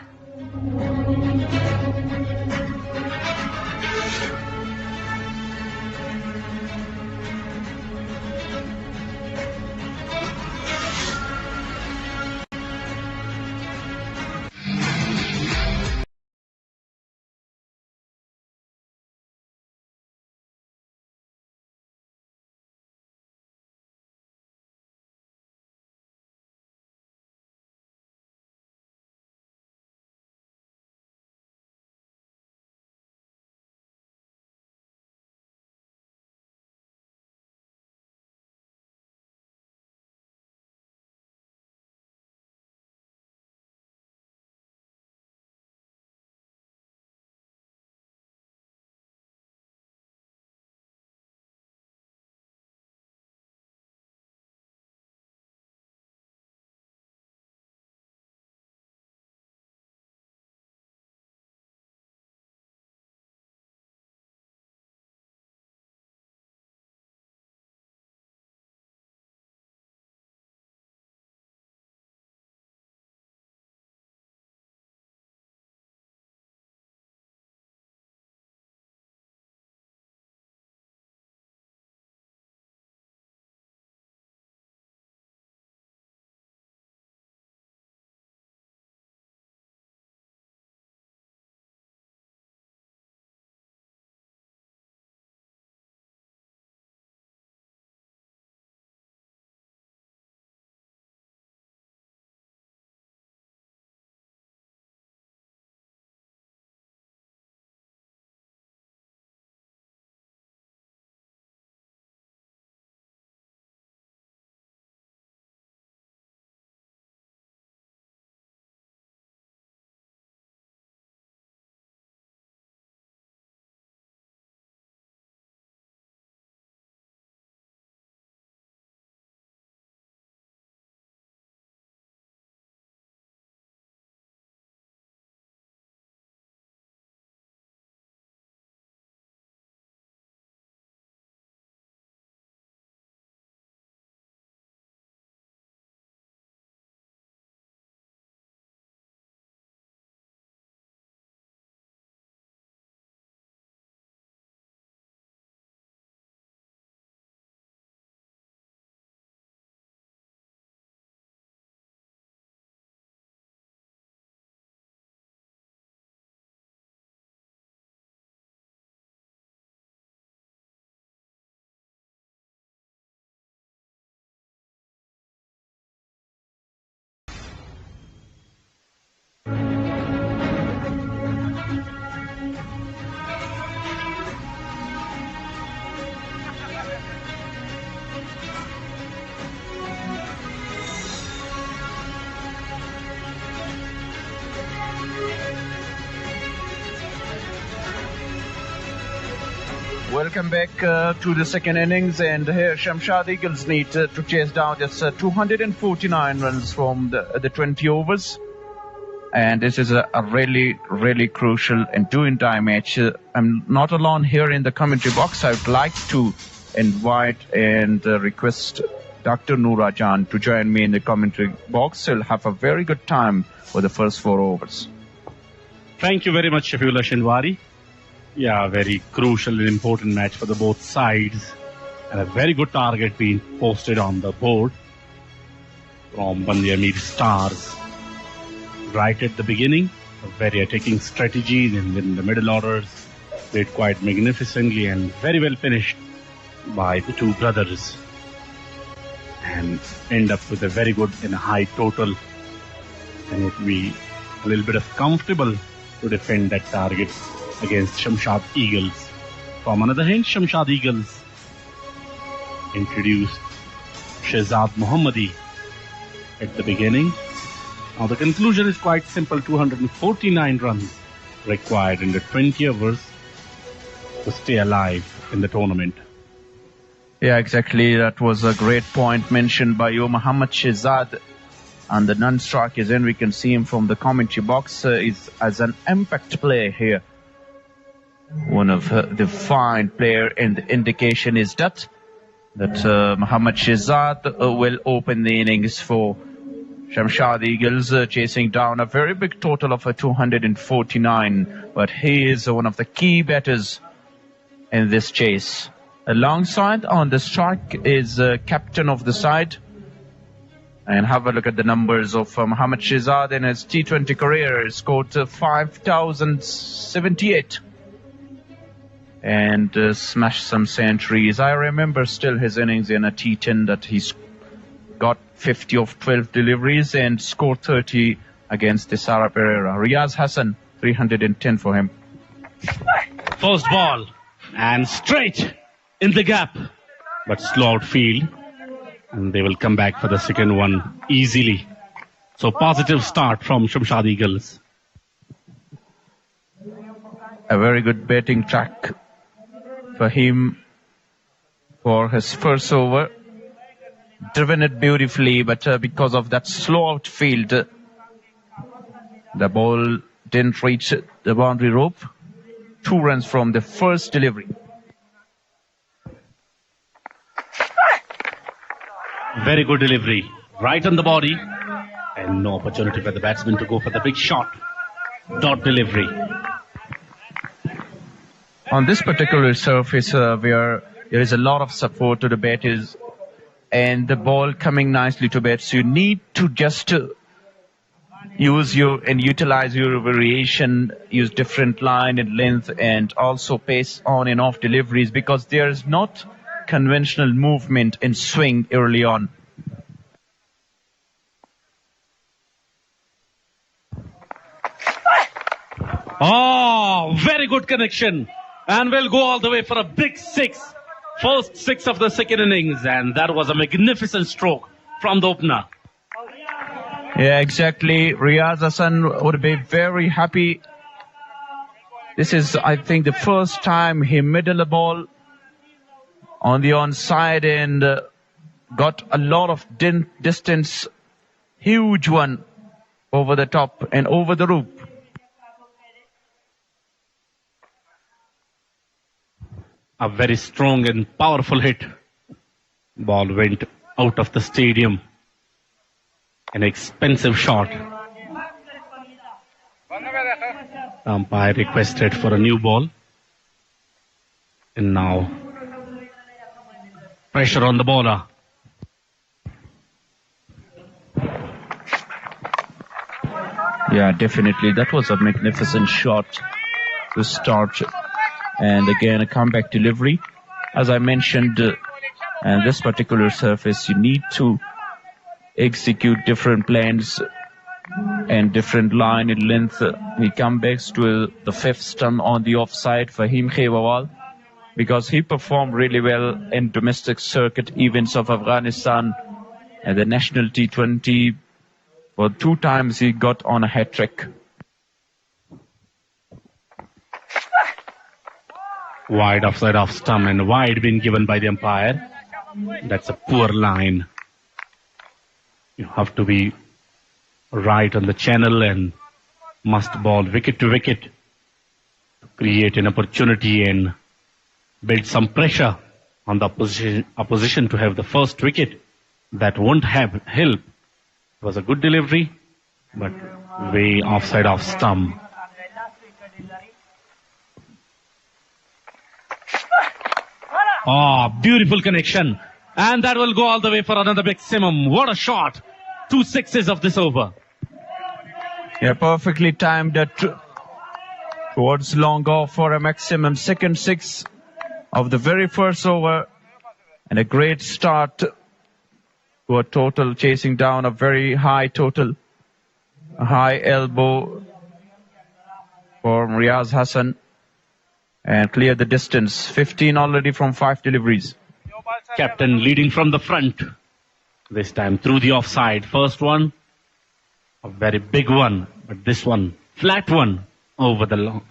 welcome back to the second innings, and here Shamshad Eagles need to chase down just 249 runs from the 20 overs. And this is a really, really crucial and do-in-die match. I'm not alone here in the commentary box. I would like to invite and request Dr. Noora Jan to join me in the commentary box. We'll have a very good time for the first 4 overs. Thank you very much, Shafiullah Shinwari. Yeah, very crucial and important match for the both sides. And a very good target being posted on the board from Bandi Amir Stars. Right at the beginning, a very attacking strategy, and in the middle orders, played quite magnificently and very well finished by the two brothers. And end up with a very good and high total. And it would be a little bit of comfortable to defend that target against Shamshad Eagles. From another hand, Shamshad Eagles introduced Shehzad Mohammadi at the beginning. Now the conclusion is quite simple, 249 runs required in the 20 overs to stay alive in the tournament. Yeah, exactly. That was a great point mentioned by you, Mohammad Shehzad. And the non-strike is in. We can see him from the commentary box is as an impact player here. One of the fine player, and the indication is that Mohammad Shehzad will open the innings for Shamshad Eagles, chasing down a very big total of 249. But he is one of the key batters in this chase. Alongside on the strike is captain of the side. And have a look at the numbers of Mohammad Shehzad in his T20 career. He scored 5,078 and smashed some centuries. I remember still his innings in a T10 that he's got 50 of 12 deliveries and scored 30 against Tisara Pereira. Riaz Hassan, 310 for him. First ball and straight in the gap, but slow outfield. And they will come back for the second one easily. So positive start from Shamshad Eagles. A very good batting track for him for his first over. Driven it beautifully, but because of that slow outfield, the ball didn't reach the boundary rope. 2 runs from the first delivery. Very good delivery, right on the body, and no opportunity for the batsman to go for the big shot. Dot delivery. On this particular surface where there is a lot of support to the batters and the ball coming nicely to bats, you need to just utilize your variation, use different line and length, and also pace on and off deliveries, because there is not conventional movement in swing early on. Oh, very good connection. And we'll go all the way for a big 6. First 6 of the second innings. And that was a magnificent stroke from the opener. Yeah, exactly. Riaz Hassan would be very happy. This is, I think, the first time he middled a ball on the onside and got a lot of distance. Huge one over the top and over the rope. A very strong and powerful hit. Ball went out of the stadium. An expensive shot. Umpire requested for a new ball. And now pressure on the bowler. Yeah, definitely. That was a magnificent shot to start. And again, a comeback delivery. As I mentioned, and this particular surface, you need to execute different plans and different line and length. He comes back to the 5th stump on the offside for Fahim Khewawal, because he performed really well in domestic circuit events of Afghanistan and the national T20. For 2 times he got on a hat trick. Wide offside off stump and wide been given by the umpire. That's a poor line. You have to be right on the channel and must ball wicket to wicket to create an opportunity and build some pressure on the opposition to have the first wicket. That won't have help. It was a good delivery, but way offside off stump. Oh, beautiful connection. And that will go all the way for another maximum. What a shot. 2 sixes of this over. Yeah, perfectly timed towards long off for a maximum. Second six of the very first over. And a great start to a total, chasing down a very high total. A high elbow for Riaz Hassan. And clear the distance. 15 already from 5 deliveries. Captain leading from the front. This time through the offside. First one, a very big one. But this one, flat one over the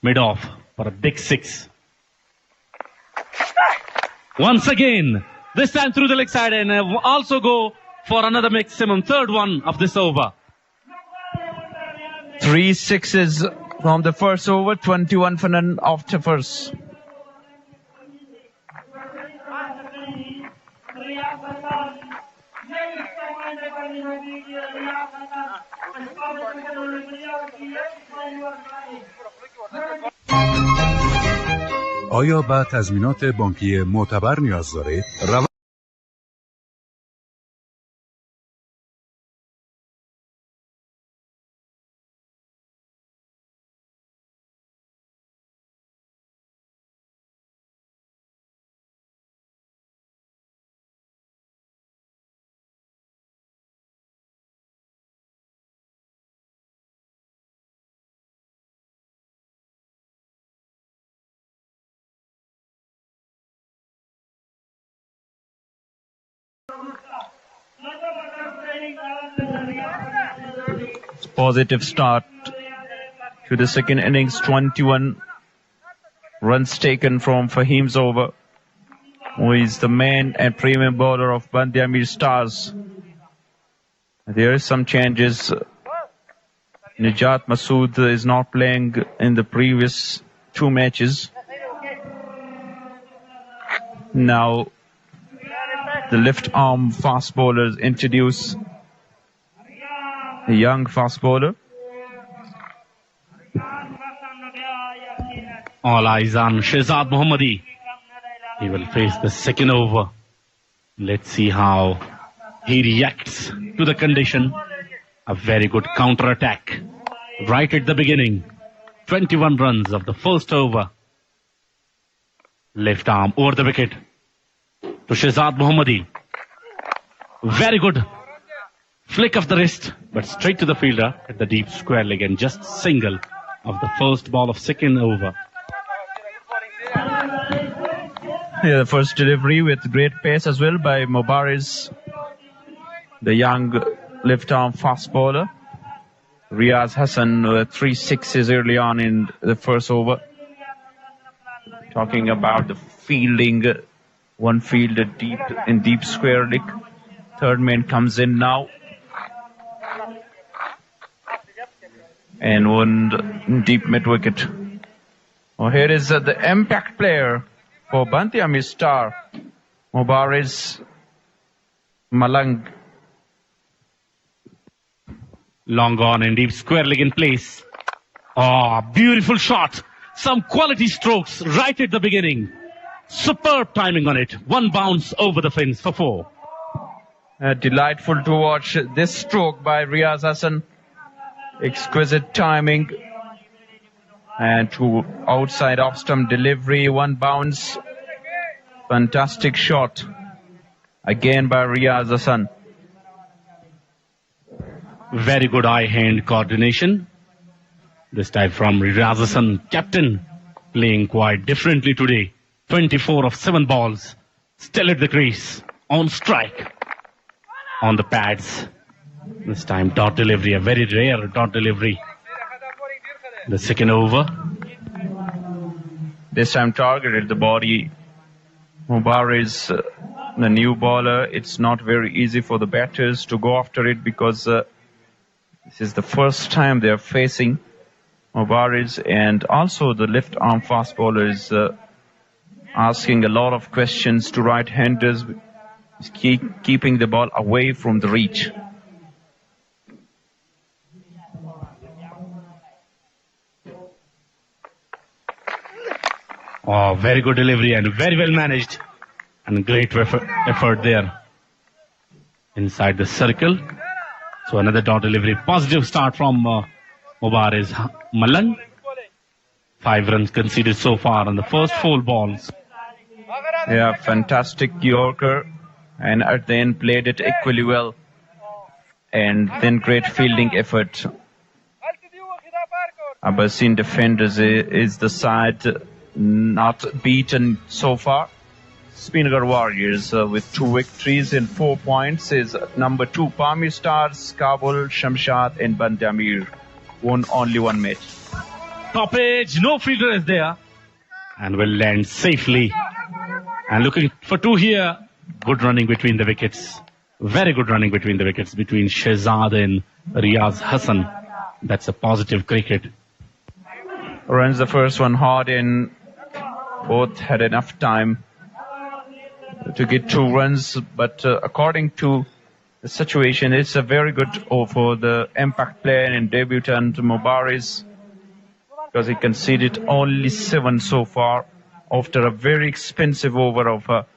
mid-off for a big 6. Once again, this time through the leg side and also go for another maximum. Third one of this over. 3 sixes from the first over, 21 for none after first. آیا به تضمینات بانکی معتبر نیاز دارید؟ Positive start to the second innings. 21 runs taken from Fahim's over, who is the main and premium bowler of Bandiamir Stars. There is some changes. Nijat Masood is not playing in the previous 2 matches. Now the left arm fast bowlers introduce a young fast bowler. All eyes on Shehzad Mohammadi. He will face the second over. Let's see how he reacts to the condition. A very good counter-attack right at the beginning. 21 runs of the first over. Left arm over the wicket to Shehzad Mohammadi. Very good flick of the wrist, but straight to the fielder at the deep square leg and just single of the first ball of second over. Yeah, the first delivery with great pace as well by Mubarak, the young left arm fast bowler. Riaz Hassan 3 sixes early on in the first over. Talking about the fielding, one fielder deep in deep square leg. Third man comes in now. And one deep mid wicket. Oh, here is the impact player for Bandiamir Star, Mubarak Malang. Long on and deep square leg in place. Oh, beautiful shot. Some quality strokes right at the beginning. Superb timing on it. One bounce over the fence for 4. Delightful to watch this stroke by Riaz Hassan. Exquisite timing. And to outside off stump delivery, one bounce. Fantastic shot. Again by Riaz Hassan. Very good eye-hand coordination. This time from Riaz Hassan, captain, playing quite differently today. 24 of 7 balls. Still at the crease. On strike. On the pads. This time dot delivery, a very rare dot delivery. The second over. this time targeted the body. Mubarak is the new bowler. It's not very easy for the batters to go after it because this is the first time they are facing Mubarak, and also the left arm fast bowler is asking a lot of questions to right-handers, keeping the ball away from the reach. Oh, very good delivery and very well managed. And great effort there. Inside the circle. So another dot delivery. Positive start from Mubarak Malang. 5 runs conceded so far on the first 4 balls. Yeah, fantastic Yorker. And at the end played it equally well. And then great fielding effort. Abbasin defenders is the side not beaten so far. Speenghar Warriors with 2 victories and 4 points is number 2. Pamir Stars, Kabul, Shamshad and Bandamir won only 1 match. Top edge, no fielder is there. And will land safely. And looking for 2 here. Good running between the wickets. Very good running between the wickets between Shehzad and Riyaz Hassan. That's a positive cricket. Runs the first one hard in. Both had enough time to get 2 runs, but according to the situation, it's a very good over for the impact player and debutant Mubarak, because he conceded only 7 so far after a very expensive over of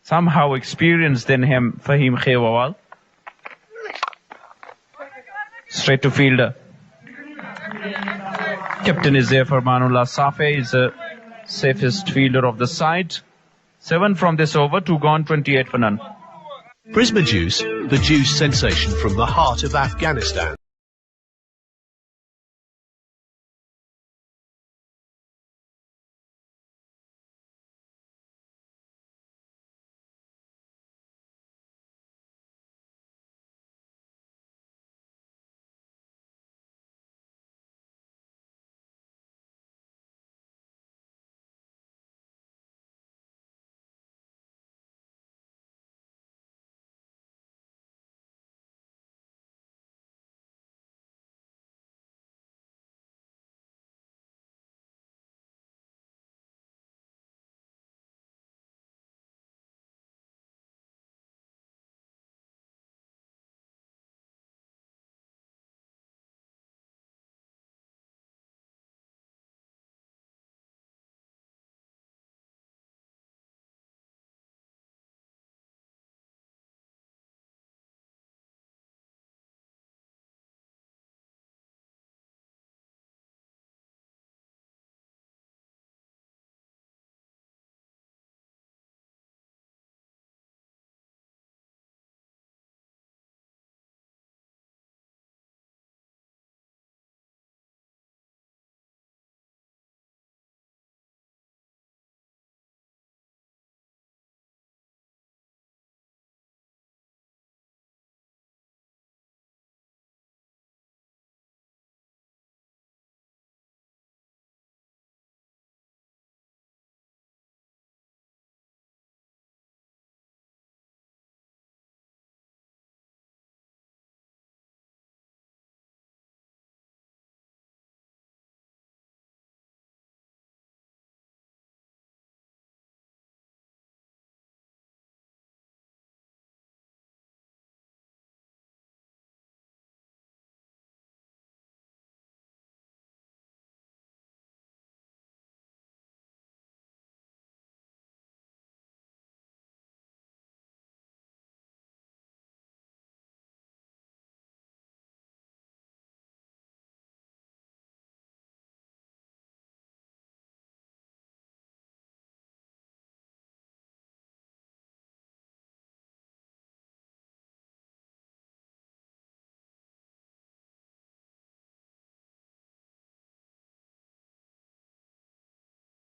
somehow experienced than him, Fahim Khewawal. Straight to fielder. Captain is there for Manullah Safe. He's the safest fielder of the side. 7 from this over, 2 gone, 28 for none. Prisma Juice, the juice sensation from the heart of Afghanistan.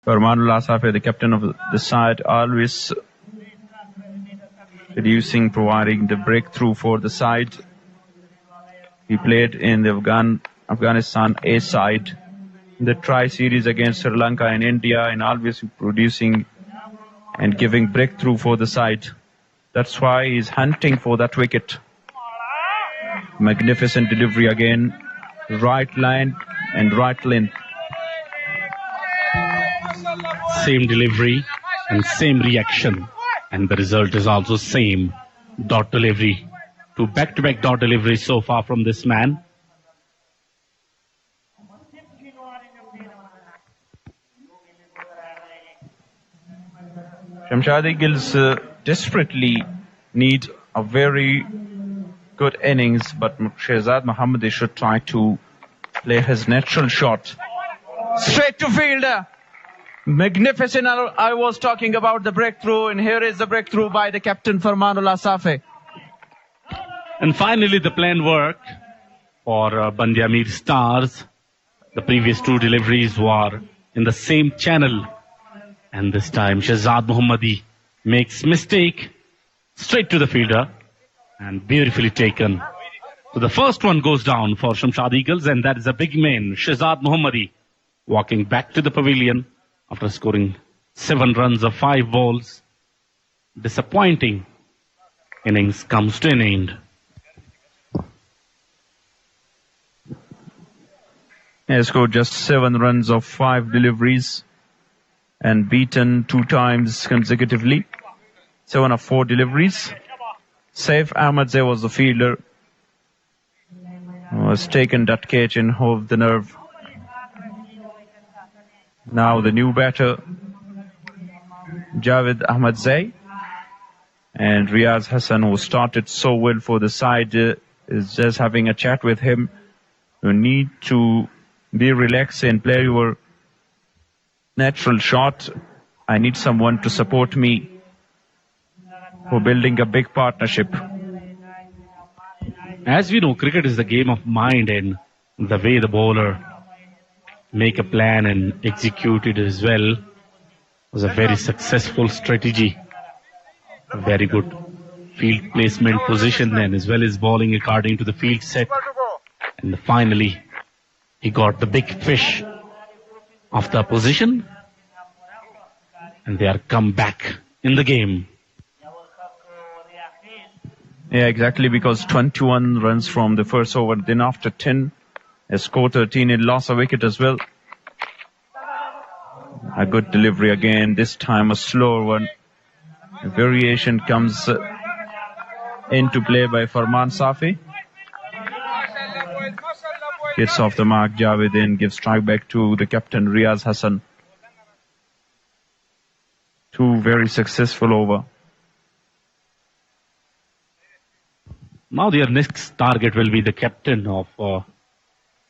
Manullah Safe, the captain of the side, always providing the breakthrough for the side. He played in the Afghanistan A side the tri-series against Sri Lanka and India, and always producing and giving breakthrough for the side. That's why he's hunting for that wicket. Magnificent delivery again. Right line and right length. Same delivery and same reaction. And the result is also same. Dot delivery. Two back-to-back dot deliveries so far from this man. Shamshad Eagles desperately need a very good innings, but Shehzad Mohammadi should try to play his natural shot. Straight to fielder. Magnificent. I was talking about the breakthrough, and here is the breakthrough by the captain Farmanullah Safi. And finally the plan worked for Bandiamir Stars. The previous two deliveries were in the same channel. And this time Shehzad Mohammadi makes mistake straight to the fielder and beautifully taken. So the first one goes down for Shamshad Eagles, and that is a big man, Shehzad Mohammadi, walking back to the pavilion after scoring 7 runs of 5 balls. Disappointing innings comes to an end. He has scored just 7 runs of 5 deliveries and beaten 2 times consecutively. 7 of 4 deliveries. Saif Ahmadzai was the fielder who has taken that catch and hove the nerve. Now the new batter, Javed Ahmadzai, and Riaz Hassan, who started so well for the side, is just having a chat with him. You need to be relaxed and play your natural shot. I need someone to support me. We're building a big partnership. As we know, cricket is the game of mind, and the way the bowler make a plan and execute it as well was a very successful strategy. A very good field placement position, and as well as bowling according to the field set. And finally, he got the big fish of the opposition, and they are come back in the game. Yeah, exactly, because 21 runs from the first over. Then after 10, he scored 13. He lost a wicket as well. A good delivery again, this time a slower one. A variation comes into play by Farman Safi. Gets off the mark, Javed in, gives strike back to the captain Riaz Hassan. 2 very successful over. Now their next target will be the captain of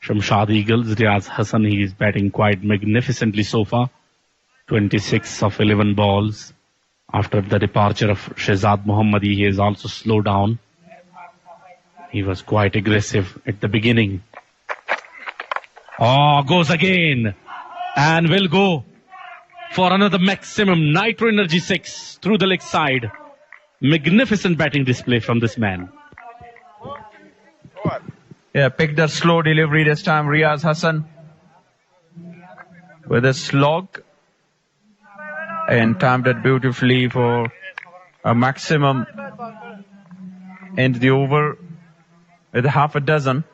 Shamshad Eagles, Riaz Hassan. He is batting quite magnificently so far. 26 of 11 balls. After the departure of Shehzad Mohammadi, he has also slowed down. He was quite aggressive at the beginning. Oh, goes again. And will go for another maximum nitro energy 6 through the leg side. Magnificent batting display from this man. Yeah, picked a slow delivery this time, Riaz Hassan. With a slog. And timed it beautifully for a maximum. End the over with half a dozen.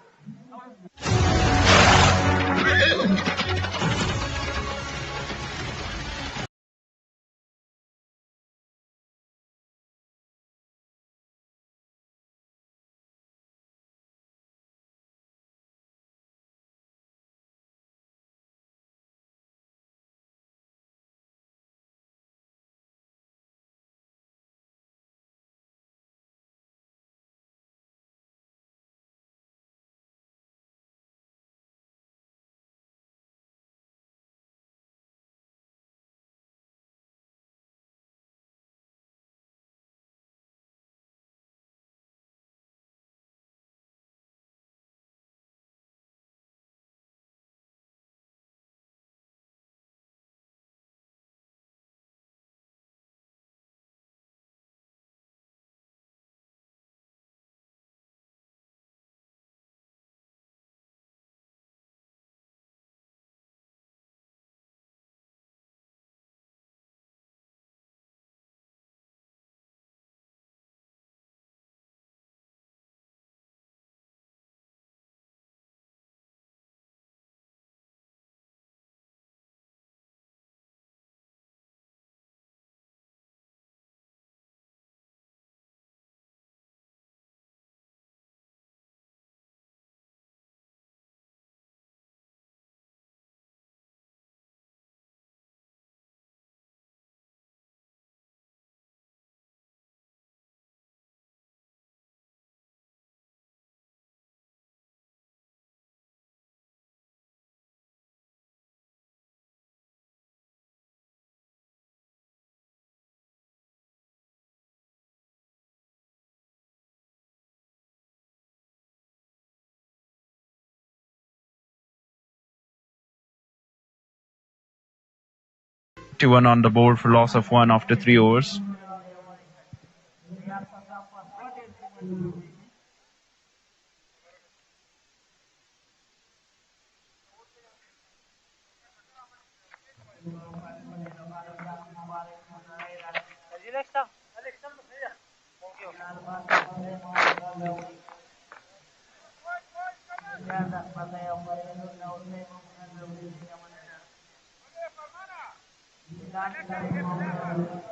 41 on the board for loss of 1 after 3 overs.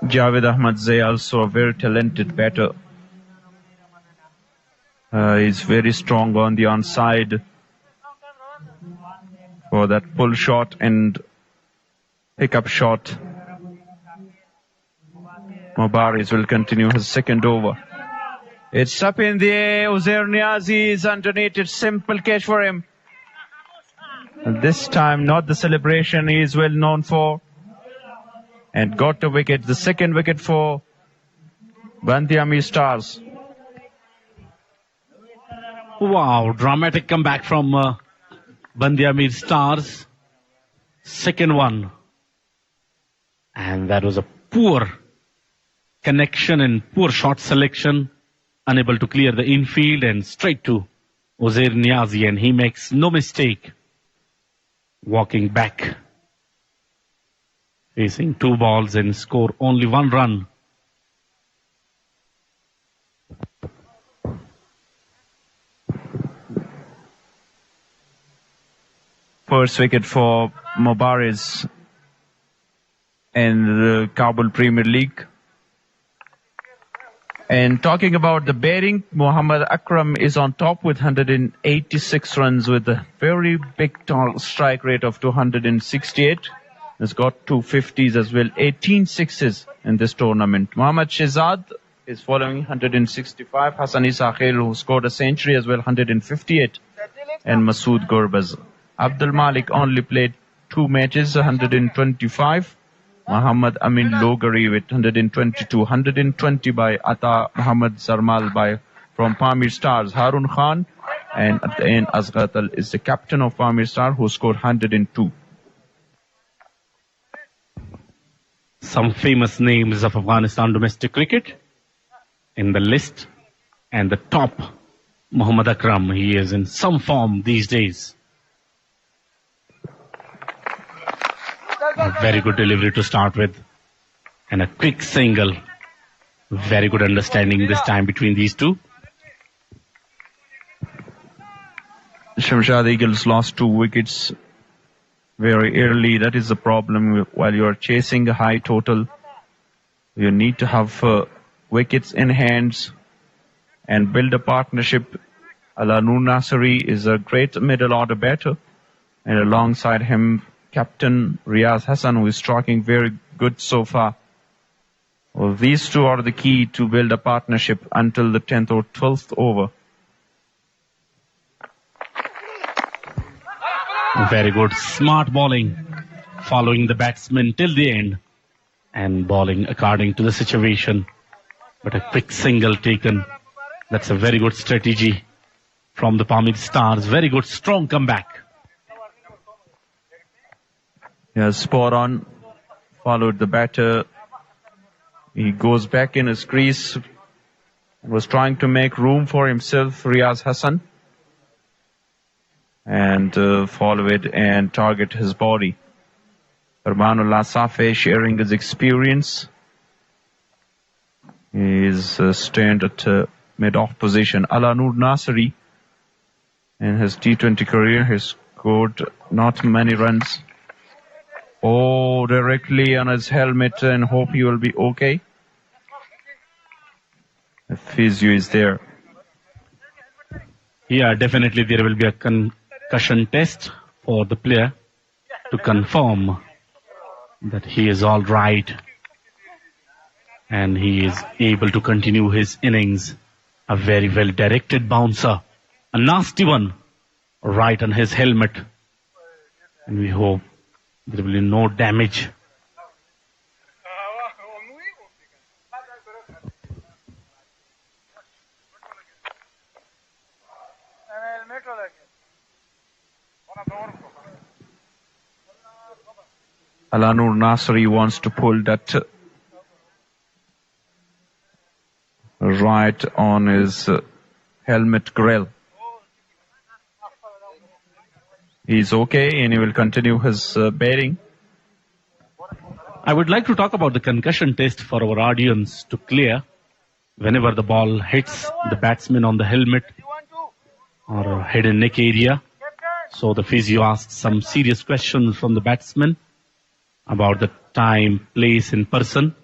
Javed Ahmadzai, also a very talented batter. He's very strong on the onside for that pull shot and pickup shot. Mubarak will continue his second over. It's up in the air. Uzair Niazi is underneath it. Simple catch for him. And this time, not the celebration he is well known for. And got the wicket. The second wicket for Bandiami Stars. Wow, dramatic comeback from Bandiami Stars. Second one. And that was a poor connection and poor shot selection. Unable to clear the infield and straight to Uzair Niazi, and he makes no mistake. Walking back. Facing 2 balls and score only 1 run. First wicket for Mubarak in the Kabul Premier League. And talking about the batting, Muhammad Akram is on top with 186 runs with a very big strike rate of 268. He's got 250s as well, 18 sixes in this tournament. Muhammad Shehzad is following 165. Hassani Sakhil, who scored a century as well, 158. And Masood Gurbaz. Abdul Malik only played 2 matches, 125. Muhammad Amin Logari with 122, 120 by Ata Muhammad Sarmal from Pamir Stars. Harun Khan, and at the end Azghatal is the captain of Pamir Star, who scored 102. Some famous names of Afghanistan domestic cricket in the list, and the top, Muhammad Akram. He is in some form these days. A very good delivery to start with, and a quick single. Very good understanding this time between these two. Shamshad Eagles lost 2 wickets very early. That is the problem. While you are chasing a high total, you need to have wickets in hands and build a partnership. Noor Nasri is a great middle order batter, and alongside him, Captain Riaz Hassan, who is striking very good so far. Well, these two are the key to build a partnership until the 10th or 12th over. Very good, smart bowling, following the batsman till the end, and bowling according to the situation. But a quick single taken. That's a very good strategy from the Pamir Stars. Very good, strong comeback. Yeah, spot on. Followed the batter. He goes back in his crease. Was trying to make room for himself, Riaz Hassan. And follow it and target his body. Farmanullah Safe sharing his experience. He is stand at mid-off position. Noor Nasri, in his T20 career, has scored not many runs. Oh, directly on his helmet, and hope he will be okay. The physio is there. Yeah, definitely there will be a concussion test for the player to confirm that he is all right and he is able to continue his innings. A very well directed bouncer, a nasty one right on his helmet, and we hope there will be no damage. Alanur Nasri wants to pull that right on his helmet grill. He's okay and he will continue his batting. I would like to talk about the concussion test for our audience to clear. Whenever the ball hits the batsman on the helmet or head and neck area, so the physio asks some serious questions from the batsman about the time, place and person.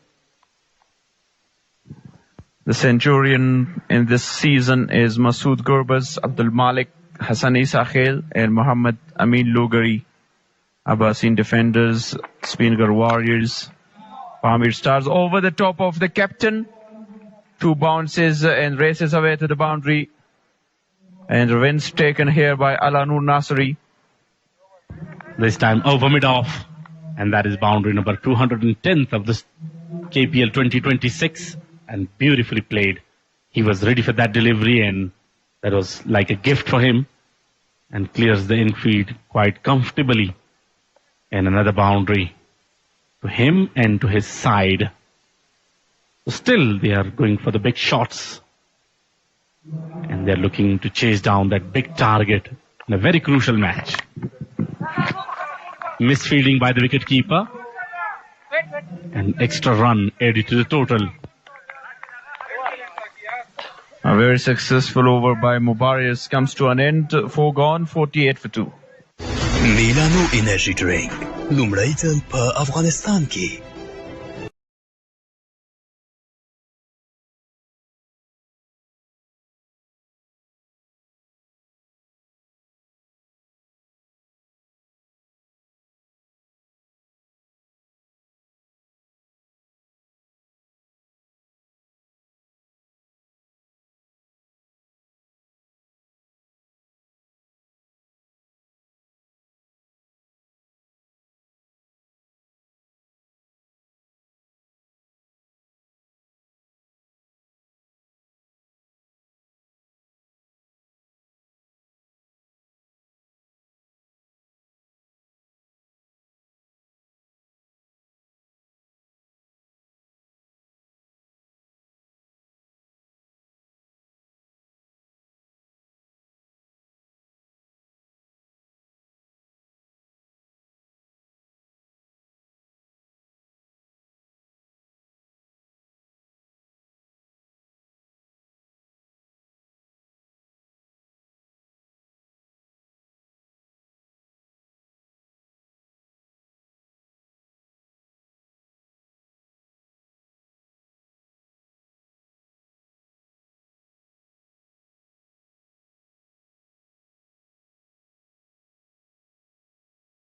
The centurion in this season is Masood Gurbaz, Abdul Malik, Hassani Sakhel and Muhammad Amin Logari. Abbasin defenders, Speenghar Warriors, Pamir Stars over the top of the captain. 2 bounces and races away to the boundary. And revenge taken here by Alanur Nasri. This time over mid-off. And that is boundary number 210th of this KPL 2026. And beautifully played. He was ready for that delivery and that was like a gift for him. And clears the infield quite comfortably. And another boundary to him and to his side. Still they are going for the big shots. And they're looking to chase down that big target in a very crucial match. Misfielding by the wicketkeeper. An extra run added to the total. A very successful over by Mubarak comes to an end. 4 gone, 48 for 2. میلانو انرژي ډرینک لومړی ځل په افغانستان کې.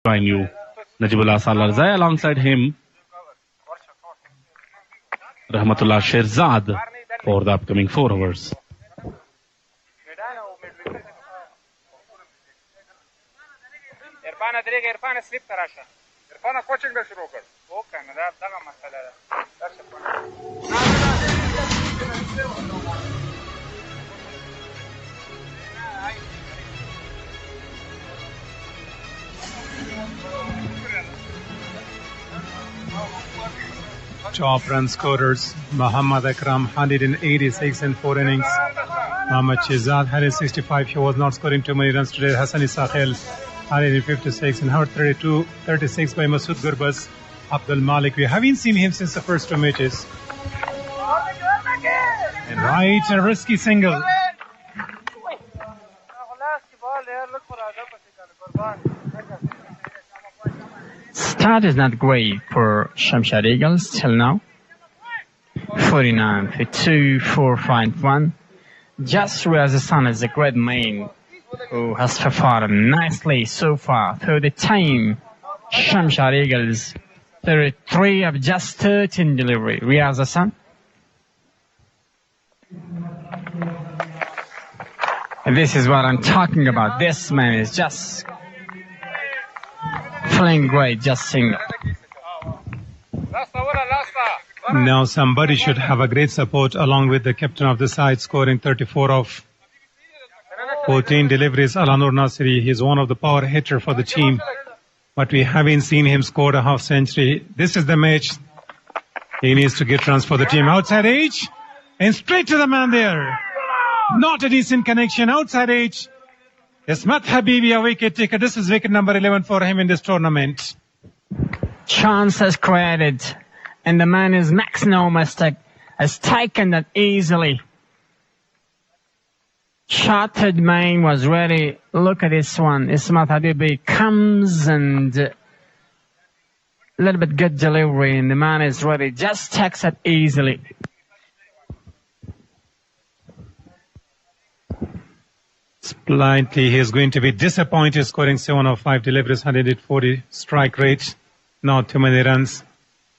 Join you, Najibullah Salarzai, alongside him, Rahmatullah Sherzad for the upcoming 4 overs. Irfan slip tarasha. Irfan coaching da shuru kar. O kana da daga masala da. Top run scorers, Muhammad Akram 186 in 4 innings. Muhammad Shehzad had 65. He was not scoring too many runs today. Hassani Sakhel 156 and 36 by Masood Gurbaz. Abdul Malik, we haven't seen him since the first 2 matches. And right, a risky single. Start is not great for Shamshad Eagles till now. 49 for 2, 4, 5, 1. Just as the Sun is a great man who has performed nicely so far through the time. Shamshad Eagles 33 of just 13 delivery. Riaz Hassan. And this is what I'm talking about. This man is just playing great, just single. Now somebody should have a great support along with the captain of the side, scoring 34 of 14 deliveries. Alanur Nasri, he's one of the power hitter for the team. but we haven't seen him score a half century. This is the match. He needs to get runs for the team. Outside edge. And straight to the man there. Not a decent connection. Outside edge. Ismat Habibi, a wicket taker. This is wicket number 11 for him in this tournament. Chance has created. And the man is Max no mistake. Has taken that easily. Shattered main was ready. Look at this one. Ismat Habibi comes and a little bit good delivery, and the man is ready. Just takes it easily. Slightly, he is going to be disappointed, scoring 7 of 5 deliveries, 140 strike rate. Not too many runs.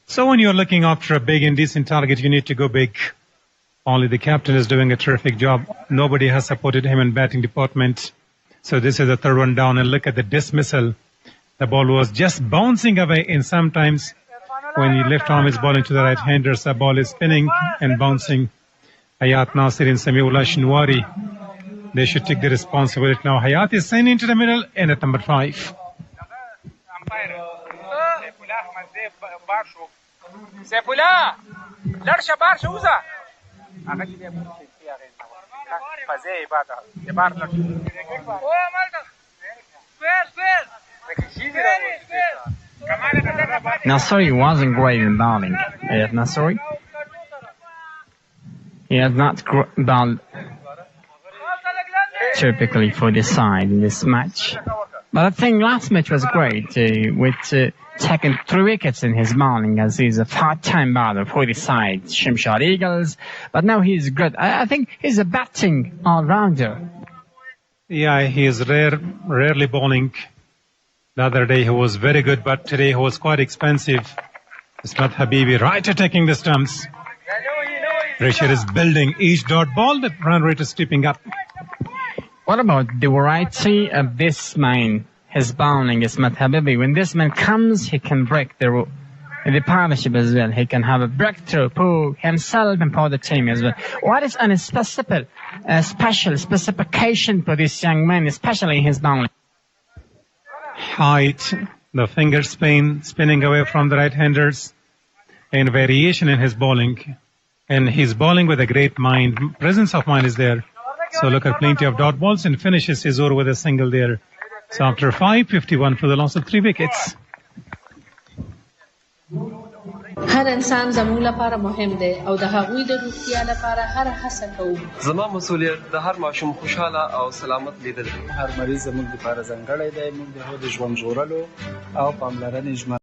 So when you're looking after a big and decent target, you need to go big. Only the captain is doing a terrific job. Nobody has supported him in batting department. So this is the third one down, and look at the dismissal. The ball was just bouncing away, and sometimes when the left arm is bowling to the right-handers, the ball is spinning and bouncing. Hayat Nasir and Samiullah Shinwari, they should take the responsibility now. Hayat is sent into the middle and at number 5. Saifullah, Larsha Barsha Uza. Nasri wasn't great in bowling. Nasri. He has not bowled typically for this side in this match. But I think last match was great with taking 3 wickets in his bowling, as he's a part-time bowler for the side, Shimshad Eagles. But now he's good. I think he's a batting all-rounder. Yeah, he is rarely bowling. The other day he was very good, but today he was quite expensive. Ismat Habibi right attacking the stumps. Pressure is building. Each dot ball, the run rate is creeping up. What about the variety of this man? His bowling is Ismat Habibi. When this man comes, he can break the partnership as well. He can have a breakthrough for himself and for the team as well. What is a special specification for this young man, especially in his bowling? Height, the finger spinning away from the right-handers, and variation in his bowling. And he's bowling with a great mind. Presence of mind is there. So look at plenty of dot balls and finishes his over with a single there. So after 5, 51 for the loss of 3 wickets. هر انسان زموږ لپاره مهم دی او د هغوی د روغتیا لپاره هر هڅه کوو. زما مسؤلیت د هر ماشوم خوشاله او سلامت لیدل دي. هر مریض زموږ لپاره ځانګړی دی. موږ د هغه د ژوند ژغورلو او پاملرنې ژمنه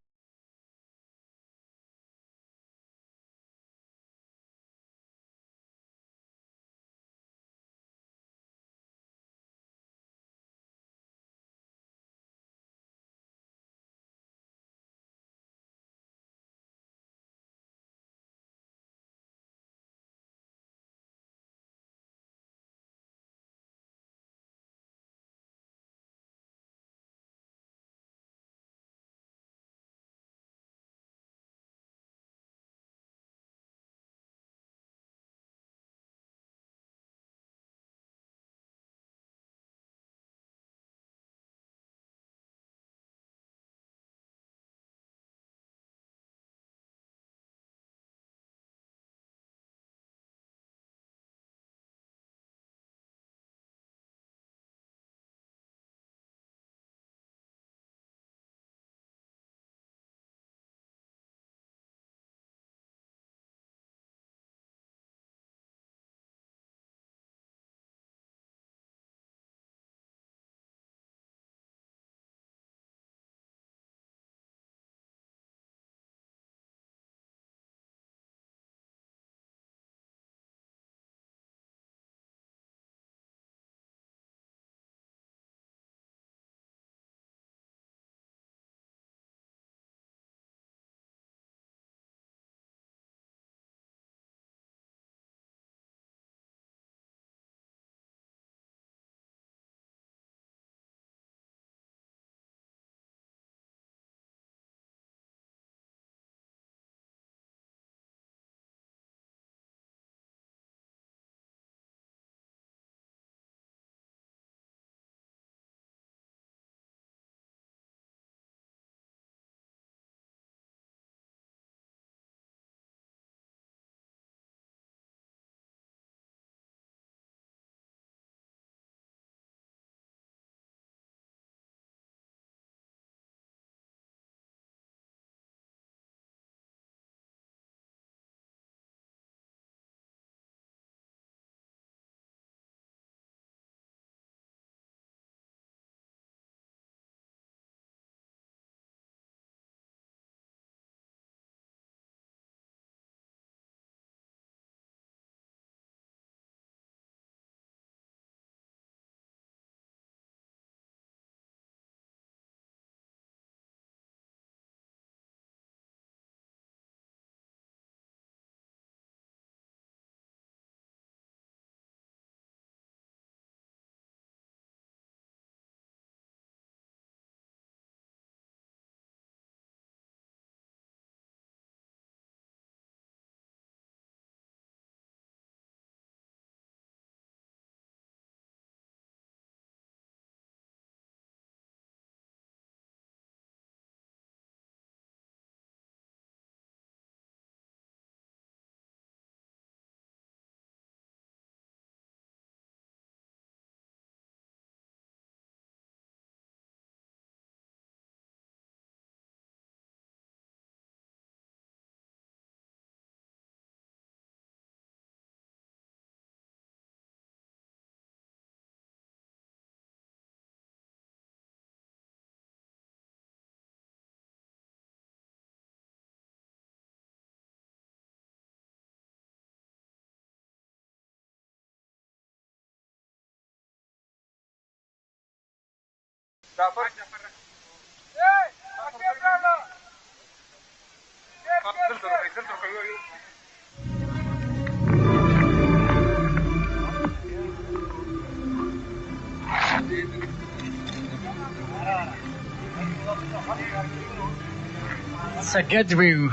It's a good view.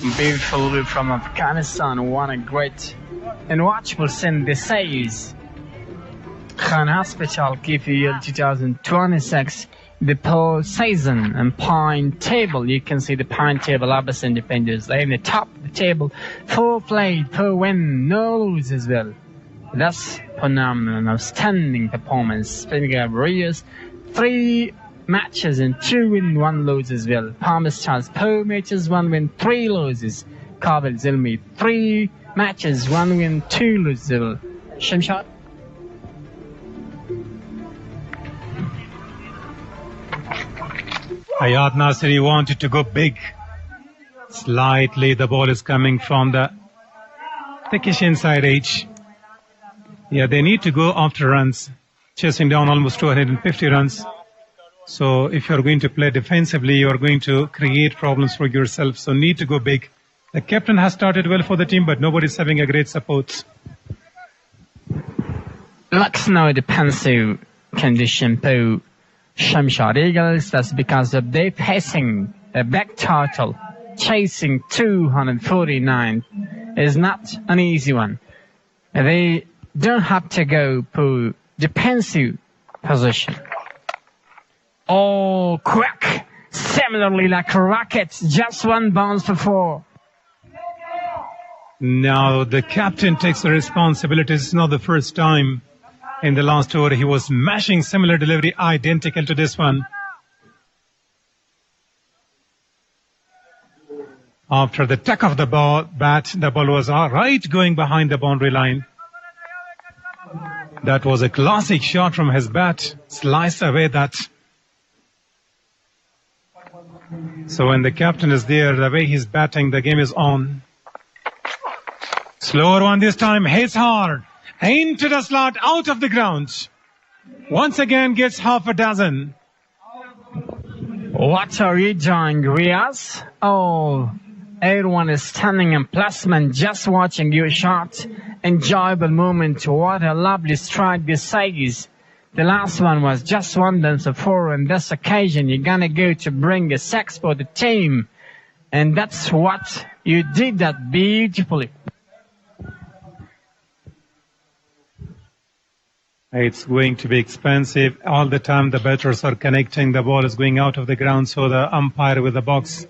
Beautiful view from Afghanistan. What a great and watchable scene this is. Khan Hospital KPL 2026. The poll season and pine table. You can see the pine table Abbas Independence. They're in the top of the table. 4 played, 4 win, no lose as well. That's phenomenal, outstanding performance. Speenghar Warriors, 3 matches and 2 win, 1 lose as well. Pamir Stars, 4 matches, 1 win, 3 loses. Kabul Zilmi, 3 matches, 1 win, 2 loses as well. Shamshad? Ayad Nasiri wanted to go big. Slightly the ball is coming from the thickish inside edge. Yeah, they need to go after runs, chasing down almost 250 runs. So if you're going to play defensively, you're going to create problems for yourself. So need to go big. The captain has started well for the team, but nobody's having a great support. Looks now defensive condition to Shamshad Eagles. That's because of they facing a back total, chasing 249 is not an easy one. They don't have to go to defensive position. Oh, quick! Similarly like rockets, just 1 bounce for 4. Now the captain takes the responsibility. It's not the first time. In the last over, he was mashing similar delivery, identical to this one. After the tuck of the bat, the ball was all right going behind the boundary line. That was a classic shot from his bat. Sliced away that. So when the captain is there, the way he's batting, the game is on. Slower one this time, hits hard. Into the slot, out of the ground. Once again gets half a dozen. What are you doing, Riaz? Oh, everyone is standing in placement just watching your shot. Enjoyable moment. What a lovely strike this is. The last one was just 1 dance of 4. On this occasion, you're gonna go to bring a 6 for the team. And that's what you did that beautifully. It's going to be expensive. All the time the batters are connecting. The ball is going out of the ground. So the umpire with the box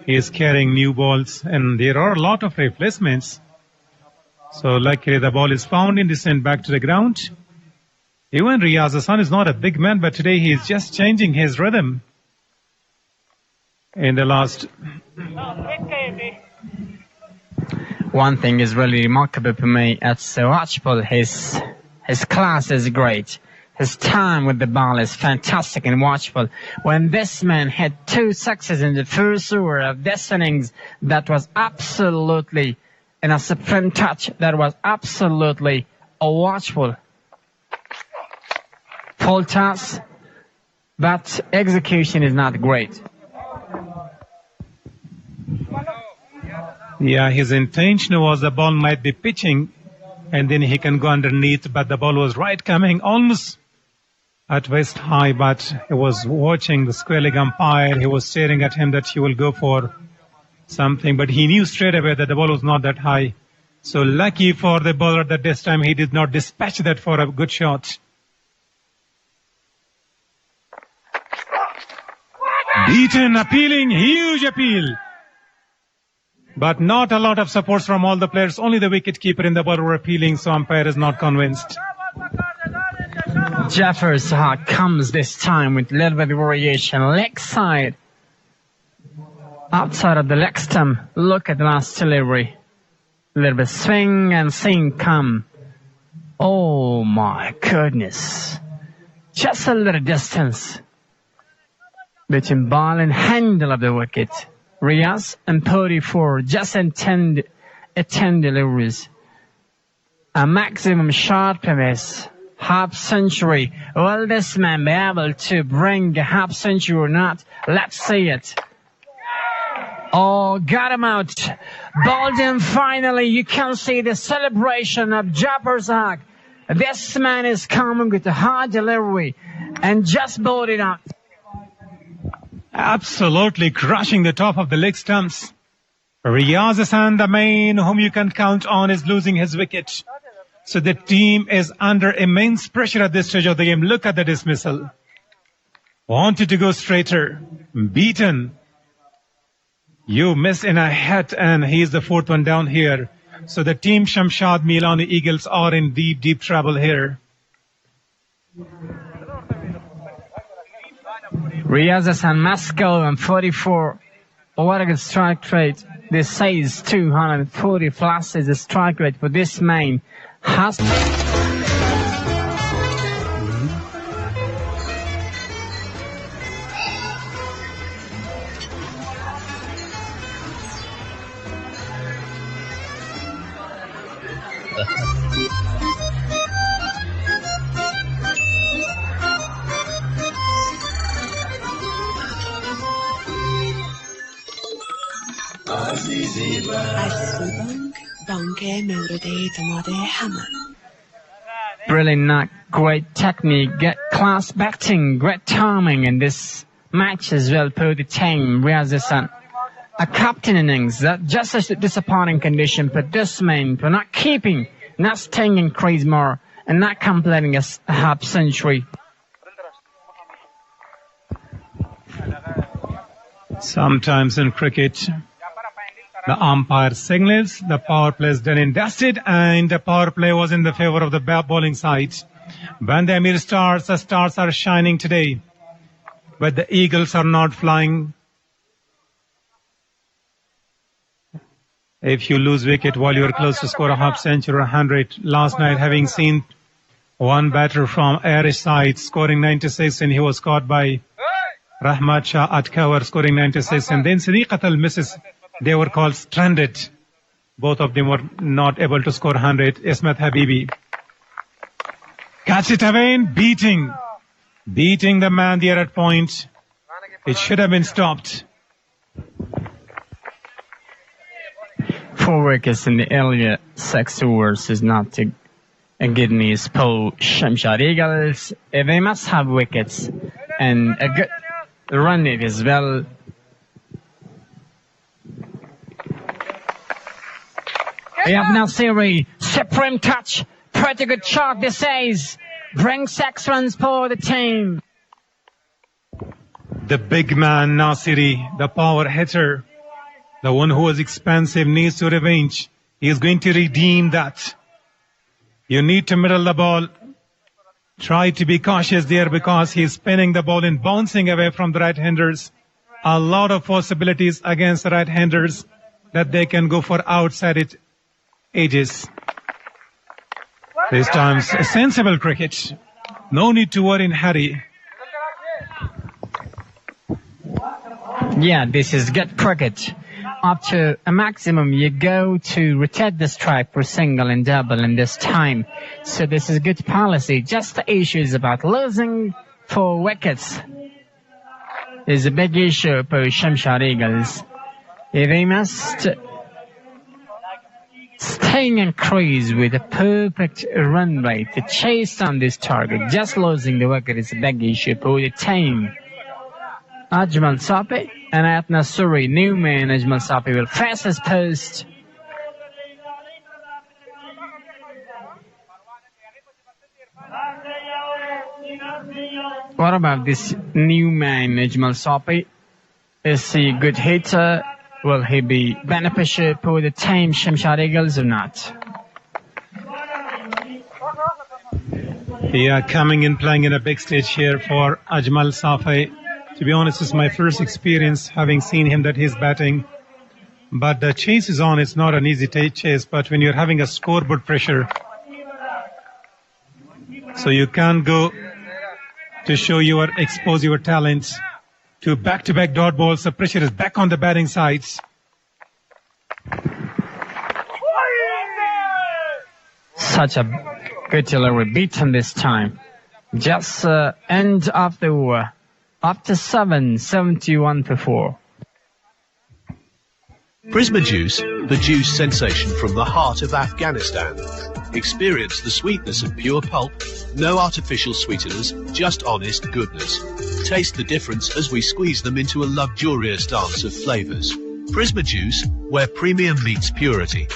is carrying new balls. And there are a lot of replacements. So luckily the ball is found and is sent back to the ground. Even Riaz Hassan is not a big man, but today he is just changing his rhythm. In the last... One thing is really remarkable for me. It's watchable. His class is great. His time with the ball is fantastic and watchable. When this man had 2 sixes in the first over of this innings, that was absolutely, in a supreme touch, that was absolutely watchable. Full toss, but execution is not great. Yeah, his intention was the ball might be pitching and then he can go underneath, but the ball was right coming almost at waist high, but he was watching the square leg umpire. He was staring at him that he will go for something, but he knew straight away that the ball was not that high. So lucky for the bowler that this time he did not dispatch that for a good shot. Beaten, appealing, huge appeal. But not a lot of support from all the players. Only the wicket-keeper in the ball were appealing, so umpire is not convinced. Jeffers comes this time with a little bit of variation. Leg side. Outside of the leg stump. Look at the last delivery. A little bit swing and sing come. Oh my goodness. Just a little distance between ball and handle of the wicket. Riaz and 34, just in 10 deliveries. A maximum sharpness half century. Will this man be able to bring a half century or not? Let's see it. Oh, got him out. Balled him finally. You can see the celebration of Jabberzak. This man is coming with a hard delivery and just bowled it out. Absolutely crushing the top of the leg stumps. Riyaz Hassan, the main whom you can count on, is losing his wicket. So the team is under immense pressure at this stage of the game. Look at the dismissal. Wanted to go straighter. Beaten. You miss in a hat, and he's the fourth one down here. So the team Shamshad Milani Eagles are in deep, deep trouble here. Riyaz Hassan must go on 44. What a good strike rate. This says 240 plus is the strike rate for this main. Brilliant knock, great technique, class batting, great timing in this match as well for the team. Riyaz Hassan, a captain innings, that just a disappointing condition for this man, for not keeping, not staying in crease more, and not completing a half century. Sometimes in cricket, the umpire signals the power play is done and dusted, and the power play was in the favor of the bowling side. Bandha Amir Stars, the stars are shining today, but the Eagles are not flying. If you lose wicket while you are close to score a half century or 100, last night having seen one batter from Irish side scoring 96 and he was caught by Rahmat Shah at cover scoring 96, and then Sadiqat al-Misses. They were called stranded. Both of them were not able to score 100. Ismat Habibi. Catch it away, beating the man there at point. It should have been stopped. 4 wickets in the earlier 6 overs is not to good news for Shamshad Eagles. They must have wickets and a good run rate as well. We have Nasiri, supreme touch, pretty good shot this says, brings 6 runs for the team. The big man Nasiri, the power hitter, the one who was expensive, needs to revenge. He is going to redeem that. You need to middle the ball. Try to be cautious there because he is spinning the ball and bouncing away from the right-handers. A lot of possibilities against the right-handers that they can go for outside it. Ages. This time's a sensible cricket. No need to worry in hurry. Yeah, this is good cricket. Up to a maximum, you go to rotate the strike for single and double in this time. So this is good policy. Just the issues about losing 4 wickets is a big issue for Shamshad Eagles. They must staying in crease with a perfect run rate to chase on this target. Just losing the wicket is a big issue for the team. Ajmal Sapi and Ayat Nasuri, new man Ajmal Sapi, will face his post. What about this new man Ajmal Sapi? Is he a good hitter? Will he be beneficial for the team Shamshad Eagles or not? Yeah, coming and playing in a big stage here for Ajmal Safi. To be honest, it's my first experience having seen him that he's batting. But the chase is on. It's not an easy chase, but when you're having a scoreboard pressure, so you can't go to show expose your talents to back-to-back dot balls. The pressure is back on the batting sides. Such a Good delivery, beaten this time. Just end of the war. After 71-4. Prisma Juice, the juice sensation from the heart of Afghanistan. Experience the sweetness of pure pulp, no artificial sweeteners, just honest goodness. Taste the difference as we squeeze them into a luxurious dance of flavors. Prisma Juice, where premium meets purity.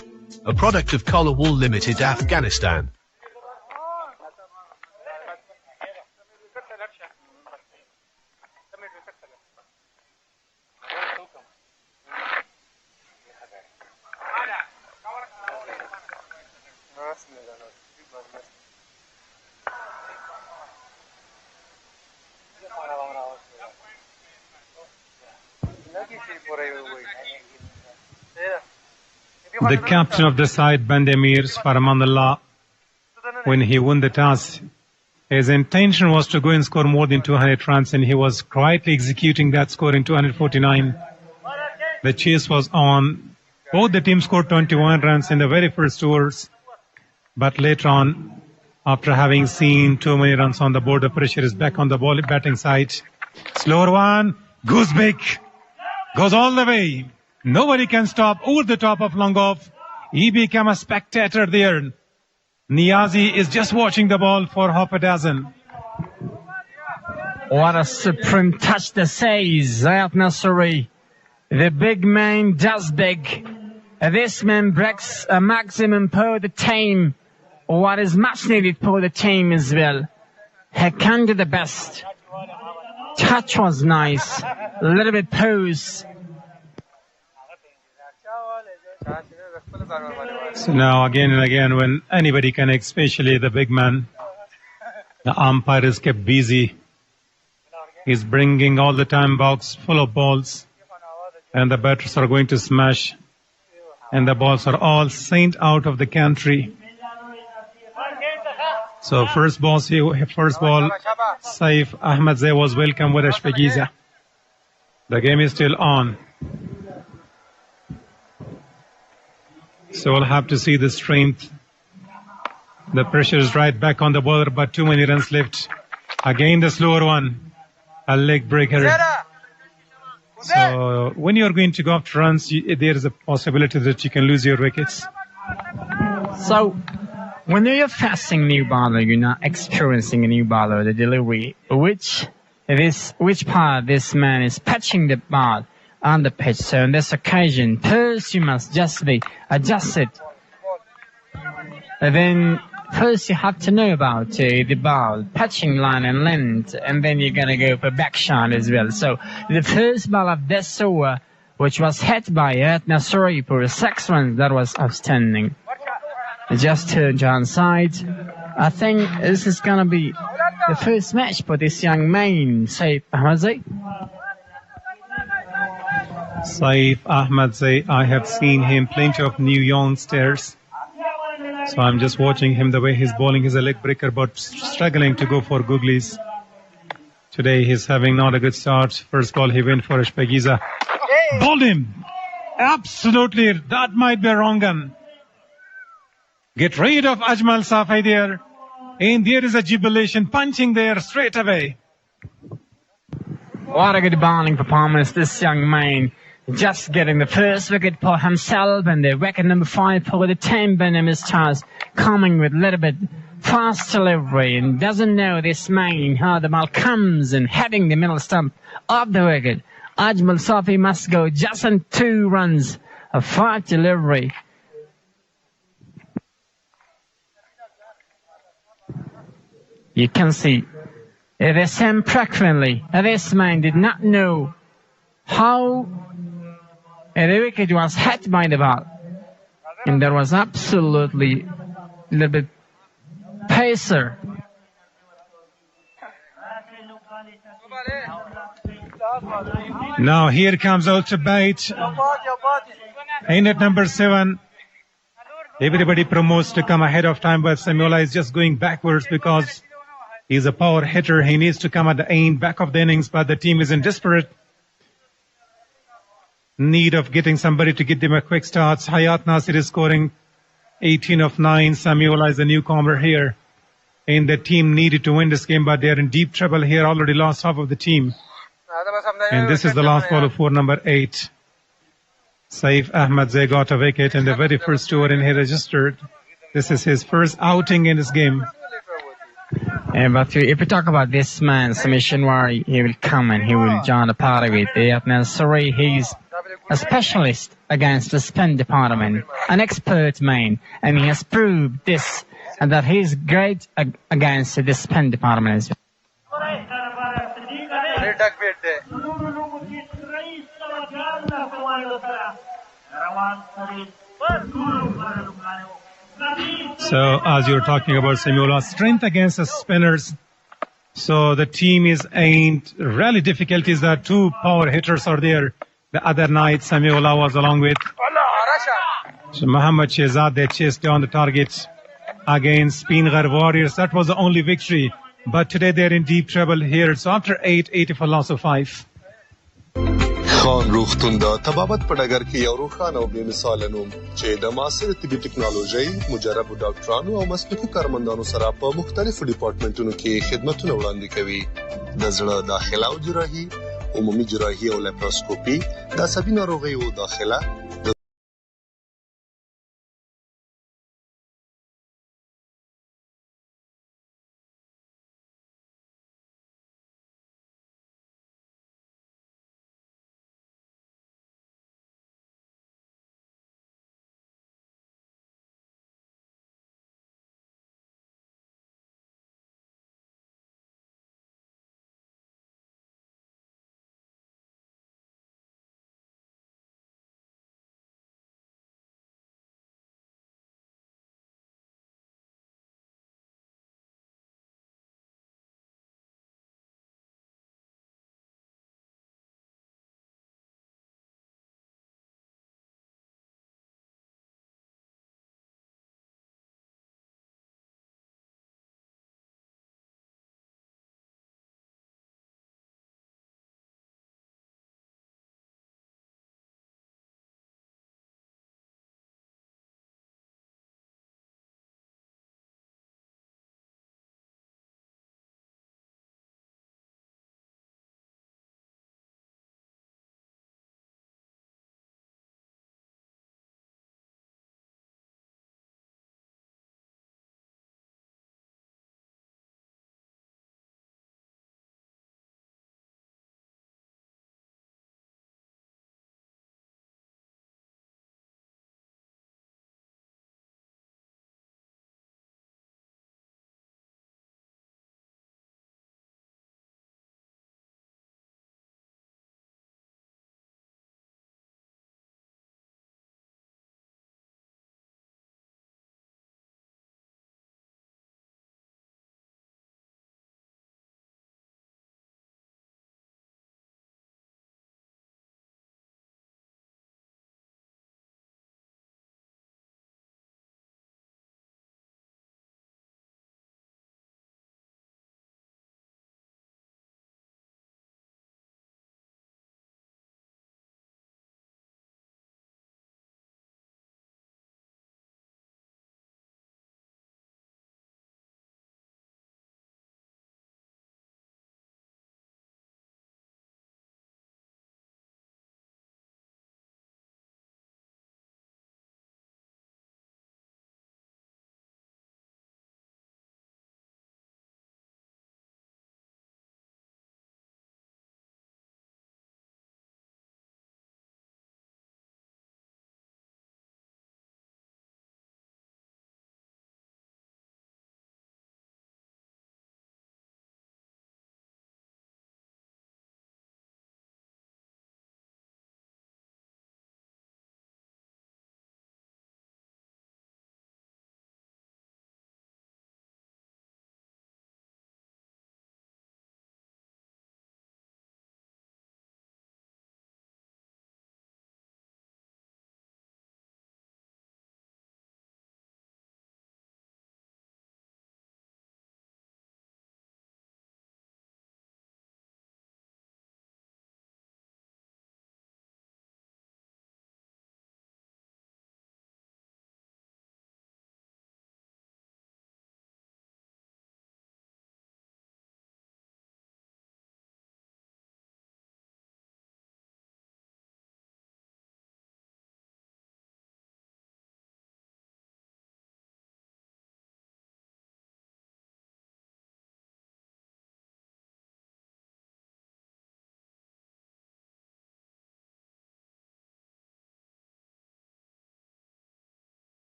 A product of Collar Wool Limited, Afghanistan. The captain of the side, Bandemir Farmanullah, when he won the toss, his intention was to go and score more than 200 runs, and he was quietly executing that score in 249. The chase was on. Both the teams scored 21 runs in the very first overs, but later on, after having seen too many runs on the board, the pressure is back on the batting side. Slower one, goes big, goes all the way. Nobody can stop over the top of long off. He became a spectator there. Niazi is just watching the ball for half a dozen. What a supreme touch that says Zayat Nasri. The big man does big. This man breaks a maximum for the team. What is much needed for the team as well. He can do the best. Touch was nice. A little bit pose. So now again and again, when anybody can, especially the big man, the umpire is kept busy. He's bringing all the time box full of balls, and the batters are going to smash, and the balls are all sent out of the country. So first ball, Saif Ahmadzai was welcome with Ashpegiza. The game is still on. So we'll have to see the strength. The pressure is right back on the bowler, but too many runs left. Again the slower one, a leg breaker. So when you're going to go after runs, there is a possibility that you can lose your wickets. So when you're facing a new bowler, you're not experiencing a new bowler, the delivery, which part this man is patching the ball on the pitch. So on this occasion, first you must just be adjusted. And then first you have to know about the ball, patching line and length, and then you're going to go for back shot as well. So the first ball of this over, which was hit by Nasri for 6 runs, that was outstanding. Just turned on side. I think this is going to be the first match for this young man, Saif Ahmadzai. Saif Ahmadzai, I have seen him plenty of new youngsters. So I'm just watching him the way he's bowling. He's a leg breaker, but struggling to go for googlies. Today he's having not a good start. First ball he went for Ashpegiza. Bowled him! Absolutely, that might be a wrong gun. Get rid of Ajmal Safai there. And there is a jubilation punching there straight away. What a good bowling performance, this young man. Just getting the first wicket for himself and the wicket number 5 for the team. Benjamin Stars coming with a little bit fast delivery and doesn't know this man how the ball comes and heading the middle stump of the wicket. Ajmal Safi must go just on 2 runs. A fast delivery. You can see the same frequently. This man did not know how the wicket was hit by the ball. And there was absolutely a little bit pacer. Now here comes out to bite. In at number 7. Everybody promotes to come ahead of time, but Samuela is just going backwards because he's a power hitter. He needs to come at the end, back of the innings, but the team is in desperate need of getting somebody to get them a quick start. Hayat Nasir is scoring 18 of 9. Samuela is a newcomer here. and the team needed to win this game, but they're in deep trouble here. Already lost half of the team. And this is the last ball of 4, number 8. Saif Ahmadzai got a wicket, and the very first over in he registered. This is his first outing in this game. But if we talk about this man, Submission Wari, he will come and he will join the party with the Sorry, he's a specialist against the spin department, an expert man, and he has proved this and that he's great against the spin department as well. So, as you're talking about Samuela's strength against the spinners, so the team is aimed. Really difficulties that 2 power hitters are there. The other night, Samuela was along with so Muhammad Shehzad. They chased down the targets against Speenghar Warriors. That was the only victory. But today they're in deep trouble here. So after 80 for loss of 5. خان روغتون د طبابت په ډګر کې یو روښانه او بې مثاله نوم چې د معاصر طبي ټکنالوژۍ مجربو ډاکټرانو او مسلکي کارمندانو سره په مختلفو ډیپارټمنټونو کې خدمتونه وړاندې کوي. د زړه داخله او جراحي، عمومي جراحي او لیپروسکوپي، د عصبي ناروغیو داخله،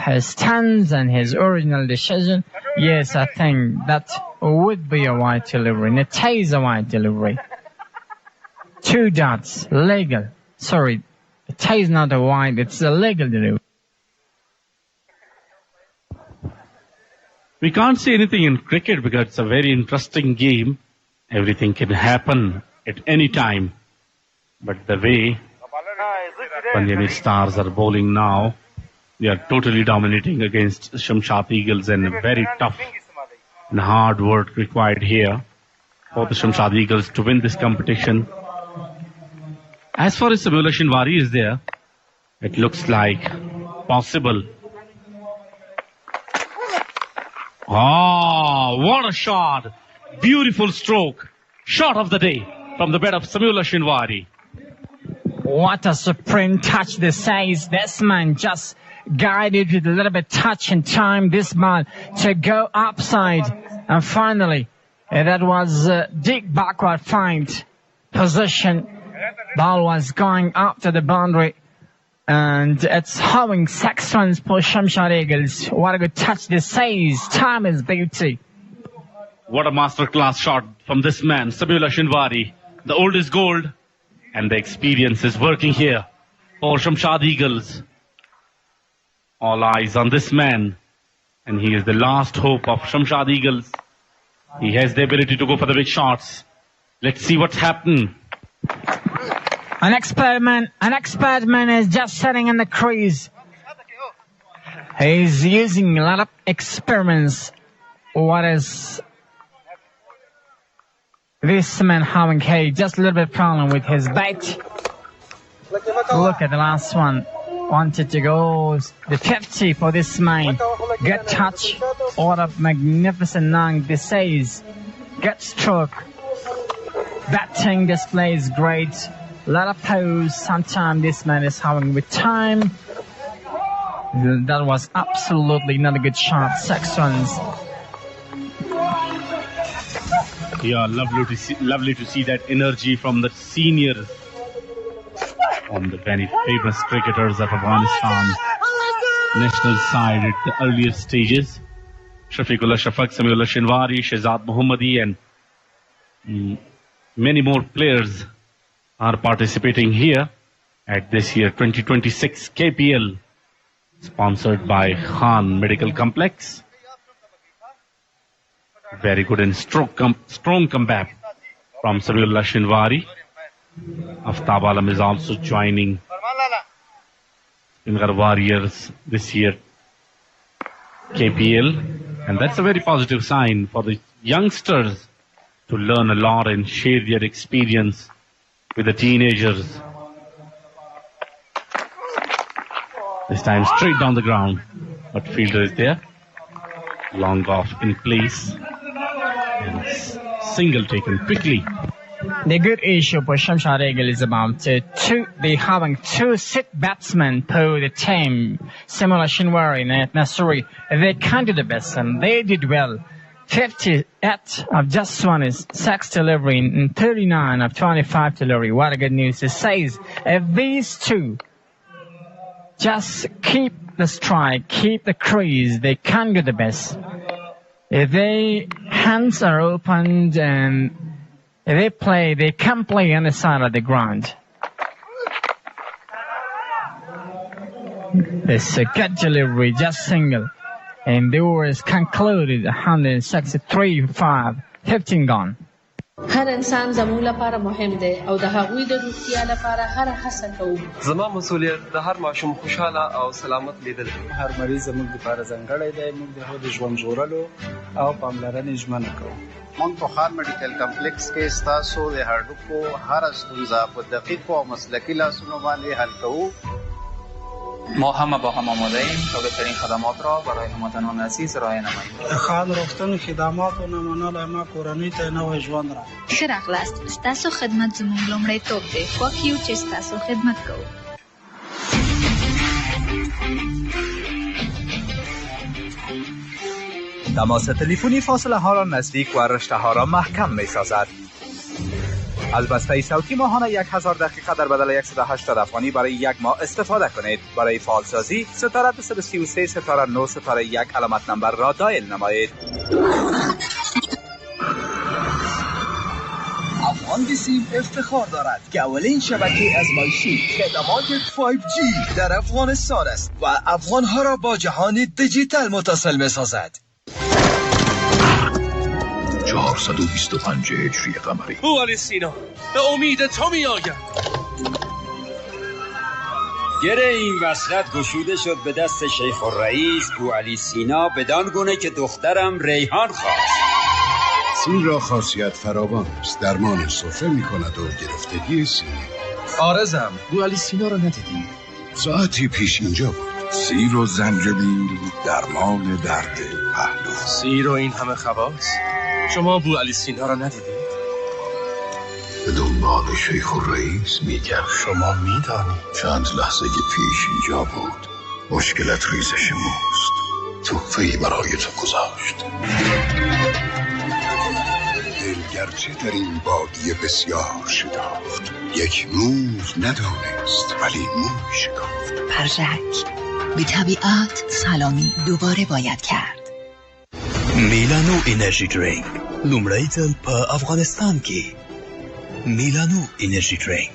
his stance and his original decision, yes, I think that would be a wide delivery. And it is a wide delivery. 2 dots, legal. Sorry, it is not a wide, it's a legal delivery. We can't say anything in cricket because it's a very interesting game. Everything can happen at any time. But the way Punjabi Stars are bowling now, they are totally dominating against Shamshat Eagles, and very tough and hard work required here for the Shamshat Eagles to win this competition. As far as simulation Wari is there, it looks like possible. Oh, what a shot! Beautiful stroke. Shot of the day from the bed of simulation Wari. What a supreme touch this says. This man just guided with a little bit touch and time this ball to go upside. And finally, that was a deep backward find position. Ball was going up to the boundary. And it's having 6 runs for Shamshat Eagles. What a good touch this says. Time is beauty. What a masterclass shot from this man, Sabihullah Shinwari. The old is gold, and the experience is working here for Shamshat Eagles. All eyes on this man, and he is the last hope of Shamshat Eagles. He has the ability to go for the big shots. Let's see what's happened. An expert man is just sitting in the crease. He's using a lot of experiments. What is this man having? Hey, just a little bit problem with his bait. Look at the last one. Wanted to go the 50 for this man. Good touch. What a magnificent nang this says. Good stroke. Batting display is great. A lot of pose. Sometimes this man is having with time. That was absolutely not a good shot. 6 runs. Yeah, lovely to see that energy from the senior on the very famous cricketers of Afghanistan national side at the earlier stages. Shafiqullah Shafaq, Samiullah Shinwari, Shehzad Mohammadi, and many more players are participating here at this year 2026 KPL, sponsored by Khan Medical Complex. Very good and strong comeback from Sabiullah Shinwari. Aftab Alam is also joining Speenghar Warriors this year KPL, and that's a very positive sign for the youngsters to learn a lot and share their experience with the teenagers. This time straight down the ground, but fielder is there. Long off in place. And single taken quickly. The good issue for Shamshat Eagles is about they having 2 sit batsmen per the team. Similar Shinwari and Nasuri. They can't do the best, and they did well. 58 of just one is 6 delivery and 39 of 25 delivery. What a good news. It says if these 2 just keep the strike, keep the crease, they can do the best. If their hands are opened and if they can play on the side of the ground. It's a good delivery, just single. And the over is concluded 163-5, 15 gone. هر انسان زموږ لپاره مهم دی او د هغوی د روغتیا لپاره هر هڅه کوو. زما مسؤلیت د هر ماشوم خوشاله او سلامت لیدل. هر مریض زموږ لپاره ځانګړی دی. موږ د هغه د ژوند ژغورلو او پاملرنې ژمنه کوو. موږ په خان میډیکل کمپلیکس کې ستاسو د هډوکو هر ستونزه په دقیقو او مسلکي لاسونو باندې حل کوو. ما همه با هم آماده ایم تا بهترین خدمات را برای هموطنان عزیز ارائه نماییم. خان روغتون خدمات او نمونه ما کورنۍ ته نوې ژوند را. ښه راغلاست. ستاسو خدمت زموږ لومړیتوب دی. خوښ یو چې ستاسو خدمت کوو. تماس تلفنی فاصله ها را نزدیک و رشته ها را محکم می سازد. از بسته صوتی ماهانه 1000 دقیقه در بدل 180 افغانی برای یک ماه استفاده کنید. برای فعالسازی ستاره 233 ستاره 9 ستاره 1 علامت نمبر را دایل نمایید. افغان بیسیم افتخار دارد که اولین شبکه ازمایشی خدمات 5G در افغانستان است و افغانها را با جهان دیجیتال متصل می‌سازد. 425 هجری قمری. او علی سینا به امید تو می آیم. گره این وصلت گشوده شد به دست شیخ الرئیس بو علی سینا بدان گونه که دخترم ریحان خواست. سین را خاصیت فراوان است، درمان سفره می کند و گرفتگی سینه. آرزم بو علی سینا را ندیدی؟ ساعتی پیش اینجا بود. سیر و زنجبیل درمان درد پهلو. سیر و این همه خواص؟ شما بو علی سینا را ندیدی؟ به دنبال شیخ الرئیس میگم. شما میدانی چند لحظه پیش اینجا بود. مشکلت ریزش موست. تحفه‌ای برای تو گذاشت. دلگرچه در این بادیه بسیار شتافت، یک موز ندانست ولی موی شکافت. پرژک به طبیعت سلامی دوباره باید کرد. میلانو انرژی درینک لومړی ځل په افغانستان کې. میلانو انرژی درینک.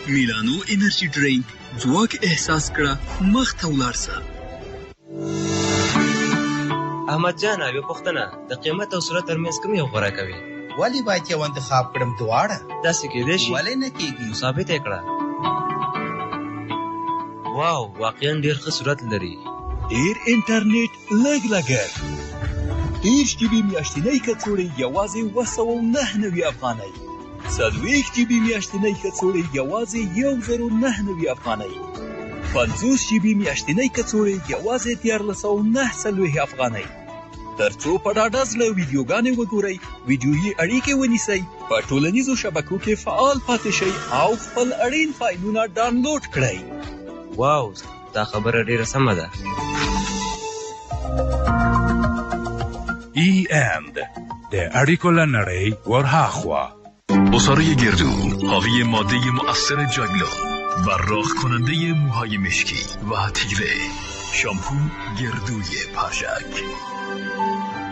میلانو انرژی درینک ځواک احساس کړه مخ ته ولاړ شه. احمد جان یو پوښتنه د قیمت او صورت ترمنځ کوم یو غوره کوي؟ ولی باید یو انتخاب کړم دواړه؟ داسې کېدای شي. ولې نه کېږي؟ ثابت یې کړه. واو واقعا ډېر ښه صورت لري. ډېر انټرنیټ لږ لګر 30 جی بي میاشتنۍ کڅوړې یوازې 299 افغانۍ. 40 جی بي میاشتنۍ کڅوړې یوازې 1099 افغانۍ. 50 جی بي میاشتنۍ کڅوړې یوازې 1390 افغانۍ. ترڅو په ډاډه زړه ویډیوګانې وګورئ، ویډیویي اړیکې ونیسئ، په ټولنیزو شبکو کې فعال پاتې شئ او خپل اړین فایلونه ډاونلوډ کړئ. واو دا خبره ډیره سمه ده. EM د اړیکو له نړۍ ورهاخوا. بساره گردو حاوی ماده مؤثر جاگلون، براق کننده موهای مشکی و تیره. شامپو گردوی پرژک.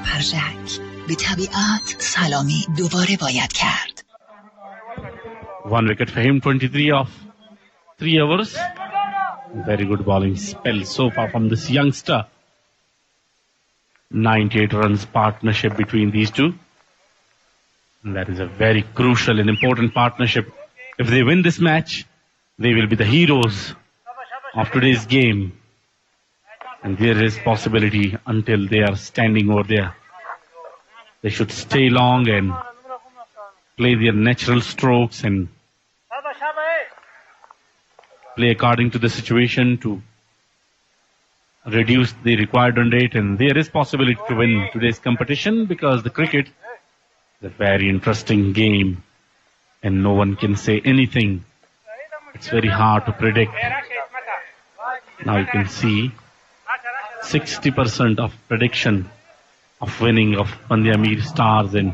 پرژک به طبیعت سلامی دوباره باید کرد. 1 wicket for him, 23 off 3 overs. Very good bowling spell so far from this youngster. 98 runs partnership between these two. And that is a very crucial and important partnership. If they win this match, they will be the heroes of today's game. And there is possibility until they are standing over there. They should stay long and play their natural strokes and play according to the situation to reduce the required run rate. And there is possibility to win today's competition because the cricket is a very interesting game and no one can say anything. It's very hard to predict. Now you can see 60% of prediction of winning of Pamir Stars and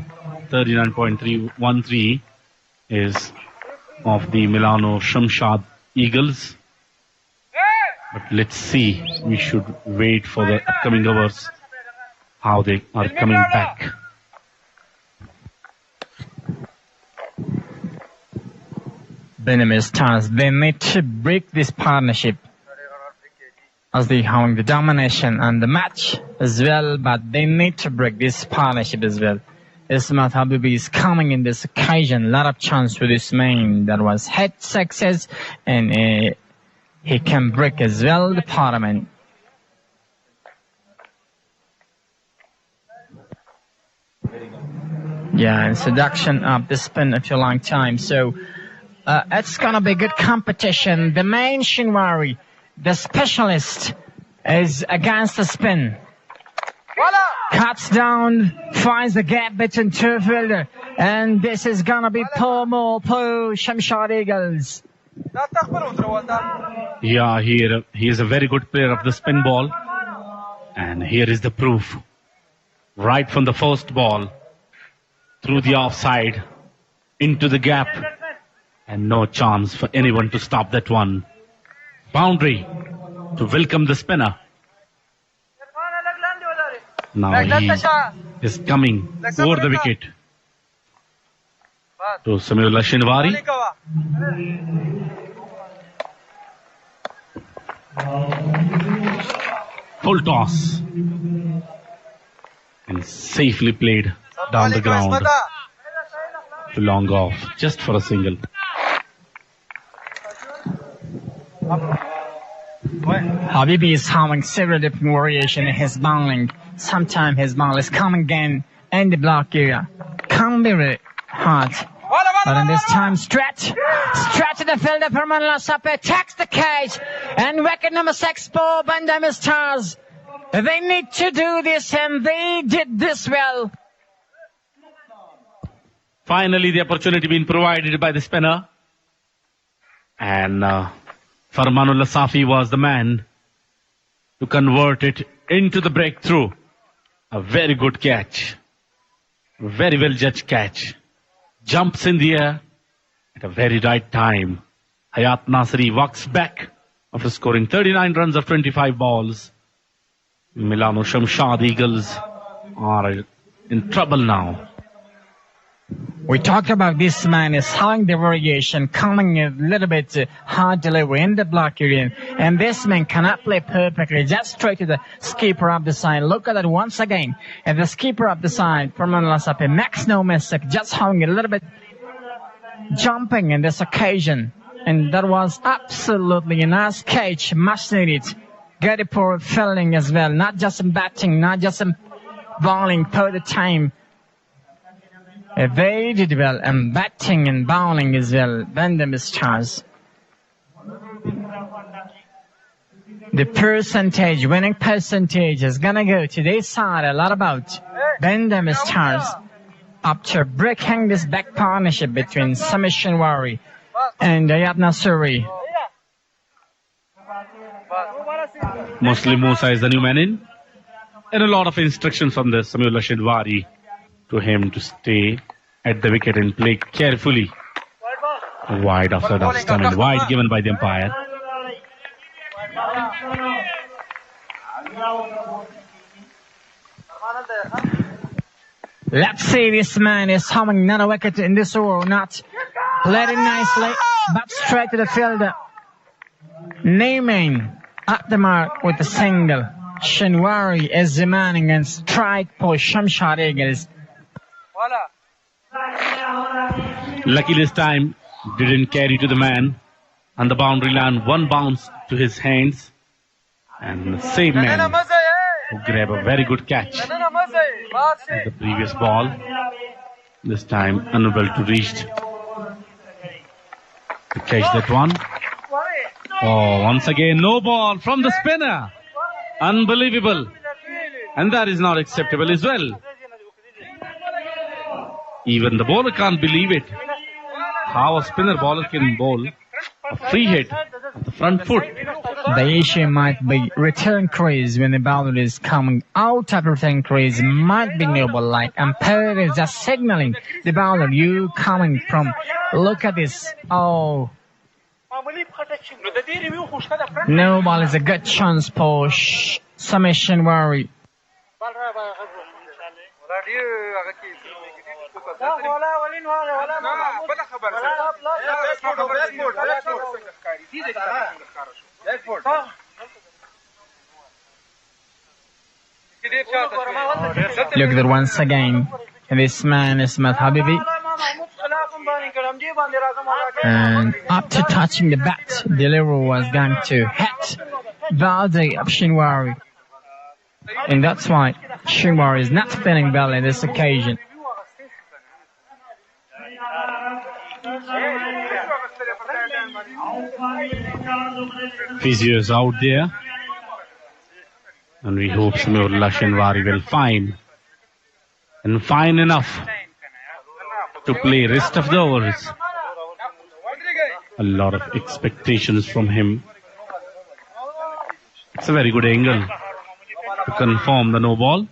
39.313 is of the Milano Shamshad Eagles. But let's see. We should wait for the upcoming hours how they are coming back. Pamir Stars, they need to break this partnership as they having the domination and the match as well, but they need to break this partnership as well. Ismail Habibi is coming in this occasion, a lot of chance for this man that was head success, and he can break as well the parliament. Yeah, introduction of the spin after a long time, so it's gonna be good competition. The main Shinwari, the specialist, is against the spin. cuts down, finds the gap between two fielder, and this is gonna be Pamir Shamshad Eagles. Yeah, here he is a very good player of the spin ball. And here is the proof. Right from the first ball, through the offside, into the gap. And no chance for anyone to stop that one. Boundary to welcome the spinner. Now he is coming over the wicket to Samiullah Shinwari. Full toss and safely played down the ground to long off just for a single. Habibi is having several different variations in his bowling. Sometimes his ball is coming again in the block area. Can be really hard. But in this time, stretch to the fielder, Permanla Sape attacks the cage, and wicket number 6 for Bandam Stars. They need to do this, and they did this well. Finally, the opportunity being provided by the spinner. And Farmanullah Safi was the man to convert it into the breakthrough. A very good catch. Very well judged catch. Jumps in the air at a very right time. Hayat Nasri walks back after scoring 39 runs of 25 balls. Milano Shamshad Eagles are in trouble now. We talked about this man is having the variation, coming a little bit hard delivery in the block area, and this man cannot play perfectly, just straight to the skipper up the side. Look at that once again, and the skipper up the side, Permanla Sape, makes no mistake, just having a little bit jumping in this occasion, and that was absolutely a nice catch, much needed. Get it for fielding as well, not just in batting, not just in bowling per the time. They did well, and batting and bowling as well. Bandam Stars. The percentage, winning percentage is gonna go to this side a lot about Bandam Stars after breaking this back partnership between Sami Shinwari and Ayat Nasuri. Muslim Musa is the new man in, and a lot of instructions from the Samiullah Shinwari to him to stay at the wicket and play carefully. Wide after that stump, wide given by the umpire. Let's see, this man is having another wicket in this over, not played it nicely, but straight to the fielder. Naming at the mark with a single. Shinwari is demanding and strike for Shamshad Eagles. Lucky this time didn't carry to the man on the boundary line. One bounce to his hands, and the same man who grabbed a very good catch at the previous ball. This time unable to reach to catch that one. Oh, once again no ball from the spinner. Unbelievable, and that is not acceptable as well. Even the bowler can't believe it. How a spinner bowler can bowl a free hit at the front foot. The issue might be return crease when the bowler is coming out of return crease. Might be noble, like umpire is just signaling the bowler, you coming from. Look at this. Oh. No ball is a good chance for Sami Shinwari. Look at that once again. This man is Mat Habibi. And after touching the bat, the delivery was going to hit Baldi of Shinwari. And that's why Shinwari is not feeling well in this occasion. Physio is out there, and we hope Samiullah Shinwari will find and fine enough to play rest of the overs. A lot of expectations from him. It's a very good angle to confirm the no ball.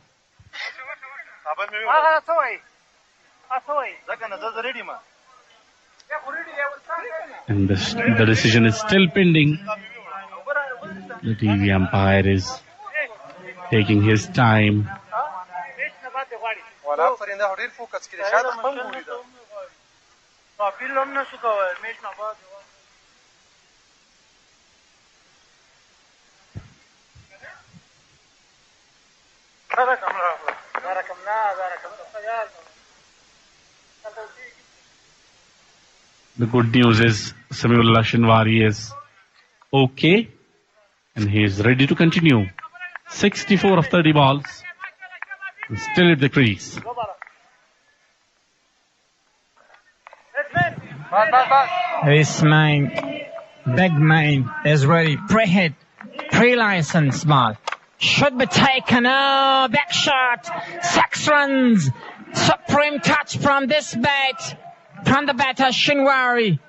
And the decision is still pending. The TV umpire is taking his time. The good news is Sameullah Shinwari is okay and he is ready to continue. 64 of 30 balls. Still at the crease. This main, big main is ready. Pre-hit, pre-license ball. Should be taken. Oh, back shot. 6 runs. Supreme touch from this bat. From the batter, Shinwari.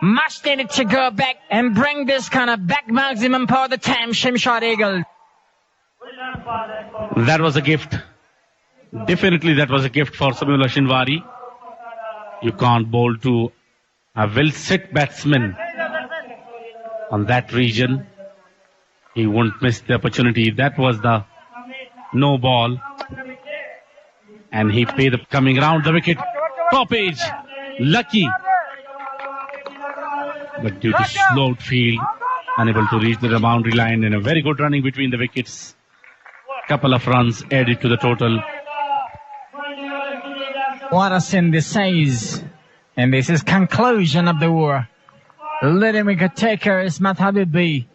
Much needed to go back and bring this kind of back maximum for the time, Shimshad Eagle. That was a gift. Definitely that was a gift for Sameullah Shinwari. You can't bowl to a well-set batsman on that region. He won't miss the opportunity. That was the no ball. And he paid the coming round the wicket. Top edge. Lucky. But due to slow outfield, unable to reach the boundary line, and a very good running between the wickets. Couple of runs added to the total. What a sin this is. And this is conclusion of the war. Leading wicket taker is Mat Habibi.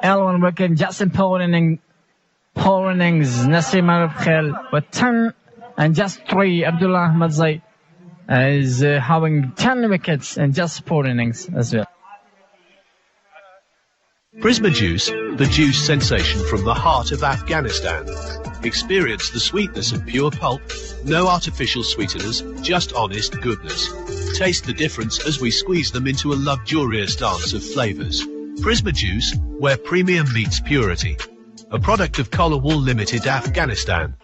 L1 wicket Justin Paul innings. Nasim Arab Khel with 10 and just 3. Abdullah Ahmad Zaid is having 10 wickets and just 4 innings as well. Prisma Juice, the juice sensation from the heart of Afghanistan. Experience the sweetness of pure pulp, no artificial sweeteners, just honest goodness. Taste the difference as we squeeze them into a luxurious dance of flavors. Prisma Juice, where premium meets purity. A product of Collar Wool Limited, Afghanistan.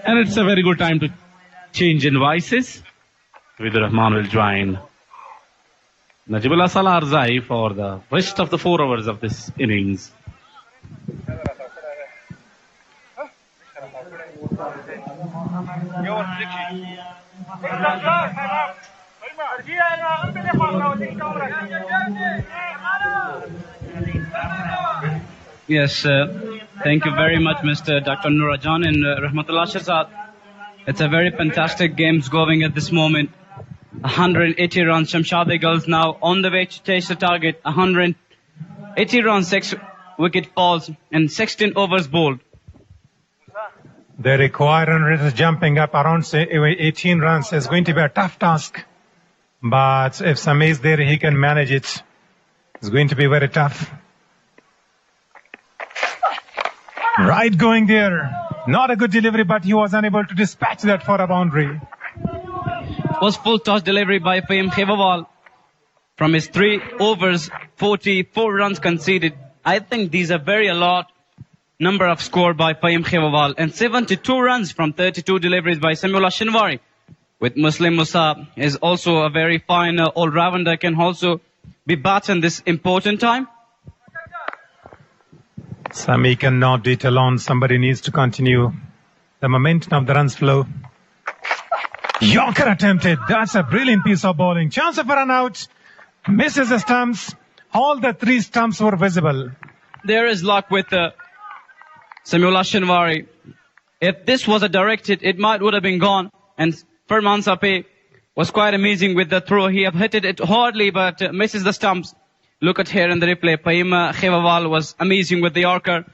And it's a very good time to change in vices. With Rahman will join Najibullah Salarzai for the rest of the 4 overs of this innings. Yes, thank you very much, Mr. Dr. Nurajan and Rahmatullah Shahzad. It's a very fantastic games going at this moment. 180 runs, Shamshad Eagles now on the way to chase the target. 180 runs, 6 wicket falls and 16 overs bowled. The required run rate is jumping up around 18 runs. It's going to be a tough task. But if Sami is there, he can manage it. It's going to be very tough. Right going there. Not a good delivery, but he was unable to dispatch that for a boundary. Was full toss delivery by Fahim Khewawal. From his 3 overs, 44 runs conceded. I think these are very a lot number of score by Fahim Khewawal. And 72 runs from 32 deliveries by Sameullah Shinwari. With Muslim Musa is also a very fine all-rounder, can also be batted in this important time. Sami cannot do it alone. Somebody needs to continue the momentum of the runs flow. Yorker attempted. That's a brilliant piece of bowling. Chance of a run out. Misses the stumps. All the 3 stumps were visible. There is luck with Sameullah Shinwari. If this was a direct hit, it would have been gone. And Farman Sape was quite amazing with the throw. He have hit it hardly, but misses the stumps. Look at here in the replay. Fahim Khewawal was amazing with the Yorker.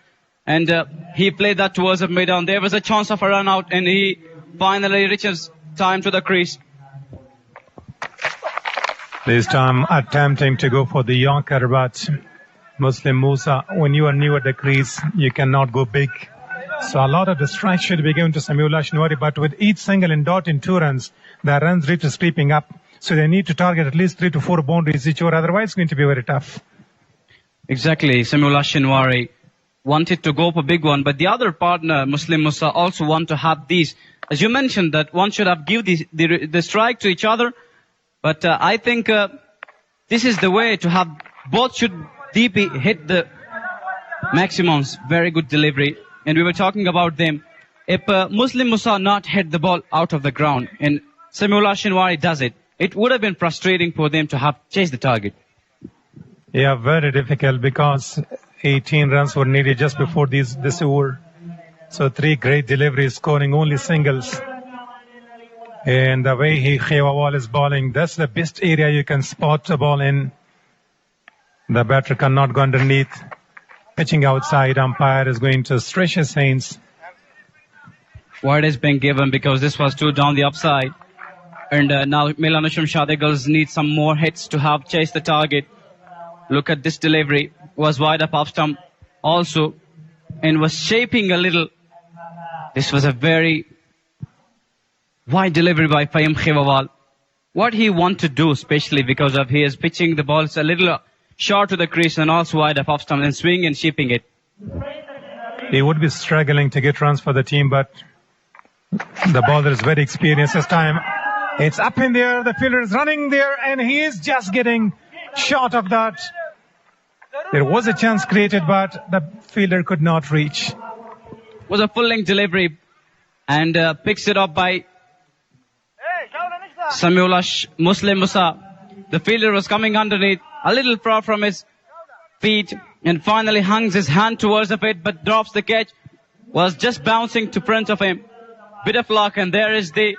And he played that towards the mid-on. There was a chance of a run out, and he finally reaches time to the crease. This time attempting to go for the Yorker, but Muslim Musa, when you are new at the crease, you cannot go big. So a lot of the strike should be given to Sameullah Shinwari, but with each single and dot in 2 runs, the runs rate is creeping up. So they need to target at least 3 to 4 boundaries each over, otherwise it's going to be very tough. Exactly. Sameullah Shinwari wanted to go for a big one, but the other partner, Muslim Musa, also want to have these. As you mentioned, that one should have given the strike to each other, but I think this is the way to have both should deeply hit the maximums. Very good delivery. And we were talking about them. If Muslim Musa not hit the ball out of the ground, and Sameullah Shinwari does it, it would have been frustrating for them to have chased the target. Yeah, very difficult because 18 runs were needed just before this over. So 3 great deliveries, scoring only singles. And the way Khewawal is bowling, that's the best area you can spot the ball in. The batter cannot go underneath. Pitching outside, umpire is going to stretch his hands. Wide has been given because this was too down the upside. And now Milanusham Shadigals need some more hits to have chased the target. Look at this delivery. Was wide up stump also and was shaping a little. This was a very wide delivery by Fahim Khewawal. What he wants to do, especially because of he is pitching the balls a little short to the crease and also wide up stump and swing and shaping it. He would be struggling to get runs for the team, but the bowler is very experienced this time. It's up in the air, the fielder is running there, and he is just getting short of that. There was a chance created, but the fielder could not reach. It was a full-length delivery, and picks it up by Sameullah Muslim Musa. The fielder was coming underneath, a little far from his feet, and finally hangs his hand towards the pit, but drops the catch. Was just bouncing to front of him. Bit of luck, and there is the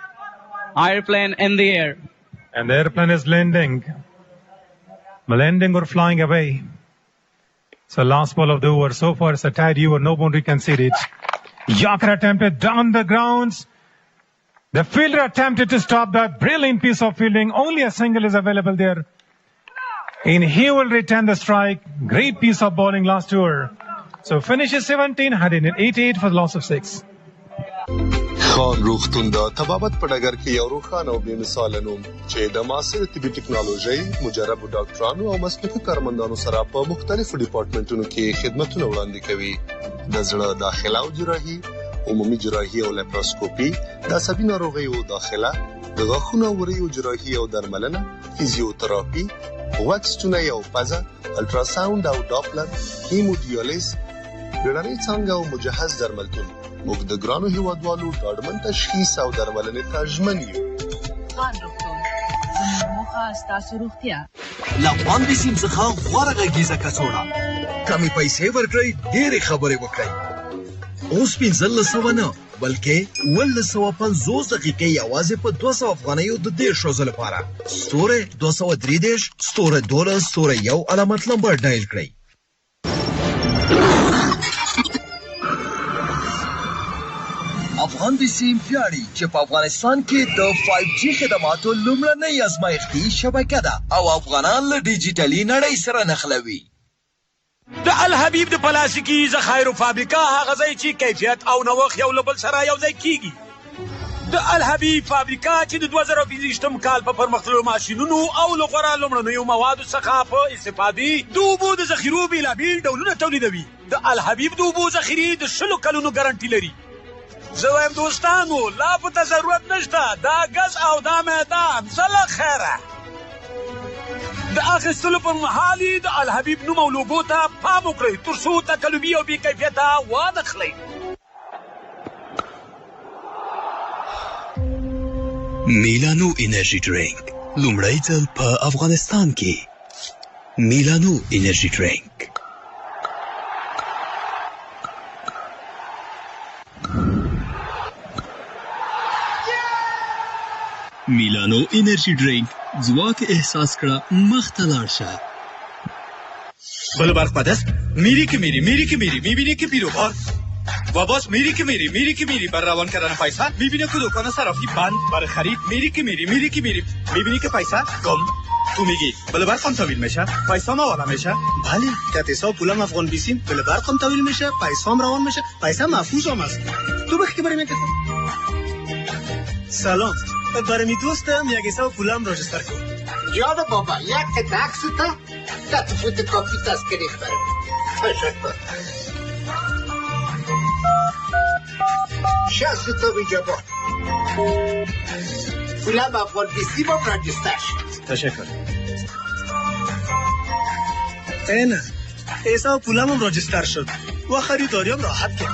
airplane in the air. And the airplane is landing or flying away. So last ball of the over. So far it's a tied over, no boundary conceded. Yorker attempted down the grounds. The fielder attempted to stop that. Brilliant piece of fielding. Only a single is available there. And he will return the strike. Great piece of bowling last over. So finishes 17, 188 for the loss of 6. خان روغتون دا طبابت په ډګر کې یو روښانه او بې مثاله نوم چې د معاصر طبي ټکنالوژي مجربو ډاکټرانو او مسلکي کارمندانو سره په مختلفو ډیپارټمنټونو کې خدمتونه وړاندې کوي د زړه داخله او جراحي عمومي جراحي او لیپروسکوپي د عصبي ناروغیو داخله د غاښونو او وریو جراحي او درملنه فزیوتراپي غوږستونه او پزه الټراساوند او ډاپلر هیمودیالیز بیړنۍ څانګه او مجهز درملتون موږ د ګرانو هیوادوالو ډاډمن تشخیص او درملنې ته ژمن یو. خان روغتون زموږ موخه ستاسو روغتیا. له باندې سیم څخه غوره غږیزه کڅوړه کمې پیسې ورکړئ ډېرې خبرې وکړئ. اوس 1500 نه بلکې 1250 دقیقې یوازې په 200 افغانیو د 10 ورځې لپاره ستوره 233 ستوره 12 ستوره 1 علامت نمبر ډایل کړئ. افغان سیم پیاړي چې په افغانستان کې د 5G خدماتو لومړنۍ ازمایښتي شبکه ده او افغانان له ډیجیټلي نړۍ سره نښلوي. د الحبیب د پلاستیکي ذخایرو فابریکه هغه ځای چې کیفیت او نوښت یو له بل سره یو ځای کیږي. د الحبیب فابریکه چې د 2025م کال په پرمختللو ماشینونو او له غوره لومړنیو موادو څخه په استفادې د اوبو د ذخیرو بېلابېل ډولونه تولیدوي. د الحبیب د اوبو ذخیرې د 10 کلونو ګارنټي لري. زه وایم دوستانو لا په ته ضرورت نشته دا ګز او دا میدان زه له خیره د اخیستلو پر مهال یې د الحبیب نوم او لوګو ته پام وکړئ تر څو تکلفي او بې کیفیته وانه خلئ. میلانو انرژي ډرینک لومړی ځل په افغانستان کې. میلانو انرژي ډرینک میلانو انرژي ډرینک ځواک احساس کړه مخ ته لاړ شه. بل برق پدست میری که میبینی که بیروبار و باز میری که میری بر روان کردن پیسه میبینی که دکان صرافی بند برای خرید میری که میبینی که پیسه گم تو میگی بله برقم طویل میشه پیسام والا میشه بله کاتیسا پولم افغان بیسیم بله برقم طویل میشه پیسام روان میشه پیسه محفوظ هم است تو بخی که برای میکردم سلام برای می دوستم یک حساب پولم راجستر کن یاد بابا یک تاکسی تا فوت کافی تذکری خبر تشکر شخص تو بینجا با پولم افغان بیسی با راجستر شد تشکر اینه حساب پولم هم راجستر شد و خریداریم راحت کرد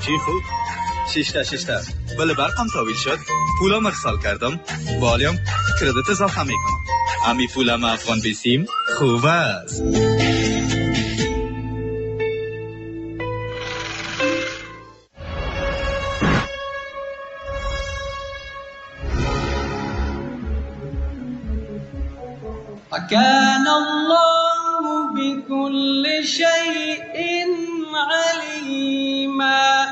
چی خوب ششتا بله برقم طویل شد پولم ارسال کردم بالیم کردیت اضافه میکنم امی پولم افغان بیسیم خوب است وكان الله بكل شيء عليما.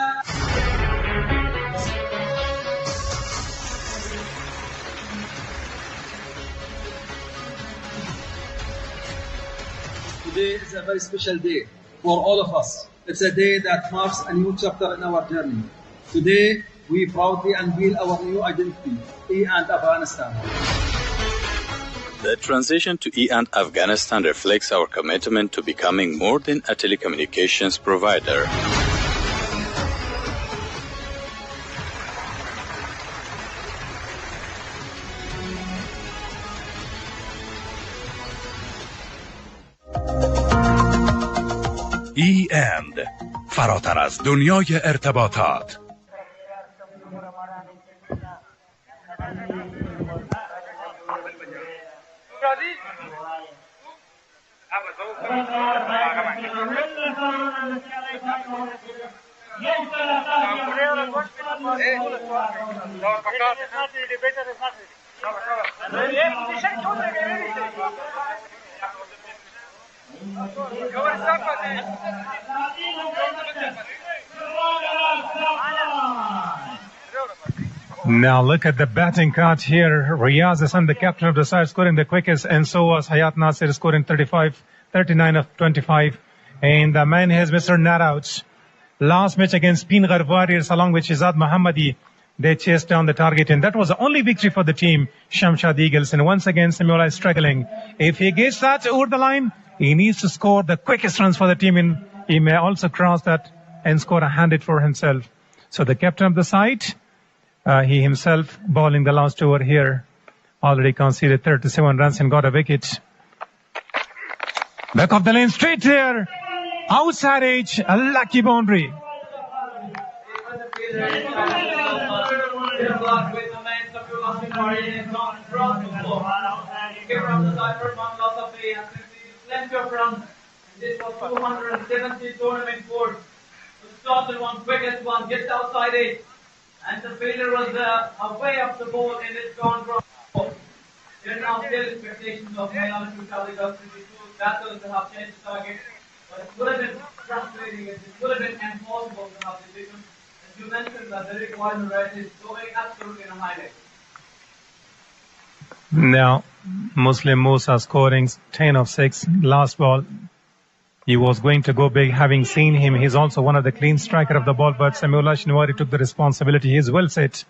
Today is a very special day for all of us. It's a day that marks a new chapter in our journey. Today, we proudly unveil our new identity, E&, Afghanistan. The transition to E&, Afghanistan reflects our commitment to becoming more than a telecommunications provider. E&, فراتر از دنیای ارتباطات. Now look at the batting card here. Riaz Hassan, the captain of the side, scoring the quickest, and so was Hayat Nasir, scoring 39 of 25. And the man has Mr. Narauch. Last match against Speenghar Warriors, along with Shizad Mohammadi, they chased down the target, and that was the only victory for the team, Shamshad Eagles. And once again, Samuel is struggling. If he gets that over the line, he needs to score the quickest runs for the team, and he may also cross that and score a 100 for himself. So the captain of the side, he himself bowling the last over here, already conceded 37 runs and got a wicket. Back of the lane, straight there, outside edge, a lucky boundary. This was 270 tournament scores. The started one, quickest one, gets outside it. And the fielder was away up the ball and it's gone wrong. There are now still expectations of Mayala to tally the 52 battles to have changed the target. But it would have been frustrating, it would have been impossible to have decisions. As you mentioned, that the requirement right is going absolutely in a highlight. Now, Muslim Musa scoring 10 of 6, last ball. He was going to go big, having seen him. He's also one of the clean striker of the ball, but Samuel Shinwari took the responsibility. He's well set.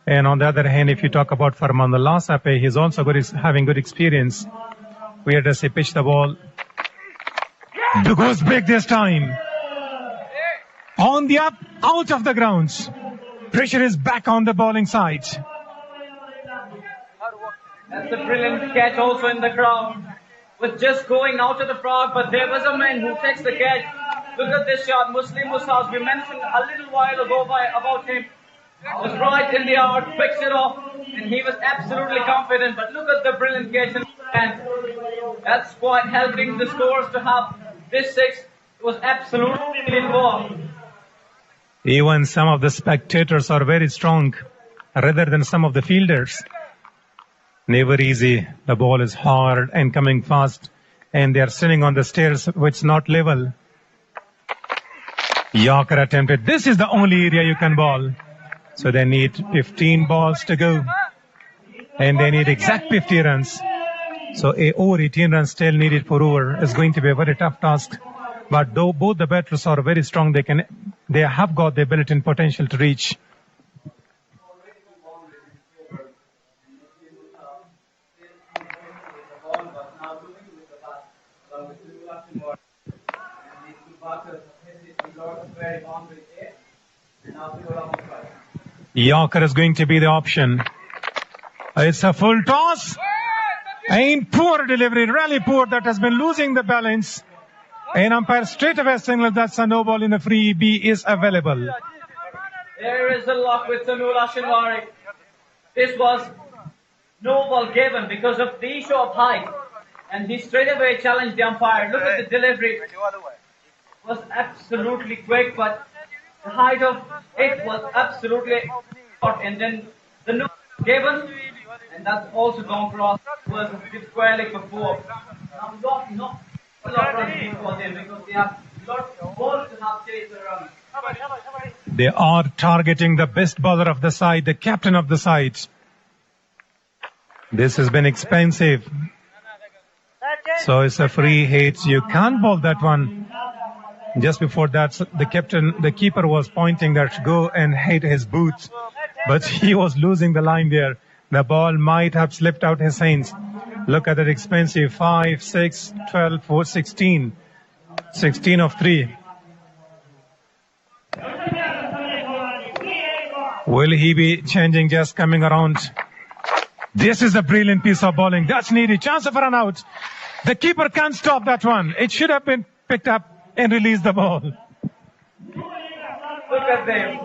And on the other hand, if you talk about Farman Lasape, he's also having good experience. Where does he pitch the ball? It goes big this time. On the up, out of the grounds. Pressure is back on the bowling side. That's a brilliant catch also in the crowd. Was just going out of the crowd, but there was a man who takes the catch. Look at this shot, Muslim Musa. We mentioned a little while ago about him. Was right in the out, picks it off, and he was absolutely confident. But look at the brilliant catch in the hand. That's quite helping the scores to have this 6. It was absolutely involved. Even some of the spectators are very strong, rather than some of the fielders. Never easy. The ball is hard and coming fast. and they are sitting on the stairs which is not level. Yorker attempted. This is the only area you can ball. So they need 15 balls to go. And they need exact 50 runs. So over 18 runs still needed for over is going to be a very tough task. But though both the batters are very strong, they have got the ability and potential to reach. Yorker is going to be the option. It's a full toss. And poor delivery, really poor. That has been losing the balance. And umpire straight away signals that's a no ball in the free. B is available. There is a lock with Samula Shinwari. This was no ball given because of the issue of height. And he straight away challenged the umpire. Look at the delivery. It was absolutely quick, but the height of it was absolutely short. And then the no given, and that's also gone cross. It was squarely for four. Not a lot of runs for them because they have lots of balls to have chased around. They are targeting the best bowler of the side, the captain of the side. This has been expensive. So it's a free hit. You can't bowl that one. Just before that, the keeper was pointing that go and hit his boots. But he was losing the line there. The ball might have slipped out his hands. Look at that expensive 5, 6, 12, 4, 16. 16 of 3. Will he be changing, just coming around? This is a brilliant piece of bowling. That's needed. Chance of a run out. The keeper can't stop that one. It should have been picked up and released the ball. Look at them.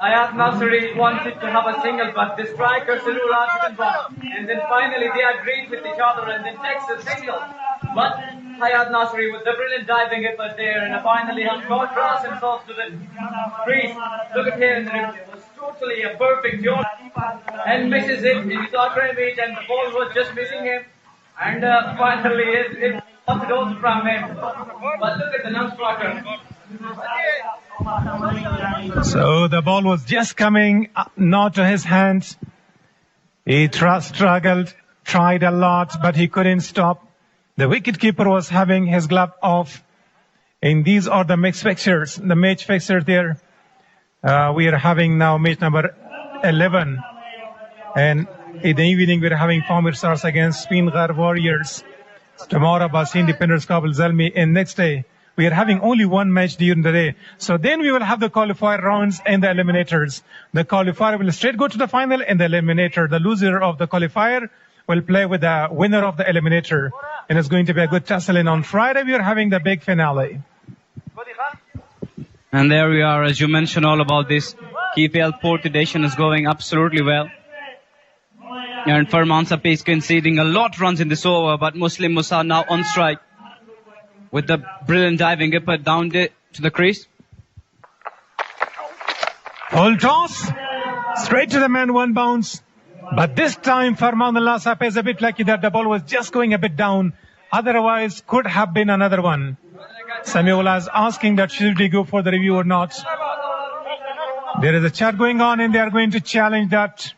Ayat Nasri wanted to have a single, but the striker Salula didn't want. And then finally they agreed with each other and then takes a single. But Ayat Nasri with the brilliant diving effort there and finally has draws himself to the crease. Look at here, it was totally a perfect shot and misses it. He saw Kremich and the ball was just missing him. And finally it was also from him. But look at the non-striker. So the ball was just coming, not to his hands. He struggled, tried a lot, but he couldn't stop. The wicketkeeper was having his glove off. And these are the mixed fixtures, the match fixtures there. We are having now match number 11. And in the evening, we're having Pamir Stars against Speenghar Warriors. Tomorrow, Basin Independence Kabul Zalmi. And next day, we are having only one match during the day. So then we will have the qualifier rounds and the eliminators. The qualifier will straight go to the final and the eliminator. The loser of the qualifier will play with the winner of the eliminator. And it's going to be a good tussle. And on Friday, we are having the big finale. And there we are, as you mentioned all about this. KPL Port edition is going absolutely well. And Farman Sapi is conceding a lot of runs in this over, but Muslim Musa now on strike with the brilliant diving effort down to the crease. Full toss, straight to the man, one bounce. But this time Farman Allah Sapi is a bit lucky that the ball was just going a bit down. Otherwise, could have been another one. Samuel is asking that should he go for the review or not. There is a chat going on and they are going to challenge that.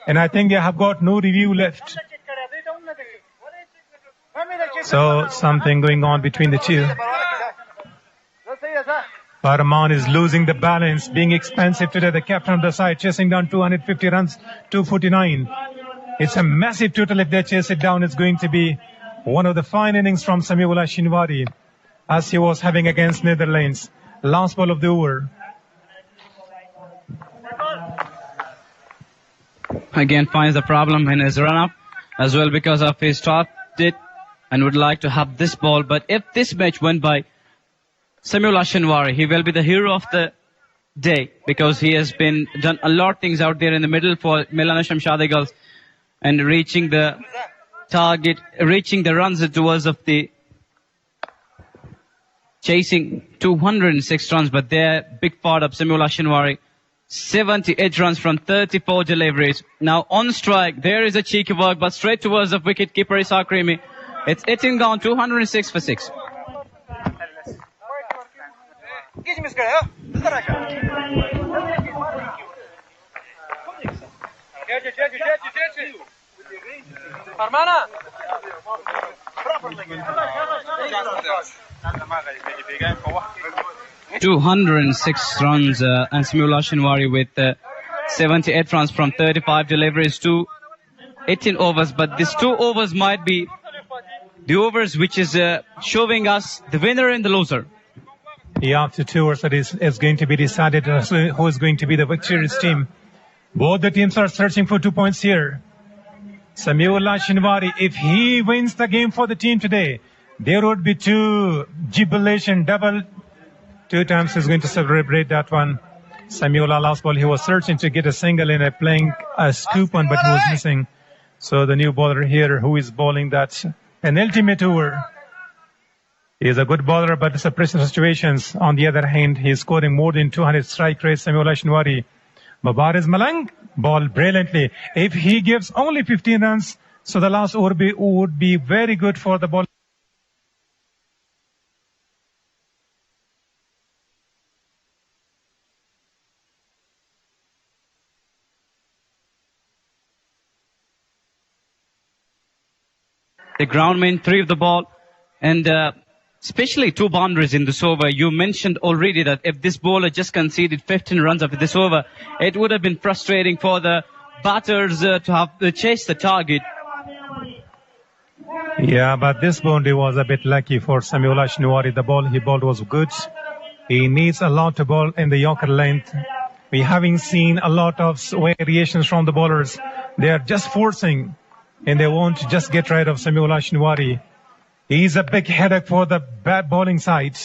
And I think they have got no review left. So something going on between the two. Farman is losing the balance, being expensive today. The captain of the side chasing down 250 runs, 249. It's a massive total. If they chase it down, it's going to be one of the fine innings from Samiullah Shinwari, as he was having against Netherlands. Last ball of the over. Again finds the problem in his run-up as well because of his started and would like to have this ball. But if this match went by Samiullah Shinwari, he will be the hero of the day because he has been done a lot of things out there in the middle for Milana Shamshad Eagles and reaching the target, reaching the runs towards of the chasing 206 runs. But there, big part of Samiullah Shinwari. 78 runs from 34 deliveries. Now on strike, there is a cheeky work, but straight towards the wicket keeper Isa Krimi. It's 18 gone, 206 for 6. Armana! 206 runs and Samir Shinwari with 78 runs from 35 deliveries to 18 overs. But these 2 overs might be the overs which is showing us the winner and the loser. Yeah, after 2 overs, it is going to be decided who is going to be the victorious team. Both the teams are searching for 2 points here. Samir Shinwari, if he wins the game for the team today, there would be 2 jubilation double. 2 times he's going to celebrate that one. Samir last ball, he was searching to get a single and playing a scoop one, but he was missing. So the new bowler here, who is bowling that an ultimate over. He is a good bowler, but it's a pressure situations. On the other hand, he is scoring more than 200 strike rates. Samir Shinwari. Babariz Malang bowled brilliantly. If he gives only 15 runs, so the last over would be very good for the ball. The groundman 3 of the ball, and especially 2 boundaries in this over. You mentioned already that if this bowler just conceded 15 runs after this over, it would have been frustrating for the batters to have to chase the target. Yeah, but this boundary was a bit lucky for Samir Shinwari. The ball he bowled was good. He needs a lot to bowl in the Yorker length. We haven't seen a lot of variations from the bowlers. They are just forcing, and they won't just get rid of Samir Shinwari. He's a big headache for the bad bowling side.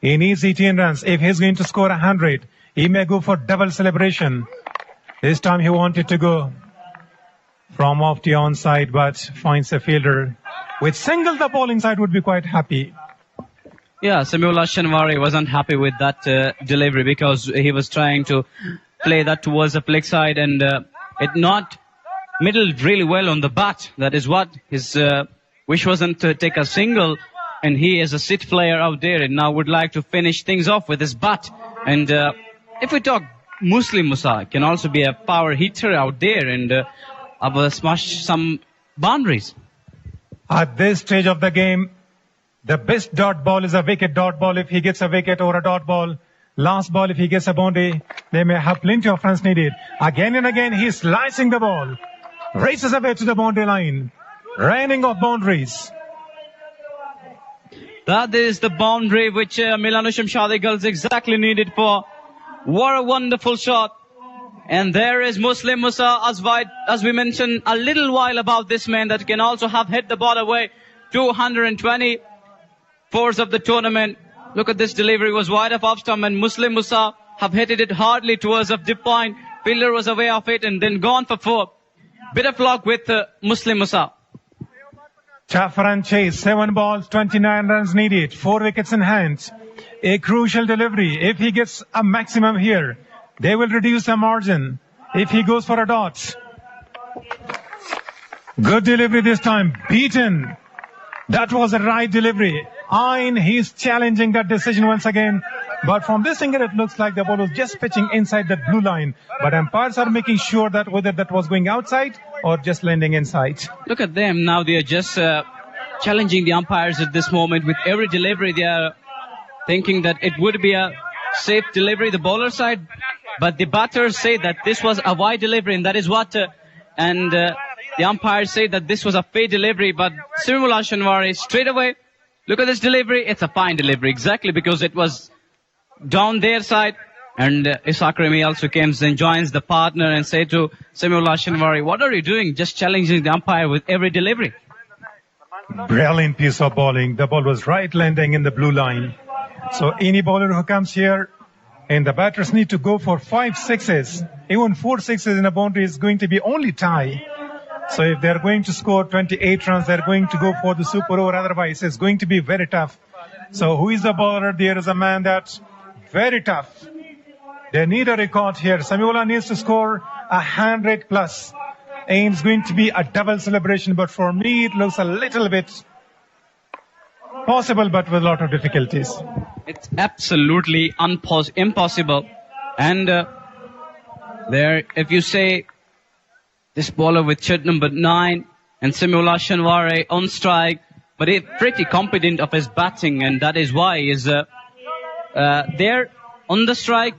He needs 18 runs. If he's going to score 100, he may go for double celebration. This time he wanted to go from off the onside, but finds a fielder. With single, the bowling side would be quite happy. Yeah, Samir Shinwari wasn't happy with that delivery because he was trying to play that towards the flick side, and it not middled really well on the bat. That is what his wish wasn't to take a single, and he is a sit player out there and now would like to finish things off with his bat. And if we talk, Muslim Musa can also be a power hitter out there and smash some boundaries. At this stage of the game, the best dot ball is a wicket dot ball. If he gets a wicket or a dot ball, last ball if he gets a boundary, they may have plenty of runs needed. Again and again, he's slicing the ball, races away to the boundary line. Raining of boundaries. That is the boundary which Milano Shamshad Eagles exactly needed for. What a wonderful shot. And there is Muslim Musa, as we mentioned a little while about this man that can also have hit the ball away. 220 fours of the tournament. Look at this delivery, was wide of off stump, and Muslim Musa have hit it hardly towards a dip point. Fielder was away of it and then gone for 4. Bit of luck with Muslim Musa. Chafran chase, 7 balls, 29 runs needed, 4 wickets in hand. A crucial delivery. If he gets a maximum here, they will reduce the margin. If he goes for a dot. Good delivery this time, beaten. That was the right delivery. Ayn, he's challenging that decision once again. But from this angle, it looks like the ball was just pitching inside that blue line. But umpires are making sure that whether that was going outside or just landing inside. Look at them. Now they are just challenging the umpires at this moment. With every delivery, they are thinking that it would be a safe delivery, the bowler side. But the batters say that this was a wide delivery, and that is what... the umpires say that this was a fair delivery. But Samir Shinwari straight away, look at this delivery. It's a fine delivery, exactly, because it was down their side. And Ishaq Remy also comes and joins the partner and say to Samir Shinwari, what are you doing? Just challenging the umpire with every delivery. Brilliant piece of bowling. The ball was right landing in the blue line. So any bowler who comes here, and the batters need to go for 5 sixes. Even 4 sixes in a boundary is going to be only tie. So if they're going to score 28 runs, they're going to go for the super over. Otherwise, it's going to be very tough. So who is the bowler? There is a man that's very tough. They need a record here. Samir needs to score 100 plus. And it's going to be a double celebration. But for me, it looks a little bit possible, but with a lot of difficulties. It's absolutely impossible. And there, if you say this bowler with chit number 9 and Simula Shanware on strike, but he's pretty confident of his batting, and that is why he is there on the strike.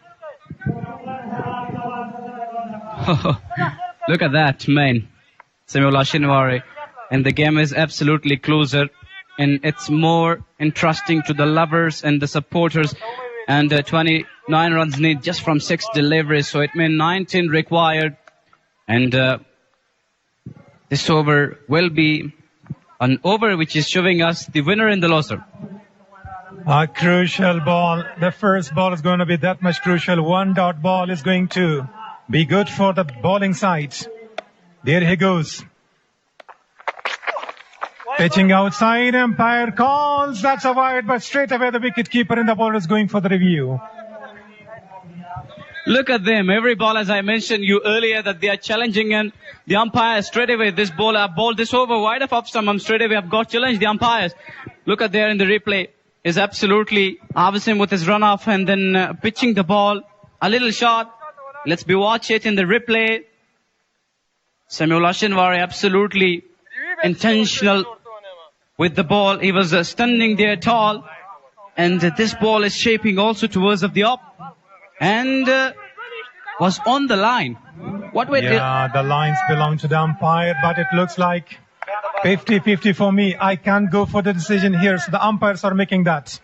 Look at that, man. Simula Shanware. And the game is absolutely closer, and it's more interesting to the lovers and the supporters. And 29 runs need just from 6 deliveries, so it means 19 required. And this over will be an over which is showing us the winner in the loser. A crucial ball. The first ball is going to be that much crucial. 1 dot ball is going to be good for the bowling side. There he goes. Pitching outside, umpire calls. That's a wide, but straight away the wicket-keeper and the bowler is going for the review. Look at them. Every ball, as I mentioned you earlier, that they are challenging, and the umpire straight away, this bowler bowled this over wide of stump, straight away have got challenged the umpires. Look at there in the replay. Is absolutely Avisim with his run-off and then pitching the ball. A little shot. Let's be watch it in the replay. Samuel Ashinwari absolutely intentional with the ball. He was standing there tall, and this ball is shaping also towards of the up, and was on the line. What way? Yeah, the lines belong to the umpire, but it looks like 50-50 for me. I can't go for the decision here, so the umpires are making that.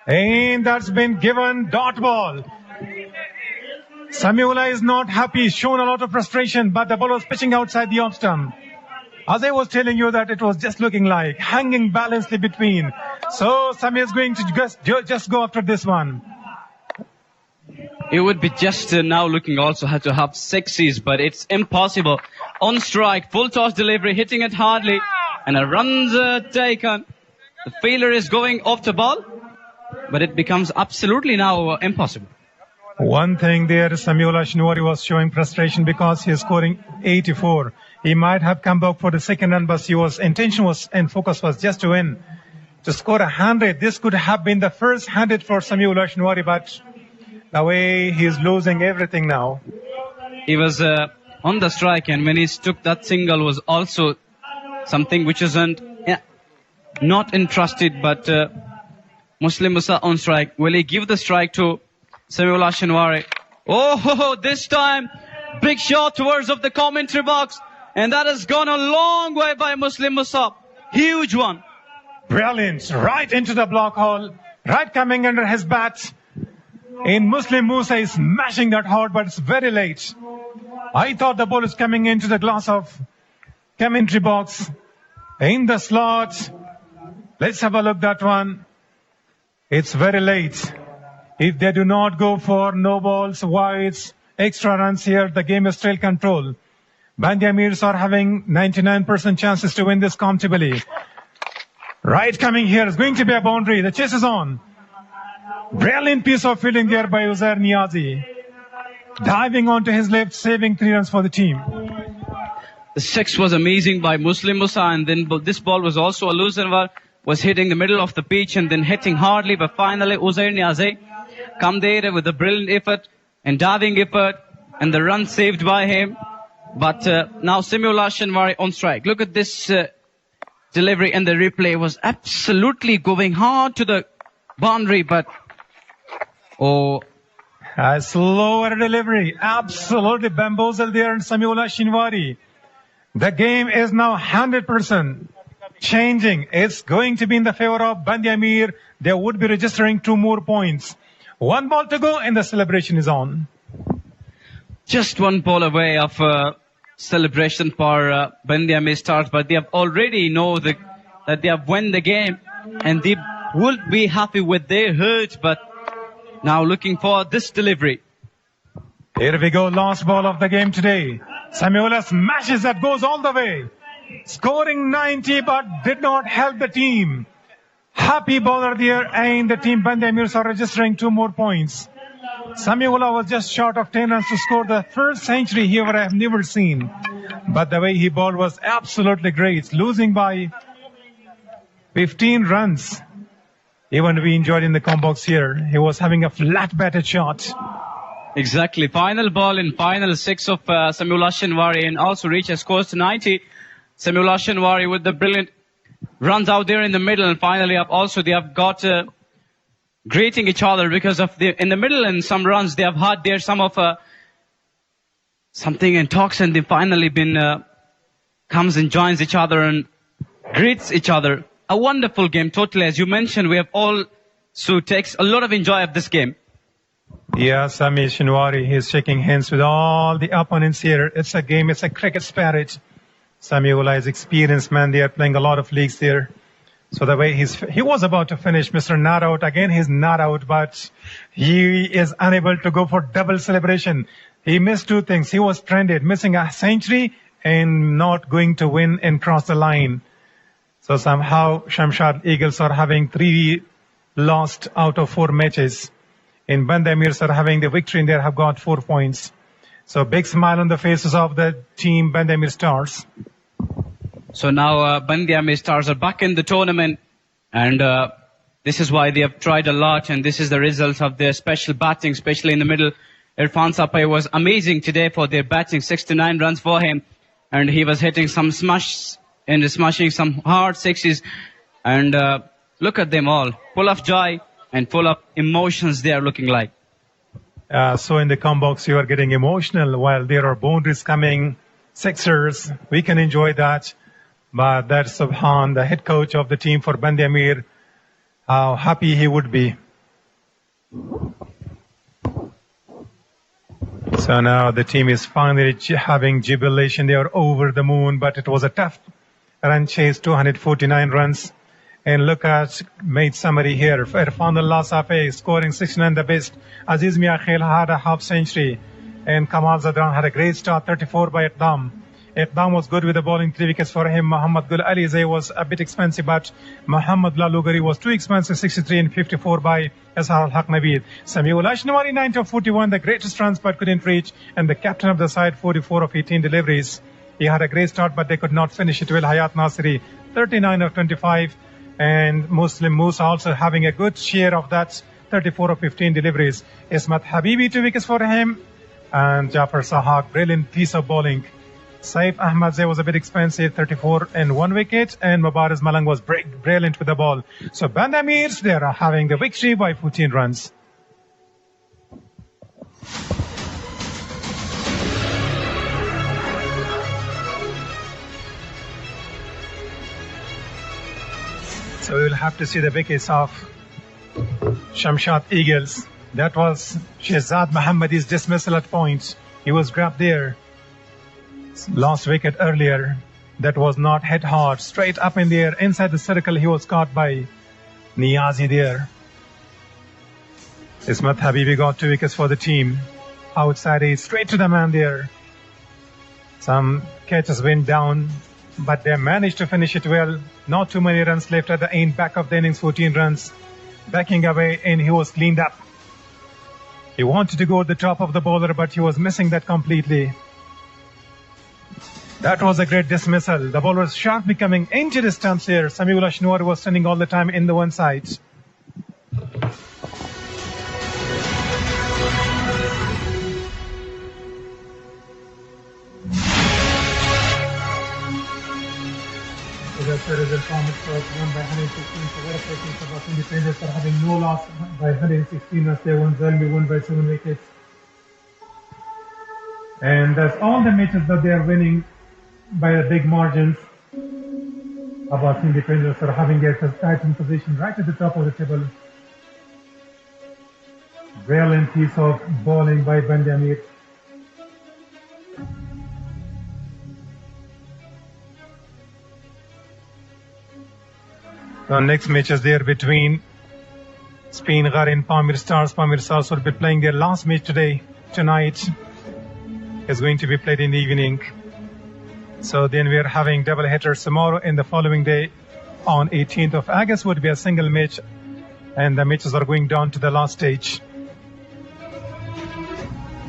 And that's been given dot ball. Samuela is not happy, shown a lot of frustration, but the ball was pitching outside the off stump. As I was telling you that it was just looking like hanging balancedly between. So Samir is going to just go after this one. It would be just now looking also had to have sixes, but it's impossible. On strike, full toss delivery, hitting it hardly, and a run's taken. The fielder is going off the ball, but it becomes absolutely now impossible. One thing there, Samuel Ashnwari was showing frustration because he is scoring 84. He might have come back for the second run, but his intention was and focus was just to win. To score 100, this could have been the first 100 for Samuel Ashnwari, but the way he's losing everything now. He was on the strike, and when he took that single was also something which isn't not entrusted, but Muslim Musa on strike. Will he give the strike to Samuel Ashinwari? Oh, this time, big shot towards of the commentary box. And that has gone a long way by Muslim Musa. Huge one. Brilliant. Right into the block hole. Right coming under his bat. And Muslim Musa is smashing that hard, but it's very late. I thought the ball is coming into the glass of commentary box. In the slot. Let's have a look at that one. It's very late. If they do not go for no balls, wides, extra runs here, the game is still control. Bandi Amirs are having 99% chances to win this comfortably. Right coming here is going to be a boundary. The chase is on. Brilliant piece of fielding there by Uzair Niazi. Diving onto his left, saving 3 runs for the team. The six was amazing by Muslim Musa, and then this ball was also a loser one. Was hitting the middle of the pitch and then hitting hardly, but finally Uzair Niazi come there with a brilliant effort and diving effort, and the run saved by him. But now Samuel Ashinwari on strike. Look at this delivery, and the replay was absolutely going hard to the boundary, but a slower delivery. Absolutely bamboozled there in Samuel Ashinwari. The game is now 100% changing. It's going to be in the favor of Bandi Amir. They would be registering 2 more points. 1 ball to go, and the celebration is on. Just 1 ball away of celebration for Bandi Amir Stars, but they have already know that they have won the game, and they would be happy with their hurt, but now looking for this delivery. Here we go, last ball of the game today. Samuela smashes that, goes all the way. Scoring 90, but did not help the team. Happy bowler there, and the team Bandi Amirs are registering 2 more points. Samuela was just short of 10 runs to score the first century here I have never seen. But the way he bowled was absolutely great. Losing by 15 runs. Even we enjoyed in the combox here. He was having a flat batted shot. Exactly. Final ball in final 6 of Samuel Ashanwari, and also reaches scores to 90. Samuel Ashanwari with the brilliant runs out there in the middle, and finally up also they have got greeting each other because of in the middle and some runs they have had there some of something in talks, and they finally been comes and joins each other and greets each other. A wonderful game, totally. As you mentioned, we have all so takes a lot of enjoy of this game. Yeah, Sami Shinwari, he's shaking hands with all the opponents here. It's a game, it's a cricket spirit. Samiullah is experienced man. They are playing a lot of leagues there. So the way he was about to finish, Mr. Not Out. Again, he's not out, but he is unable to go for double celebration. He missed 2 things. He was stranded, missing a century and not going to win and cross the line. So somehow Shamshad Eagles are having 3 lost out of 4 matches. In Bandamirs are having the victory and they have got 4 points. So big smile on the faces of the team Bandamir Stars. So now Bandamir Stars are back in the tournament, and this is why they have tried a lot, and this is the result of their special batting, especially in the middle. Irfan Sapai was amazing today for their batting, 6 to 9 runs for him, and he was hitting some smash and smashing some hard sixes, and look at them all, full of joy and full of emotions they are looking like. So in the combox you are getting emotional while there are boundaries coming, sixers, we can enjoy that. But that's Subhan, the head coach of the team for Bandamir, how happy he would be. So now the team is finally having jubilation. They are over the moon, but it was a tough run chase, 249 runs. And look at mate summary here. Irfan Allah Safi scoring 69 the best. Aziz Mia Khail had a half century. And Kamal Zadran had a great start, 34 by Iqdam. Iqdam was good with the bowling, 3 wickets for him. Muhammad Gul Alizé was a bit expensive, but Muhammad Lalugari was too expensive, 63 and 54 by Ashar al-Haq Naveed. Samiul Ashnawari, 9 of 41, the greatest runs but couldn't reach. And the captain of the side, 44 of 18 deliveries. He had a great start, but they could not finish it well. Hayat Nasiri, 39 of 25. And Muslim Musa also having a good share of that, 34 of 15 deliveries. Ismat Habibi, 2 wickets for him. And Jafar Sahak, brilliant piece of bowling. Saif Ahmadzai was a bit expensive, 34 and 1 wicket. And Mubariz Malang was brilliant with the ball. So Bandamirs, they are having the victory by 14 runs. So we will have to see the wickets of Shamshad Eagles. That was Shehzad Mohammadi's dismissal at points. He was grabbed there. Last wicket earlier. That was not head hard. Straight up in the air. Inside the circle he was caught by Niazi there. Ismat Habibi got 2 wickets for the team. Outside he straight to the man there. Some catches went down, but they managed to finish it well. Not too many runs left at the end. Back of the innings, 14 runs. Backing away, and he was cleaned up. He wanted to go at the top of the bowler, but he was missing that completely. That was a great dismissal. The bowler was sharp becoming into the stumps here. Samiullah Shinwari was standing all the time in the one side. There is a comment for 1 by 116 for Waterford South Independence are having no loss by 116 as they won Zalmi, 1 by 7 wickets. And that's all the matches that they are winning by a big margins. Abbas Independence are having their title position right at the top of the table. Brilliant piece of bowling by Bandamir. The next match is there between Speenghar and Pamir Stars. Pamir Stars will be playing their last match tonight. It's going to be played in the evening. So then we are having double hitters tomorrow, and the following day on 18th of August would be a single match, and the matches are going down to the last stage.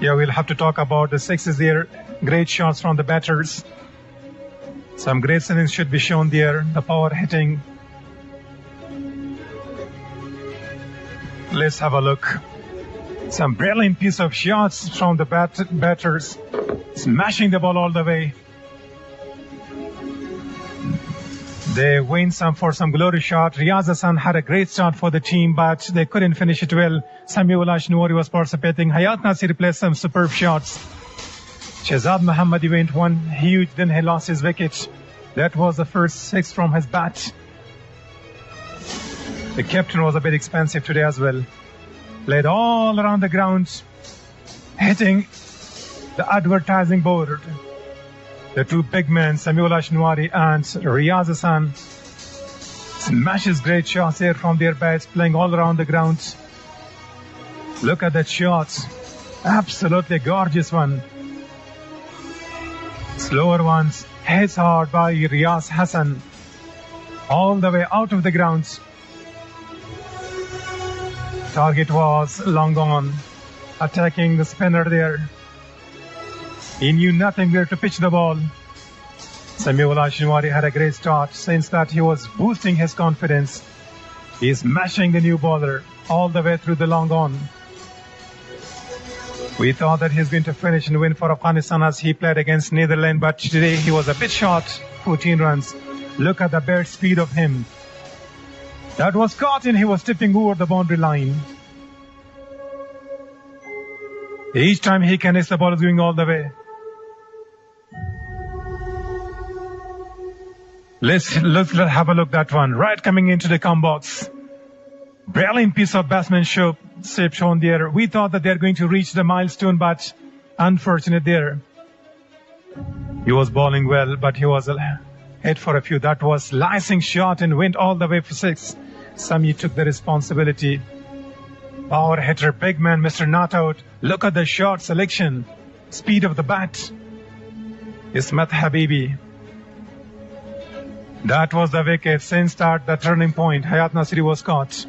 Yeah, we'll have to talk about the sixes there. Great shots from the batters. Some great innings should be shown there. The power hitting Let's have a look. Some brilliant piece of shots from the batters, smashing the ball all the way. They win for some glory shot. Riyaz Hassan had a great start for the team, but they couldn't finish it well. Samiullah Shnuri was participating. Hayat Nasir played some superb shots. Shehzad Mohammadi went one huge, then he lost his wicket. That was the first 6 from his bat. The captain was a bit expensive today as well. Played all around the ground, hitting the advertising board. The two big men, Samiullah Shnwari and Riyaz Hassan, smashes great shots here from their bats, playing all around the ground. Look at that shot. Absolutely gorgeous one. Slower ones, hits hard by Riyaz Hassan. All the way out of the grounds. Target was long gone, attacking the spinner there. He knew nothing where to pitch the ball. Samiullah Shinwari had a great start. Since that, he was boosting his confidence. He is mashing the new bowler all the way through the long on. We thought that he's going to finish and win for Afghanistan as he played against Netherlands, but today he was a bit short, 14 runs. Look at the bare speed of him. That was caught and he was tipping over the boundary line. Each time he connects, the ball is going all the way. Let's have a look at that one. Right coming into the come box. Brilliant piece of batsmanship shown there. We thought that they're going to reach the milestone, but unfortunate there. He was bowling well, but he was hit for a few. That was slicing shot and went all the way for 6. Sami took the responsibility. Power hitter, big man, Mr. Not Out. Look at the shot selection. Speed of the bat. Ismat Habibi. That was the wicket. Since start, the turning point. Hayat Nasiri was caught.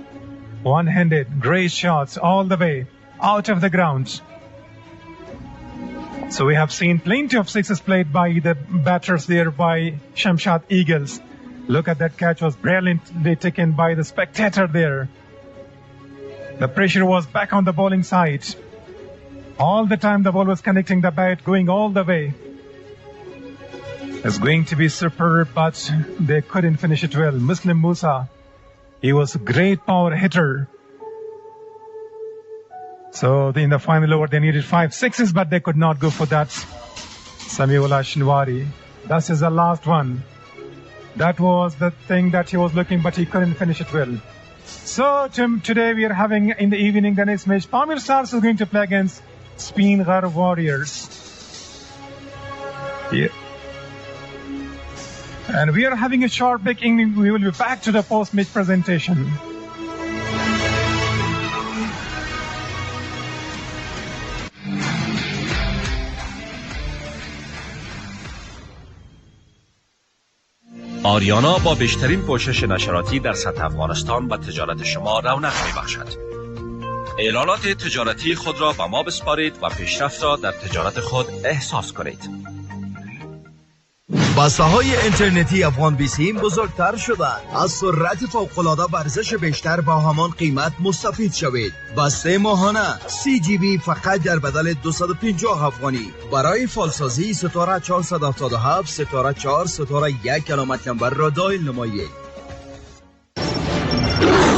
One-handed, great shots all the way out of the ground. So we have seen plenty of sixes played by the batters there by Shamshad Eagles. Look at that catch, was brilliantly taken by the spectator there. The pressure was back on the bowling side. All the time the ball was connecting the bat, going all the way. It's going to be superb, but they couldn't finish it well. Muslim Musa, he was a great power hitter. So in the final over, they needed 5 sixes, but they could not go for that. Samiullah Shinwari, that is the last one. That was the thing that he was looking, but he couldn't finish it well. So today we are having in the evening the next match. Pamir Stars is going to play against Speenghar Warriors. Yeah. And we are having a short break. We will be back to the post-match presentation. آریانا با بیشترین پوشش نشراتی در سطح افغانستان و تجارت شما رونق می‌بخشد. اعلانات تجارتی خود را به ما بسپارید و پیشرفت را در تجارت خود احساس کنید. بسته‌های اینترنتی افغان بیسیم بزرگتر شدند. از سرعت فوق‌العاده و ارزش بیشتر با همان قیمت مستفید شوید. بسته ماهانه 3 GB فقط در بدل 250 افغانی. برای فالسازی ستاره 477 ستاره 4 ستاره 1 علامت نمبر را دایل نمایید.